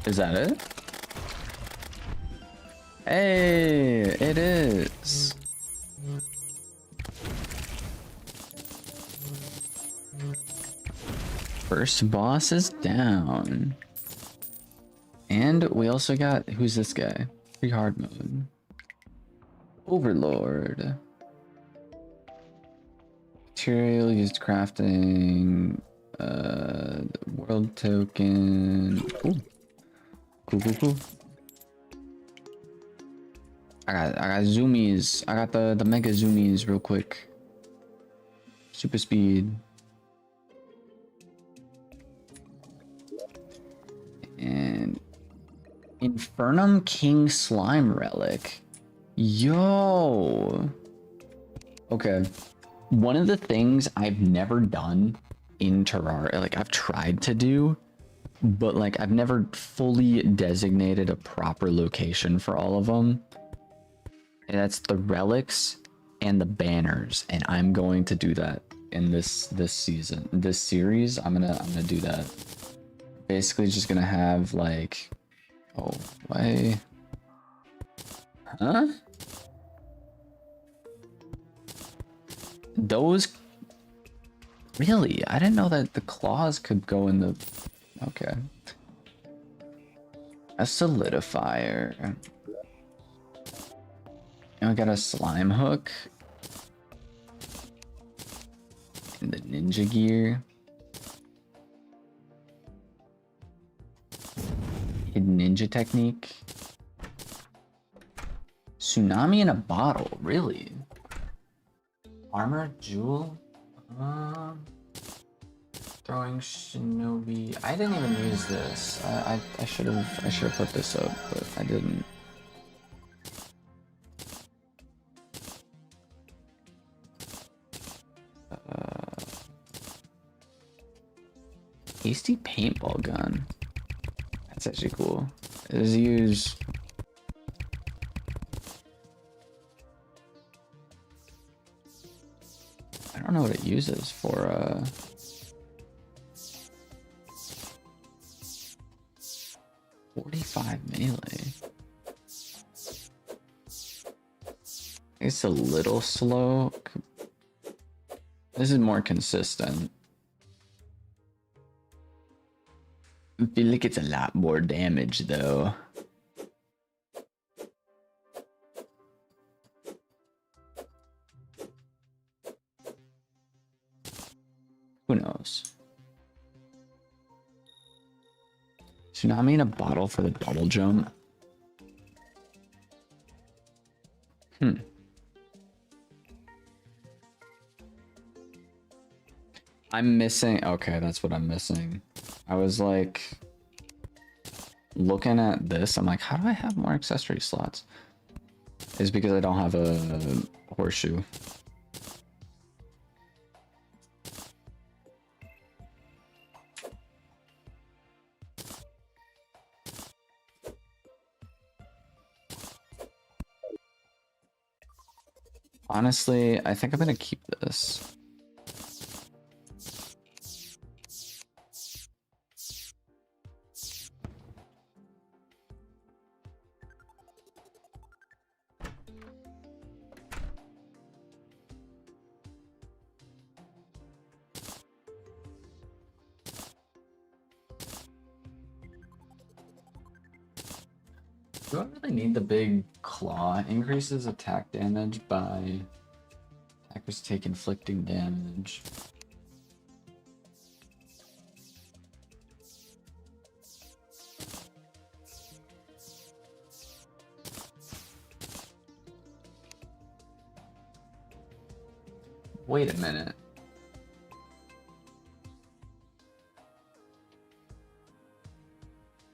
Is that it? Hey, it is. First boss is down. And we also got, who's this guy? Free hard mode. Overlord. Material used crafting. World token. Ooh. Cool. I got zoomies. I got the mega zoomies real quick. Super speed. And Infernum King Slime Relic. Yo. Okay. One of the things I've never done in Terraria, like I've tried to do, but like I've never fully designated a proper location for all of them. And that's the relics and the banners, and I'm going to do that in this season, this series. I'm gonna do that. Basically, just gonna have like, oh, why? Huh? Those. Really? I didn't know that the claws could go in the... Okay. A solidifier. And we got a slime hook. And the ninja gear. Hidden ninja technique. Tsunami in a bottle, really? Armor, jewel? Throwing shinobi. I didn't even use this. I should have put this up, but I didn't. Hasty paintball gun. That's actually cool. It is used. I don't know what it uses for. 45 melee. It's a little slow. This is more consistent. I feel like it's a lot more damage though. Who knows? Tsunami in a bottle for the double jump. I'm missing. Okay, that's what I'm missing. I was like looking at this. I'm like, how do I have more accessory slots? It's because I don't have a horseshoe. Honestly, I think I'm gonna keep this. Do I really need the big claw? Increases attack damage by attackers take inflicting damage. Wait a minute.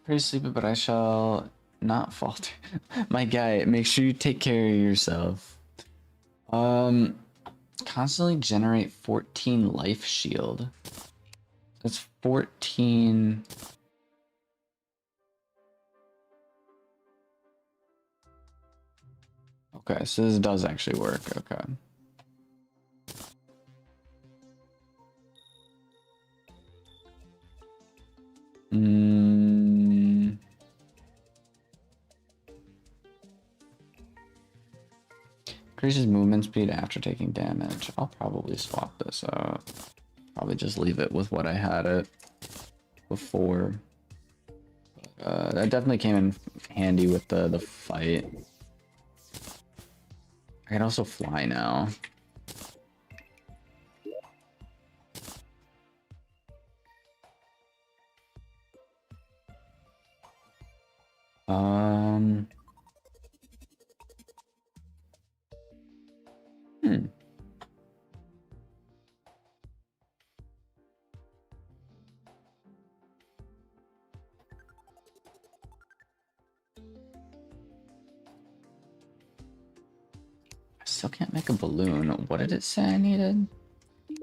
Pretty sleepy, but I shall not falter. My guy, make sure you take care of yourself. Constantly generate 14 life shield. That's 14. Okay, so this does actually work. Okay. Increases movement speed after taking damage. I'll probably swap this out. Probably just leave it with what I had it before. That definitely came in handy with the fight. I can also fly now. I still can't make a balloon. What did it say I needed?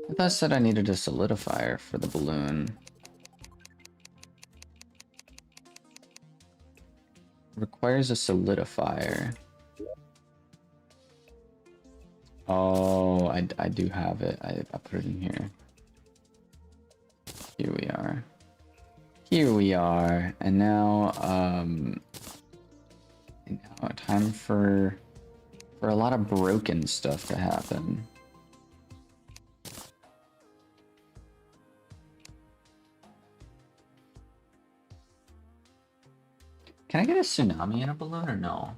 I thought it said I needed a solidifier for the balloon. Requires a solidifier. Oh, I do have it. I put it in here. Here we are. Here we are. And now, time for a lot of broken stuff to happen. Can I get a tsunami in a balloon or no?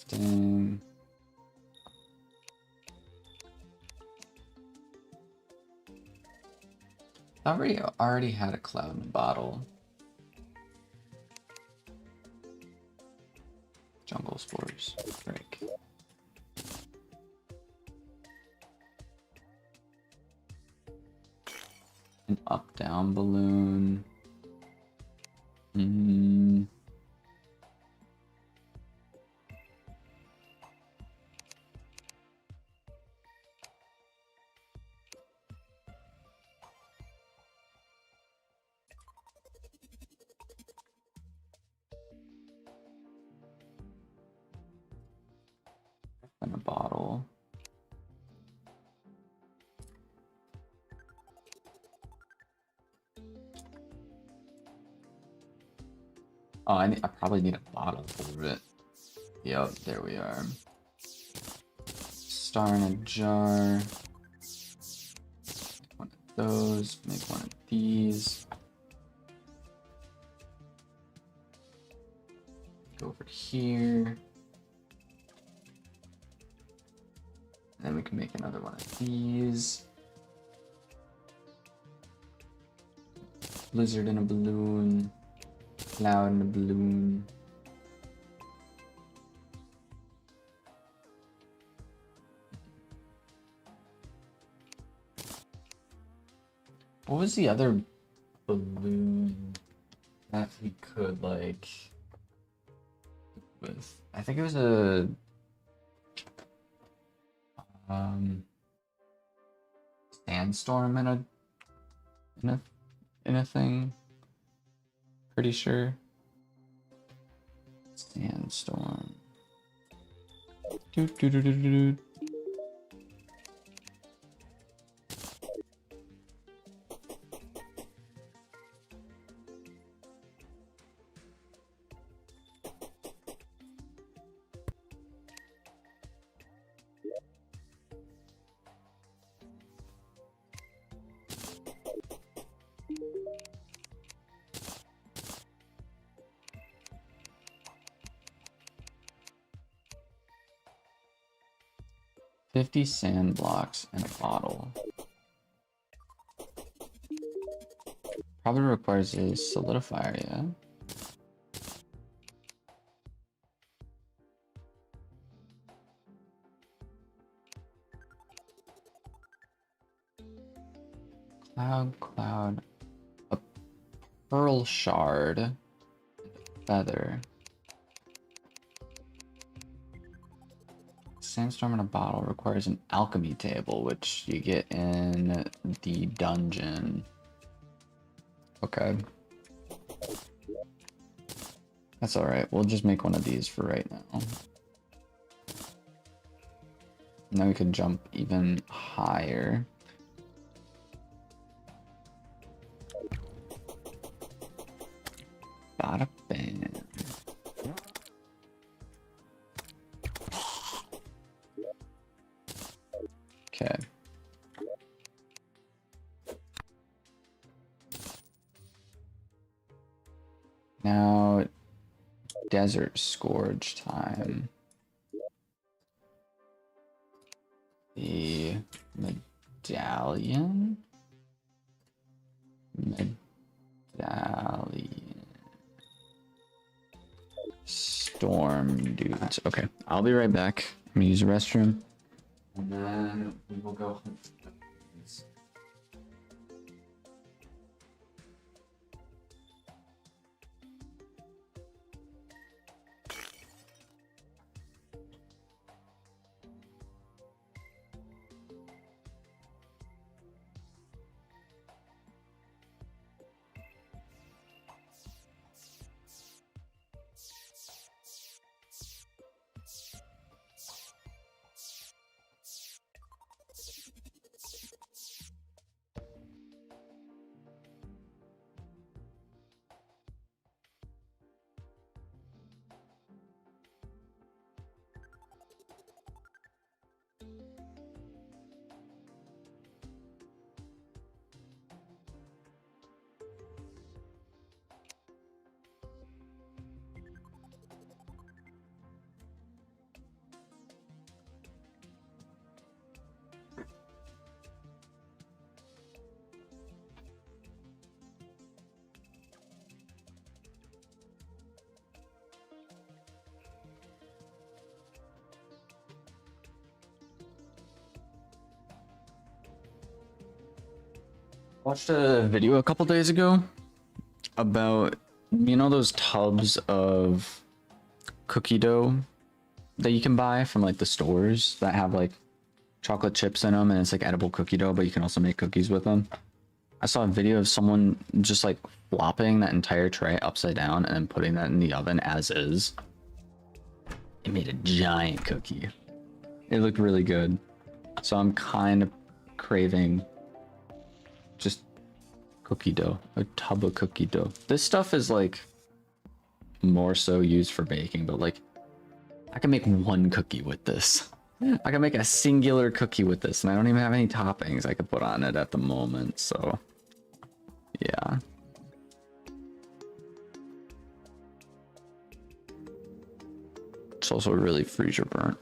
Dang. I already had a cloud in a bottle. Jungle spores. Break. An up-down balloon. In a bottle. Oh, I probably need a bottle for it. Yep, there we are. Star in a jar. Make one of those. Make one of these. Go over here. And then we can make another one of these. Blizzard in a balloon. Cloud in a balloon. What was the other balloon that we could like with? I think it was a sandstorm in a thing. Pretty sure. Sandstorm. Doo, doo, doo, doo, doo. $50 sand blocks in a bottle. Probably requires a solidifier, yeah? Cloud, a pearl shard, and a feather. Sandstorm in a bottle requires an alchemy table, which you get in the dungeon. Okay. That's alright, we'll just make one of these for right now. Now we can jump even higher. Bada bam. Okay. Now, desert scourge time. The medallion. Storm dudes. Okay, I'll be right back. I'm gonna use the restroom. And then we will go hunt. Watched a video a couple days ago about, you know, those tubs of cookie dough that you can buy from like the stores that have like chocolate chips in them and it's like edible cookie dough, but you can also make cookies with them. I saw a video of someone just like flopping that entire tray upside down and then putting that in the oven as is. It made a giant cookie. It looked really good. So I'm kind of craving just cookie dough, a tub of cookie dough. This stuff is like more so used for baking, but like I can make one cookie with this. I can make a singular cookie with this, and I don't even have any toppings I could put on it at the moment, so yeah. It's also really freezer burnt.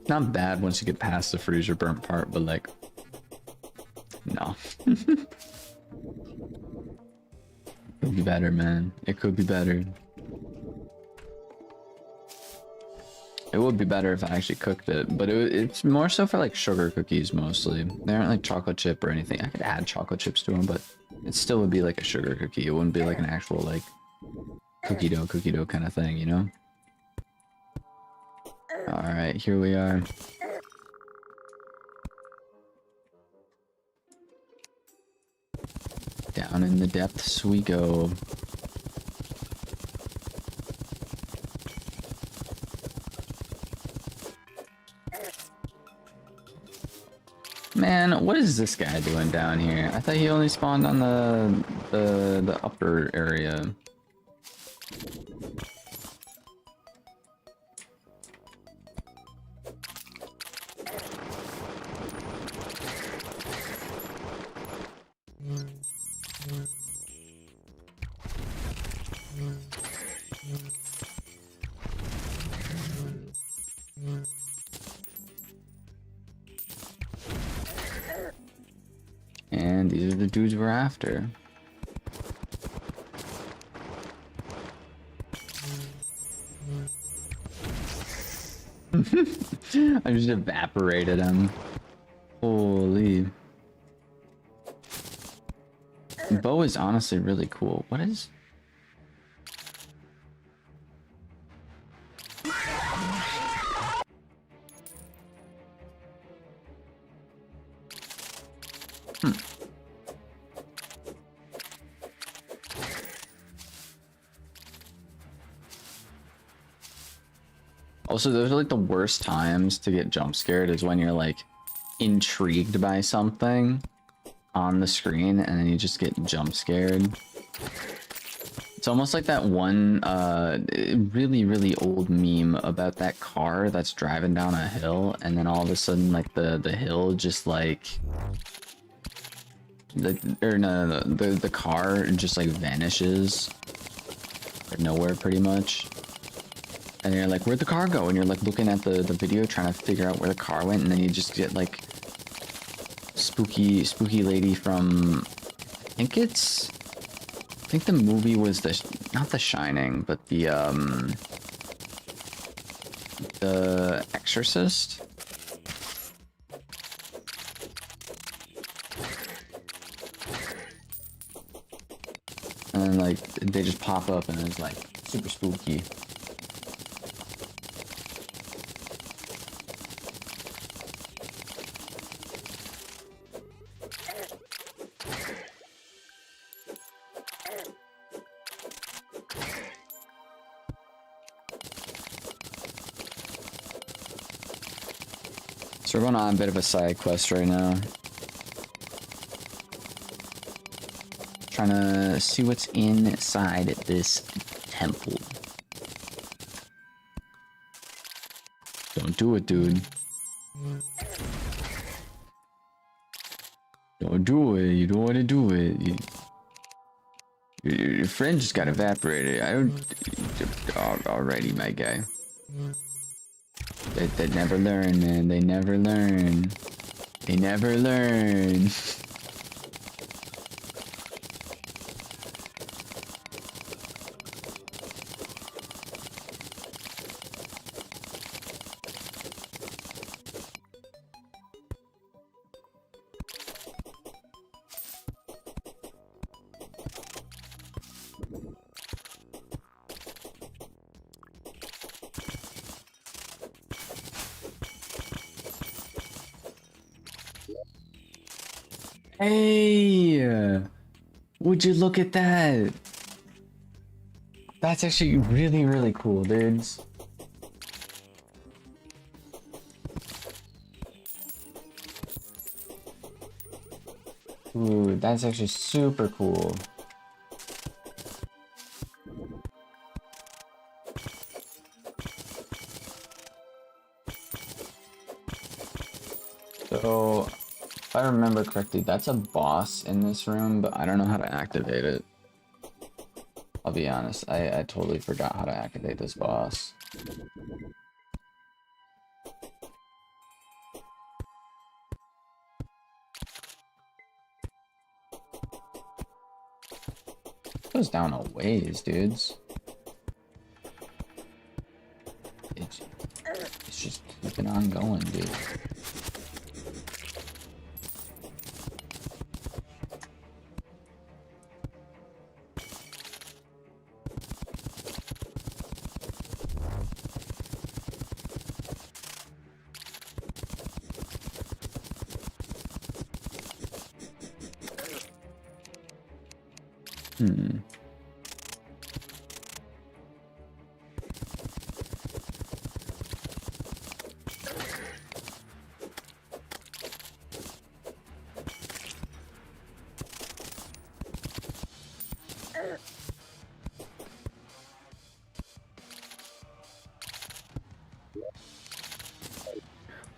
Not bad once you get past the freezer burnt part, but like, no. Could be better, man. It could be better. It would be better if I actually cooked it, but it's more so for like sugar cookies mostly. They aren't like chocolate chip or anything. I could add chocolate chips to them, but it still would be like a sugar cookie. It wouldn't be like an actual like cookie dough kind of thing, you know? Alright, here we are. Down in the depths we go. Man, what is this guy doing down here? I thought he only spawned on the upper area. And these are the dudes we're after. I just evaporated him. Holy. Bow is honestly really cool. What is... Also, those are like the worst times to get jump scared is when you're like intrigued by something on the screen and then you just get jump scared. It's almost like that one really old meme about that car that's driving down a hill and then all of a sudden like the hill just like the car just like vanishes out of nowhere pretty much. And you're like, where'd the car go? And you're like looking at the video trying to figure out where the car went, and then you just get like spooky lady from I think the movie was not The Shining, but the Exorcist. And then like they just pop up and it's like super spooky. So we're going on a bit of a side quest right now. Trying to see what's inside this temple. Don't do it, dude. Don't do it. You don't want to do it. Your friend just got evaporated. I don't... Alrighty, my guy. They never learn, man. They never learn. They never learn. Hey, would you look at that? That's actually really cool, dudes. Ooh, that's actually super cool. So, if I remember correctly, that's a boss in this room, but I don't know how to activate it. I'll be honest, I totally forgot how to activate this boss. goes down a ways, dudes. It's just keeping on going, dude.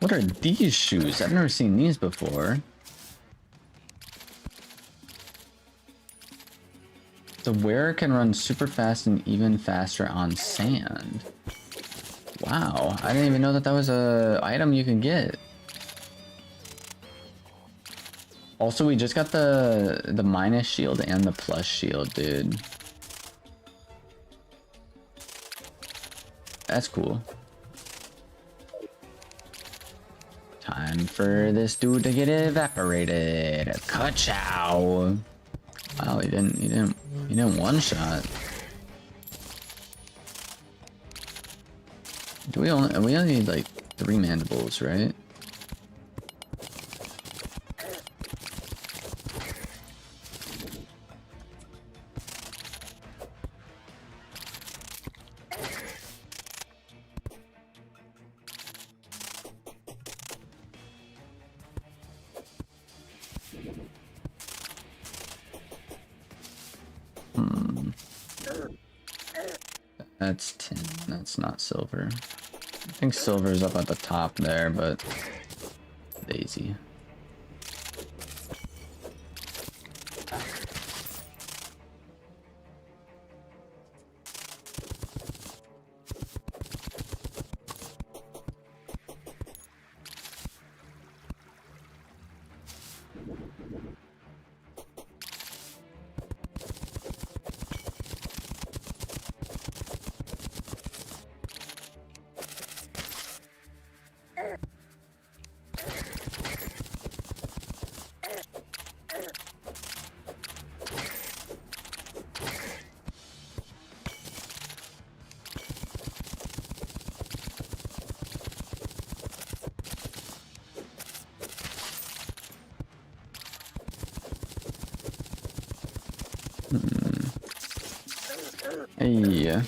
What are these shoes? I've never seen these before. The wearer can run super fast and even faster on sand. Wow, I didn't even know that that was a item you can get. Also, we just got the minus shield and the plus shield, dude. That's cool. Time for this dude to get evaporated. Ka-chow. Wow, he didn't one shot. We only need like 3 mandibles, right? That's tin. That's not silver. I think silver's up at the top there, but Daisy. Hey.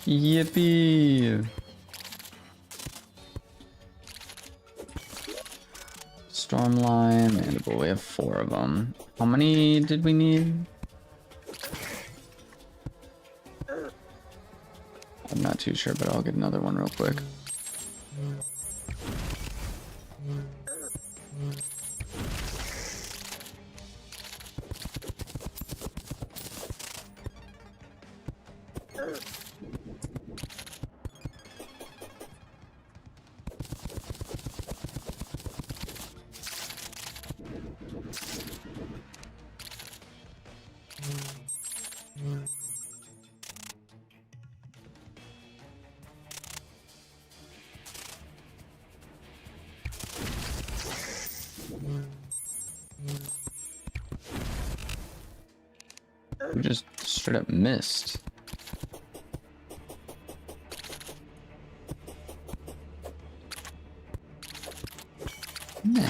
Yippee! Stormline, mandible. We have 4 of them. How many did we need? I'm not too sure, but I'll get another one real quick. We just straight up missed. Man.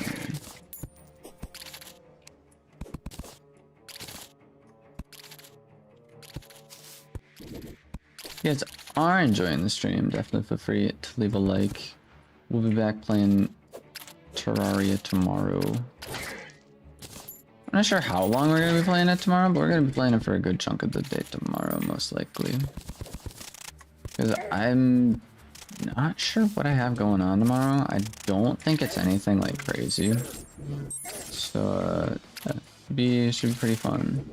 If you guys are enjoying the stream, definitely feel free to leave a like. We'll be back playing Terraria tomorrow. I'm not sure how long we're going to be playing it tomorrow, but we're going to be playing it for a good chunk of the day tomorrow, most likely. Because I'm not sure what I have going on tomorrow. I don't think it's anything like crazy. So, should be pretty fun.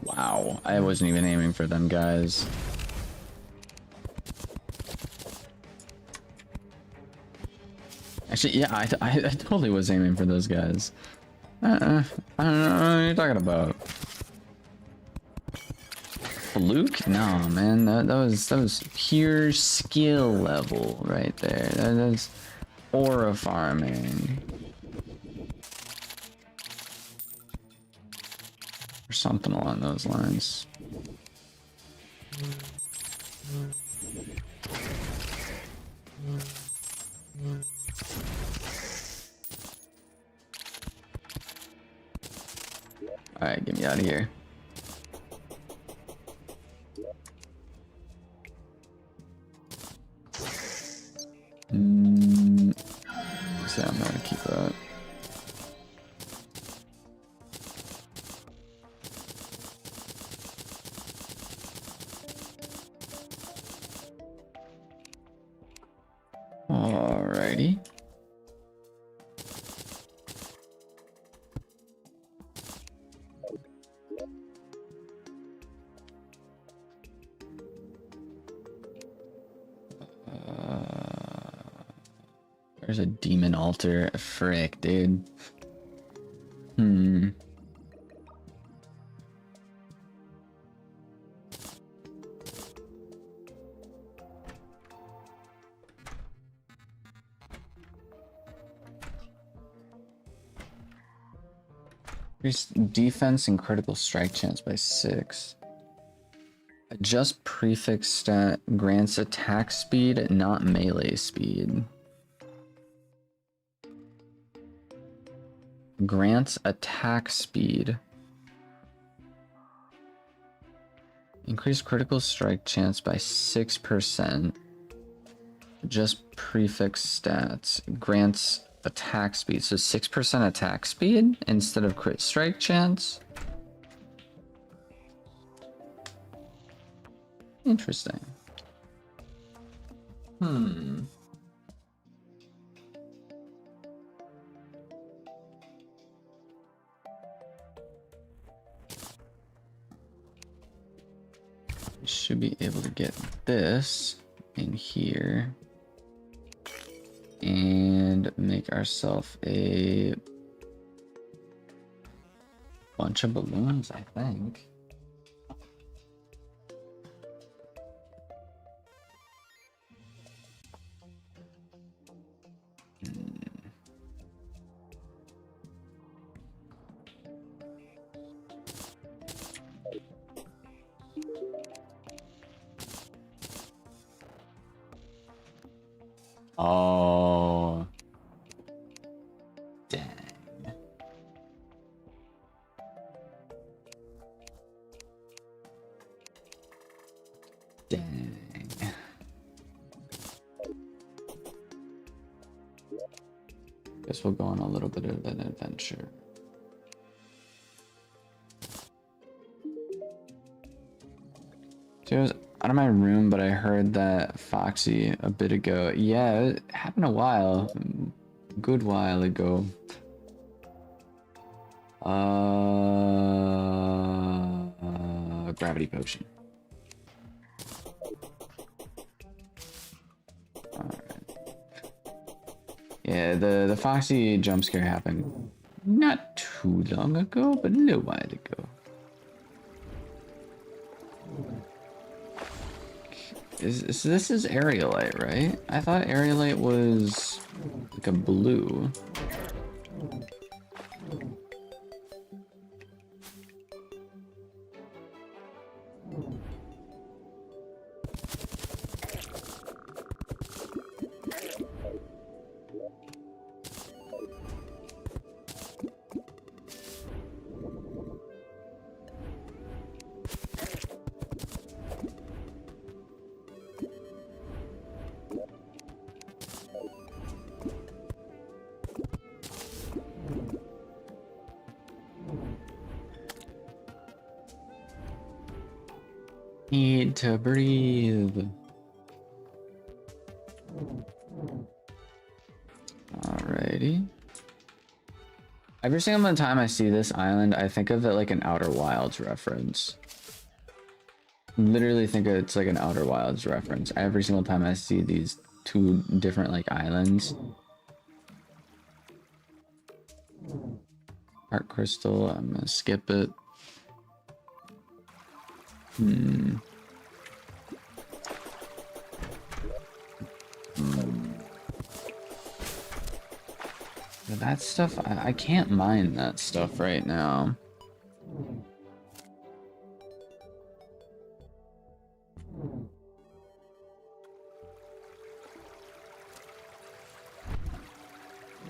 Wow, I wasn't even aiming for them guys. Actually, yeah, I totally was aiming for those guys. I don't know what you're talking about. Fluke? No, man, that was pure skill level right there. That's aura farming. Or something along those lines. Alright, get me out of here. So I'm gonna keep that. Alrighty. There's a demon altar. Frick, dude. Increase defense and critical strike chance by 6. Adjust prefix stat grants attack speed, not melee speed. Grants attack speed. Increase critical strike chance by 6%. Adjust prefix stats. Grants attack speed. So 6% attack speed instead of crit strike chance? Interesting. Should be able to get this in here and make ourselves a bunch of balloons, I think. Oh, dang. Dang. Guess we'll go on a little bit of an adventure. So I was out of my room, but I heard that Foxy a bit ago. Yeah, it happened a while. Good while ago. Gravity potion. Alright. Yeah, the Foxy jump scare happened not too long ago, but a little while ago. This is Aerialite, right? I thought Aerialite was like a blue. Need to breathe. Alrighty. Every single time I see this island, I think of it like an Outer Wilds reference. Literally think it's like an Outer Wilds reference. Every single time I see these two different like islands. Heart crystal, I'm gonna skip it. That stuff, I can't mine that stuff right now.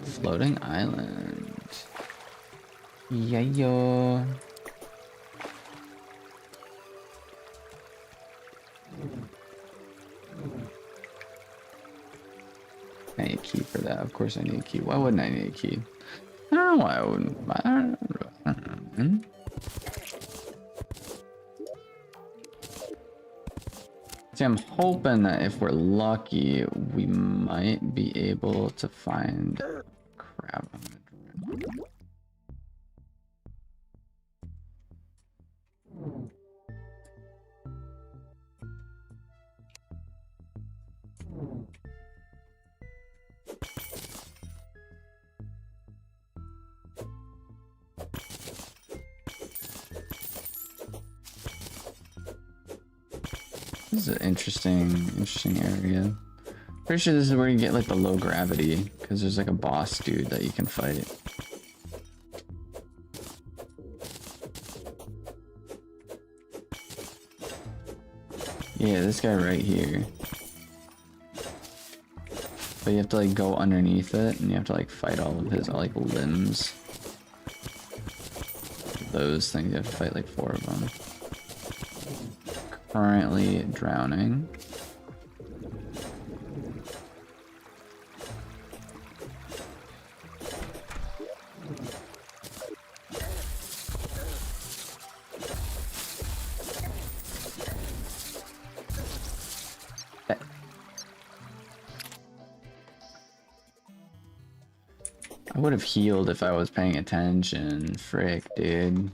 Floating island. Yeah, yo. I need a key for that. Of course I need a key. Why wouldn't I need a key? I don't know why I wouldn't. I don't know. See, I'm hoping that if we're lucky, we might be able to find crap. This is an interesting area. Pretty sure this is where you get like the low gravity, because there's like a boss dude that you can fight. Yeah, this guy right here. But you have to like go underneath it, and you have to like fight all of his like limbs. Those things, you have to fight like 4 of them. Currently drowning. I would have healed if I was paying attention. Frick, dude.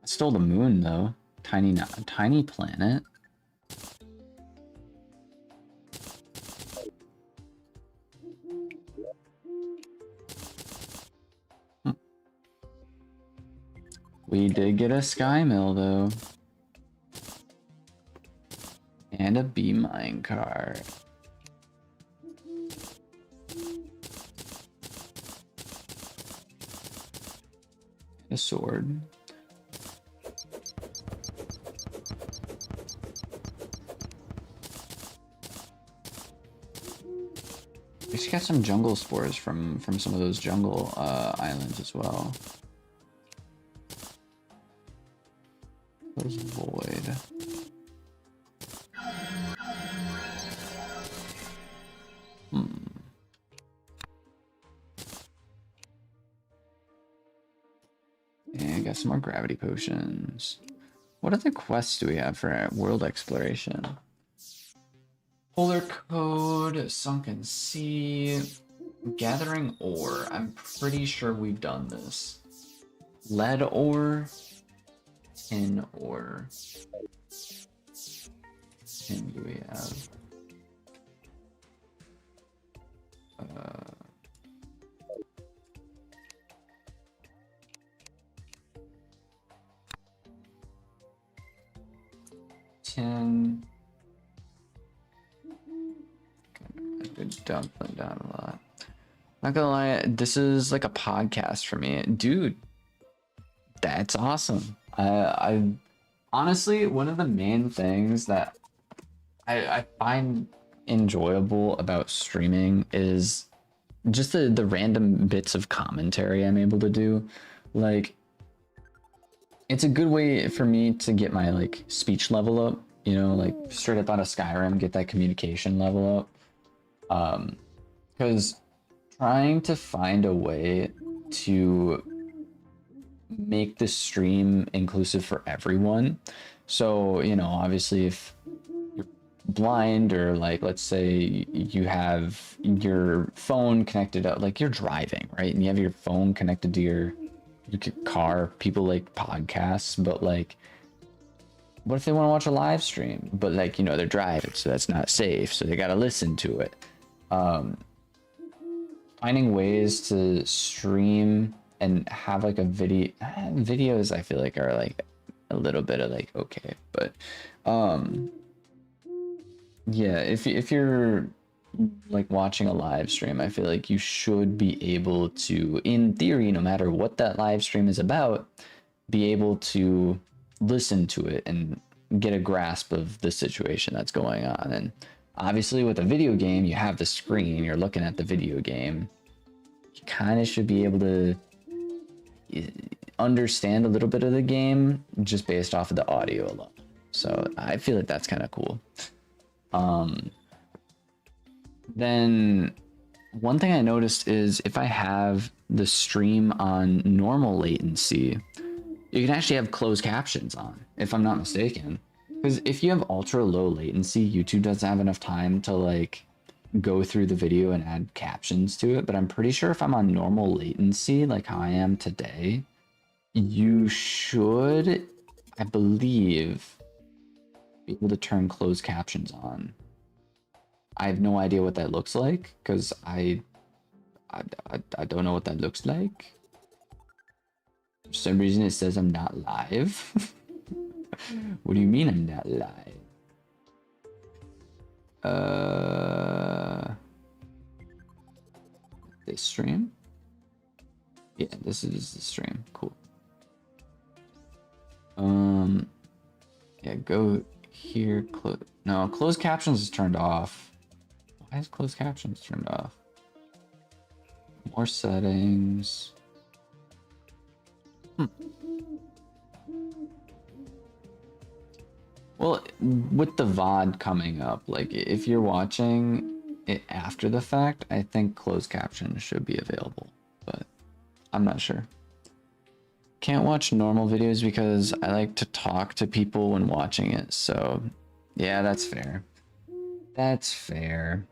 Stole the moon though. Tiny planet. We did get a sky mill though. And a bee mine cart. A sword. We just got some jungle spores from some of those jungle islands as well. Those void. And got some more gravity potions. What other quests do we have for world exploration? Polar Code, Sunken Sea, Gathering Ore. I'm pretty sure we've done this. Lead Ore, Tin Ore. Tin do we have? Tin. Dump them down a lot. Not gonna lie, this is like a podcast for me, dude. That's awesome. I honestly, one of the main things that I find enjoyable about streaming is just the random bits of commentary I'm able to do. Like, it's a good way for me to get my like speech level up, you know, like straight up out of Skyrim, get that communication level up. Because trying to find a way to make the stream inclusive for everyone. So, you know, obviously if you're blind, or like, let's say you have your phone connected up, like you're driving, right? And you have your phone connected to your car. People like podcasts, but like, what if they want to watch a live stream, but like, you know, they're driving, so that's not safe, so they got to listen to it. Finding ways to stream and have like a videos, I feel like are like a little bit of like, okay, but yeah, if you're like watching a live stream, I feel like you should be able to, in theory, no matter what that live stream is about, be able to listen to it and get a grasp of the situation that's going on. And obviously with a video game, you have the screen, you're looking at the video game, you kind of should be able to understand a little bit of the game just based off of the audio alone. So I feel like that's kind of cool. Then one thing I noticed is if I have the stream on normal latency, you can actually have closed captions on, if I'm not mistaken. Because if you have ultra low latency, YouTube doesn't have enough time to like go through the video and add captions to it. But I'm pretty sure if I'm on normal latency, like how I am today, you should, I believe, be able to turn closed captions on. I have no idea what that looks like, because I don't know what that looks like. For some reason it says I'm not live. What do you mean I'm not live? This stream? Yeah, this is the stream. Cool. Yeah, go here. No, closed captions is turned off. Why is closed captions turned off? More settings. Well, with the VOD coming up, like if you're watching it after the fact, I think closed captions should be available, but I'm not sure. Can't watch normal videos because I like to talk to people when watching it, so yeah, that's fair. That's fair.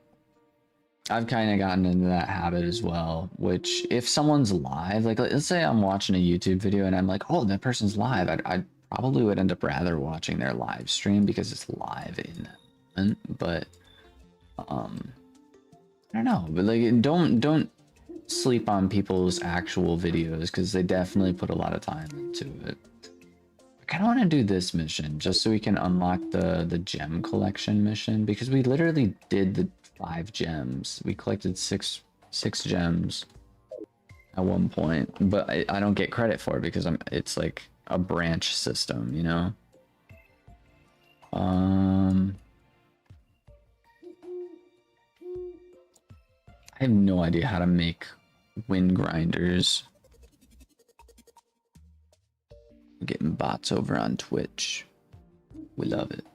I've kind of gotten into that habit as well, which if someone's live, like let's say I'm watching a YouTube video and I'm like, oh, that person's live, I probably would end up rather watching their live stream because it's live in that moment. But I don't know, but like don't sleep on people's actual videos because they definitely put a lot of time into it. I kind of want to do this mission just so we can unlock the gem collection mission, because we literally did the 5 gems. We collected six gems at one point, but I don't get credit for it because it's like a branch system, you know? I have no idea how to make wind grinders. We're getting bots over on Twitch. We love it.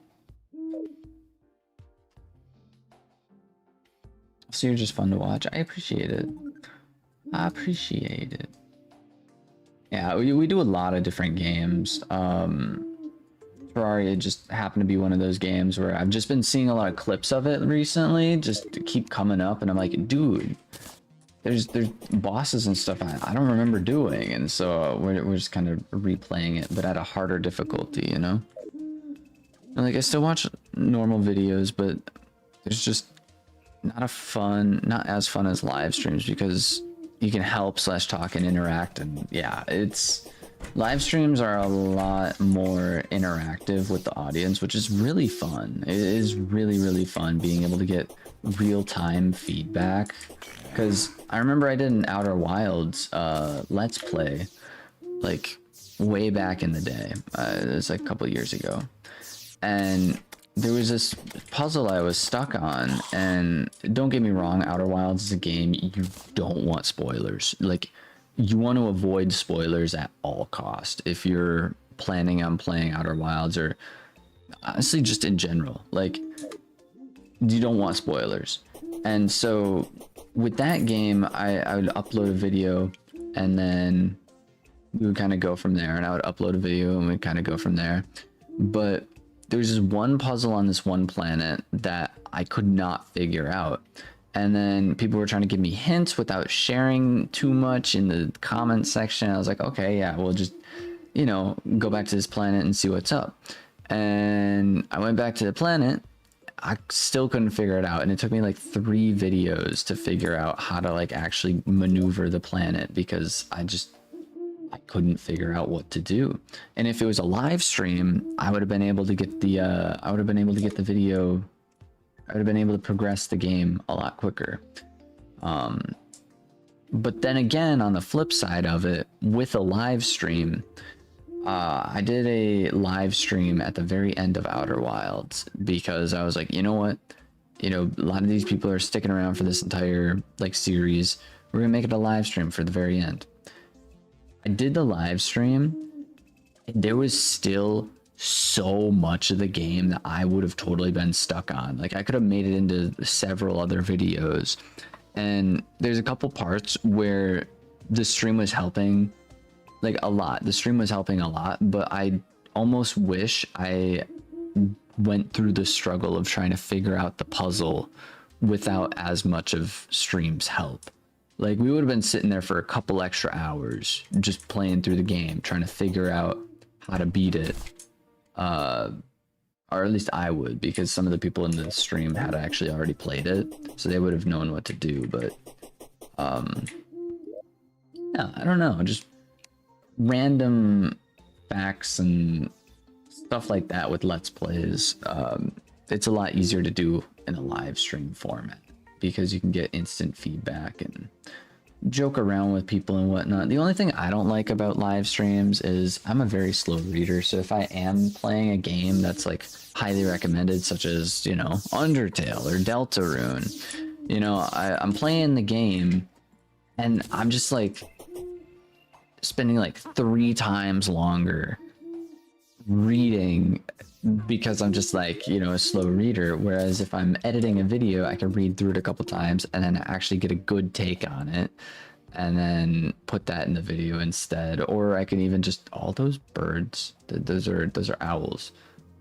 So you're just fun to watch. I appreciate it. I appreciate it. Yeah, we do a lot of different games. Terraria just happened to be one of those games where I've just been seeing a lot of clips of it recently, just to keep coming up, and I'm like, dude, there's bosses and stuff I don't remember doing, and so we're just kind of replaying it, but at a harder difficulty, you know? And like, I still watch normal videos, but there's just not as fun as live streams because you can help / talk and interact, and yeah, live streams are a lot more interactive with the audience, which is really fun. It is really fun being able to get real-time feedback, because I remember I did an Outer Wilds Let's Play like way back in the day. It was like a couple years ago, and there was this puzzle I was stuck on, and don't get me wrong, Outer Wilds is a game you don't want spoilers. Like, you want to avoid spoilers at all cost if you're planning on playing Outer Wilds, or honestly just in general. Like, you don't want spoilers. And so with that game, I would upload a video, and then we would kind of go from there, and I would upload a video and we'd kind of go from there. But there's this one puzzle on this one planet that I could not figure out. And then people were trying to give me hints without sharing too much in the comment section. I was like, okay, yeah, we'll just, you know, go back to this planet and see what's up. And I went back to the planet. I still couldn't figure it out. And it took me like 3 videos to figure out how to like actually maneuver the planet, because I couldn't figure out what to do. And if it was a live stream, I would have been able to get the video. I would have been able to progress the game a lot quicker. But then again, on the flip side of it, with a live stream, I did a live stream at the very end of Outer Wilds, because I was like, you know what? You know, a lot of these people are sticking around for this entire like series. We're gonna make it a live stream for the very end. I did the live stream, and there was still so much of the game that I would have totally been stuck on. Like, I could have made it into several other videos, and there's a couple parts where the stream was helping like a lot. The stream was helping a lot, but I almost wish I went through the struggle of trying to figure out the puzzle without as much of stream's help. Like, we would have been sitting there for a couple extra hours just playing through the game, trying to figure out how to beat it. Or at least I would, because some of the people in the stream had actually already played it, so they would have known what to do. But yeah, I don't know, just random facts and stuff like that with Let's Plays. It's a lot easier to do in a live stream format, because you can get instant feedback and joke around with people and whatnot. The only thing I don't like about live streams is I'm a very slow reader, so if I am playing a game that's like highly recommended, such as, you know, Undertale or Deltarune, you know, I'm playing the game and I'm just like spending like 3 times longer reading, because I'm just like, you know, a slow reader. Whereas if I'm editing a video, I can read through it a couple times and then actually get a good take on it and then put that in the video instead. Or I can even just, all those birds, those are owls.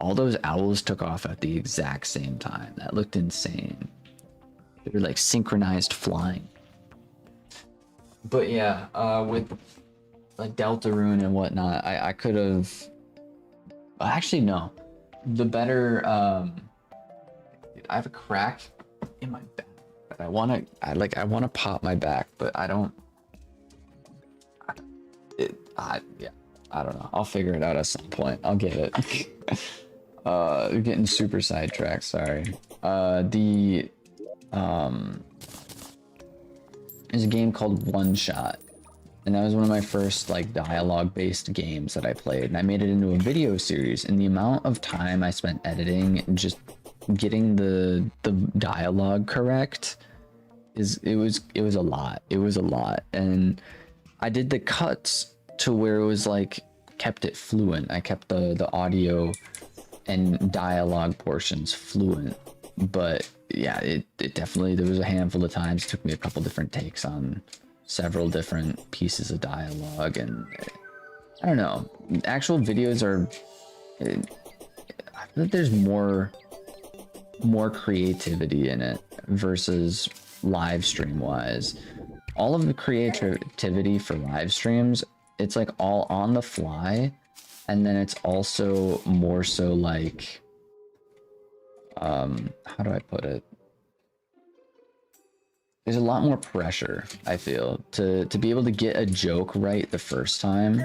All those owls took off at the exact same time. That looked insane. They were like synchronized flying. But yeah, with like Deltarune and whatnot, I could have, actually no. The better, I have a crack in my back, but I want to pop my back, but I don't, yeah, I don't know. I'll figure it out at some point. I'll get it. We're getting super sidetracked, sorry. There's a game called One Shot. And that was one of my first like dialogue-based games that I played, and I made it into a video series. And the amount of time I spent editing, just getting the dialogue correct, it was a lot. It was a lot, and I did the cuts to where it was like kept it fluent. I kept the audio and dialogue portions fluent, but yeah, it definitely, there was a handful of times it took me a couple different takes on several different pieces of dialogue, and I don't know, actual videos are, I think there's more creativity in it versus live stream wise. All of the creativity for live streams, it's like all on the fly, and then it's also more so like, how do I put it? There's a lot more pressure, I feel, to be able to get a joke right the first time,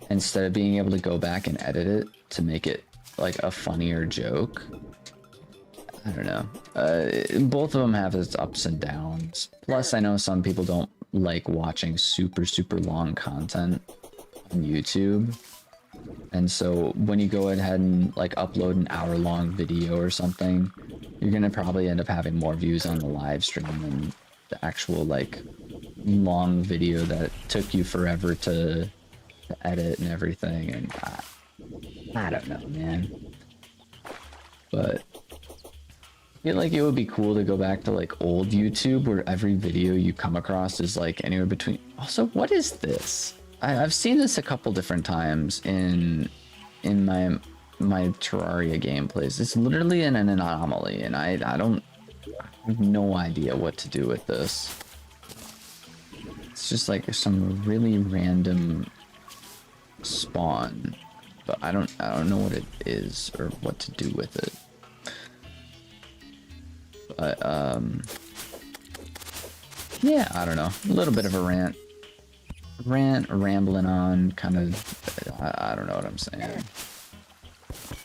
instead of being able to go back and edit it to make it like a funnier joke. I don't know. Both of them have its ups and downs. Plus, I know some people don't like watching super long content on YouTube. And so when you go ahead and like upload an hour-long video or something, you're gonna probably end up having more views on the live stream than the actual like long video that took you forever to edit and everything. And I don't know, man. But I feel like it would be cool to go back to like old YouTube, where every video you come across is like anywhere between. Also, what is this? I've seen this a couple different times in my Terraria gameplays. It's literally an anomaly, and I have no idea what to do with this. It's just like some really random spawn, but I don't know what it is or what to do with it. But yeah, I don't know. A little bit of a rambling on, kind of. I don't know what I'm saying.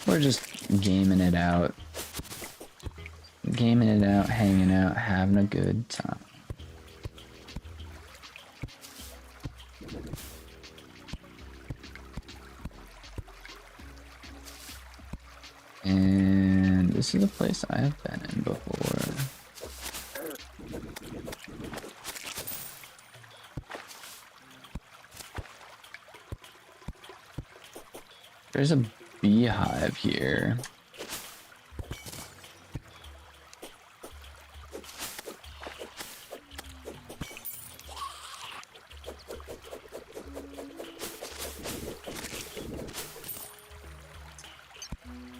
We're just gaming it out, hanging out, having a good time. And this is a place I have been in before. There's a beehive here.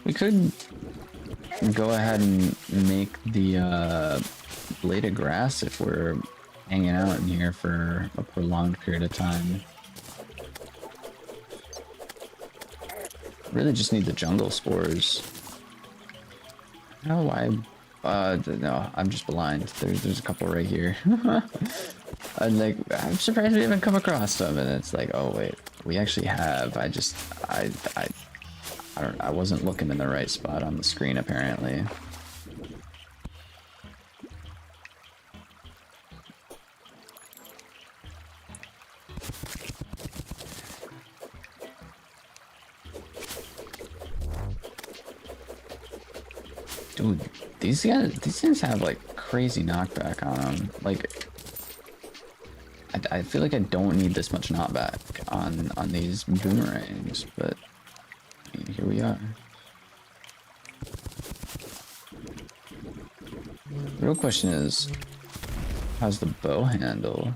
We could go ahead and make the blade of grass if we're hanging out in here for a prolonged period of time. Really just need the jungle spores. I don't know why. No, I'm just blind. There's a couple right here. I'm surprised we haven't come across them, and it's like, oh wait, we actually have. I wasn't looking in the right spot on the screen apparently. Dude, these things have like crazy knockback on them. Like, I feel like I don't need this much knockback on these boomerangs, but I mean, here we are. The real question is, how's the bow handle?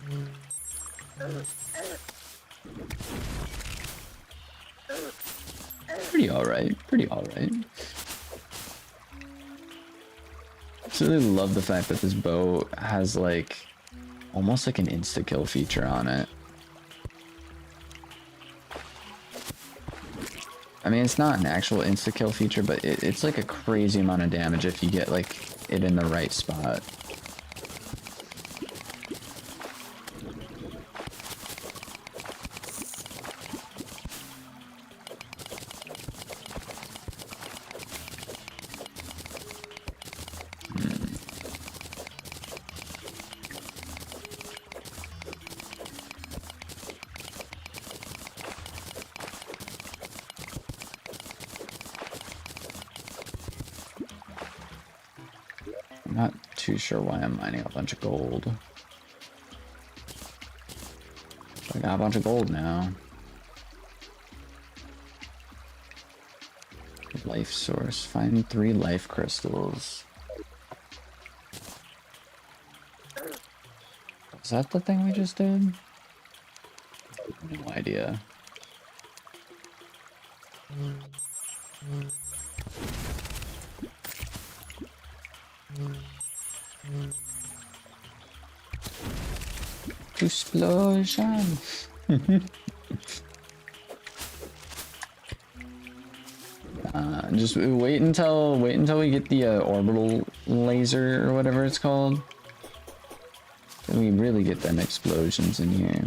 Pretty alright, pretty alright. I really love the fact that this bow has like almost like an insta-kill feature on it. I mean, it's not an actual insta-kill feature, but it's like a crazy amount of damage if you get like it in the right spot. Not too sure why I'm mining a bunch of gold. I got a bunch of gold now. Life source. Find 3 life crystals. Is that the thing we just did? No idea. Explosion. Just wait until we get the orbital laser or whatever it's called. Then we really get them explosions in here.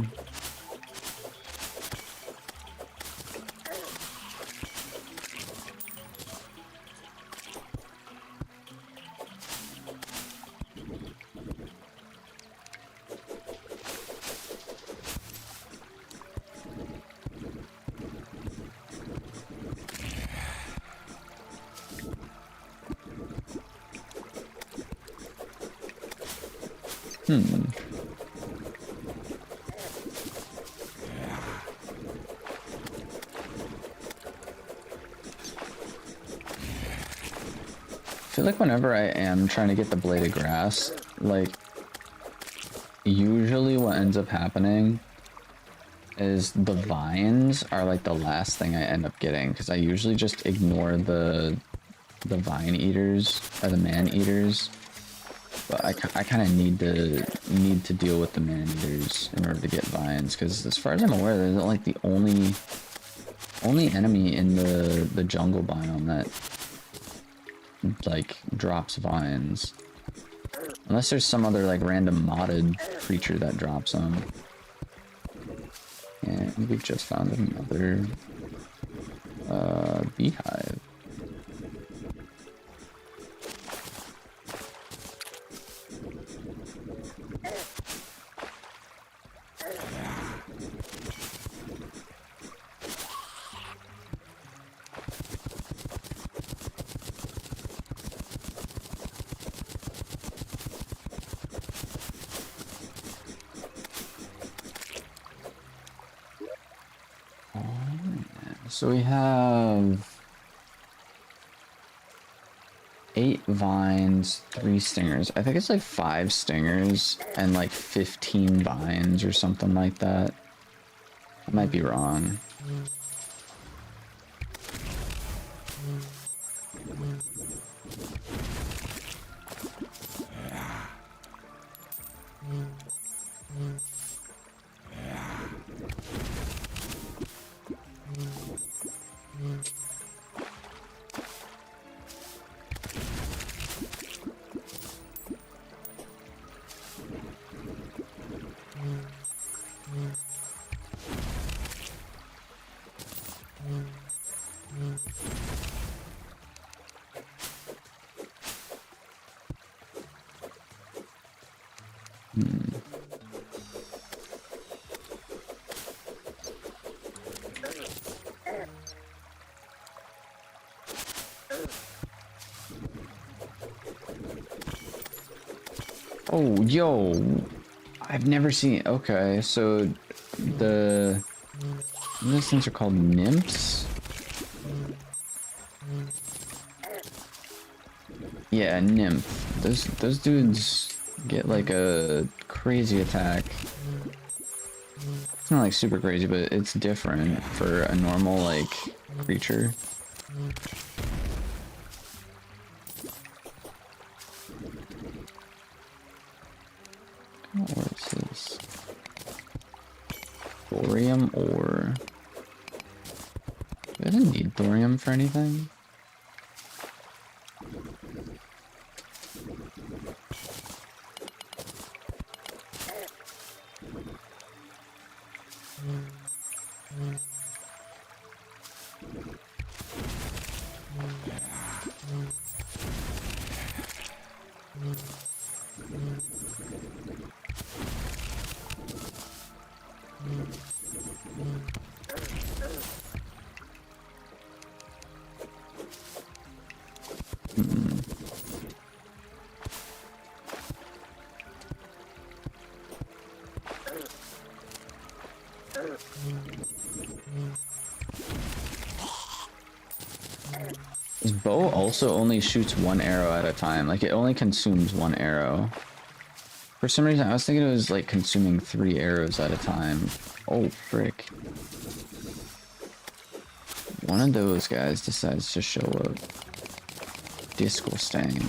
I feel like whenever I am trying to get the blade of grass, like, usually what ends up happening is the vines are like the last thing I end up getting, because I usually just ignore the vine eaters or the man eaters, but I kind of need to deal with the man eaters in order to get vines, because as far as I'm aware, they're like the only enemy in the jungle biome that like drops vines, unless there's some other like random modded creature that drops them. And we just found another beehive. So we have 8 vines, 3 stingers. I think it's like 5 stingers and like 15 vines or something like that. I might be wrong. Oh, yo, I've never seen. Okay, so these things are called nymphs. Yeah, nymph. Those dudes get like a crazy attack. It's not like super crazy, but it's different for a normal like creature. What is this? Thorium ore. I didn't need thorium for anything. This bow also only shoots 1 arrow at a time. Like, it only consumes 1 arrow. For some reason, I was thinking it was, like, consuming 3 arrows at a time. Oh, frick. One of those guys decides to show up. Disco Stang.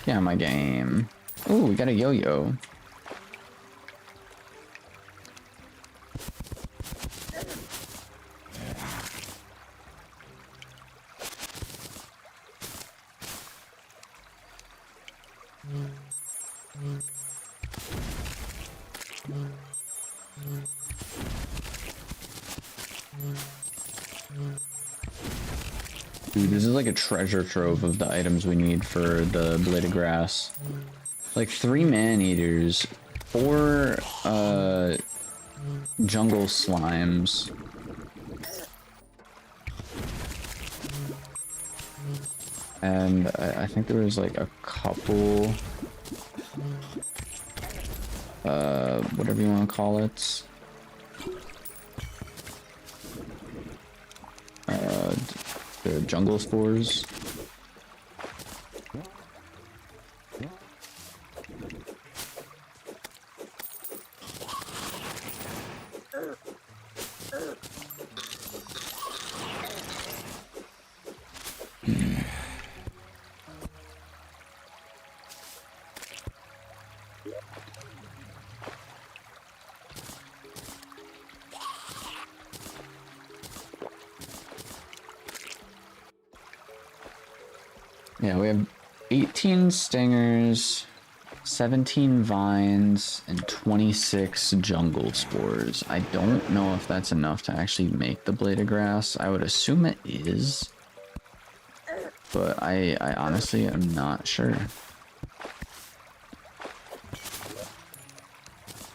Yeah, my game. Ooh, we got a yo-yo. Dude, this is like a treasure trove of the items we need for the Blade of Grass. Like 3 man-eaters, 4 jungle slimes. And I think there was like a couple, whatever you want to call it. The jungle spores. Yeah, we have 18 stingers, 17 vines, and 26 jungle spores. I don't know if that's enough to actually make the blade of grass. I would assume it is, but I honestly am not sure.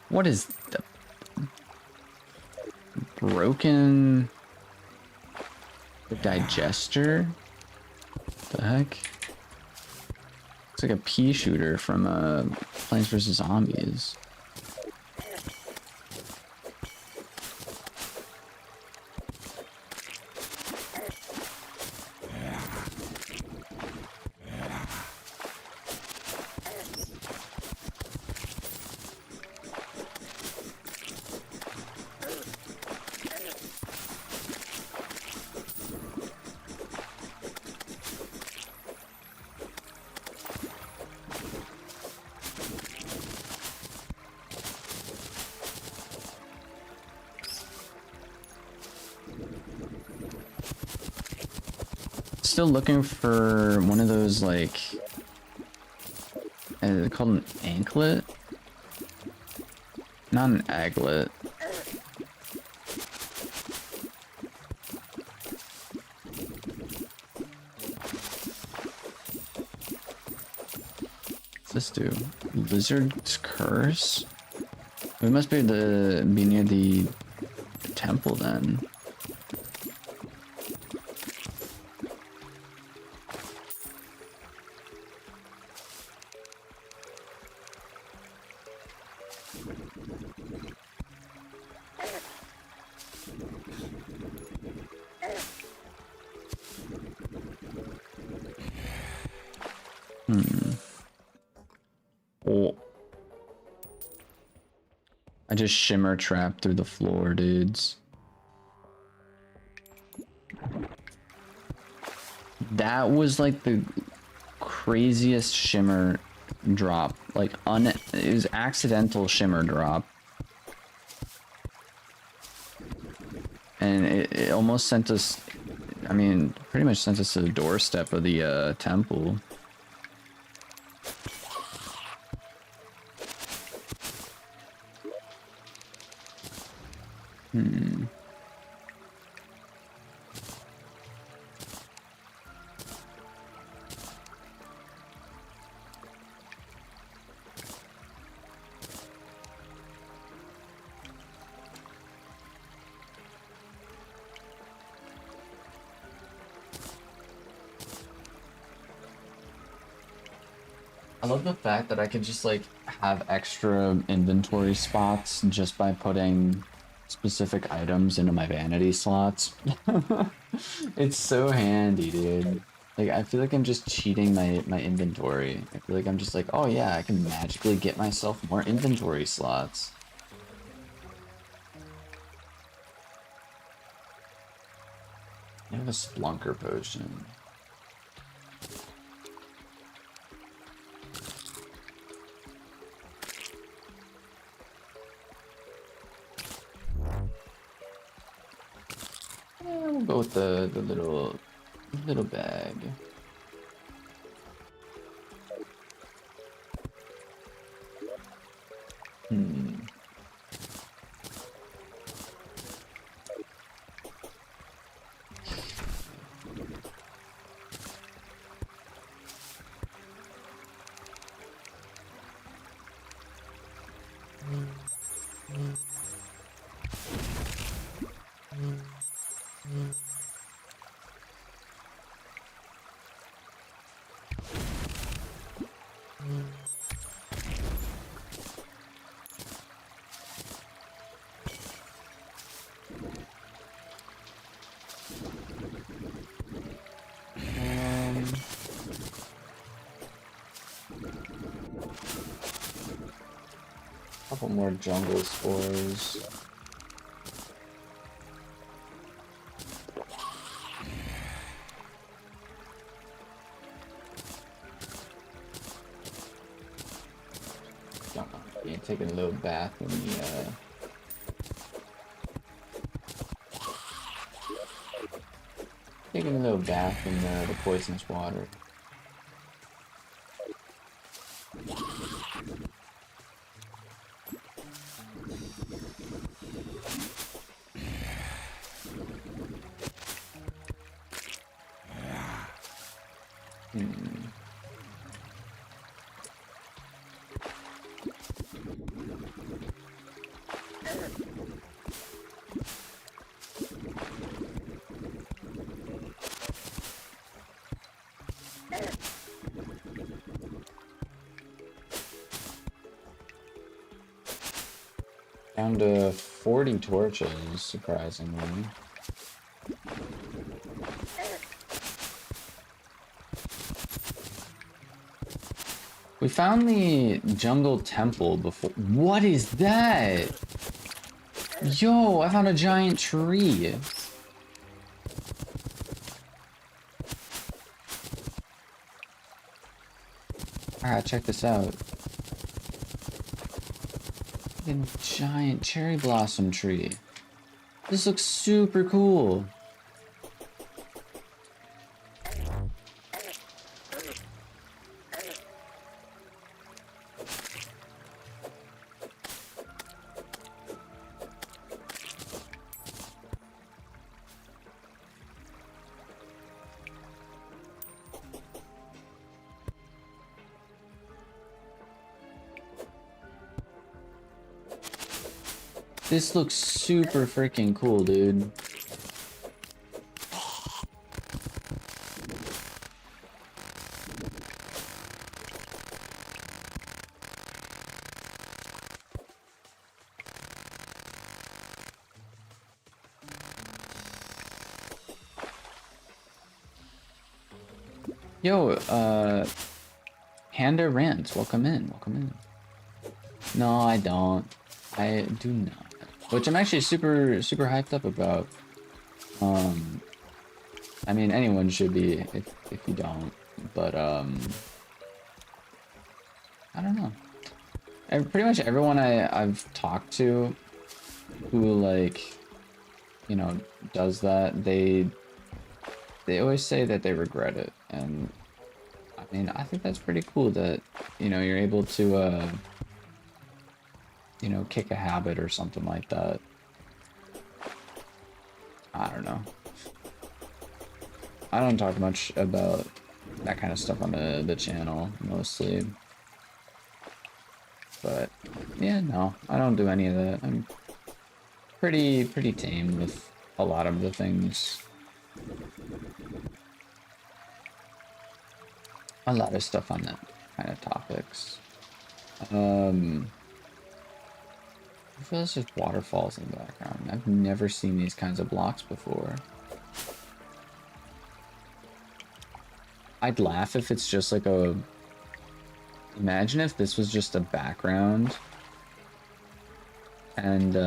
What is the broken the digester? The heck? It's like a pea shooter from Plants vs. Zombies. Still looking for one of those, like, is it called an anklet? Not an aglet. What's this do? Lizard's Curse? We must be near the temple then. I just shimmer trap through the floor, dudes. That was like the craziest shimmer drop. Like it was accidental shimmer drop. And it almost sent us, I mean, pretty much sent us to the doorstep of the temple. I love the fact that I could just like have extra inventory spots just by putting specific items into my vanity slots. It's so handy, dude. Like, I feel like I'm just cheating my inventory. I feel like I'm just like, oh yeah, I can magically get myself more inventory slots. I have a Splunker potion. We'll go with the little bag. Couple more jungle spores. Yeah, taking a little bath in the taking a little bath in the poisonous water. Down to 40 torches, surprisingly. We found the jungle temple before. What is that? Yo, I found a giant tree. Alright, check this out. A giant cherry blossom tree. This looks super cool. This looks super freaking cool, dude. Yo, Panda Rants, welcome in, welcome in. No, I don't. I do not. Which I'm actually super hyped up about. I mean, anyone should be if you don't, but I don't know. And pretty much everyone I've talked to who, like, you know, does that, they always say that they regret it. And I mean, I think that's pretty cool that, you know, you're able to you know, kick a habit or something like that. I don't know. I don't talk much about that kind of stuff on the channel, mostly. But, yeah, no, I don't do any of that. I'm pretty tame with a lot of the things. A lot of stuff on that kind of topics. I feel there's just waterfalls in the background. I've never seen these kinds of blocks before. I'd laugh if it's just like a... Imagine if this was just a background. And, dude,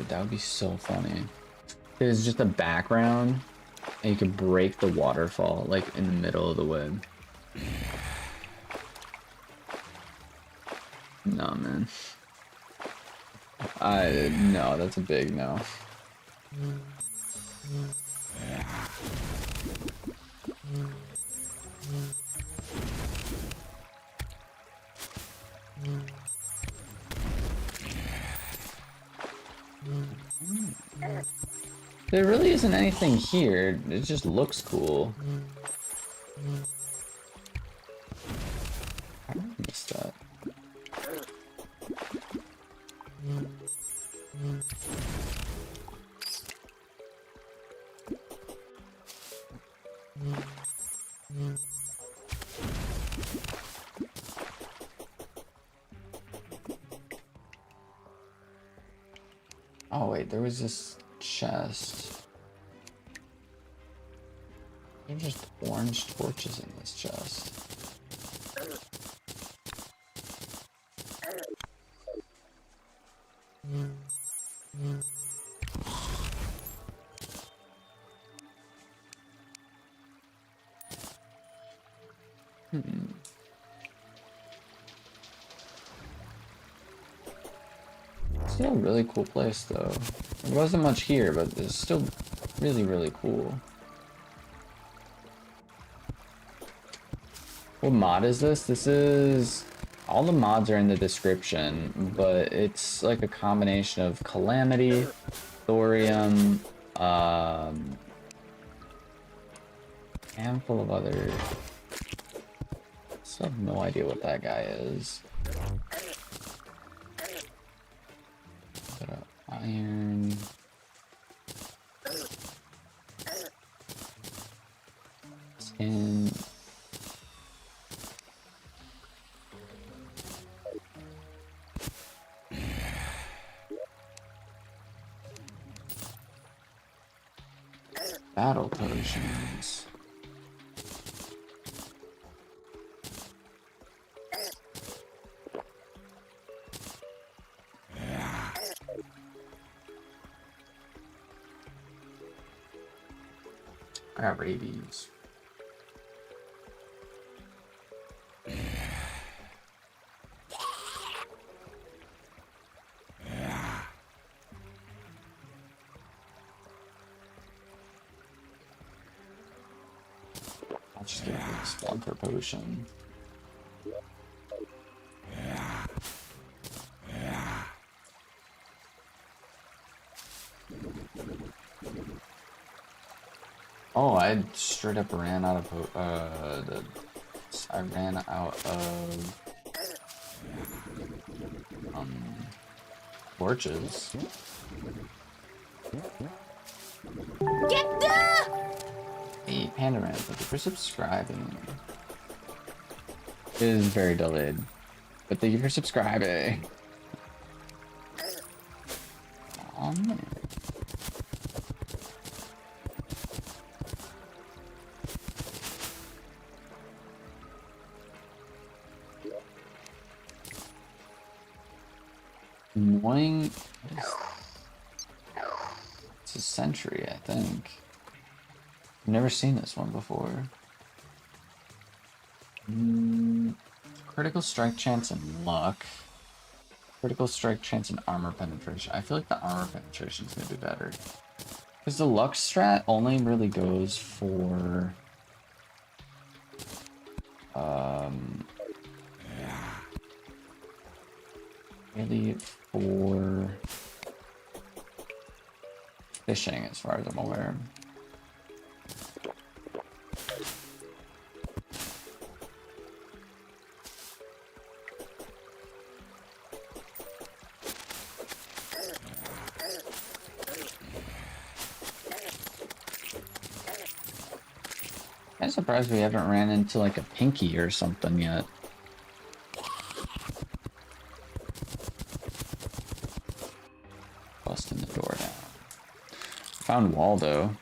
that would be so funny. There's just a background, and you could break the waterfall, like, in the middle of the web. No, man. No, that's a big no. There really isn't anything here. It just looks cool. I missed that. Oh wait, there was this chest. There's just orange torches in this chest. Still a really cool place though. There wasn't much here, but it's still really, really cool. What mod is this? This is... all the mods are in the description, but it's like a combination of Calamity, Thorium, handful of other... Still have no idea what that guy is. Iron. Tin. Battle potions. I got rabies. I'll just get a Splunker potion. Oh, I straight up ran out of I ran out of torches. Get the! Hey, Pandaman, thank you for subscribing. It is very delayed, but thank you for subscribing. Aw, man. Annoying. It's a century, I think. I've never seen this one before. Critical strike chance and luck. Critical strike chance and armor penetration. I feel like the armor penetration is gonna be better. Because the luck strat only really goes for really for fishing as far as I'm aware. I'm surprised we haven't ran into like a pinky or something yet. Busting the door down. Found Waldo.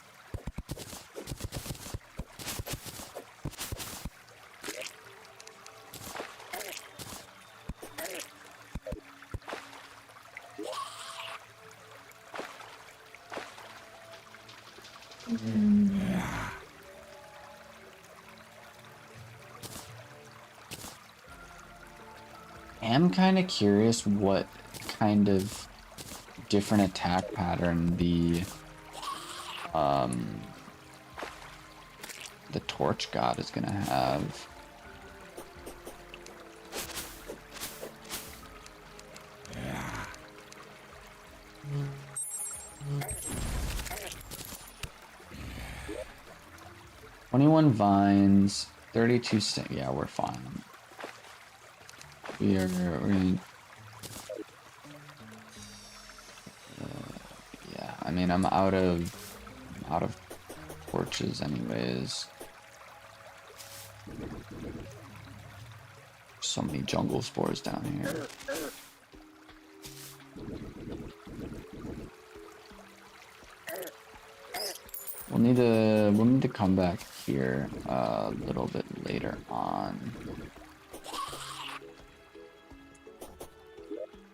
I'm kind of curious what kind of different attack pattern the Torch God is gonna have. "21 vines, 32 sting." Yeah, we're fine. We're gonna, yeah, I mean, I'm out of torches anyways. So many jungle spores down here. We'll need to come back here a little bit later on.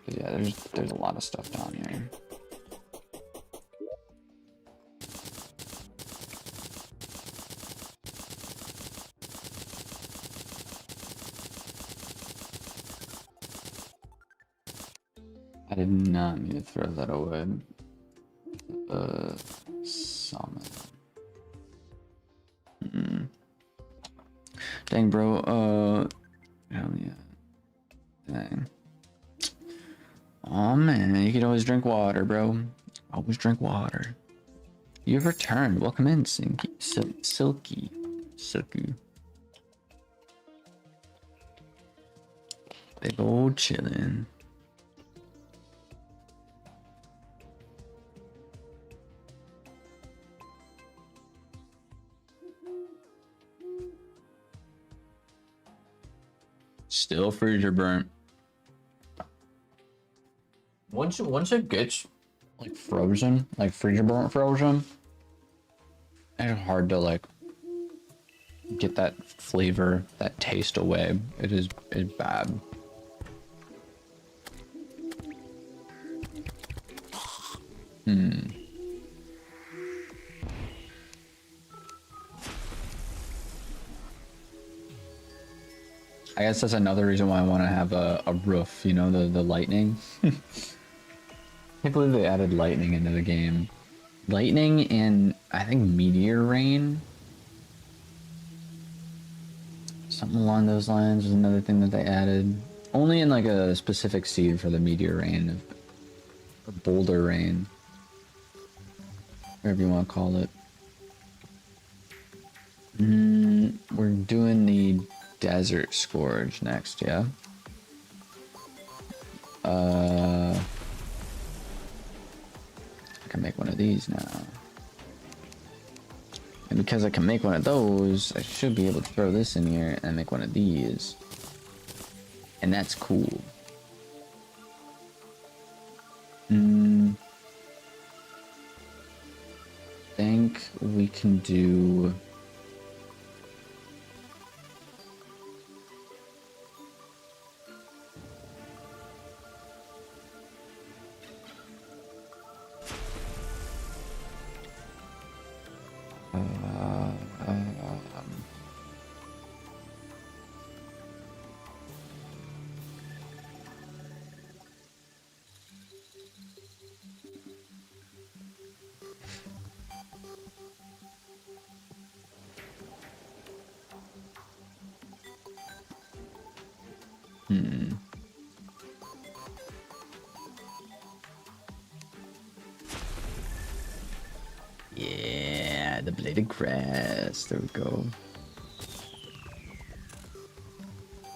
But yeah, there's a lot of stuff down here. I did not mean to throw that away. Summon. Dang, bro. Hell yeah. Dang. Oh man, you could always drink water, bro. Always drink water. You've returned. Welcome in, Silky. Big old chillin'. Still freezer burnt. Once it gets like frozen, like freezer burnt frozen, it's hard to like get that flavor, that taste away. It's bad. I guess that's another reason why I want to have a roof, you know, the lightning. Can't believe they added lightning into the game. Lightning and I think meteor rain. Something along those lines was another thing that they added. Only in like a specific seed for the meteor rain, or boulder rain. Whatever you want to call it. We're doing the Desert Scourge next, yeah? I can make one of these now. And because I can make one of those, I should be able to throw this in here and make one of these. And that's cool. Think we can do... Yeah, the bladed grass. There we go.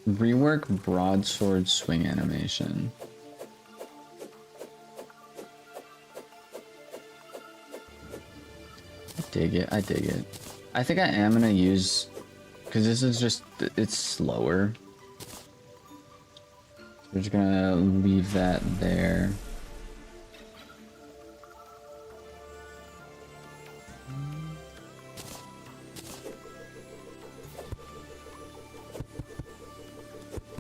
Rework broadsword swing animation. I dig it. I dig it. I think I am gonna use, because this is just, it's slower. We're just gonna leave that there.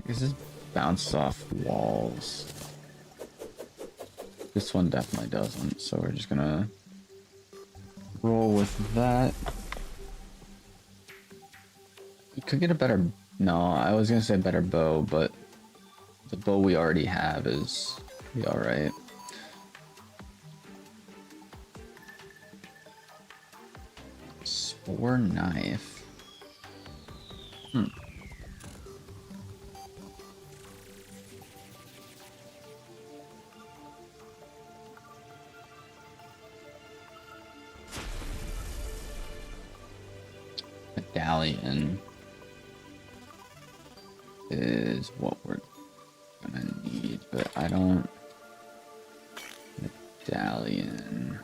This just bounces off walls. This one definitely doesn't, so we're just gonna roll with that. You could get a better... No, I was gonna say a better bow, but the bow we already have is pretty alright. Spore knife. Medallion is what we're gonna need, but I don't... Medallion...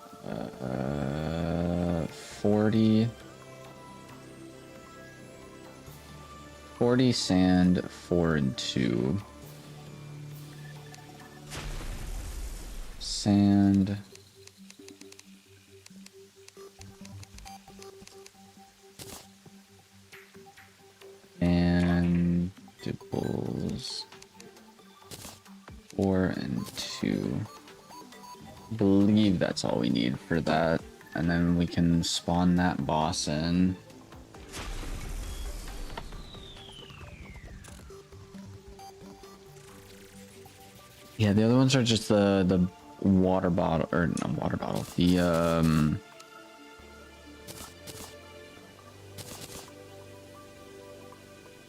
40 sand, 4 and 2. Sand... Vegetables. 4 and 2. Believe that's all we need for that. And then we can spawn that boss in. Yeah, the other ones are just the water bottle, or not water bottle, the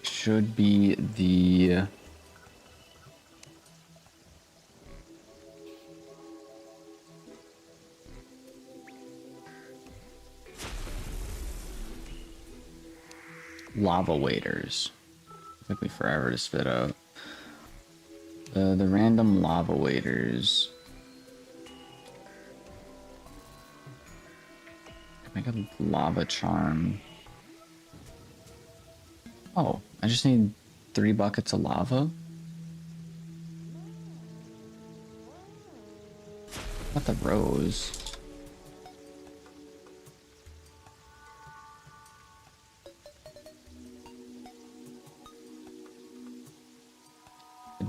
should be the lava waders. Took me forever to spit out. The random lava waders. Make a lava charm. Oh, I just need 3 buckets of lava? Not the rose.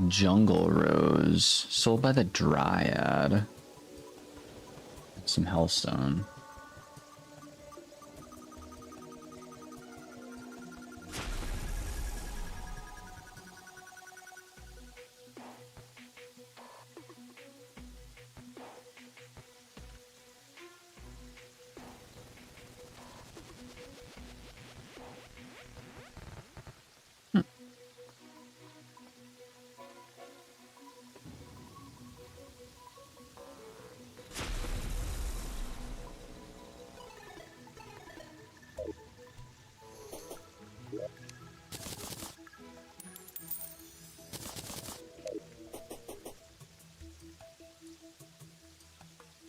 Jungle rose, sold by the Dryad. Some hellstone.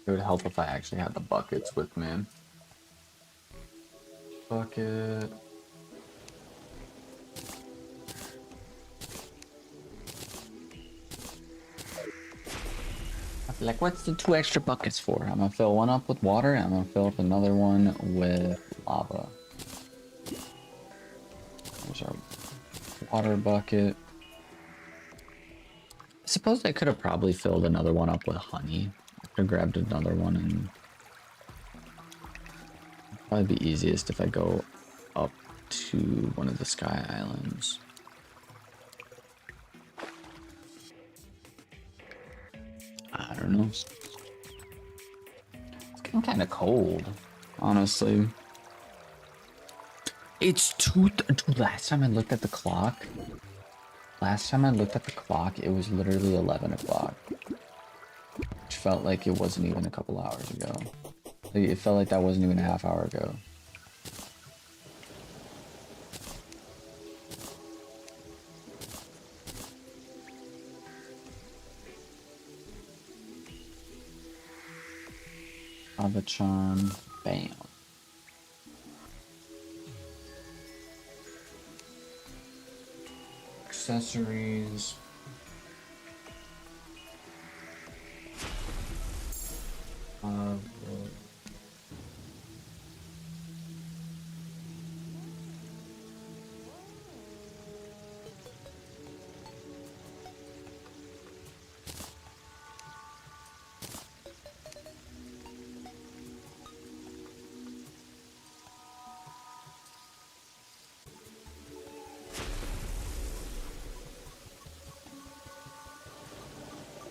It would help if I actually had the buckets with me. Bucket. Like, what's the 2 extra buckets for? I'm gonna fill one up with water, and I'm gonna fill up another one with lava. There's our water bucket. I suppose I could have probably filled another one up with honey. I could have grabbed another one and... Probably be easiest if I go up to one of the sky islands. I don't know. It's getting kind of cold, honestly. It's dude, last time I looked at the clock, it was literally 11 o'clock. Which felt like it wasn't even a couple hours ago. Like, it felt like that wasn't even a half hour ago. Lava charm, bam. Accessories.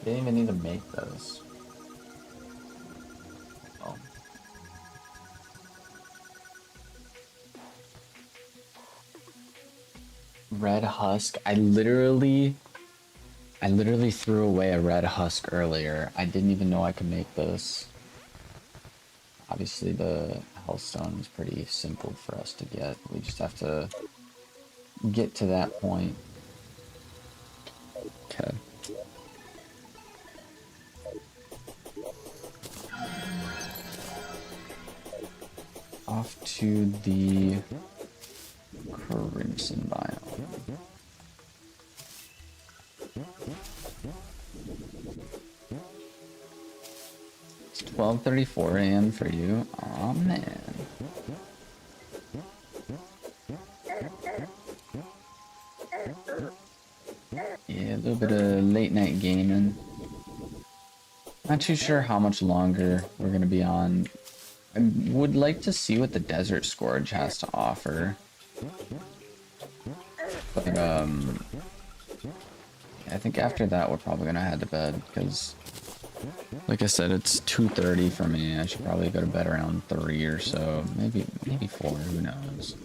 They didn't even need to make those. Oh. Red husk. I literally threw away a red husk earlier. I didn't even know I could make this. Obviously the hellstone is pretty simple for us to get. We just have to get to that point. Okay. Off to the Crimson biome. It's 12:34 a.m. for you. Aw, man. Yeah, a little bit of late night gaming. Not too sure how much longer we're gonna be on. I would like to see what the Desert Scourge has to offer. But I think after that we're probably gonna head to bed because, like I said, it's 2:30 for me. I should probably go to bed around 3 or so, maybe 4. Who knows?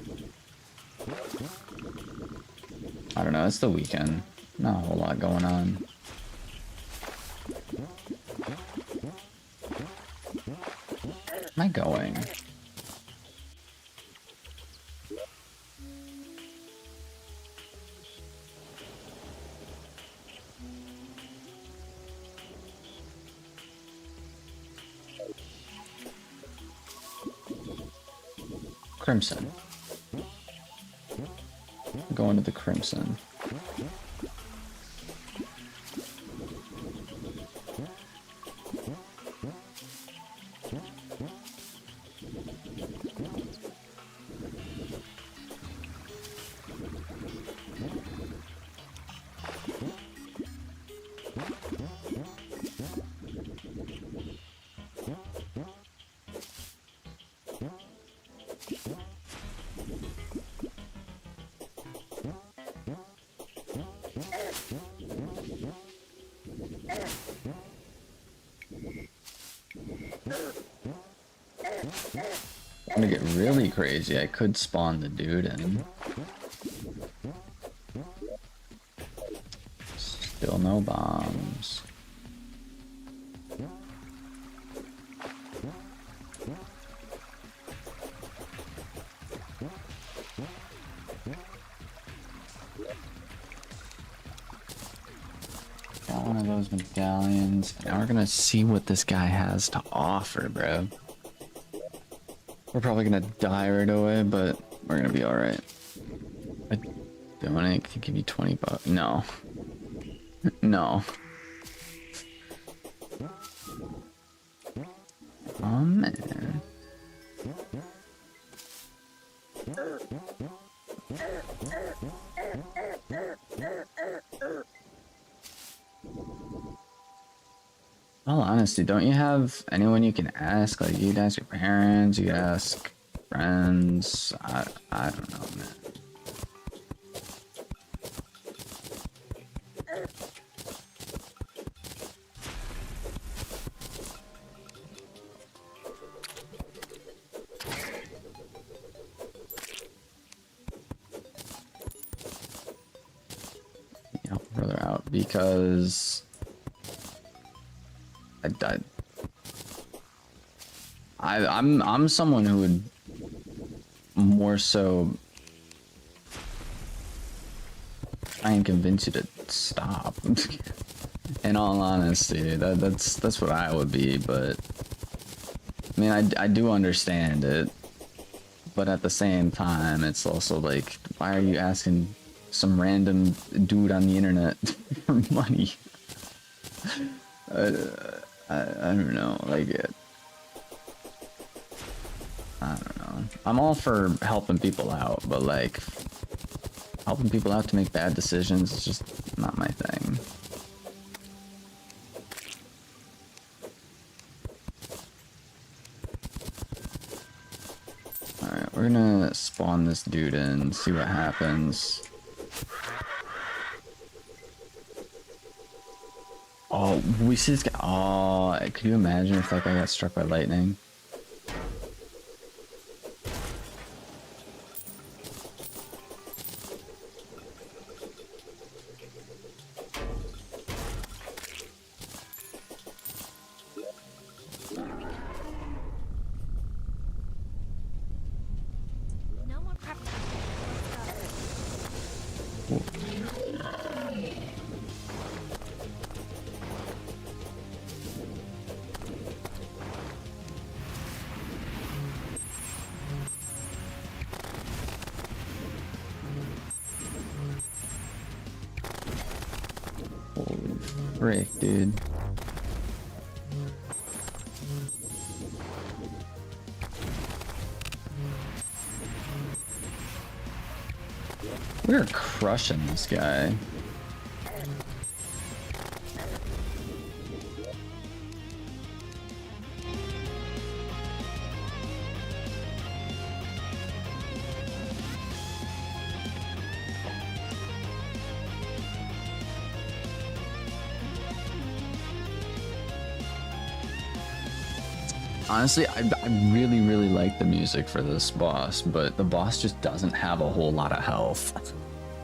I don't know. It's the weekend. Not a whole lot going on. Where am I going? Crimson. Going to the Crimson. I'm gonna get really crazy. I could spawn the dude in. Still no bombs. Got one of those medallions. Now we're gonna see what this guy has to offer, bro. We're probably gonna die right away, but we're gonna be alright. I donate can give you 20 bucks. No. No. Oh man. All honesty, don't you have anyone you can ask? Like, you could ask your parents, you could ask friends. I don't know, man. Yeah, further out because I'm someone who would more so try and convince you to stop. In all honesty, that's what I would be. But I mean, I do understand it, but at the same time, it's also like, why are you asking some random dude on the internet for money? I don't know, like it. I don't know. I'm all for helping people out, but like helping people out to make bad decisions is just not my thing. Alright, we're gonna spawn this dude in, see what happens. Oh, we see this guy. Oh, could you imagine if that guy got struck by lightning? No more prep time. Let's go. Frick, dude. We're crushing this guy. Honestly, I really like the music for this boss, but the boss just doesn't have a whole lot of health.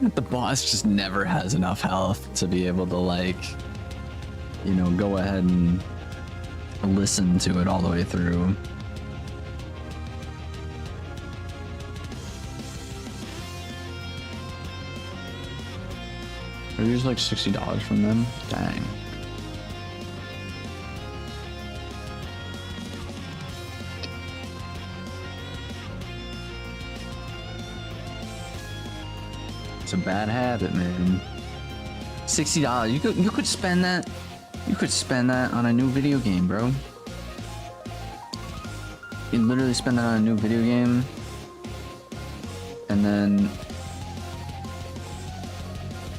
The boss just never has enough health to be able to, like, you know, go ahead and listen to it all the way through. Are these like $60 from them? Dang. It's a bad habit, man. $60. You could spend that. You could spend that on a new video game, bro. You literally spend that on a new video game, and then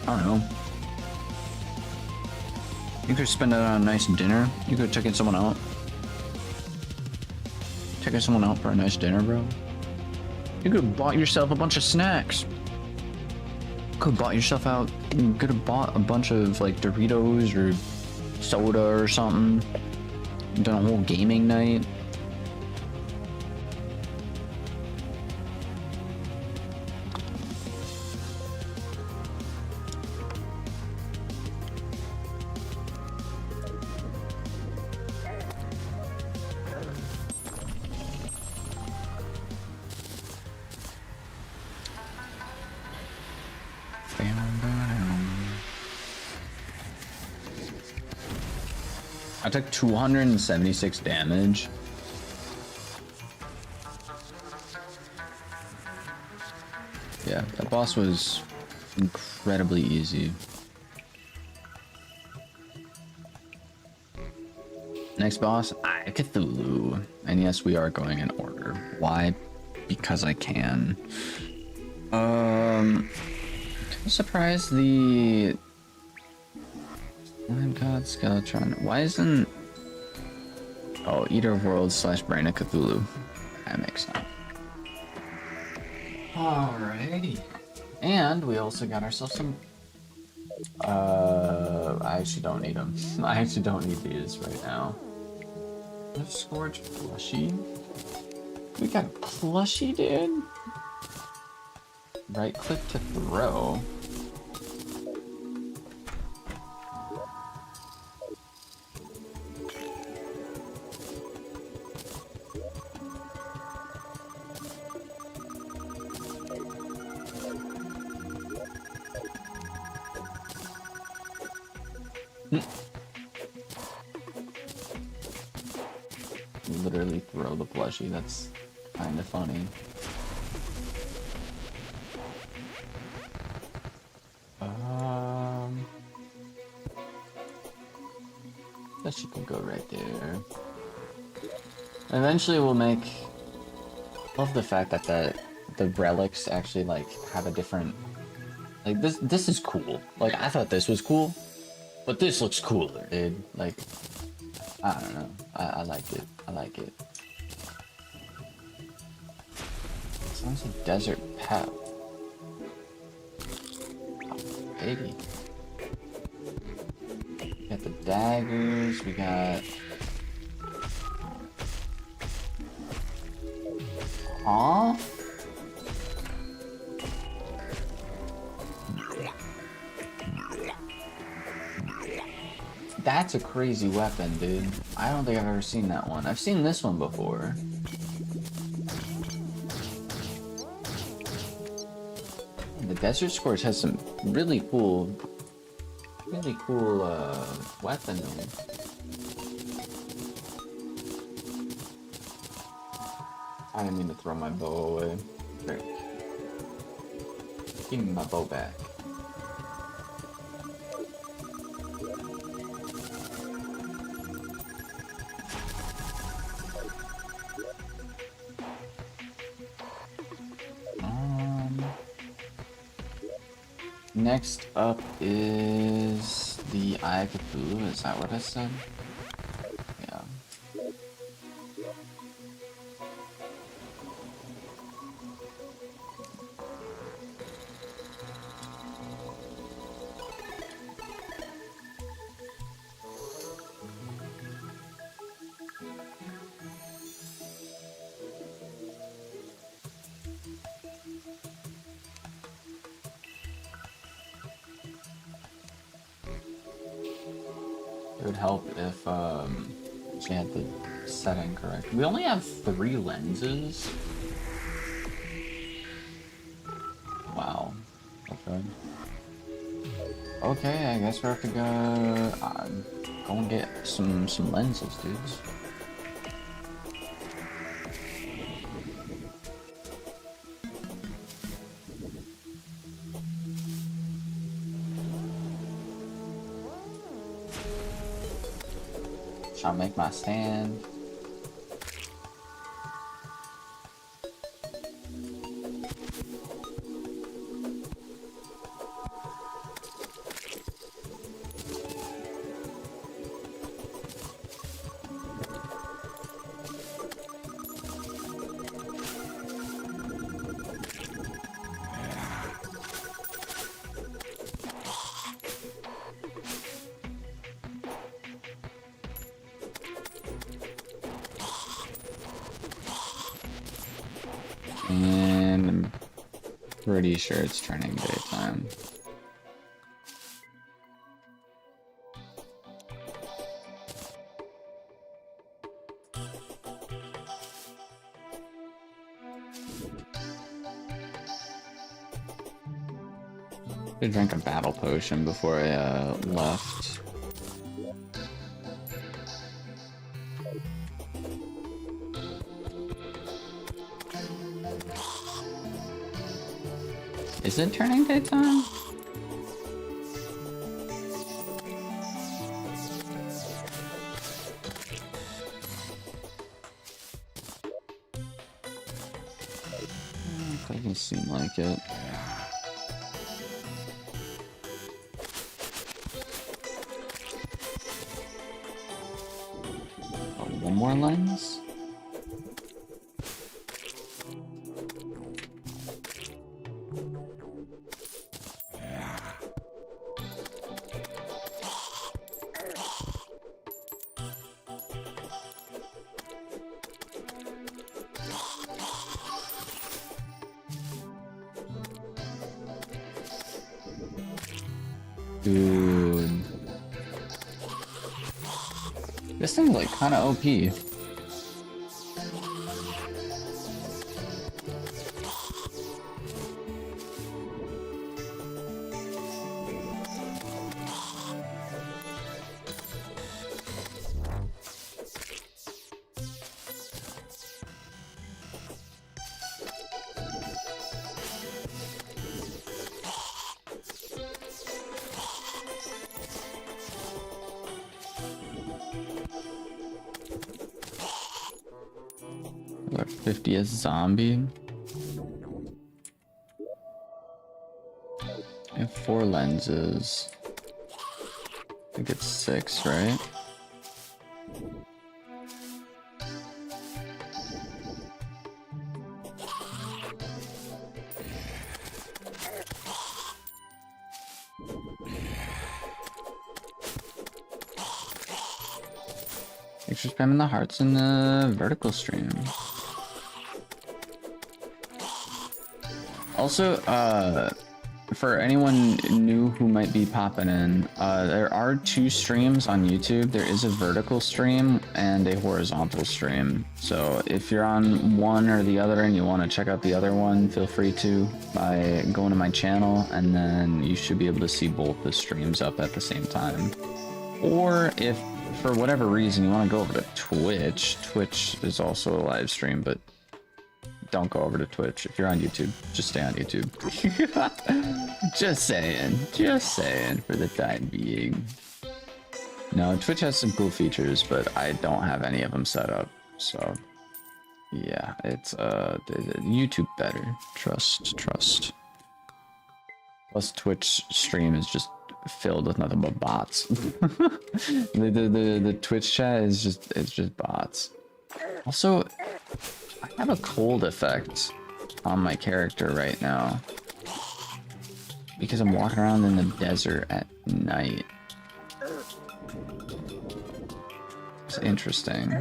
I don't know. You could spend it on a nice dinner. You could have taken someone out. Taking someone out for a nice dinner, bro. You could have bought yourself a bunch of snacks. Could have bought yourself out. You could have bought a bunch of like Doritos or soda or something. Done a whole gaming night. I took 276 damage. Yeah, that boss was incredibly easy. Next boss, Cthulhu. And yes, we are going in order. Why? Because I can. I'm surprised the God Skeletron. Why isn't Eater of Worlds / Brain of Cthulhu? That makes sense. Alrighty. And we also got ourselves some I actually don't need them. I actually don't need these right now. Scourge plushie. We got a plushie, dude. Right click to throw. Literally throw the plushie. That's kind of funny. Plushie can go right there. Eventually, we'll make. Love the fact that the relics actually like have a different. Like this is cool. Like I thought this was cool, but this looks cooler, dude. Like I don't know. I like it. I like it. Sounds like desert pet. Oh, baby. We got the daggers. We got. Huh? That's a crazy weapon, dude. I don't think I've ever seen that one. I've seen this one before. The Desert Scourge has some really cool weaponry. I didn't mean to throw my bow away. There. Give me my bow back. Next up is the Eye of Cthulhu. Is that what I said? Yeah. would help if she had the setting correct. We only have 3 lenses. Wow. Okay. Okay, I guess we have to go and get some lenses, dudes. Shall make my stand. And I'm pretty sure it's turning daytime. I drank a battle potion before I left. Is it turning daytime? Doesn't seem like it. Oh, one more lens? Dude. This thing's like kinda OP. Our 50th zombie. I have 4 lenses. I think it's 6, right? Thanks for spamming the hearts in the vertical stream. Also, for anyone new who might be popping in, there are 2 streams on YouTube. There is a vertical stream and a horizontal stream. So if you're on one or the other and you want to check out the other one, feel free to by going to my channel, and then you should be able to see both the streams up at the same time. Or if for whatever reason you want to go over to Twitch, Twitch is also a live stream, but don't go over to Twitch. If you're on YouTube, just stay on YouTube. Just saying for the time being. No, Twitch has some cool features, but I don't have any of them set up. So yeah, it's YouTube better. Trust. Plus Twitch stream is just filled with nothing but bots. the Twitch chat is just bots. Also, I have a cold effect on my character right now because I'm walking around in the desert at night. It's interesting.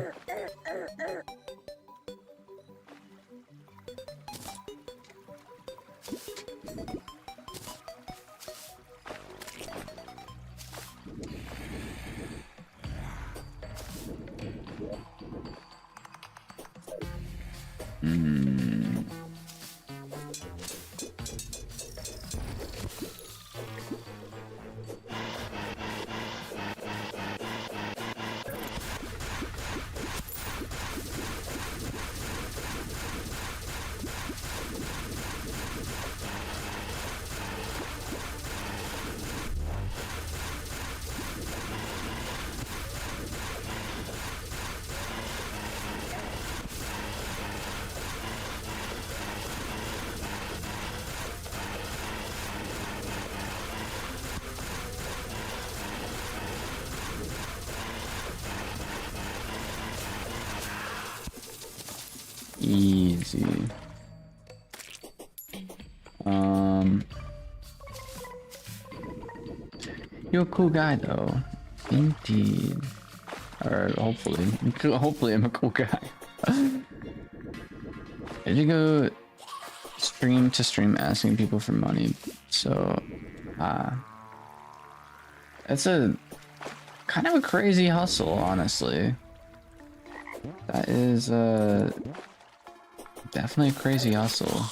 easy. You're a cool guy though. Indeed. Or hopefully I'm a cool guy. Did you go stream to stream asking people for money? So, it's a kind of a crazy hustle, honestly. That is definitely a crazy hustle.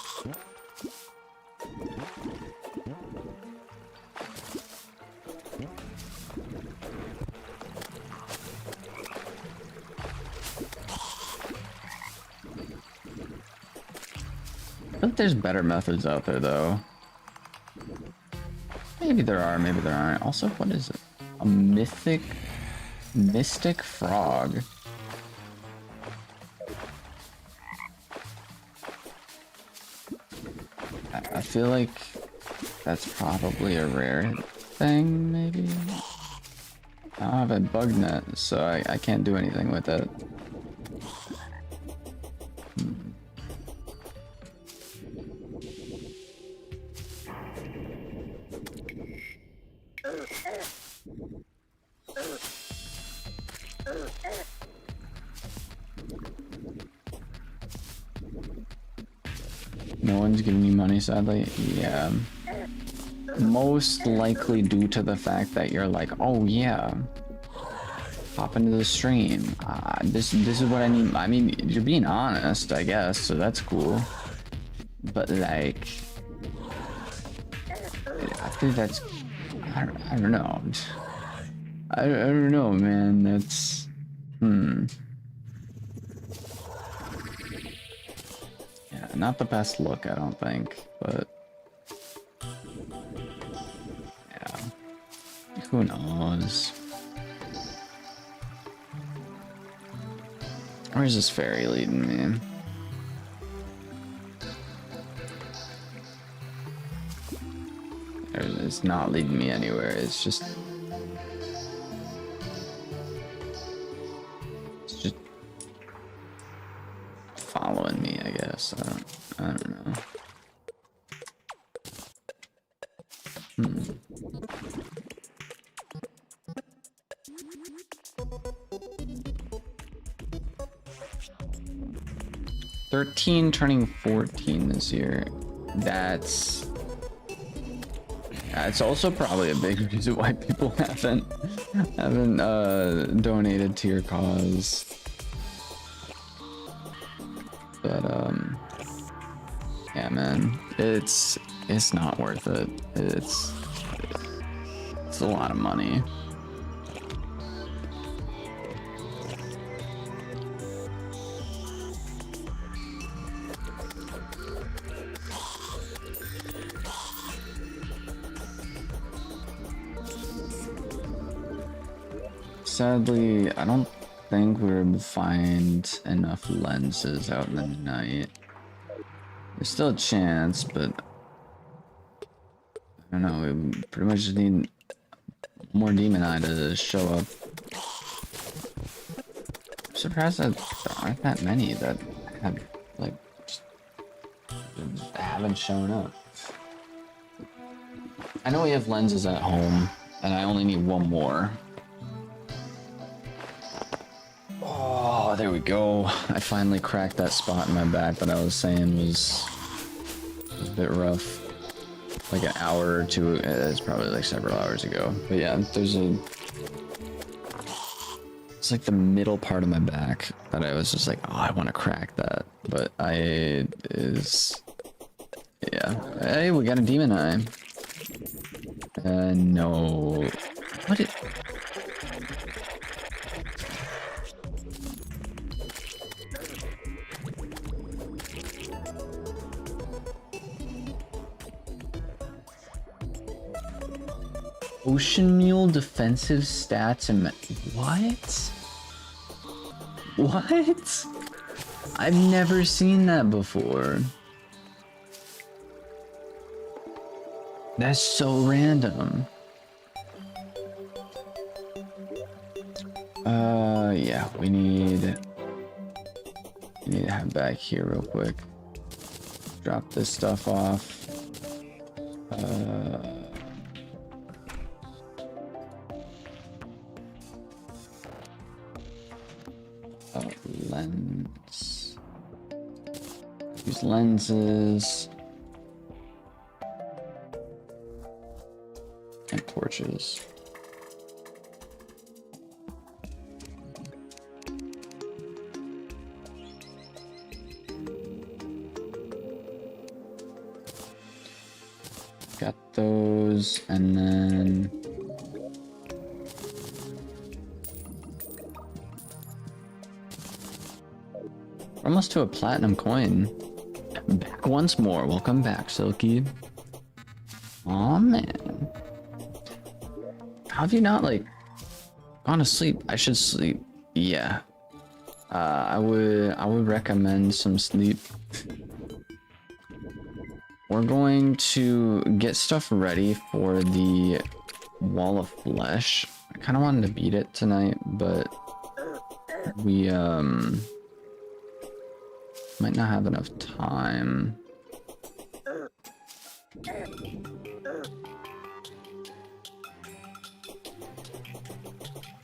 I think there's better methods out there though. Maybe there are, maybe there aren't. Also, what is it? A mystic frog. I feel like that's probably a rare thing, maybe? I don't have a bug net, so I can't do anything with it. No one's giving me money, sadly. Yeah. Most likely due to the fact that you're like, oh yeah, hop into the stream. This is what I need. I mean, you're being honest, I guess, so that's cool. But like, I think that's, I don't know. I don't know, man. That's, yeah, not the best look, I don't think, but yeah, who knows? Where's this fairy leading me? It's not leading me anywhere, it's just following me, I guess. I don't know. 13 turning 14 this year. That's also probably a big reason why people haven't donated to your cause. But yeah, man, it's not worth it. It's a lot of money. Sadly, I don't think we would find enough lenses out in the night. There's still a chance, but I don't know, we pretty much just need more demon eye to show up. I'm surprised that there aren't that many that have, like, just haven't shown up. I know we have lenses at home, and I only need one more. Oh, there we go. I finally cracked that spot in my back that I was saying was a bit rough. Like an hour or two, it's probably like several hours ago. But yeah, it's like the middle part of my back that I was just like, oh, I want to crack that. But yeah. Hey, we got a demon eye. No. What is... Ocean Mule defensive stats and... What? What? I've never seen that before. That's so random. Yeah, we need I need to head back here real quick. Drop this stuff off. Lens. Use lenses. And torches. Got those, and then we're almost to a platinum coin. Back once more. Welcome back, Silky. Aw, man. How have you not, like, gone to sleep? I should sleep. Yeah. I would recommend some sleep. We're going to get stuff ready for the Wall of Flesh. I kind of wanted to beat it tonight, but we might not have enough time.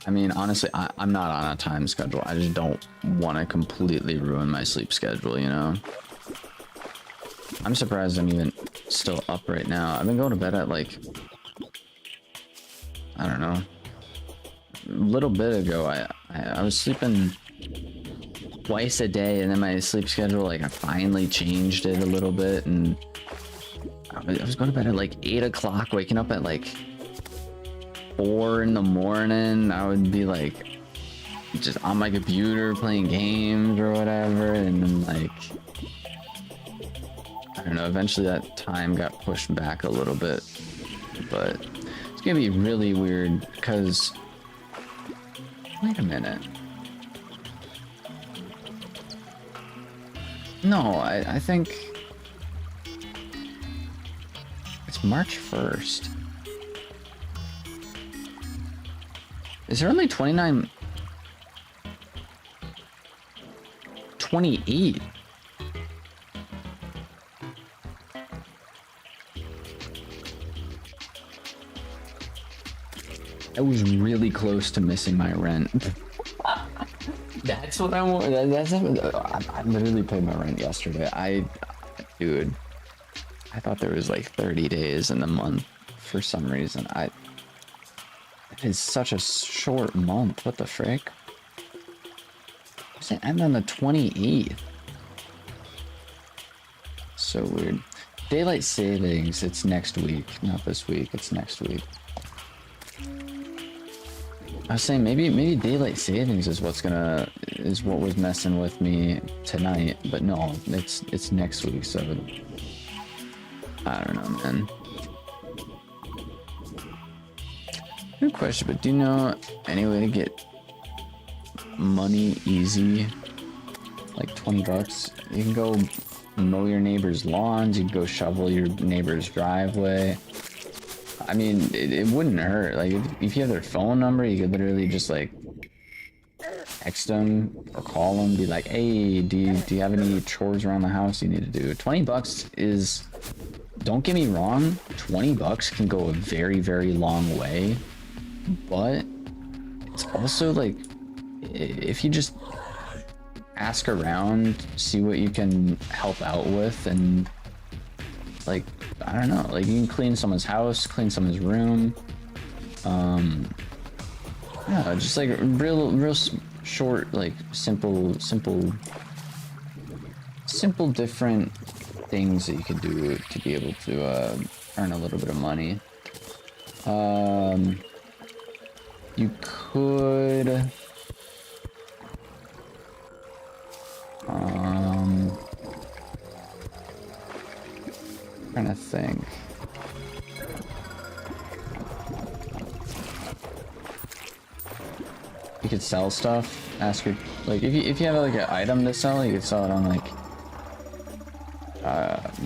I mean, honestly, I'm not on a time schedule. I just don't want to completely ruin my sleep schedule, you know? I'm surprised I'm even still up right now. I've been going to bed at, like, I don't know. A little bit ago, I was sleeping twice a day, and then my sleep schedule, like, I finally changed it a little bit, and I was going to bed at, like, 8 o'clock, waking up at, like, 4 in the morning. I would be, like, just on my computer playing games or whatever, and then, like, I don't know, eventually that time got pushed back a little bit, but it's gonna be really weird, because, wait a minute. No, I think it's March 1st. Is there only 29? 28? I was really close to missing my rent. That's what I want. I literally paid my rent yesterday. Dude, I thought there was like 30 days in the month for some reason. It is such a short month. What the frick? Does it end on the 28th? So weird. Daylight savings, it's next week, not this week. It's next week. I was saying maybe daylight savings is what was messing with me tonight, but no, it's next week, so I don't know, man. Good question, but do you know any way to get money easy? Like 20 bucks? You can go mow your neighbor's lawns, you can go shovel your neighbor's driveway. I mean, it wouldn't hurt. Like, if you have their phone number, you could literally just, like, text them or call them, be like, hey, do you have any chores around the house you need to do? 20 bucks is, don't get me wrong, 20 bucks can go a very, very long way, but it's also, like, if you just ask around, see what you can help out with, and, like, I don't know, like, you can clean someone's house, clean someone's room, yeah, just like real short, like, simple different things that you could do to be able to earn a little bit of money. You could trying to think. You could sell stuff. Ask your, like, if you have like an item to sell, you could sell it on like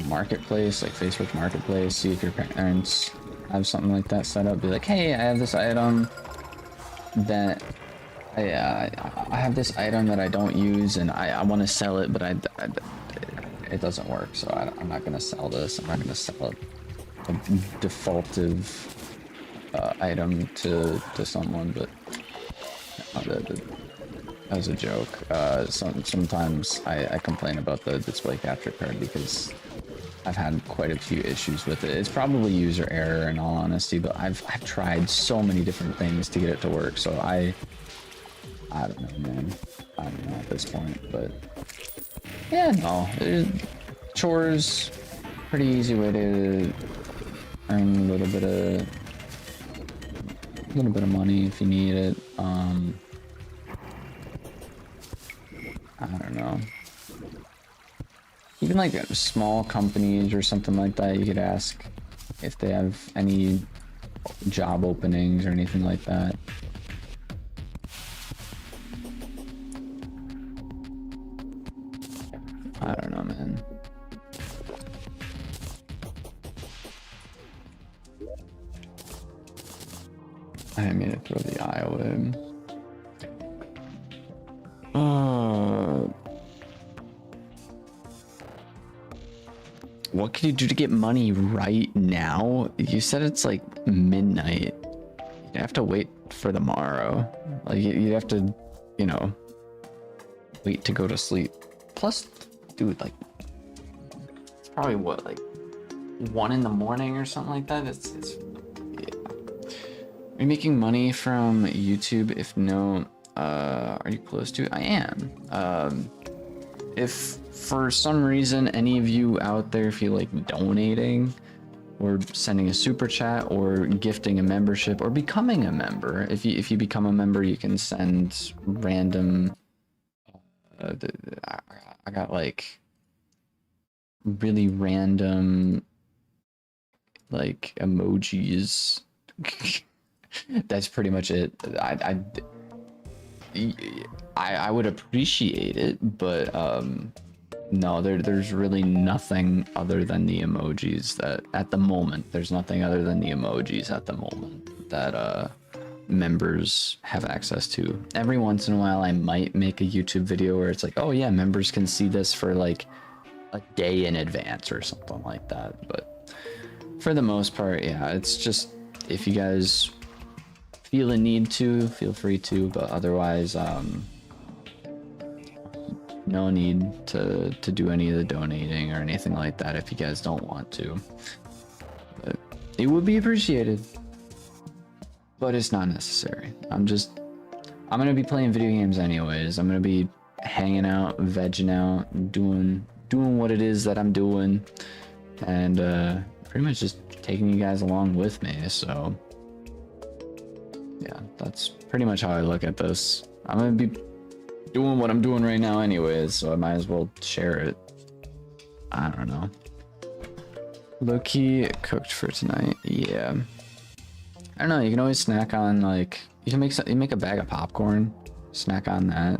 marketplace, like Facebook Marketplace. See if your parents have something like that set up. Be like, hey, I have this item that I have this item that I don't use, and I want to sell it, but it doesn't work, so I'm not gonna sell this. I'm not gonna sell a defaultive item to someone, but that was a joke. Sometimes I complain about the display capture card because I've had quite a few issues with it. It's probably user error in all honesty, but I've tried so many different things to get it to work, so I don't know, man. I don't know at this point, but yeah, no. Chores, pretty easy way to earn a little bit of money if you need it. I don't know. Even like small companies or something like that, you could ask if they have any job openings or anything like that. I don't know, man. I didn't mean to throw the eye away. What can you do to get money right now? You said it's like midnight. You'd have to wait for tomorrow. Like you'd have to, you know, wait to go to sleep. Plus, dude, like it's probably what, like 1 in the morning or something like that. It's yeah. Are you making money from YouTube? If no, are you close to it? I am. If for some reason any of you out there feel like donating or sending a super chat or gifting a membership or becoming a member, if you become a member, you can send random I got like really random like emojis. That's pretty much it. I would appreciate it, but no, there's really nothing other than the emojis that at the moment. There's nothing other than the emojis at the moment that members have access to. Every once in a while I might make a YouTube video where it's like, oh yeah, members can see this for like a day in advance or something like that. But for the most part, yeah, it's just if you guys feel a need to, feel free to, but otherwise no need to do any of the donating or anything like that if you guys don't want to. But it would be appreciated, but it's not necessary. I'm gonna be playing video games anyways. I'm gonna be hanging out, vegging out, doing what it is that I'm doing, and pretty much just taking you guys along with me. So yeah, that's pretty much how I look at this. I'm gonna be doing what I'm doing right now anyways, so I might as well share it. I don't know. Low-key cooked for tonight. Yeah. I don't know, you can always snack on, like, you can make a bag of popcorn, snack on that.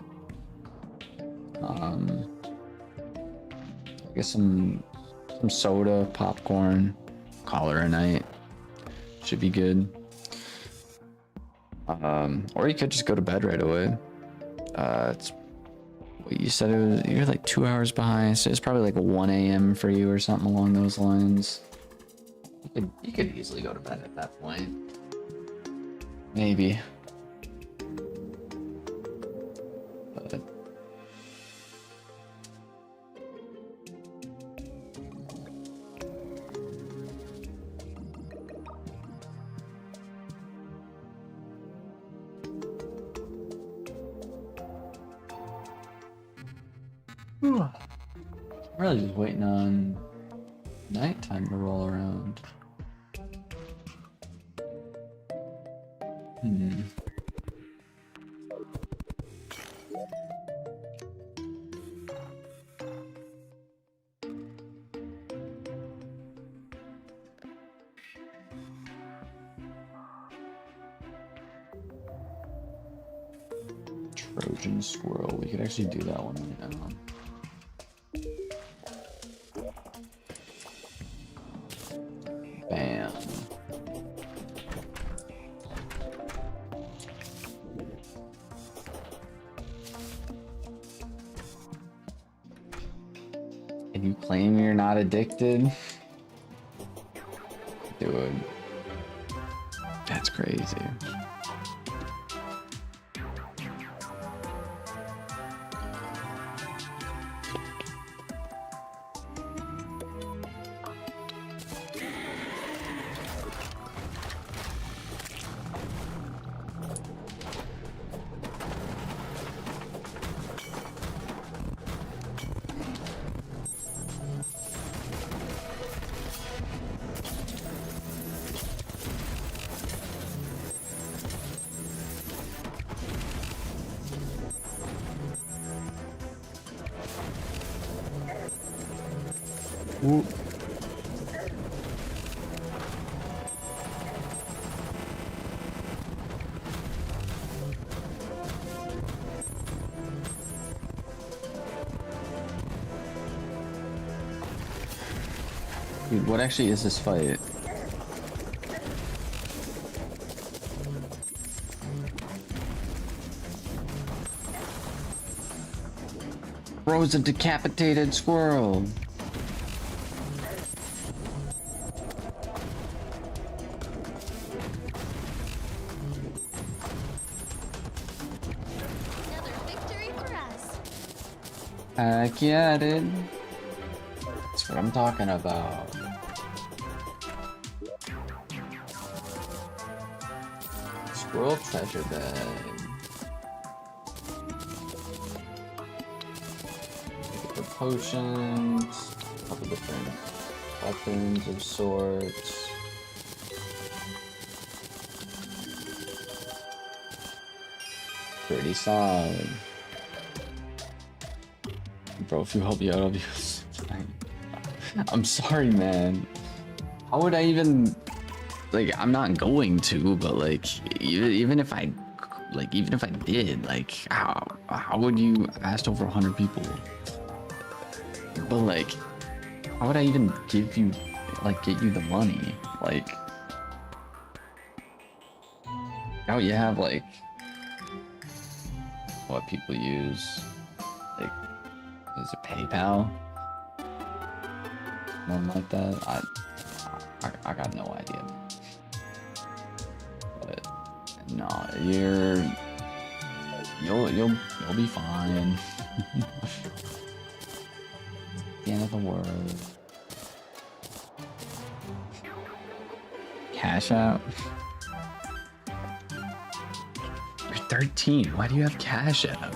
I guess some soda, popcorn, call her a night. Should be good. Or you could just go to bed right away. It's what you said, you're like 2 hours behind, so it's probably like 1 a.m. for you or something along those lines. You could easily go to bed at that point. Maybe. But I'm really just waiting on nighttime to roll around. Trojan squirrel. We could actually do that one right now. Bam. You claim you're not addicted? Dude. That's crazy. Ooh. Dude, what actually is this fight? Bro's a decapitated squirrel. Another victory for us. Heck yeah, dude. That's what I'm talking about. Squirrel treasure bed. The potions, a couple different weapons of sorts. Pretty solid. Bro, if you help me out, I'll be fine. I'm sorry, man. How would I even... Like, I'm not going to, but like, even if I did, like, how would you ask over 100 people? But like, how would I even give you, like, get you the money? Like, now you have like, what people use, like, is it PayPal? Something like that. I got no idea. But no, you'll be fine. The end of the world. Cash out. You're 13. Why do you have cash out?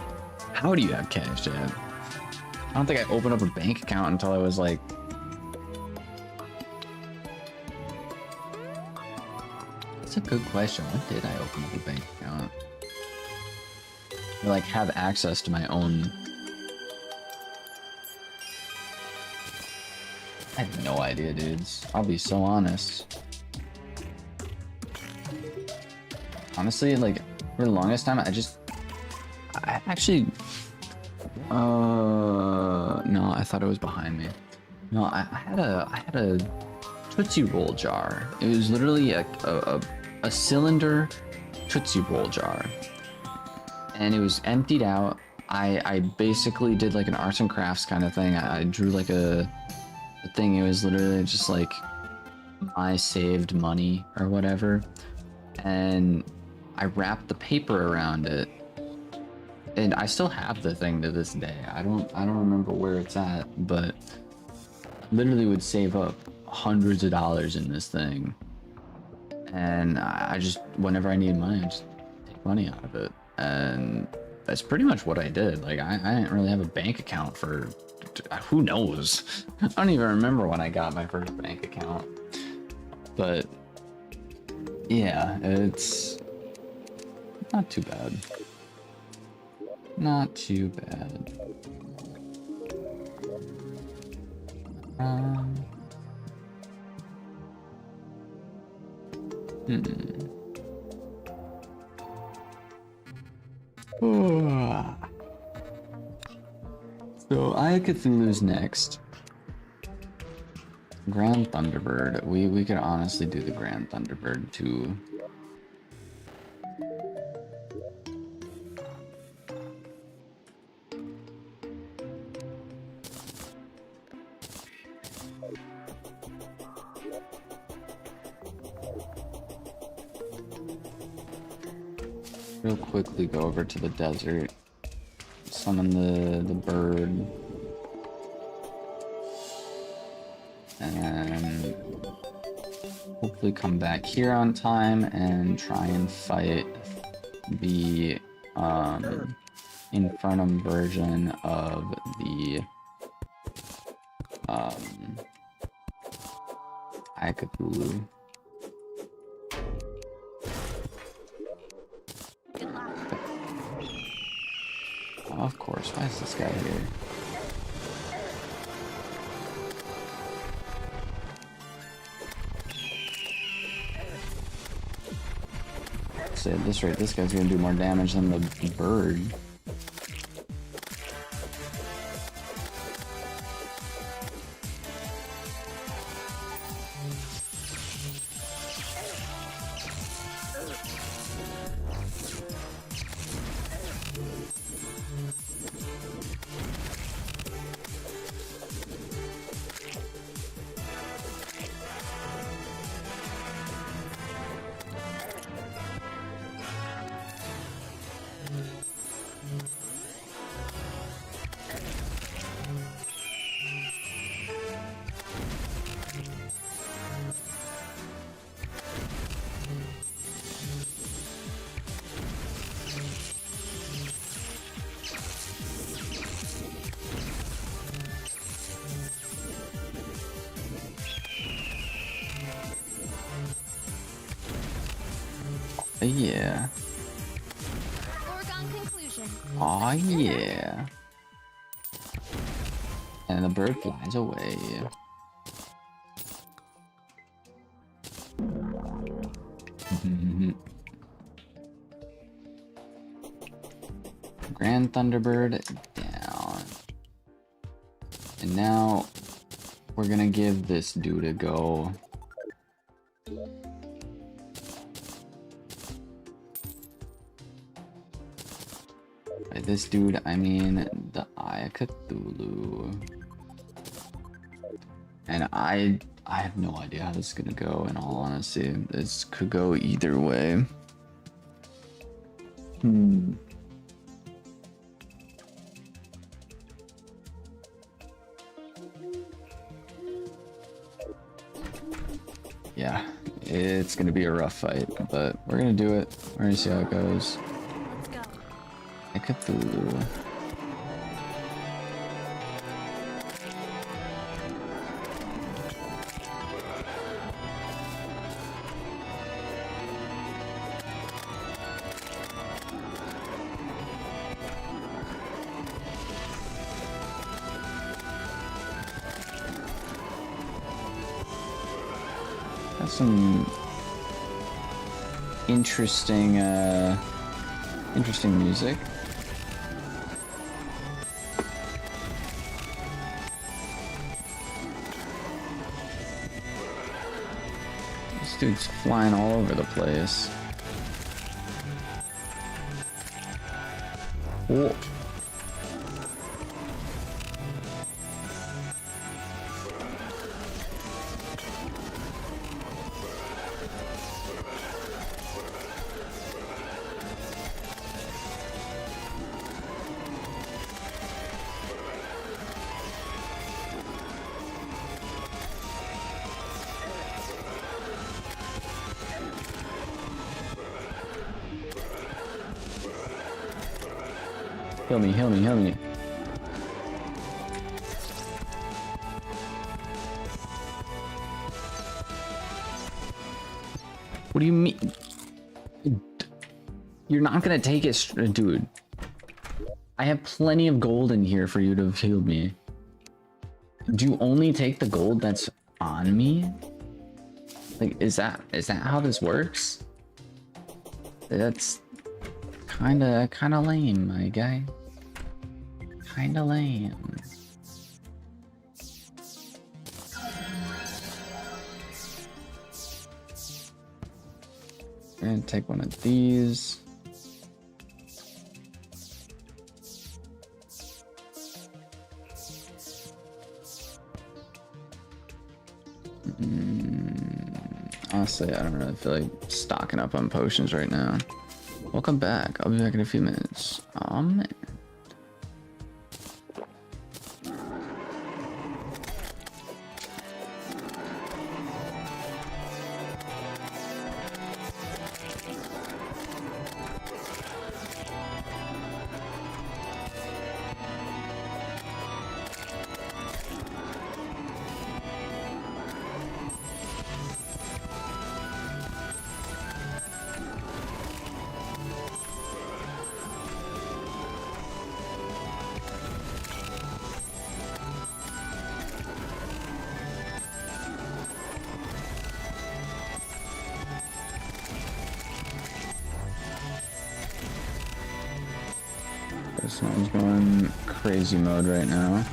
How do you have cash out? I don't think I opened up a bank account until I was like... That's a good question. When did I open up a bank account? Or like have access to my own... I have no idea, dudes. I'll be so honest. Honestly, like, for the longest time, I actually... No, I thought it was behind me. No, I had a Tootsie Roll jar. It was literally a cylinder Tootsie Roll jar. And it was emptied out. I basically did like an arts and crafts kind of thing. I drew like a thing. It was literally just like my saved money or whatever. And I wrapped the paper around it. And I still have the thing to this day. I don't remember where it's at, but literally would save up hundreds of dollars in this thing. And I just, whenever I needed money, I just take money out of it. And that's pretty much what I did. Like, I didn't really have a bank account for, who knows? I don't even remember when I got my first bank account. But yeah, it's not too bad. Not too bad. So I could lose next. Grand Thunderbird. We could honestly do the Grand Thunderbird too. real quickly go over to the desert, summon the bird, and then hopefully come back here on time and try and fight the Infernum version of the Cthulhu. Good luck. Oh, of course, why is this guy here? So at this rate, this guy's gonna do more damage than the bird. Yeah. Foregone conclusion. Aw, yeah. And the bird flies away. Grand Thunderbird down. And now we're gonna give this dude a go. By this dude, I mean the Eye of Cthulhu. And I have no idea how this is gonna go, in all honesty. This could go either way. Yeah, it's gonna be a rough fight, but we're gonna do it. We're gonna see how it goes. Let's go. Cthulhu. That's some interesting music. This dude's flying all over the place. Whoa. Heal me, heal me, heal me. What do you mean? You're not gonna take it, dude. I have plenty of gold in here for you to have healed me. Do you only take the gold that's on me? Like, is that how this works? That's kinda lame, my guy. Kinda lame. I'm gonna take one of these. Honestly, I don't really feel like stocking up on potions right now. Welcome back. I'll be back in a few minutes. Aw, man. This one's going crazy mode right now.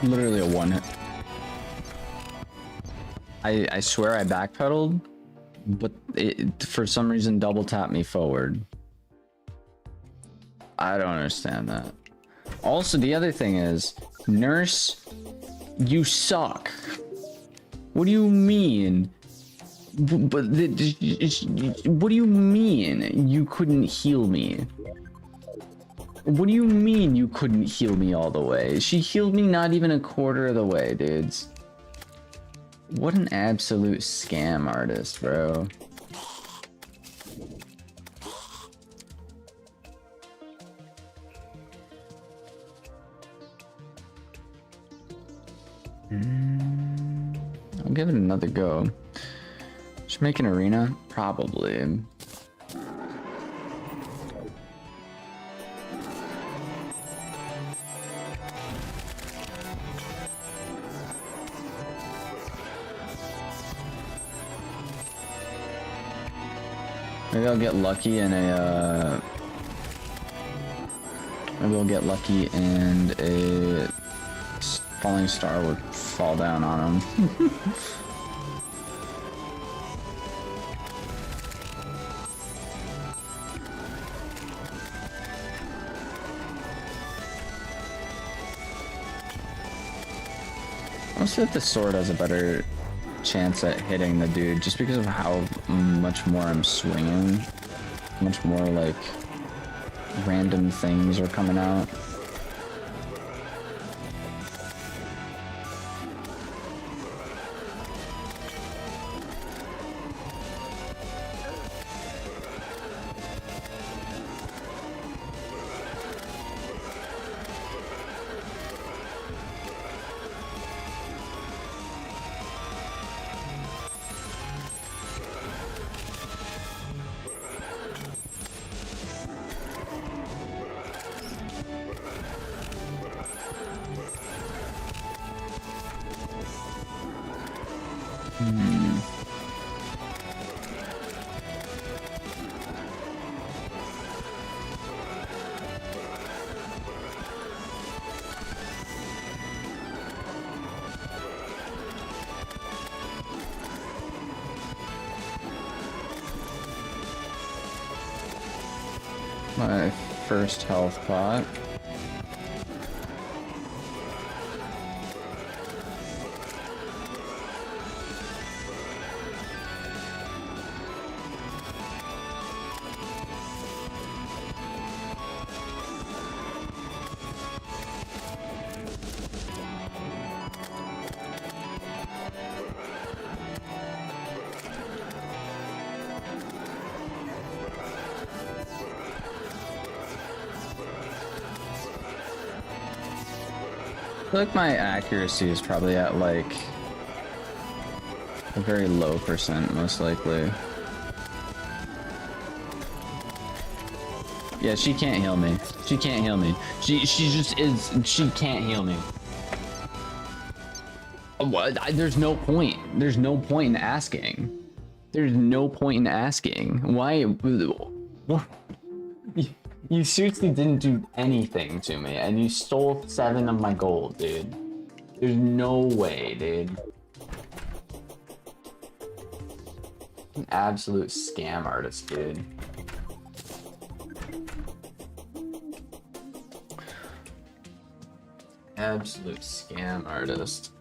Literally a one hit. I swear I backpedaled, but it for some reason double tapped me forward. I don't understand that. Also, the other thing is, Nurse, you suck. What do you mean? But what do you mean you couldn't heal me? What do you mean you couldn't heal me all the way? She healed me not even a quarter of the way, dudes. What an absolute scam artist, bro. I'll give it another go. Should make an arena? Probably. Maybe I'll get lucky in a, maybe I'll get lucky and a falling star would fall down on him. Let's see if the sword has a better chance at hitting the dude, just because of how much more I'm swinging. Much more like random things are coming out. My first health pot. I feel like my accuracy is probably at like a very low percent, most likely. Yeah, she can't heal me. She can't heal me. She just is. She can't heal me. What? There's no point. There's no point in asking. There's no point in asking. Why? What? You seriously didn't do anything to me, and you stole 7 of my gold, dude. There's no way, dude. An absolute scam artist, dude. Absolute scam artist.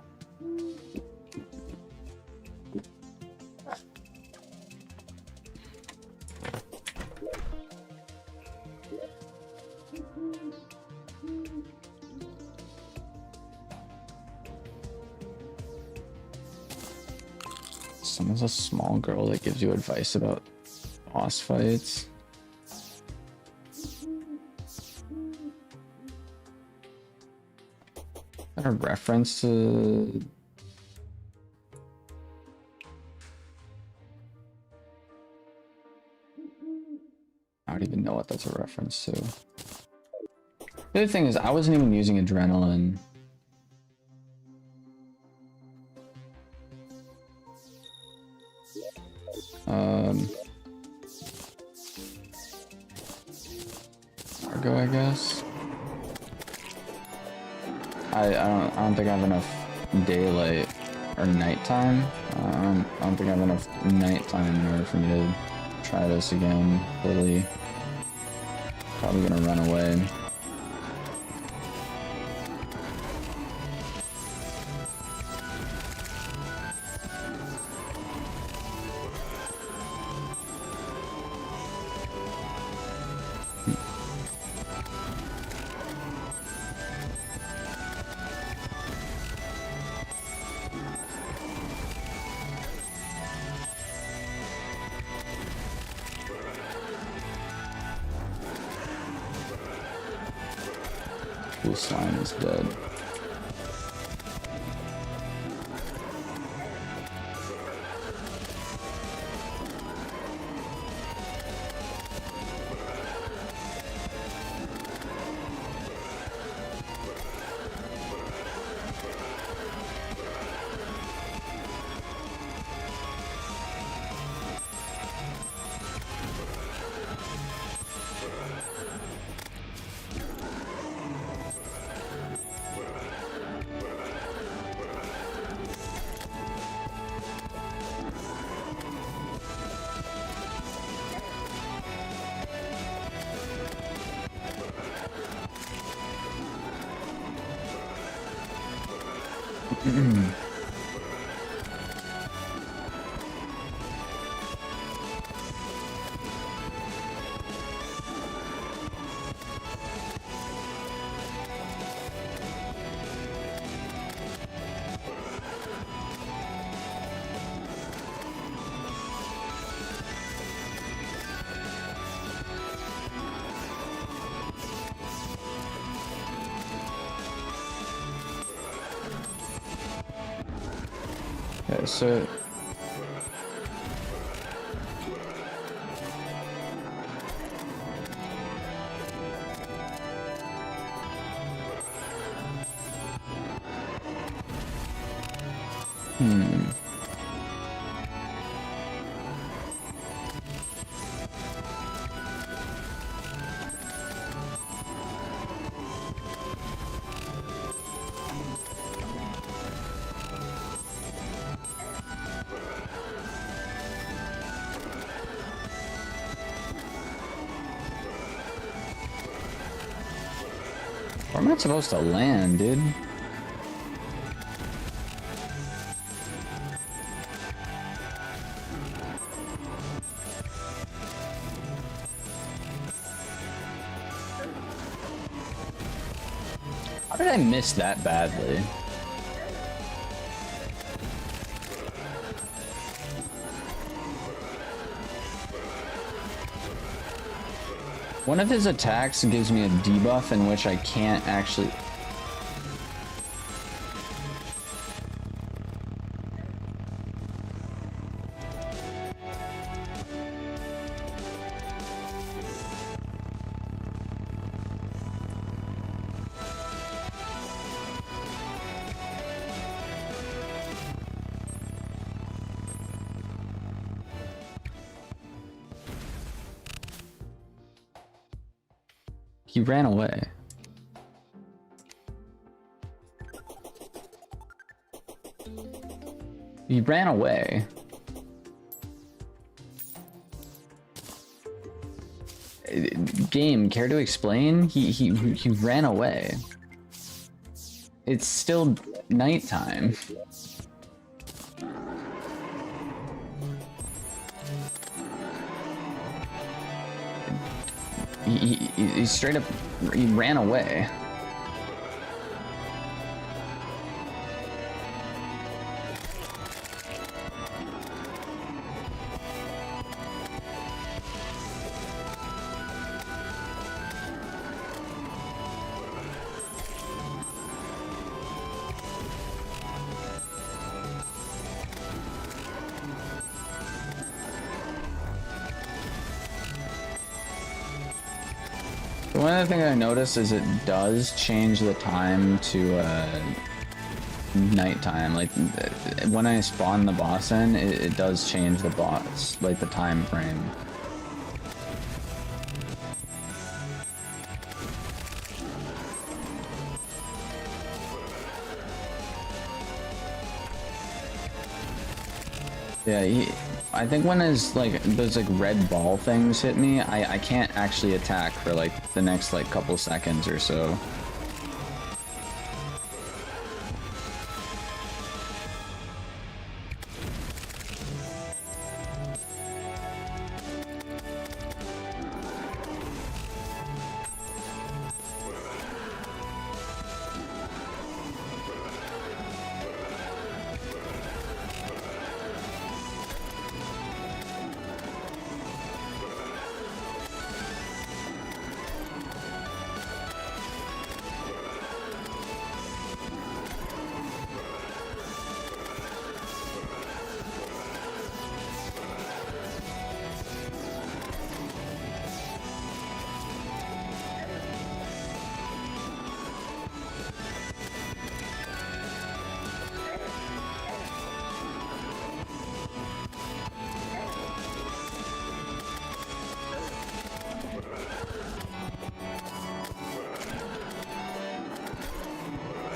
Someone's a small girl that gives you advice about boss fights. Is that a reference to... I don't even know what that's a reference to. The other thing is, I wasn't even using adrenaline. Fargo, I guess. I don't think I have enough daylight or nighttime. I don't think I have enough nighttime in order for me to try this again fully. Probably gonna run away. Blue slime is dead. Okay, so Where am I supposed to land, dude? How did I miss that badly? One of his attacks gives me a debuff in which I can't actually... He ran away. He ran away. Game, care to explain? He ran away. It's still nighttime. He straight up, he ran away. One other thing I noticed is it does change the time to nighttime. Like when I spawn the boss in, it does change the boss, like the time frame. Yeah, I think when his like those like red ball things hit me, I can't actually attack for like the next like couple seconds or so.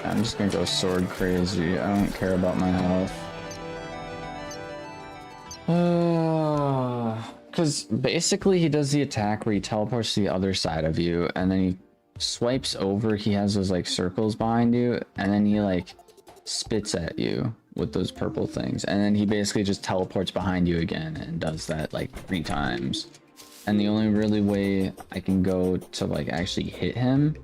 I'm just gonna go sword crazy. I don't care about my health. Because basically he does the attack where he teleports to the other side of you, and then he swipes over. He has those like circles behind you, and then he like spits at you with those purple things, and then he basically just teleports behind you again and does that like 3 times. And the only really way I can go to like actually hit him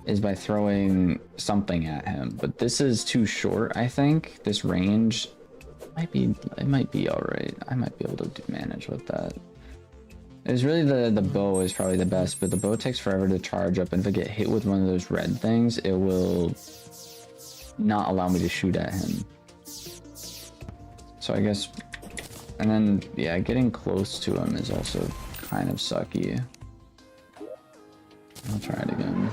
is by throwing something at him, but this is too short. I think this range it might be all right. I might be able to manage with that. It's really the bow is probably the best, but the bow takes forever to charge up, and if I get hit with one of those red things, it will not allow me to shoot at him. So I guess, and then yeah, getting close to him is also kind of sucky. I'll try it again.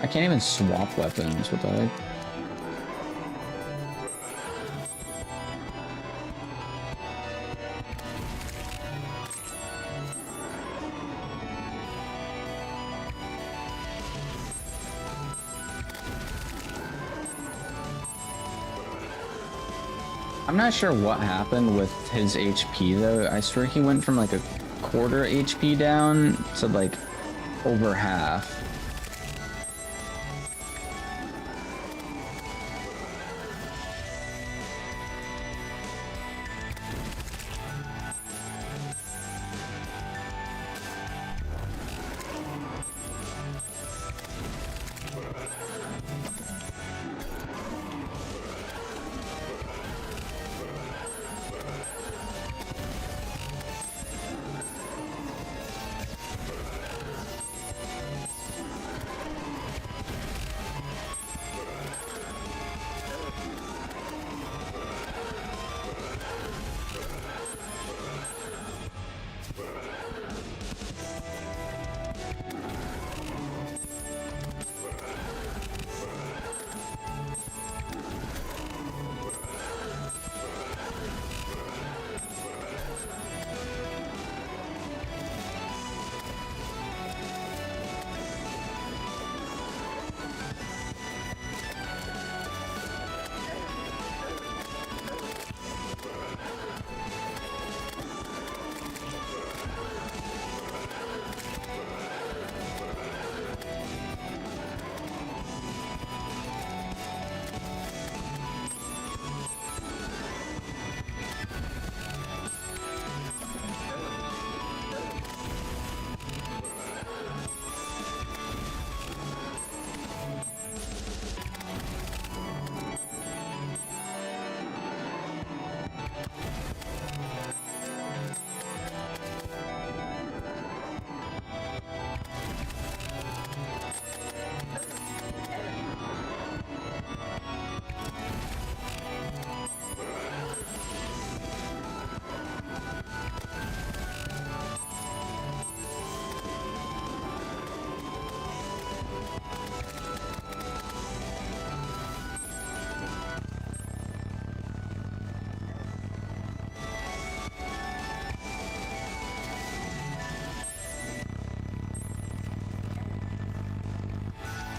I can't even swap weapons. What the heck? I'm not sure what happened with his HP though. I swear he went from like a quarter HP down to like over half.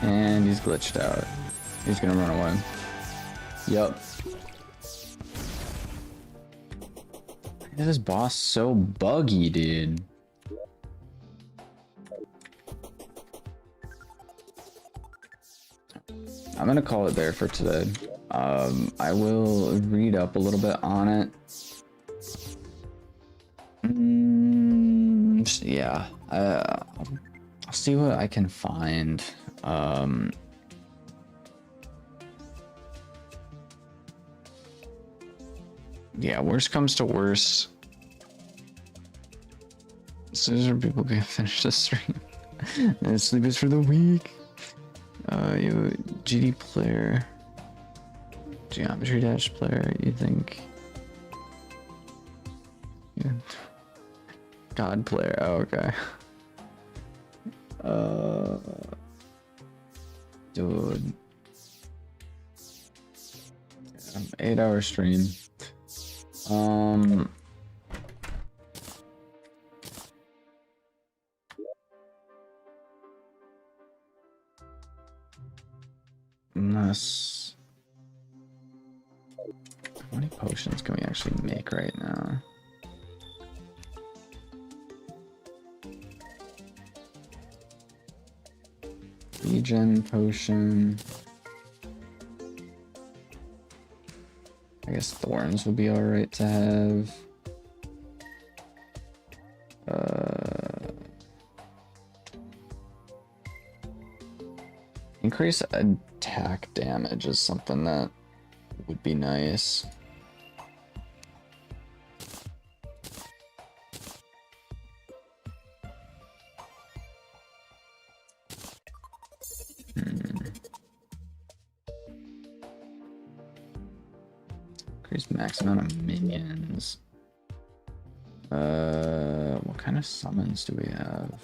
And he's glitched out. He's gonna run away. Yup. Why is this boss so buggy, dude? I'm gonna call it there for today. I will read up a little bit on it. Yeah, I'll see what I can find. Yeah, worst comes to worst. As soon as people can finish the stream, and sleep is for the week. You GD player, Geometry Dash player. You think? Yeah. God player. Oh, okay. Dude. 8-hour stream. Unless, how many potions can we actually make right now? Regen potion. I guess thorns would be alright to have. Increase attack damage is something that would be nice. Increase max amount of minions. What kind of summons do we have?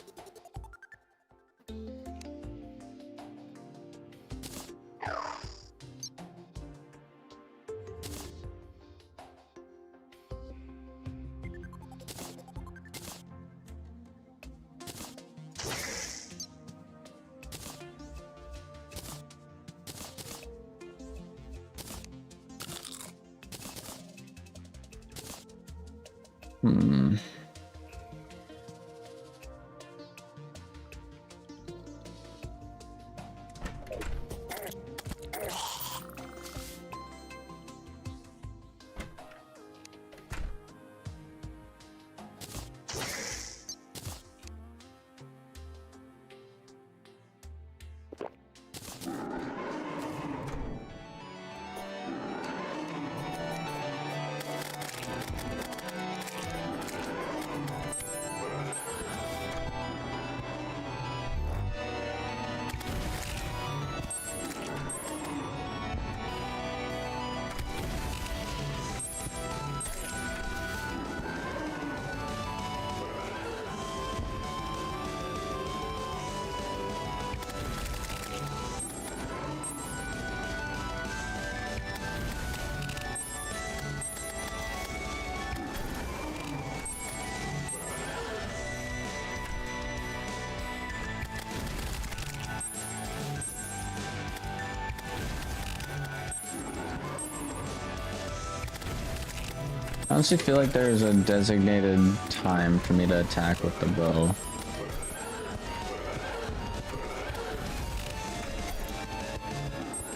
honestly feel like there's a designated time for me to attack with the bow.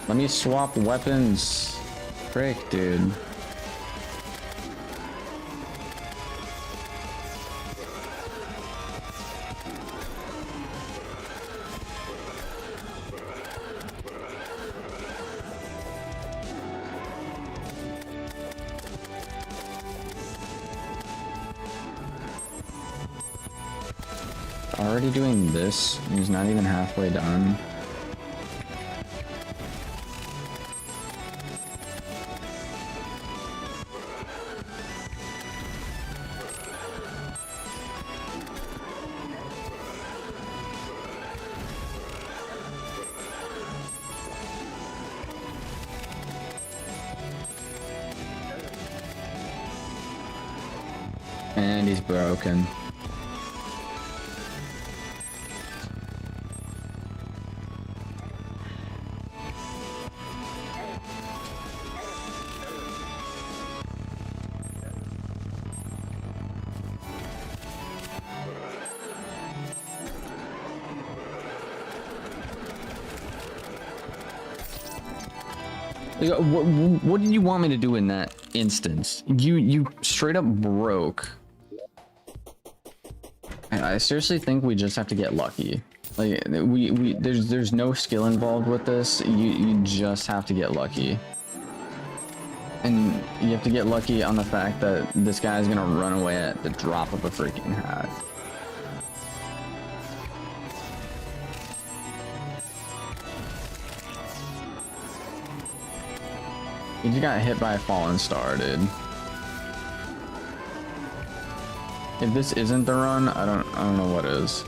Let me swap weapons. Frick, dude. Already doing this? He's not even halfway done. And he's broken. What did you want me to do in that instance? You straight up broke. I seriously think we just have to get lucky. Like there's no skill involved with this. You just have to get lucky. And you have to get lucky on the fact that this guy's gonna run away at the drop of a freaking hat. He just got hit by a fallen star, dude. If this isn't the run, I don't know what is.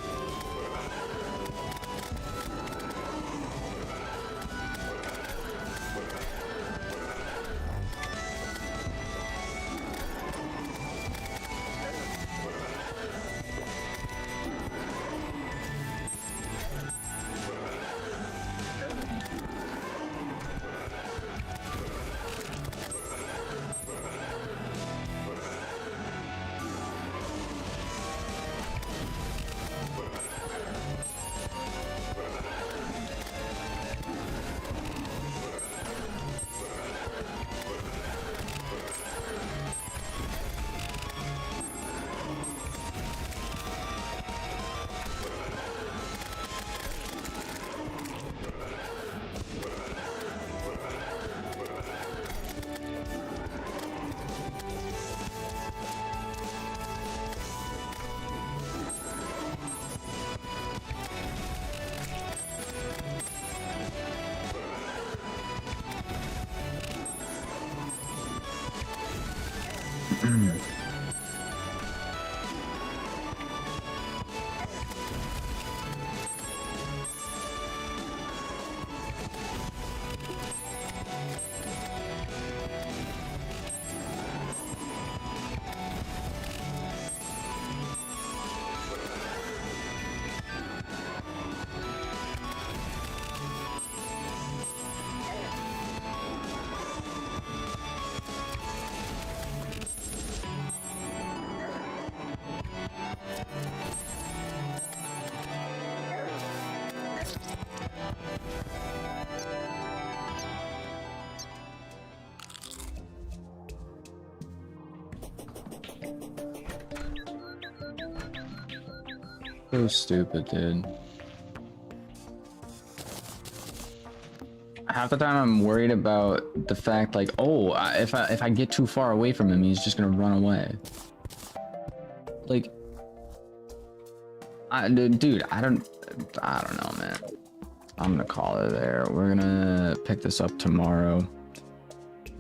So stupid, dude. Half the time I'm worried about the fact, like, oh, if I get too far away from him, he's just gonna run away. Like, dude, I don't know, man. I'm gonna call it there. We're gonna pick this up tomorrow.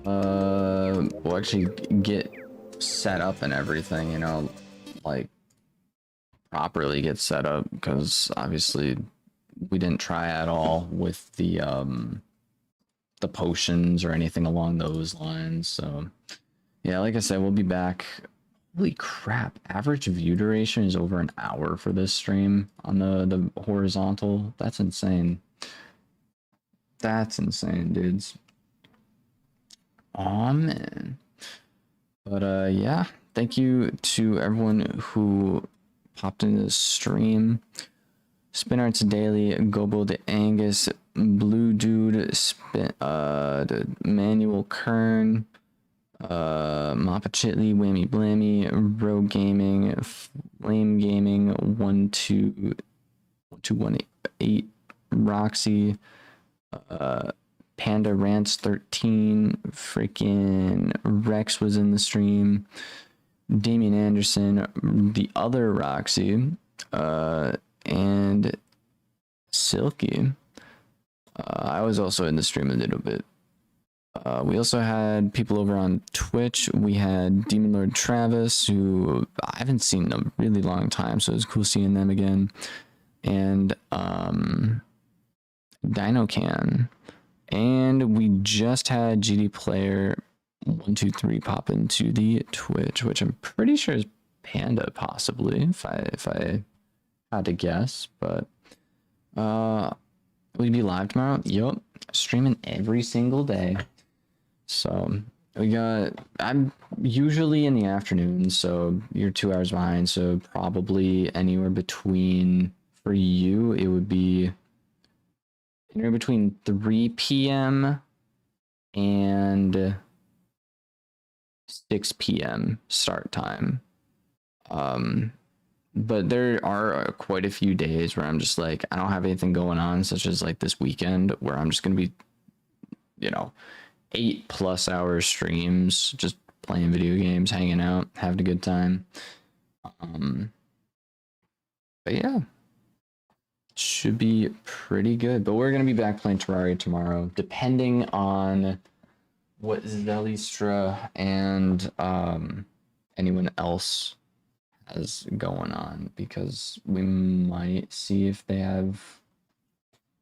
We'll actually get set up and everything, you know, like properly get set up, because obviously we didn't try at all with the potions or anything along those lines. So yeah, like I said, we'll be back. Holy crap, average view duration is over an hour for this stream on the horizontal. That's insane. That's insane, dudes. Aw, man. But yeah, thank you to everyone who popped into the stream. Spin Arts Daily, Gobo the Angus, Blue Dude, the Manuel Kern, Mappa Chitley, Whammy Blammy, Rogue Gaming, Flame Gaming, 12118, Roxy, Panda Rants 13, freaking Rex was in the stream, Damian Anderson, the other Roxy, and Silky. I was also in the stream a little bit. We also had people over on Twitch. We had Demon Lord Travis, who I haven't seen in a really long time, so it was cool seeing them again. And DinoCan. And we just had GD Player 123 pop into the Twitch, which I'm pretty sure is Panda, possibly, if I had to guess. But we'll be live tomorrow. Yup, streaming every single day. So I'm usually in the afternoon, so you're 2 hours behind, so probably anywhere between, for you, it would be anywhere between 3 p.m. and 6 p.m. start time. But there are quite a few days where I'm just like, I don't have anything going on, such as like this weekend, where I'm just going to be, 8+ hour streams, just playing video games, hanging out, having a good time. But yeah, should be pretty good. But we're going to be back playing Terraria tomorrow, depending on what Zelistra and anyone else has going on, because we might see if they have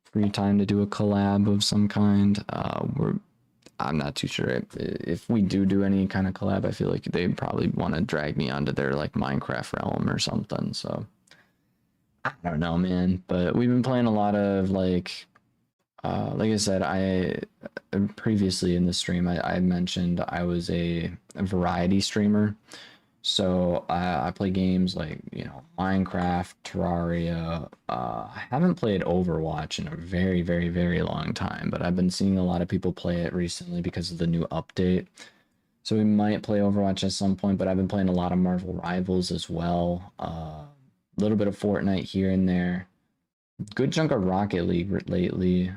free time to do a collab of some kind. I'm not too sure. If we do any kind of collab, I feel like they'd probably want to drag me onto their like Minecraft realm or something. So I don't know, man. But we've been playing a lot of like I said, I previously in the stream I mentioned I was a variety streamer. So I play games like, Minecraft, Terraria. I haven't played Overwatch in a very, very, very long time, but I've been seeing a lot of people play it recently because of the new update. So we might play Overwatch at some point, but I've been playing a lot of Marvel Rivals as well. A little bit of Fortnite here and there. Good chunk of Rocket League lately.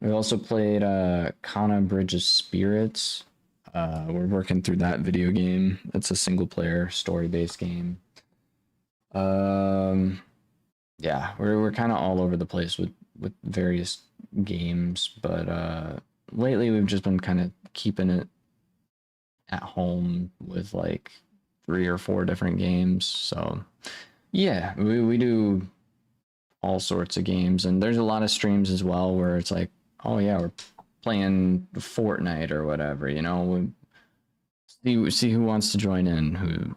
We also played Kana Bridge of Spirits. We're working through that video game. It's a single player story-based game. Yeah, we're kind of all over the place with various games, but lately we've just been kind of keeping it at home with like 3 or 4 different games. So yeah, we do all sorts of games, and there's a lot of streams as well where it's like, oh yeah, we're playing Fortnite or whatever, see who wants to join in, who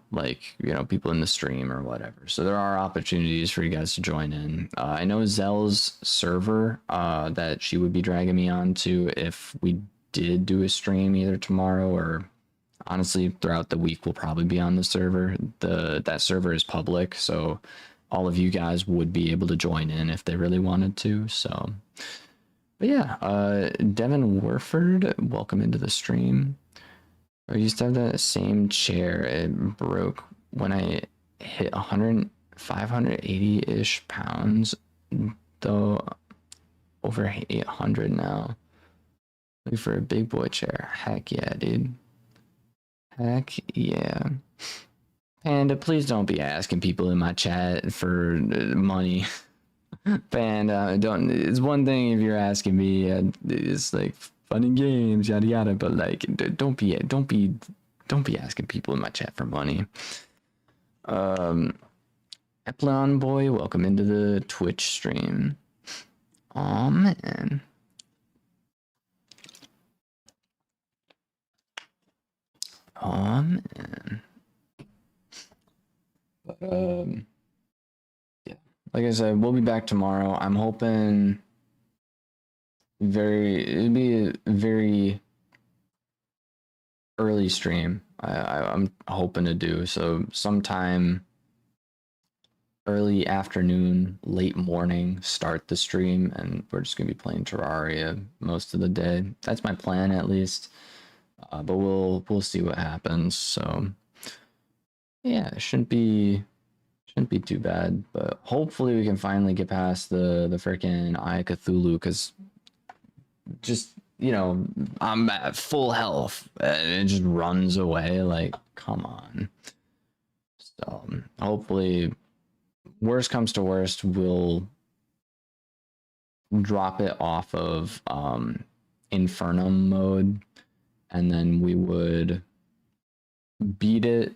people in the stream or whatever. So there are opportunities for you guys to join in. I know Zell's server that she would be dragging me on to if we did do a stream either tomorrow or honestly throughout the week. We'll probably be on the server. That server is public, so all of you guys would be able to join in if they really wanted to. So but yeah, Devin Warford, welcome into the stream. I used to have that same chair. It broke when I hit 580-ish pounds, though over 800 now. Looking for a big boy chair. Heck yeah, dude. Heck yeah. Panda, please don't be asking people in my chat for money. Panda, don't. It's one thing if you're asking me, it's like funny games, yada yada, but like, don't be asking people in my chat for money. Eplon boy, welcome into the Twitch stream. Aw, man. Aw, man. But yeah, like I said, we'll be back tomorrow. I'm hoping it'd be a very early stream. I'm hoping to do so sometime early afternoon, late morning, start the stream, and we're just gonna be playing Terraria most of the day. That's my plan, at least. But we'll see what happens. So yeah, it shouldn't be too bad. But hopefully we can finally get past the freaking Eye of Cthulhu, because just, you know, I'm at full health and it just runs away. Like, come on. So hopefully, worst comes to worst, we'll drop it off of Infernum mode, and then we would beat it,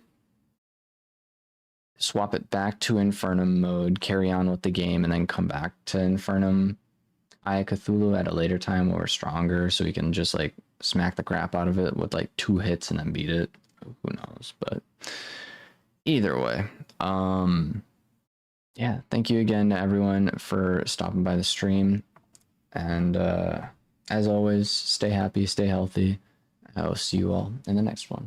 swap it back to Infernum mode, carry on with the game, and then come back to Infernum Eye of Cthulhu at a later time when we're stronger, so we can just like smack the crap out of it with like 2 hits and then beat it. Who knows? But either way, yeah, thank you again to everyone for stopping by the stream, and as always, stay happy, stay healthy. I will see you all in the next one.